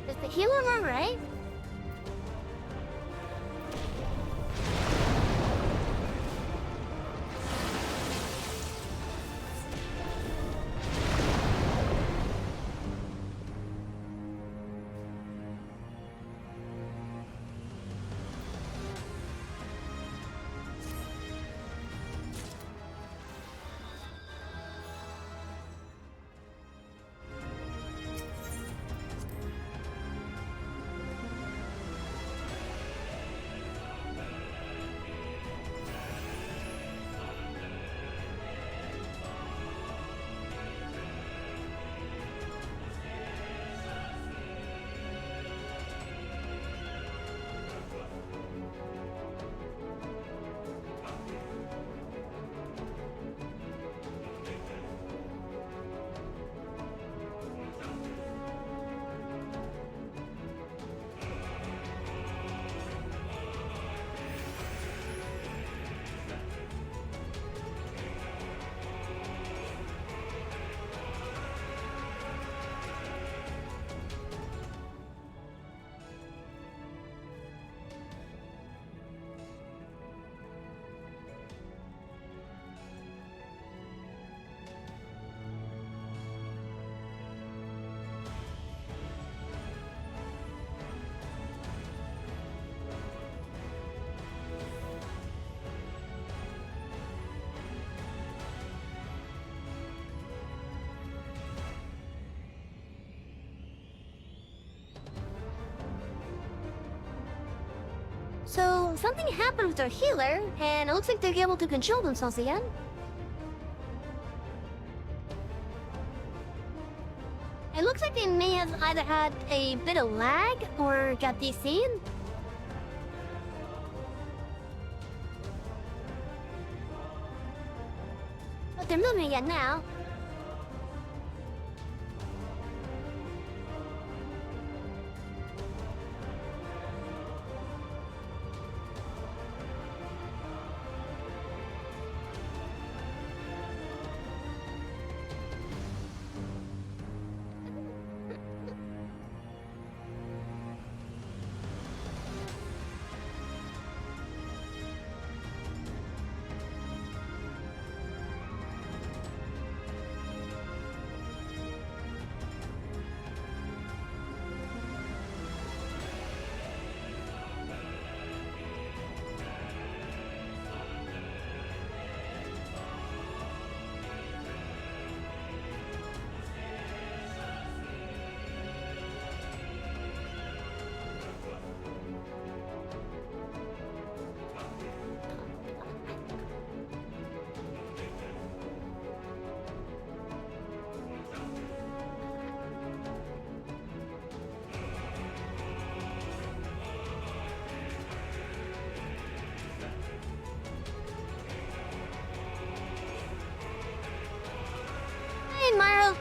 Is the healer alright? So, something happened with their healer, and it looks like they're able to control themselves again. It looks like they may have either had a bit of lag or got DC'd. But they're moving again now. Hey, Myra.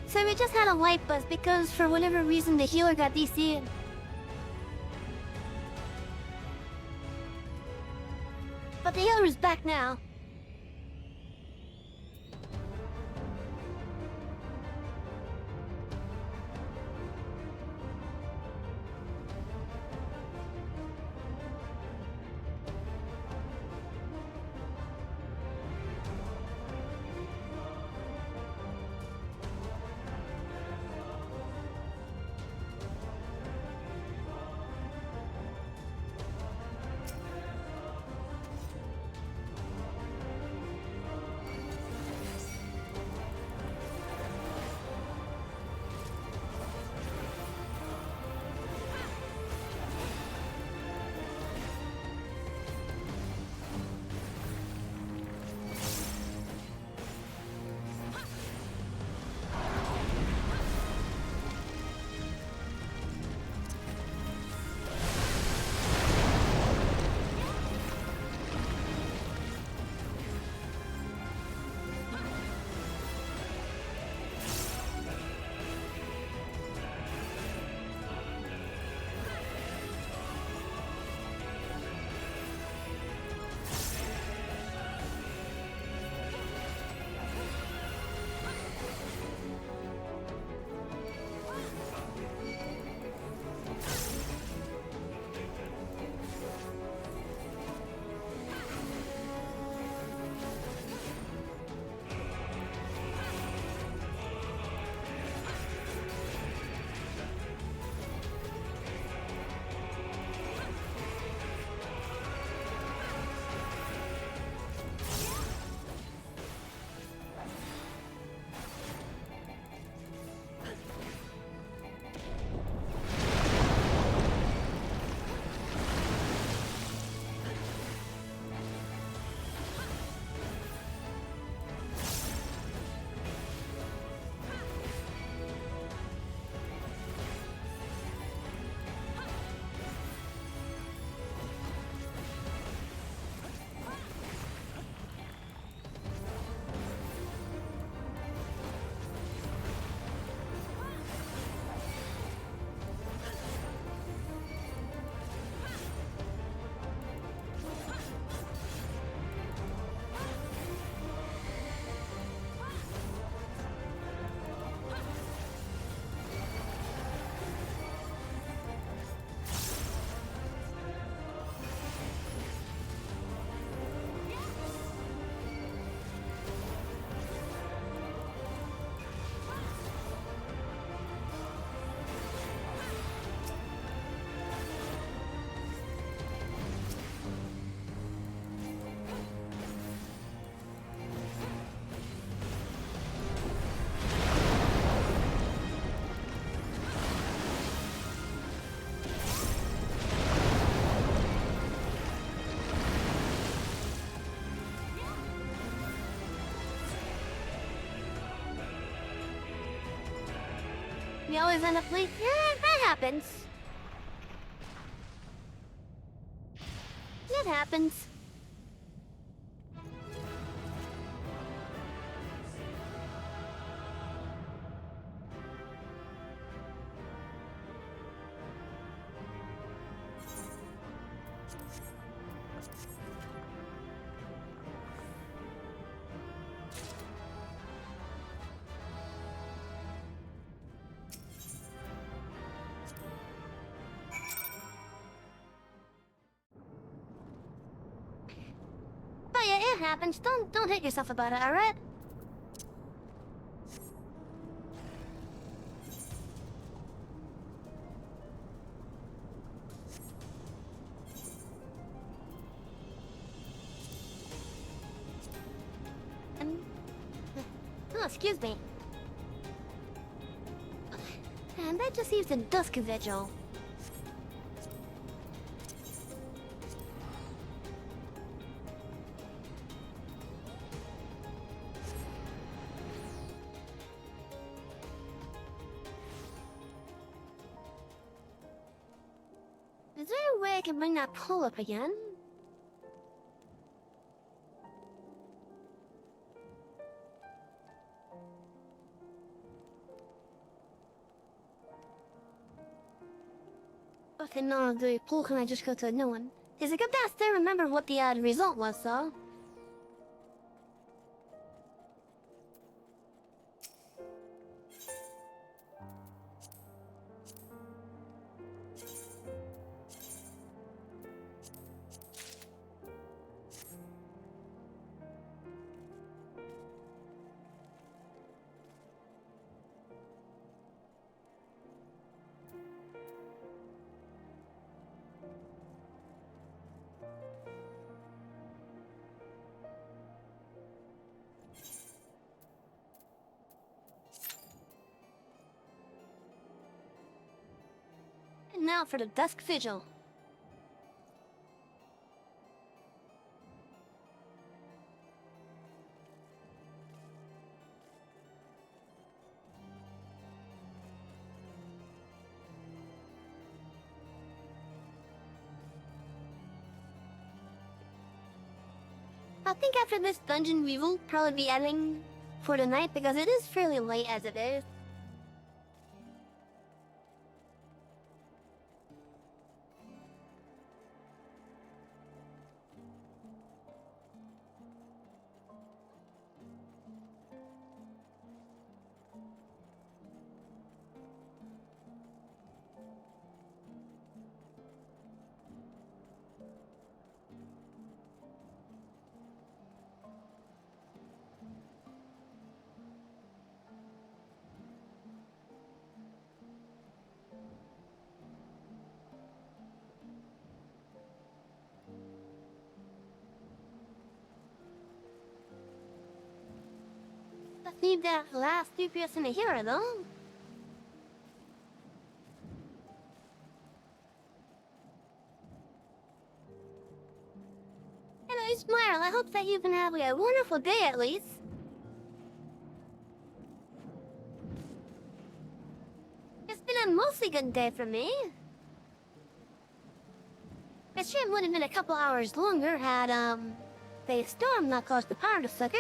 So we just had a light buzz because for whatever reason the healer got DC'd. But the healer is back now. We always end up late. Yeah, that happens. That happens. But yeah, it happens. Don't hit yourself about it, alright? Oh, excuse me. And that just leaves the Dusk Vigil. Is there a way I can bring that pole up again? Okay, no, the pool can I just go to a new one? Is it good that I still remember what the result was, though? And now for the Dusk Vigil. I think after this dungeon we will probably be ending for the night because it is fairly late as it is. Let's leave that last DPS in here, though. Hello, Smile. I hope that you've been having a wonderful day, at least. It's been a mostly good day for me. The stream would have been a couple hours longer had, the storm not caused the power to flicker.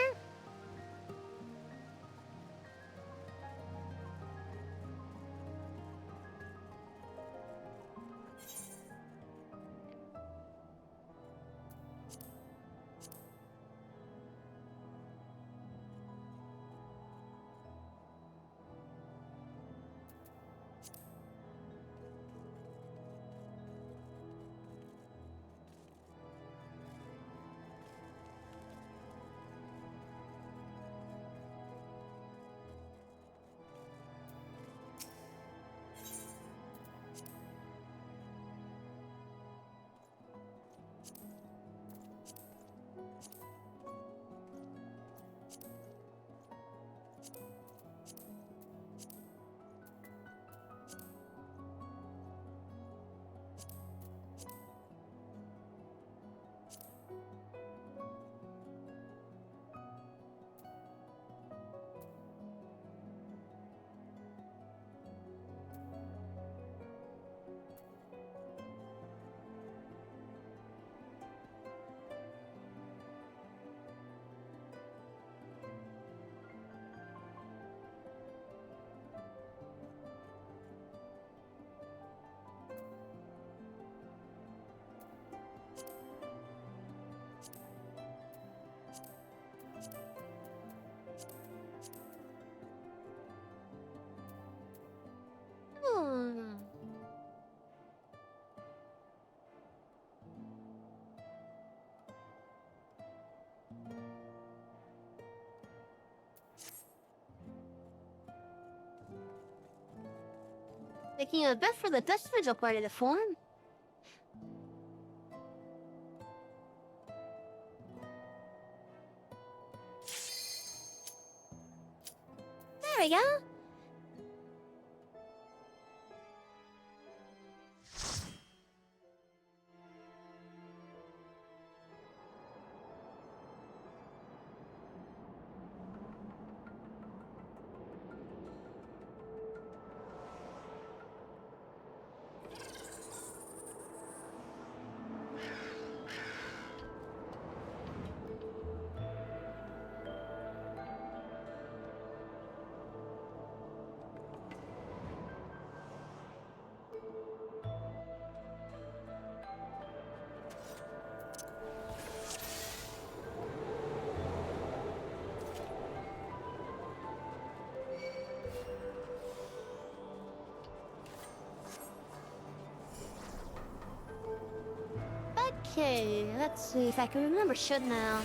Making a bet for the Dutch Vigil party to form. There we go. Okay, let's see if I can remember shit now.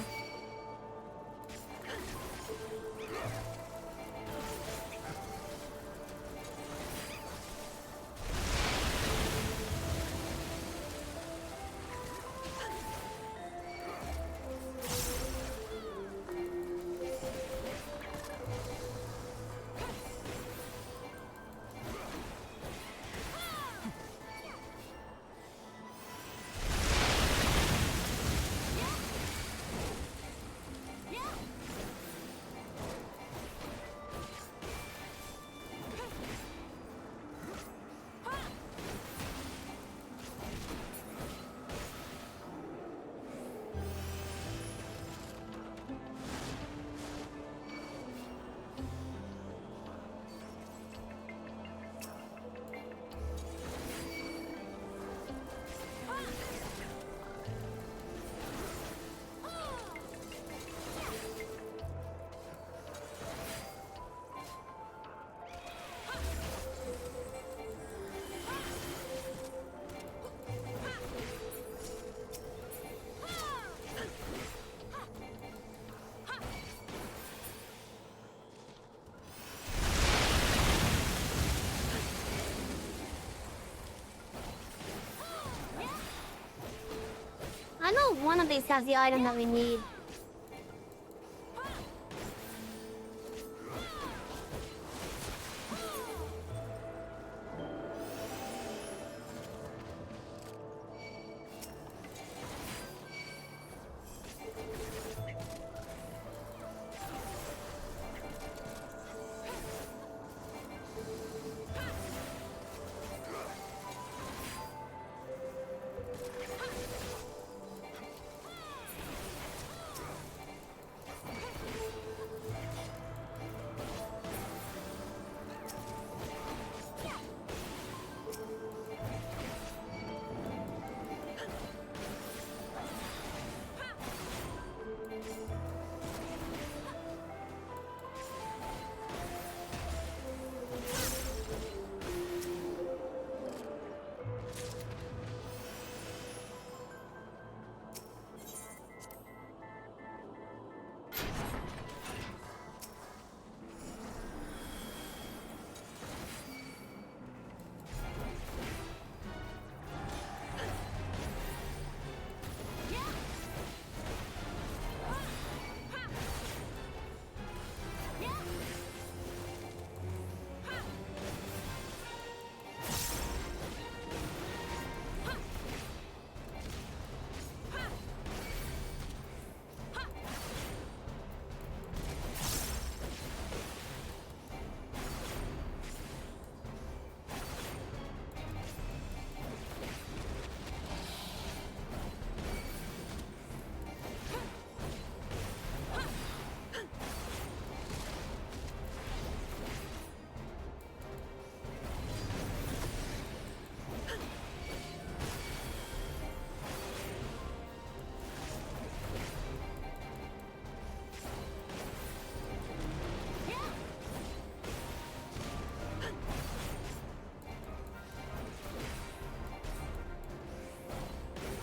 I know one of these has the item that we need.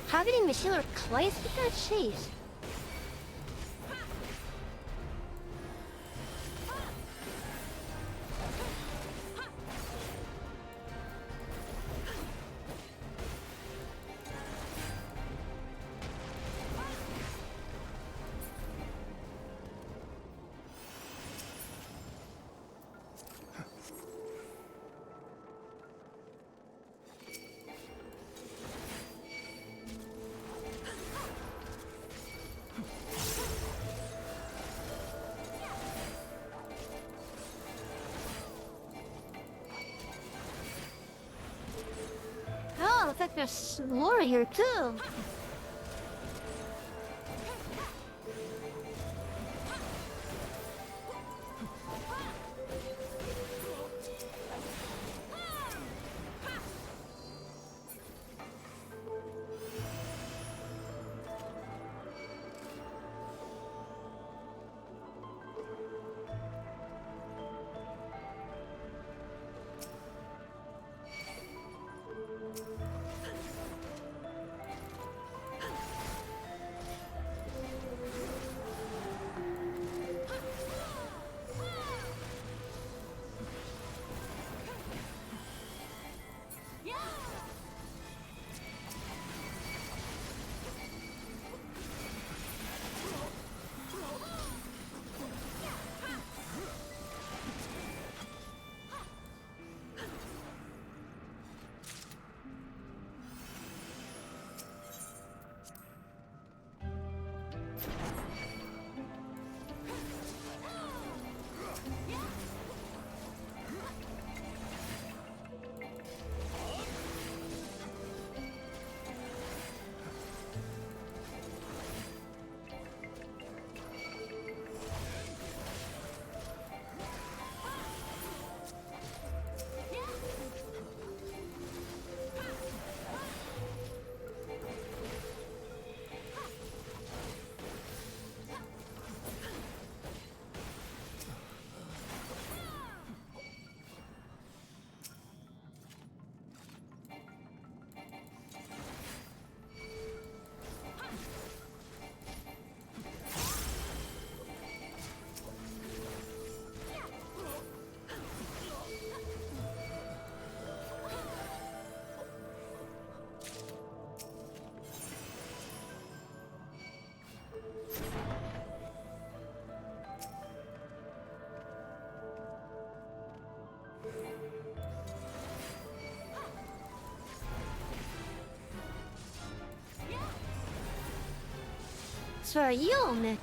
Targeting machine or twice with that cheese. looks like there's lore here too. For you, Nick.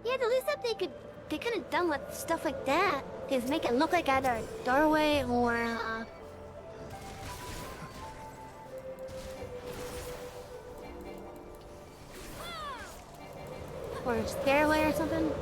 Yeah, the least that they could have done with stuff like that is make it look like either a doorway or a stairway or something.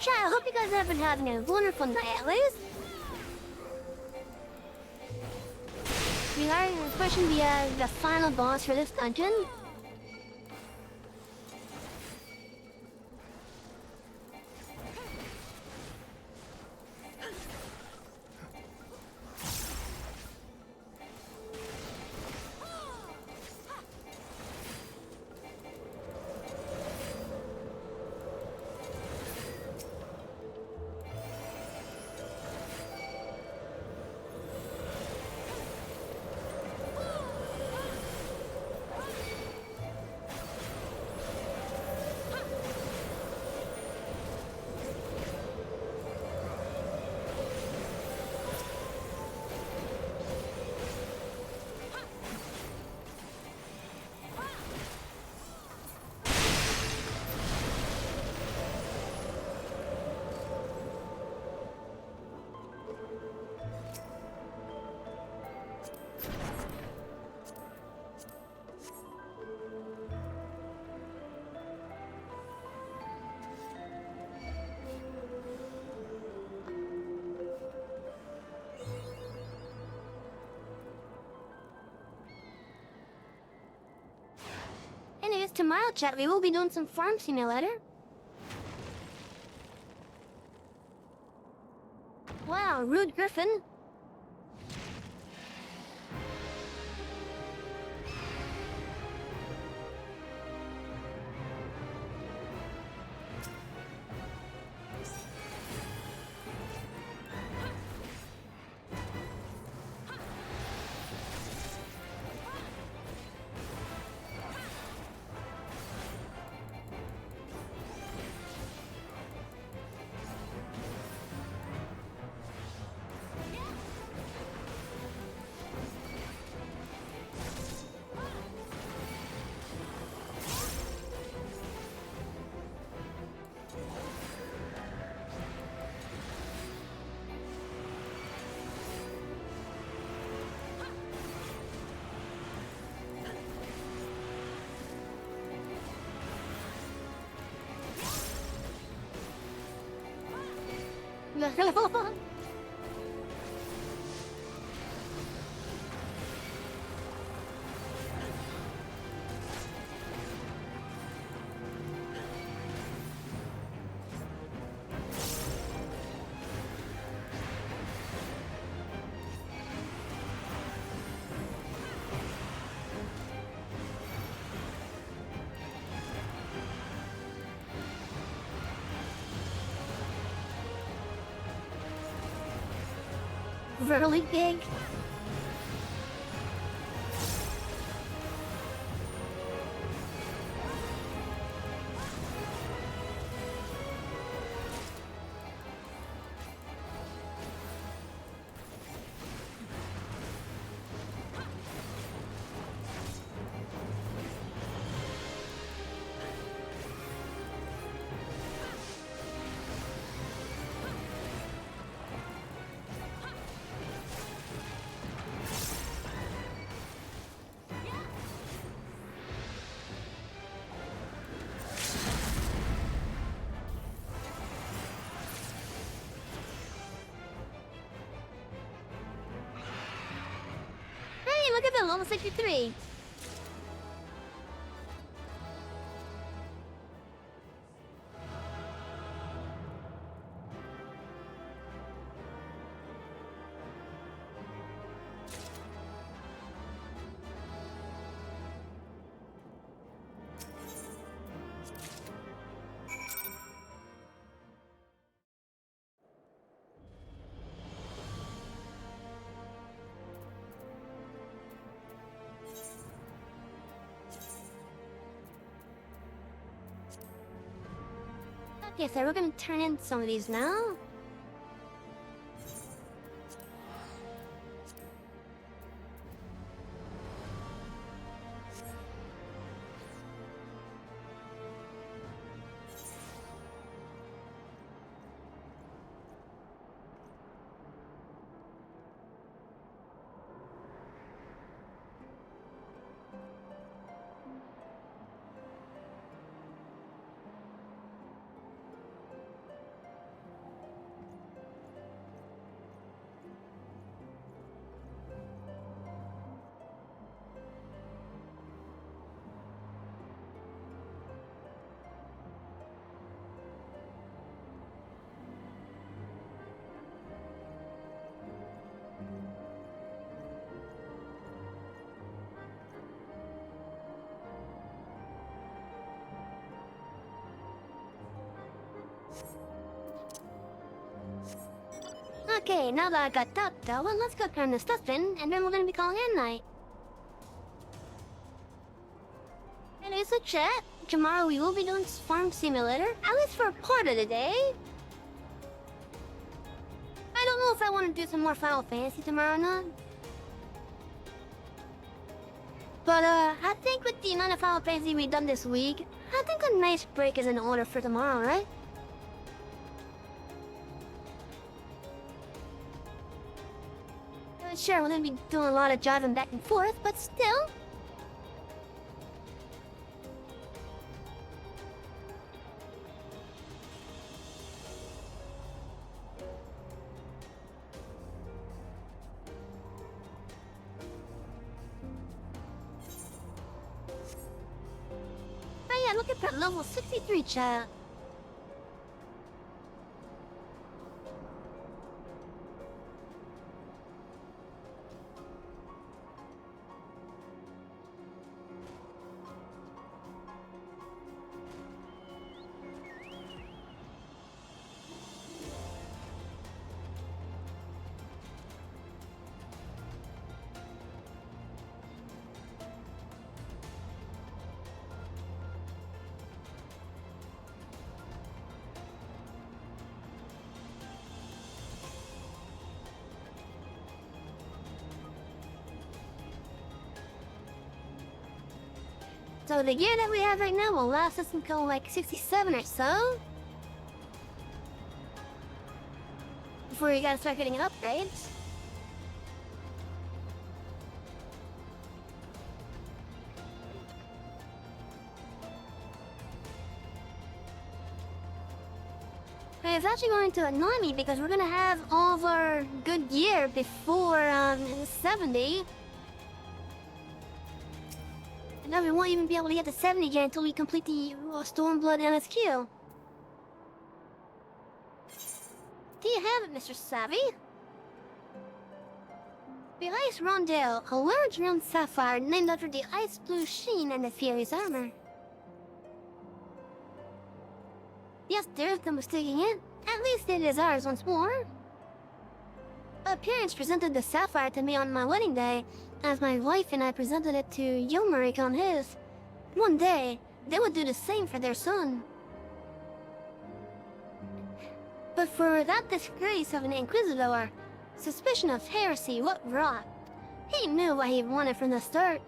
Chat, I hope you guys have been having a wonderful night at least. We are pushing the final boss for this dungeon. Anyways, tomorrow, chat, we will be doing some farm simulator. Wow, rude griffin. Really big. Hey, look at them, level 63. Okay, so we're gonna turn in some of these now. Okay, now that I got that though, well, let's go turn the stuff in, and then we're gonna be calling it a night. And it's a chat. Tomorrow we will be doing Farm Simulator, at least for a part of the day. I don't know if I want to do some more Final Fantasy tomorrow or not. But I think with the amount of Final Fantasy we've done this week, I think a nice break is in order for tomorrow, right? Sure, we're gonna be doing a lot of driving back and forth, but still. Oh yeah, look at that level 63 chat. So the gear that we have right now will last us until like 67 or so. Before you gotta start getting upgrades. And it's actually going to annoy me because we're gonna have all of our good gear before 70. And then we won't even be able to get to 70 again until we complete the Stormblood MSQ. Do you have it, Mr. Savvy? The Ice Rondelle, a large round sapphire named after the ice blue sheen and the Fury's armor. Yes, there's no mistaking it. At least it is ours once more. My parents presented the sapphire to me on my wedding day, as my wife and I presented it to Yomaric on his. One day, they would do the same for their son. But for that disgrace of an Inquisitor, suspicion of heresy, what rot. He knew what he wanted from the start.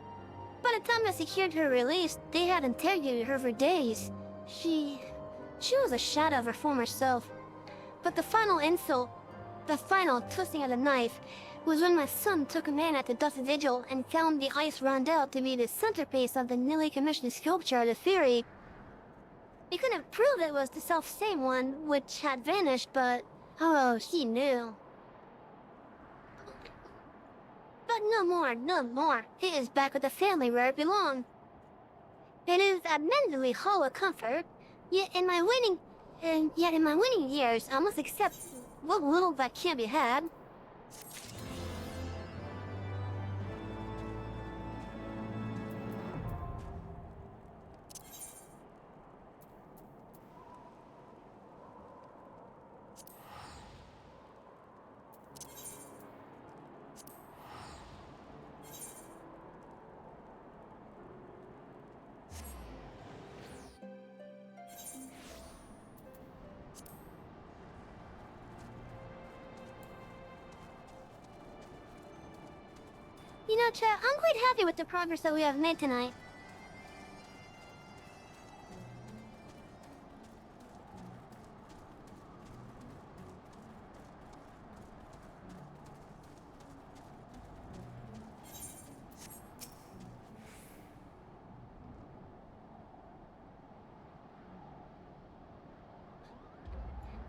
By the time I secured her release, they had interrogated her for days. She was a shadow of her former self. But the final insult, the final twisting of the knife, was when my son took command at the Dusty Vigil and found the Ice Rondelle to be the centerpiece of the newly commissioned sculpture of the Fury. He couldn't prove it was the self-same one, which had vanished, but oh, he knew. But no more. He is back with the family where it belonged. It is admittedly hollow comfort, yet in my winning years, I must accept what little that can be had. You know, Chet, I'm quite happy with the progress that we have made tonight.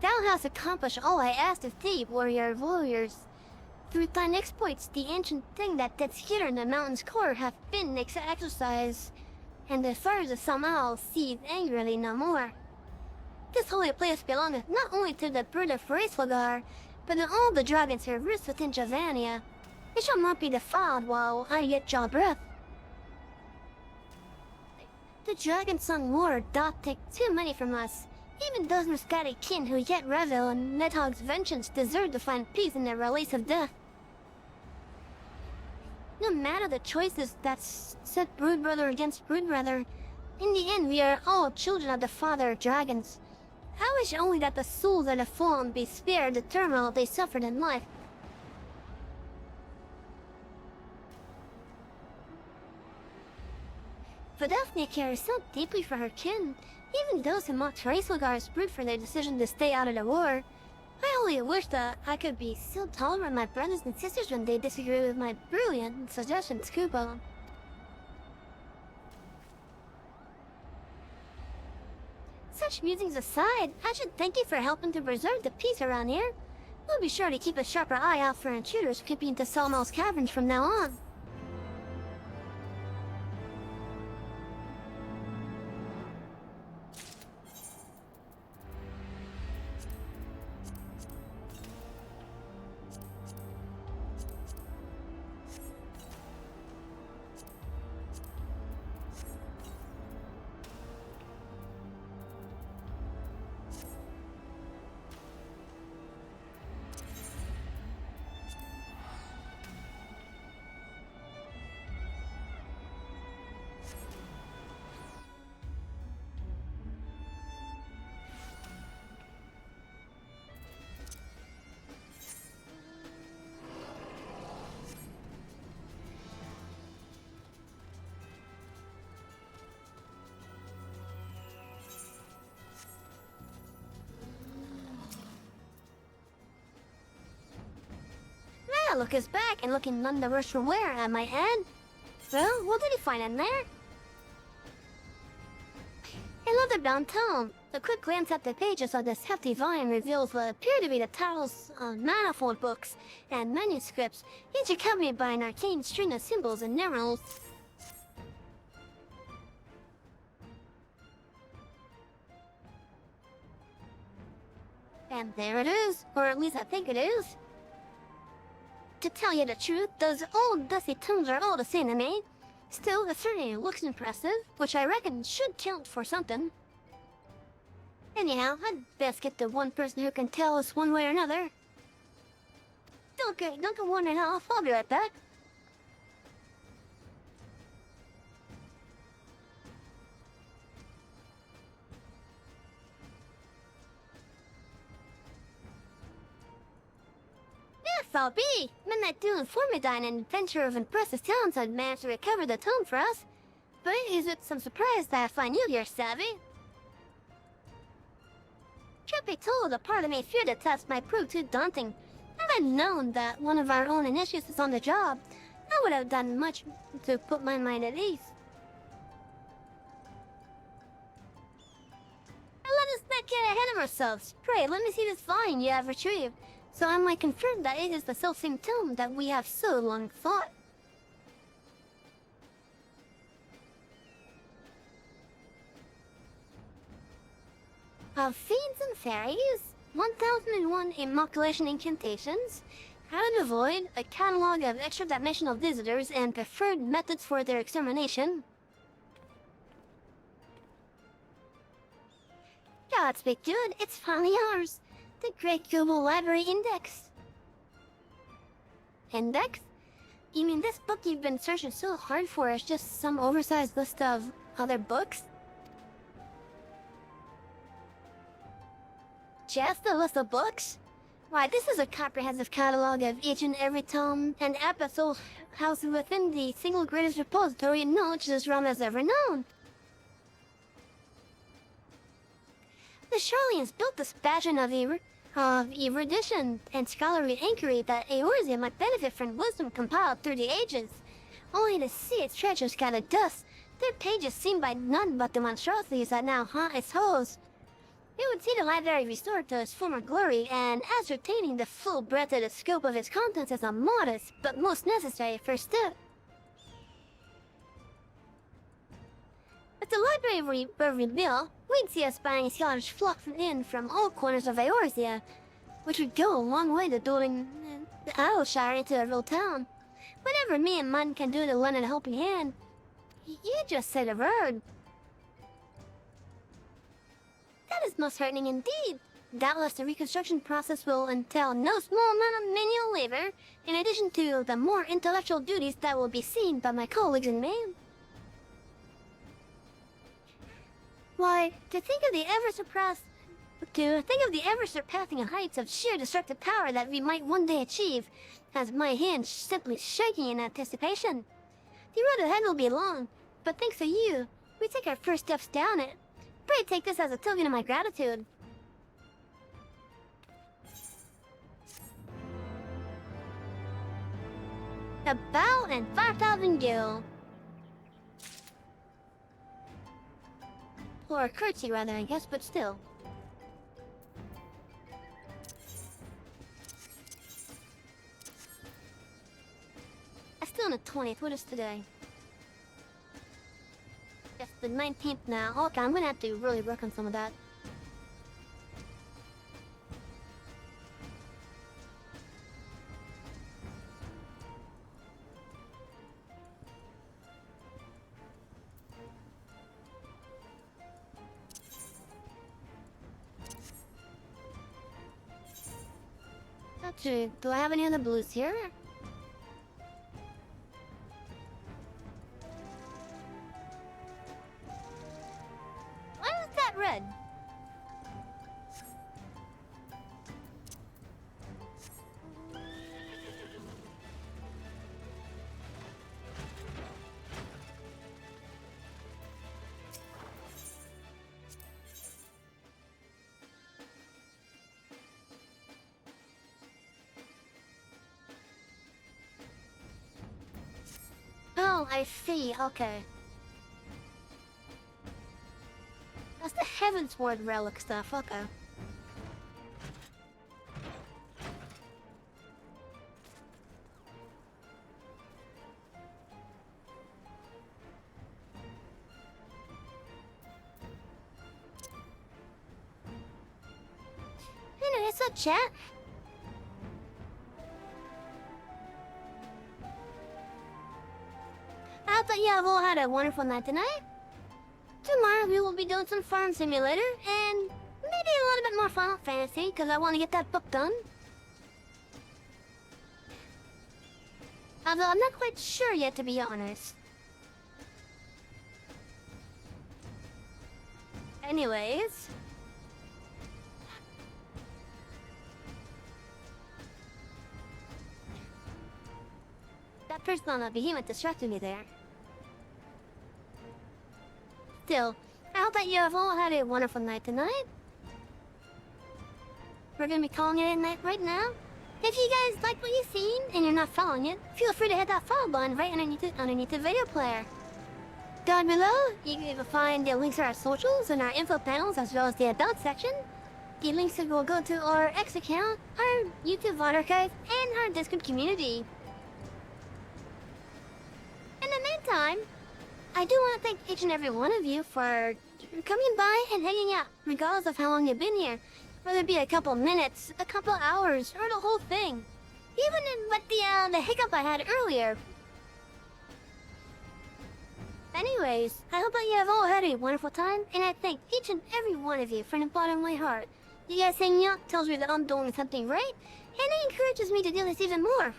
Thou hast accomplished all I asked of thee, warriors. Through thine exploits, the ancient thing that did skitter in the mountain's core hath been exercised, and the fires of Samal seethe angrily no more. This holy place belongeth not only to the brood of Farislogar, but to all the dragons who roost within Javania. It shall not be defiled while I yet draw breath. The dragon-sung war doth take too many from us, Even those misguided kin who yet revel in Nidhogg's vengeance deserve to find peace in their release of death. No matter the choices that set broodbrother against broodbrother, in the end we are all children of the Father of Dragons. I wish only that the souls of the fallen be spared the turmoil they suffered in life. But Daphne cares so deeply for her kin, even those who mock Tracelgar's brood for their decision to stay out of the war. I only wish that I could be so tolerant of my brothers and sisters when they disagree with my brilliant suggestions, Kubo. Such musings aside, I should thank you for helping to preserve the peace around here. We'll be sure to keep a sharper eye out for intruders creeping into Sawmill's caverns from now on. Look is back and looking none the worse for wear, I might add. Well, what did he find in there? Another bound tome. A quick glance at the pages of this hefty volume reveals what appear to be the titles of manifold books and manuscripts, each accompanied by an arcane string of symbols and numerals. And there it is, or at least I think it is. To tell you the truth, those old dusty tomes are all the same to me. Still, it certainly looks impressive, which I reckon should count for something. Anyhow, I'd best get to one person who can tell us one way or another. Don't go wandering off, I'll be right back. Yes, I'll be. Midnight Dew informed me that an adventurer of impressive talents had managed to recover the tome for us. But it is with some surprise that I find you here, Savvy. Truth be told, a part of me feared the task might prove too daunting. Had I known that one of our own initiates is on the job, I would have done much to put my mind at ease. And let us not get ahead of ourselves. Pray, let me see this volume you have retrieved, so I might confirm that it is the self-same tome that we have so long thought. Of Fiends and Fairies, 1001 Immaculation Incantations, How to Avoid, a catalog of extra-dimensional visitors and preferred methods for their extermination. Godspeed, dude, it's finally ours. The Great Global Library Index. Index? You mean this book you've been searching so hard for is just some oversized list of other books? Just a list of books? Why, this is a comprehensive catalog of each and every tome and episode housed within the single greatest repository in knowledge this realm has ever known. The Charlians built this bastion of erudition and scholarly inquiry that Eorzea might benefit from wisdom compiled through the ages, only to see its treasures scattered dust, their pages seen by none but the monstrosities that now haunt its halls. It would see the library restored to its former glory, and ascertaining the full breadth of the scope of its contents is a modest but most necessary first step. If the library were rebuilt, we'd see aspiring scholars flock in from all corners of Eorzea, which would go a long way to building the Owlshire into a real town. Whatever me and Mun can do to lend a helping hand, you just say the word. That is most heartening indeed. Doubtless the reconstruction process will entail no small amount of manual labor, in addition to the more intellectual duties that will be seen by my colleagues in Maine. Why, to think of the ever-surpassing heights of sheer destructive power that we might one day achieve, has my hands simply shaking in anticipation. The road ahead will be long, but thanks to you, we take our first steps down it. Pray take this as a token of my gratitude. A bow and 5,000 gil. Or a curtsy rather, I guess, but still. I'm still on the 20th, what is today? It's the 19th now. Okay, I'm gonna have to really work on some of that. Actually, do I have any other blues here? Why is that red? Oh, I see. Okay. That's the Heavensward relic stuff. Okay. Anyway, so chat. I hope that you have all had a wonderful night tonight. Tomorrow we will be doing some Farm Simulator and maybe a little bit more Final Fantasy because I want to get that book done. Although I'm not quite sure yet, to be honest. Anyways. That person on the behemoth distracted me there. Still, I hope that you have all had a wonderful night tonight. We're gonna be calling it a night right now. If you guys like what you've seen and you're not following it, feel free to hit that follow button right underneath the video player. Down below, you can find the links to our socials and our info panels as well as the about section. The links will go to our X account, our YouTube VOD archive, and our Discord community. In the meantime, I do want to thank each and every one of you for coming by and hanging out, regardless of how long you've been here. Whether it be a couple minutes, a couple hours, or the whole thing. Even with the hiccup I had earlier. Anyways, I hope that you have all had a wonderful time, and I thank each and every one of you from the bottom of my heart. You guys hanging out tells me that I'm doing something right, and it encourages me to do this even more.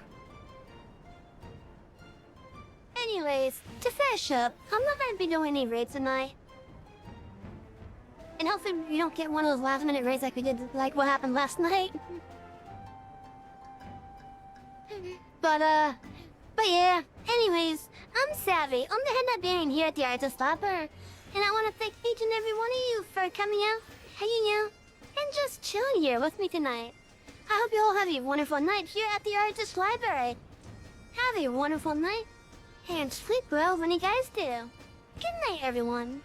Anyways, to finish up, I'm not going to be doing any raids tonight. And hopefully we don't get one of those last minute raids like we did, like what happened last night. But yeah, anyways, I'm Savvy. I'm the head librarian here at the Artist Library. And I want to thank each and every one of you for coming out, hanging out, and just chilling here with me tonight. I hope you all have a wonderful night here at the Artist Library. Have a wonderful night. And sleep well when you guys do. Good night, everyone.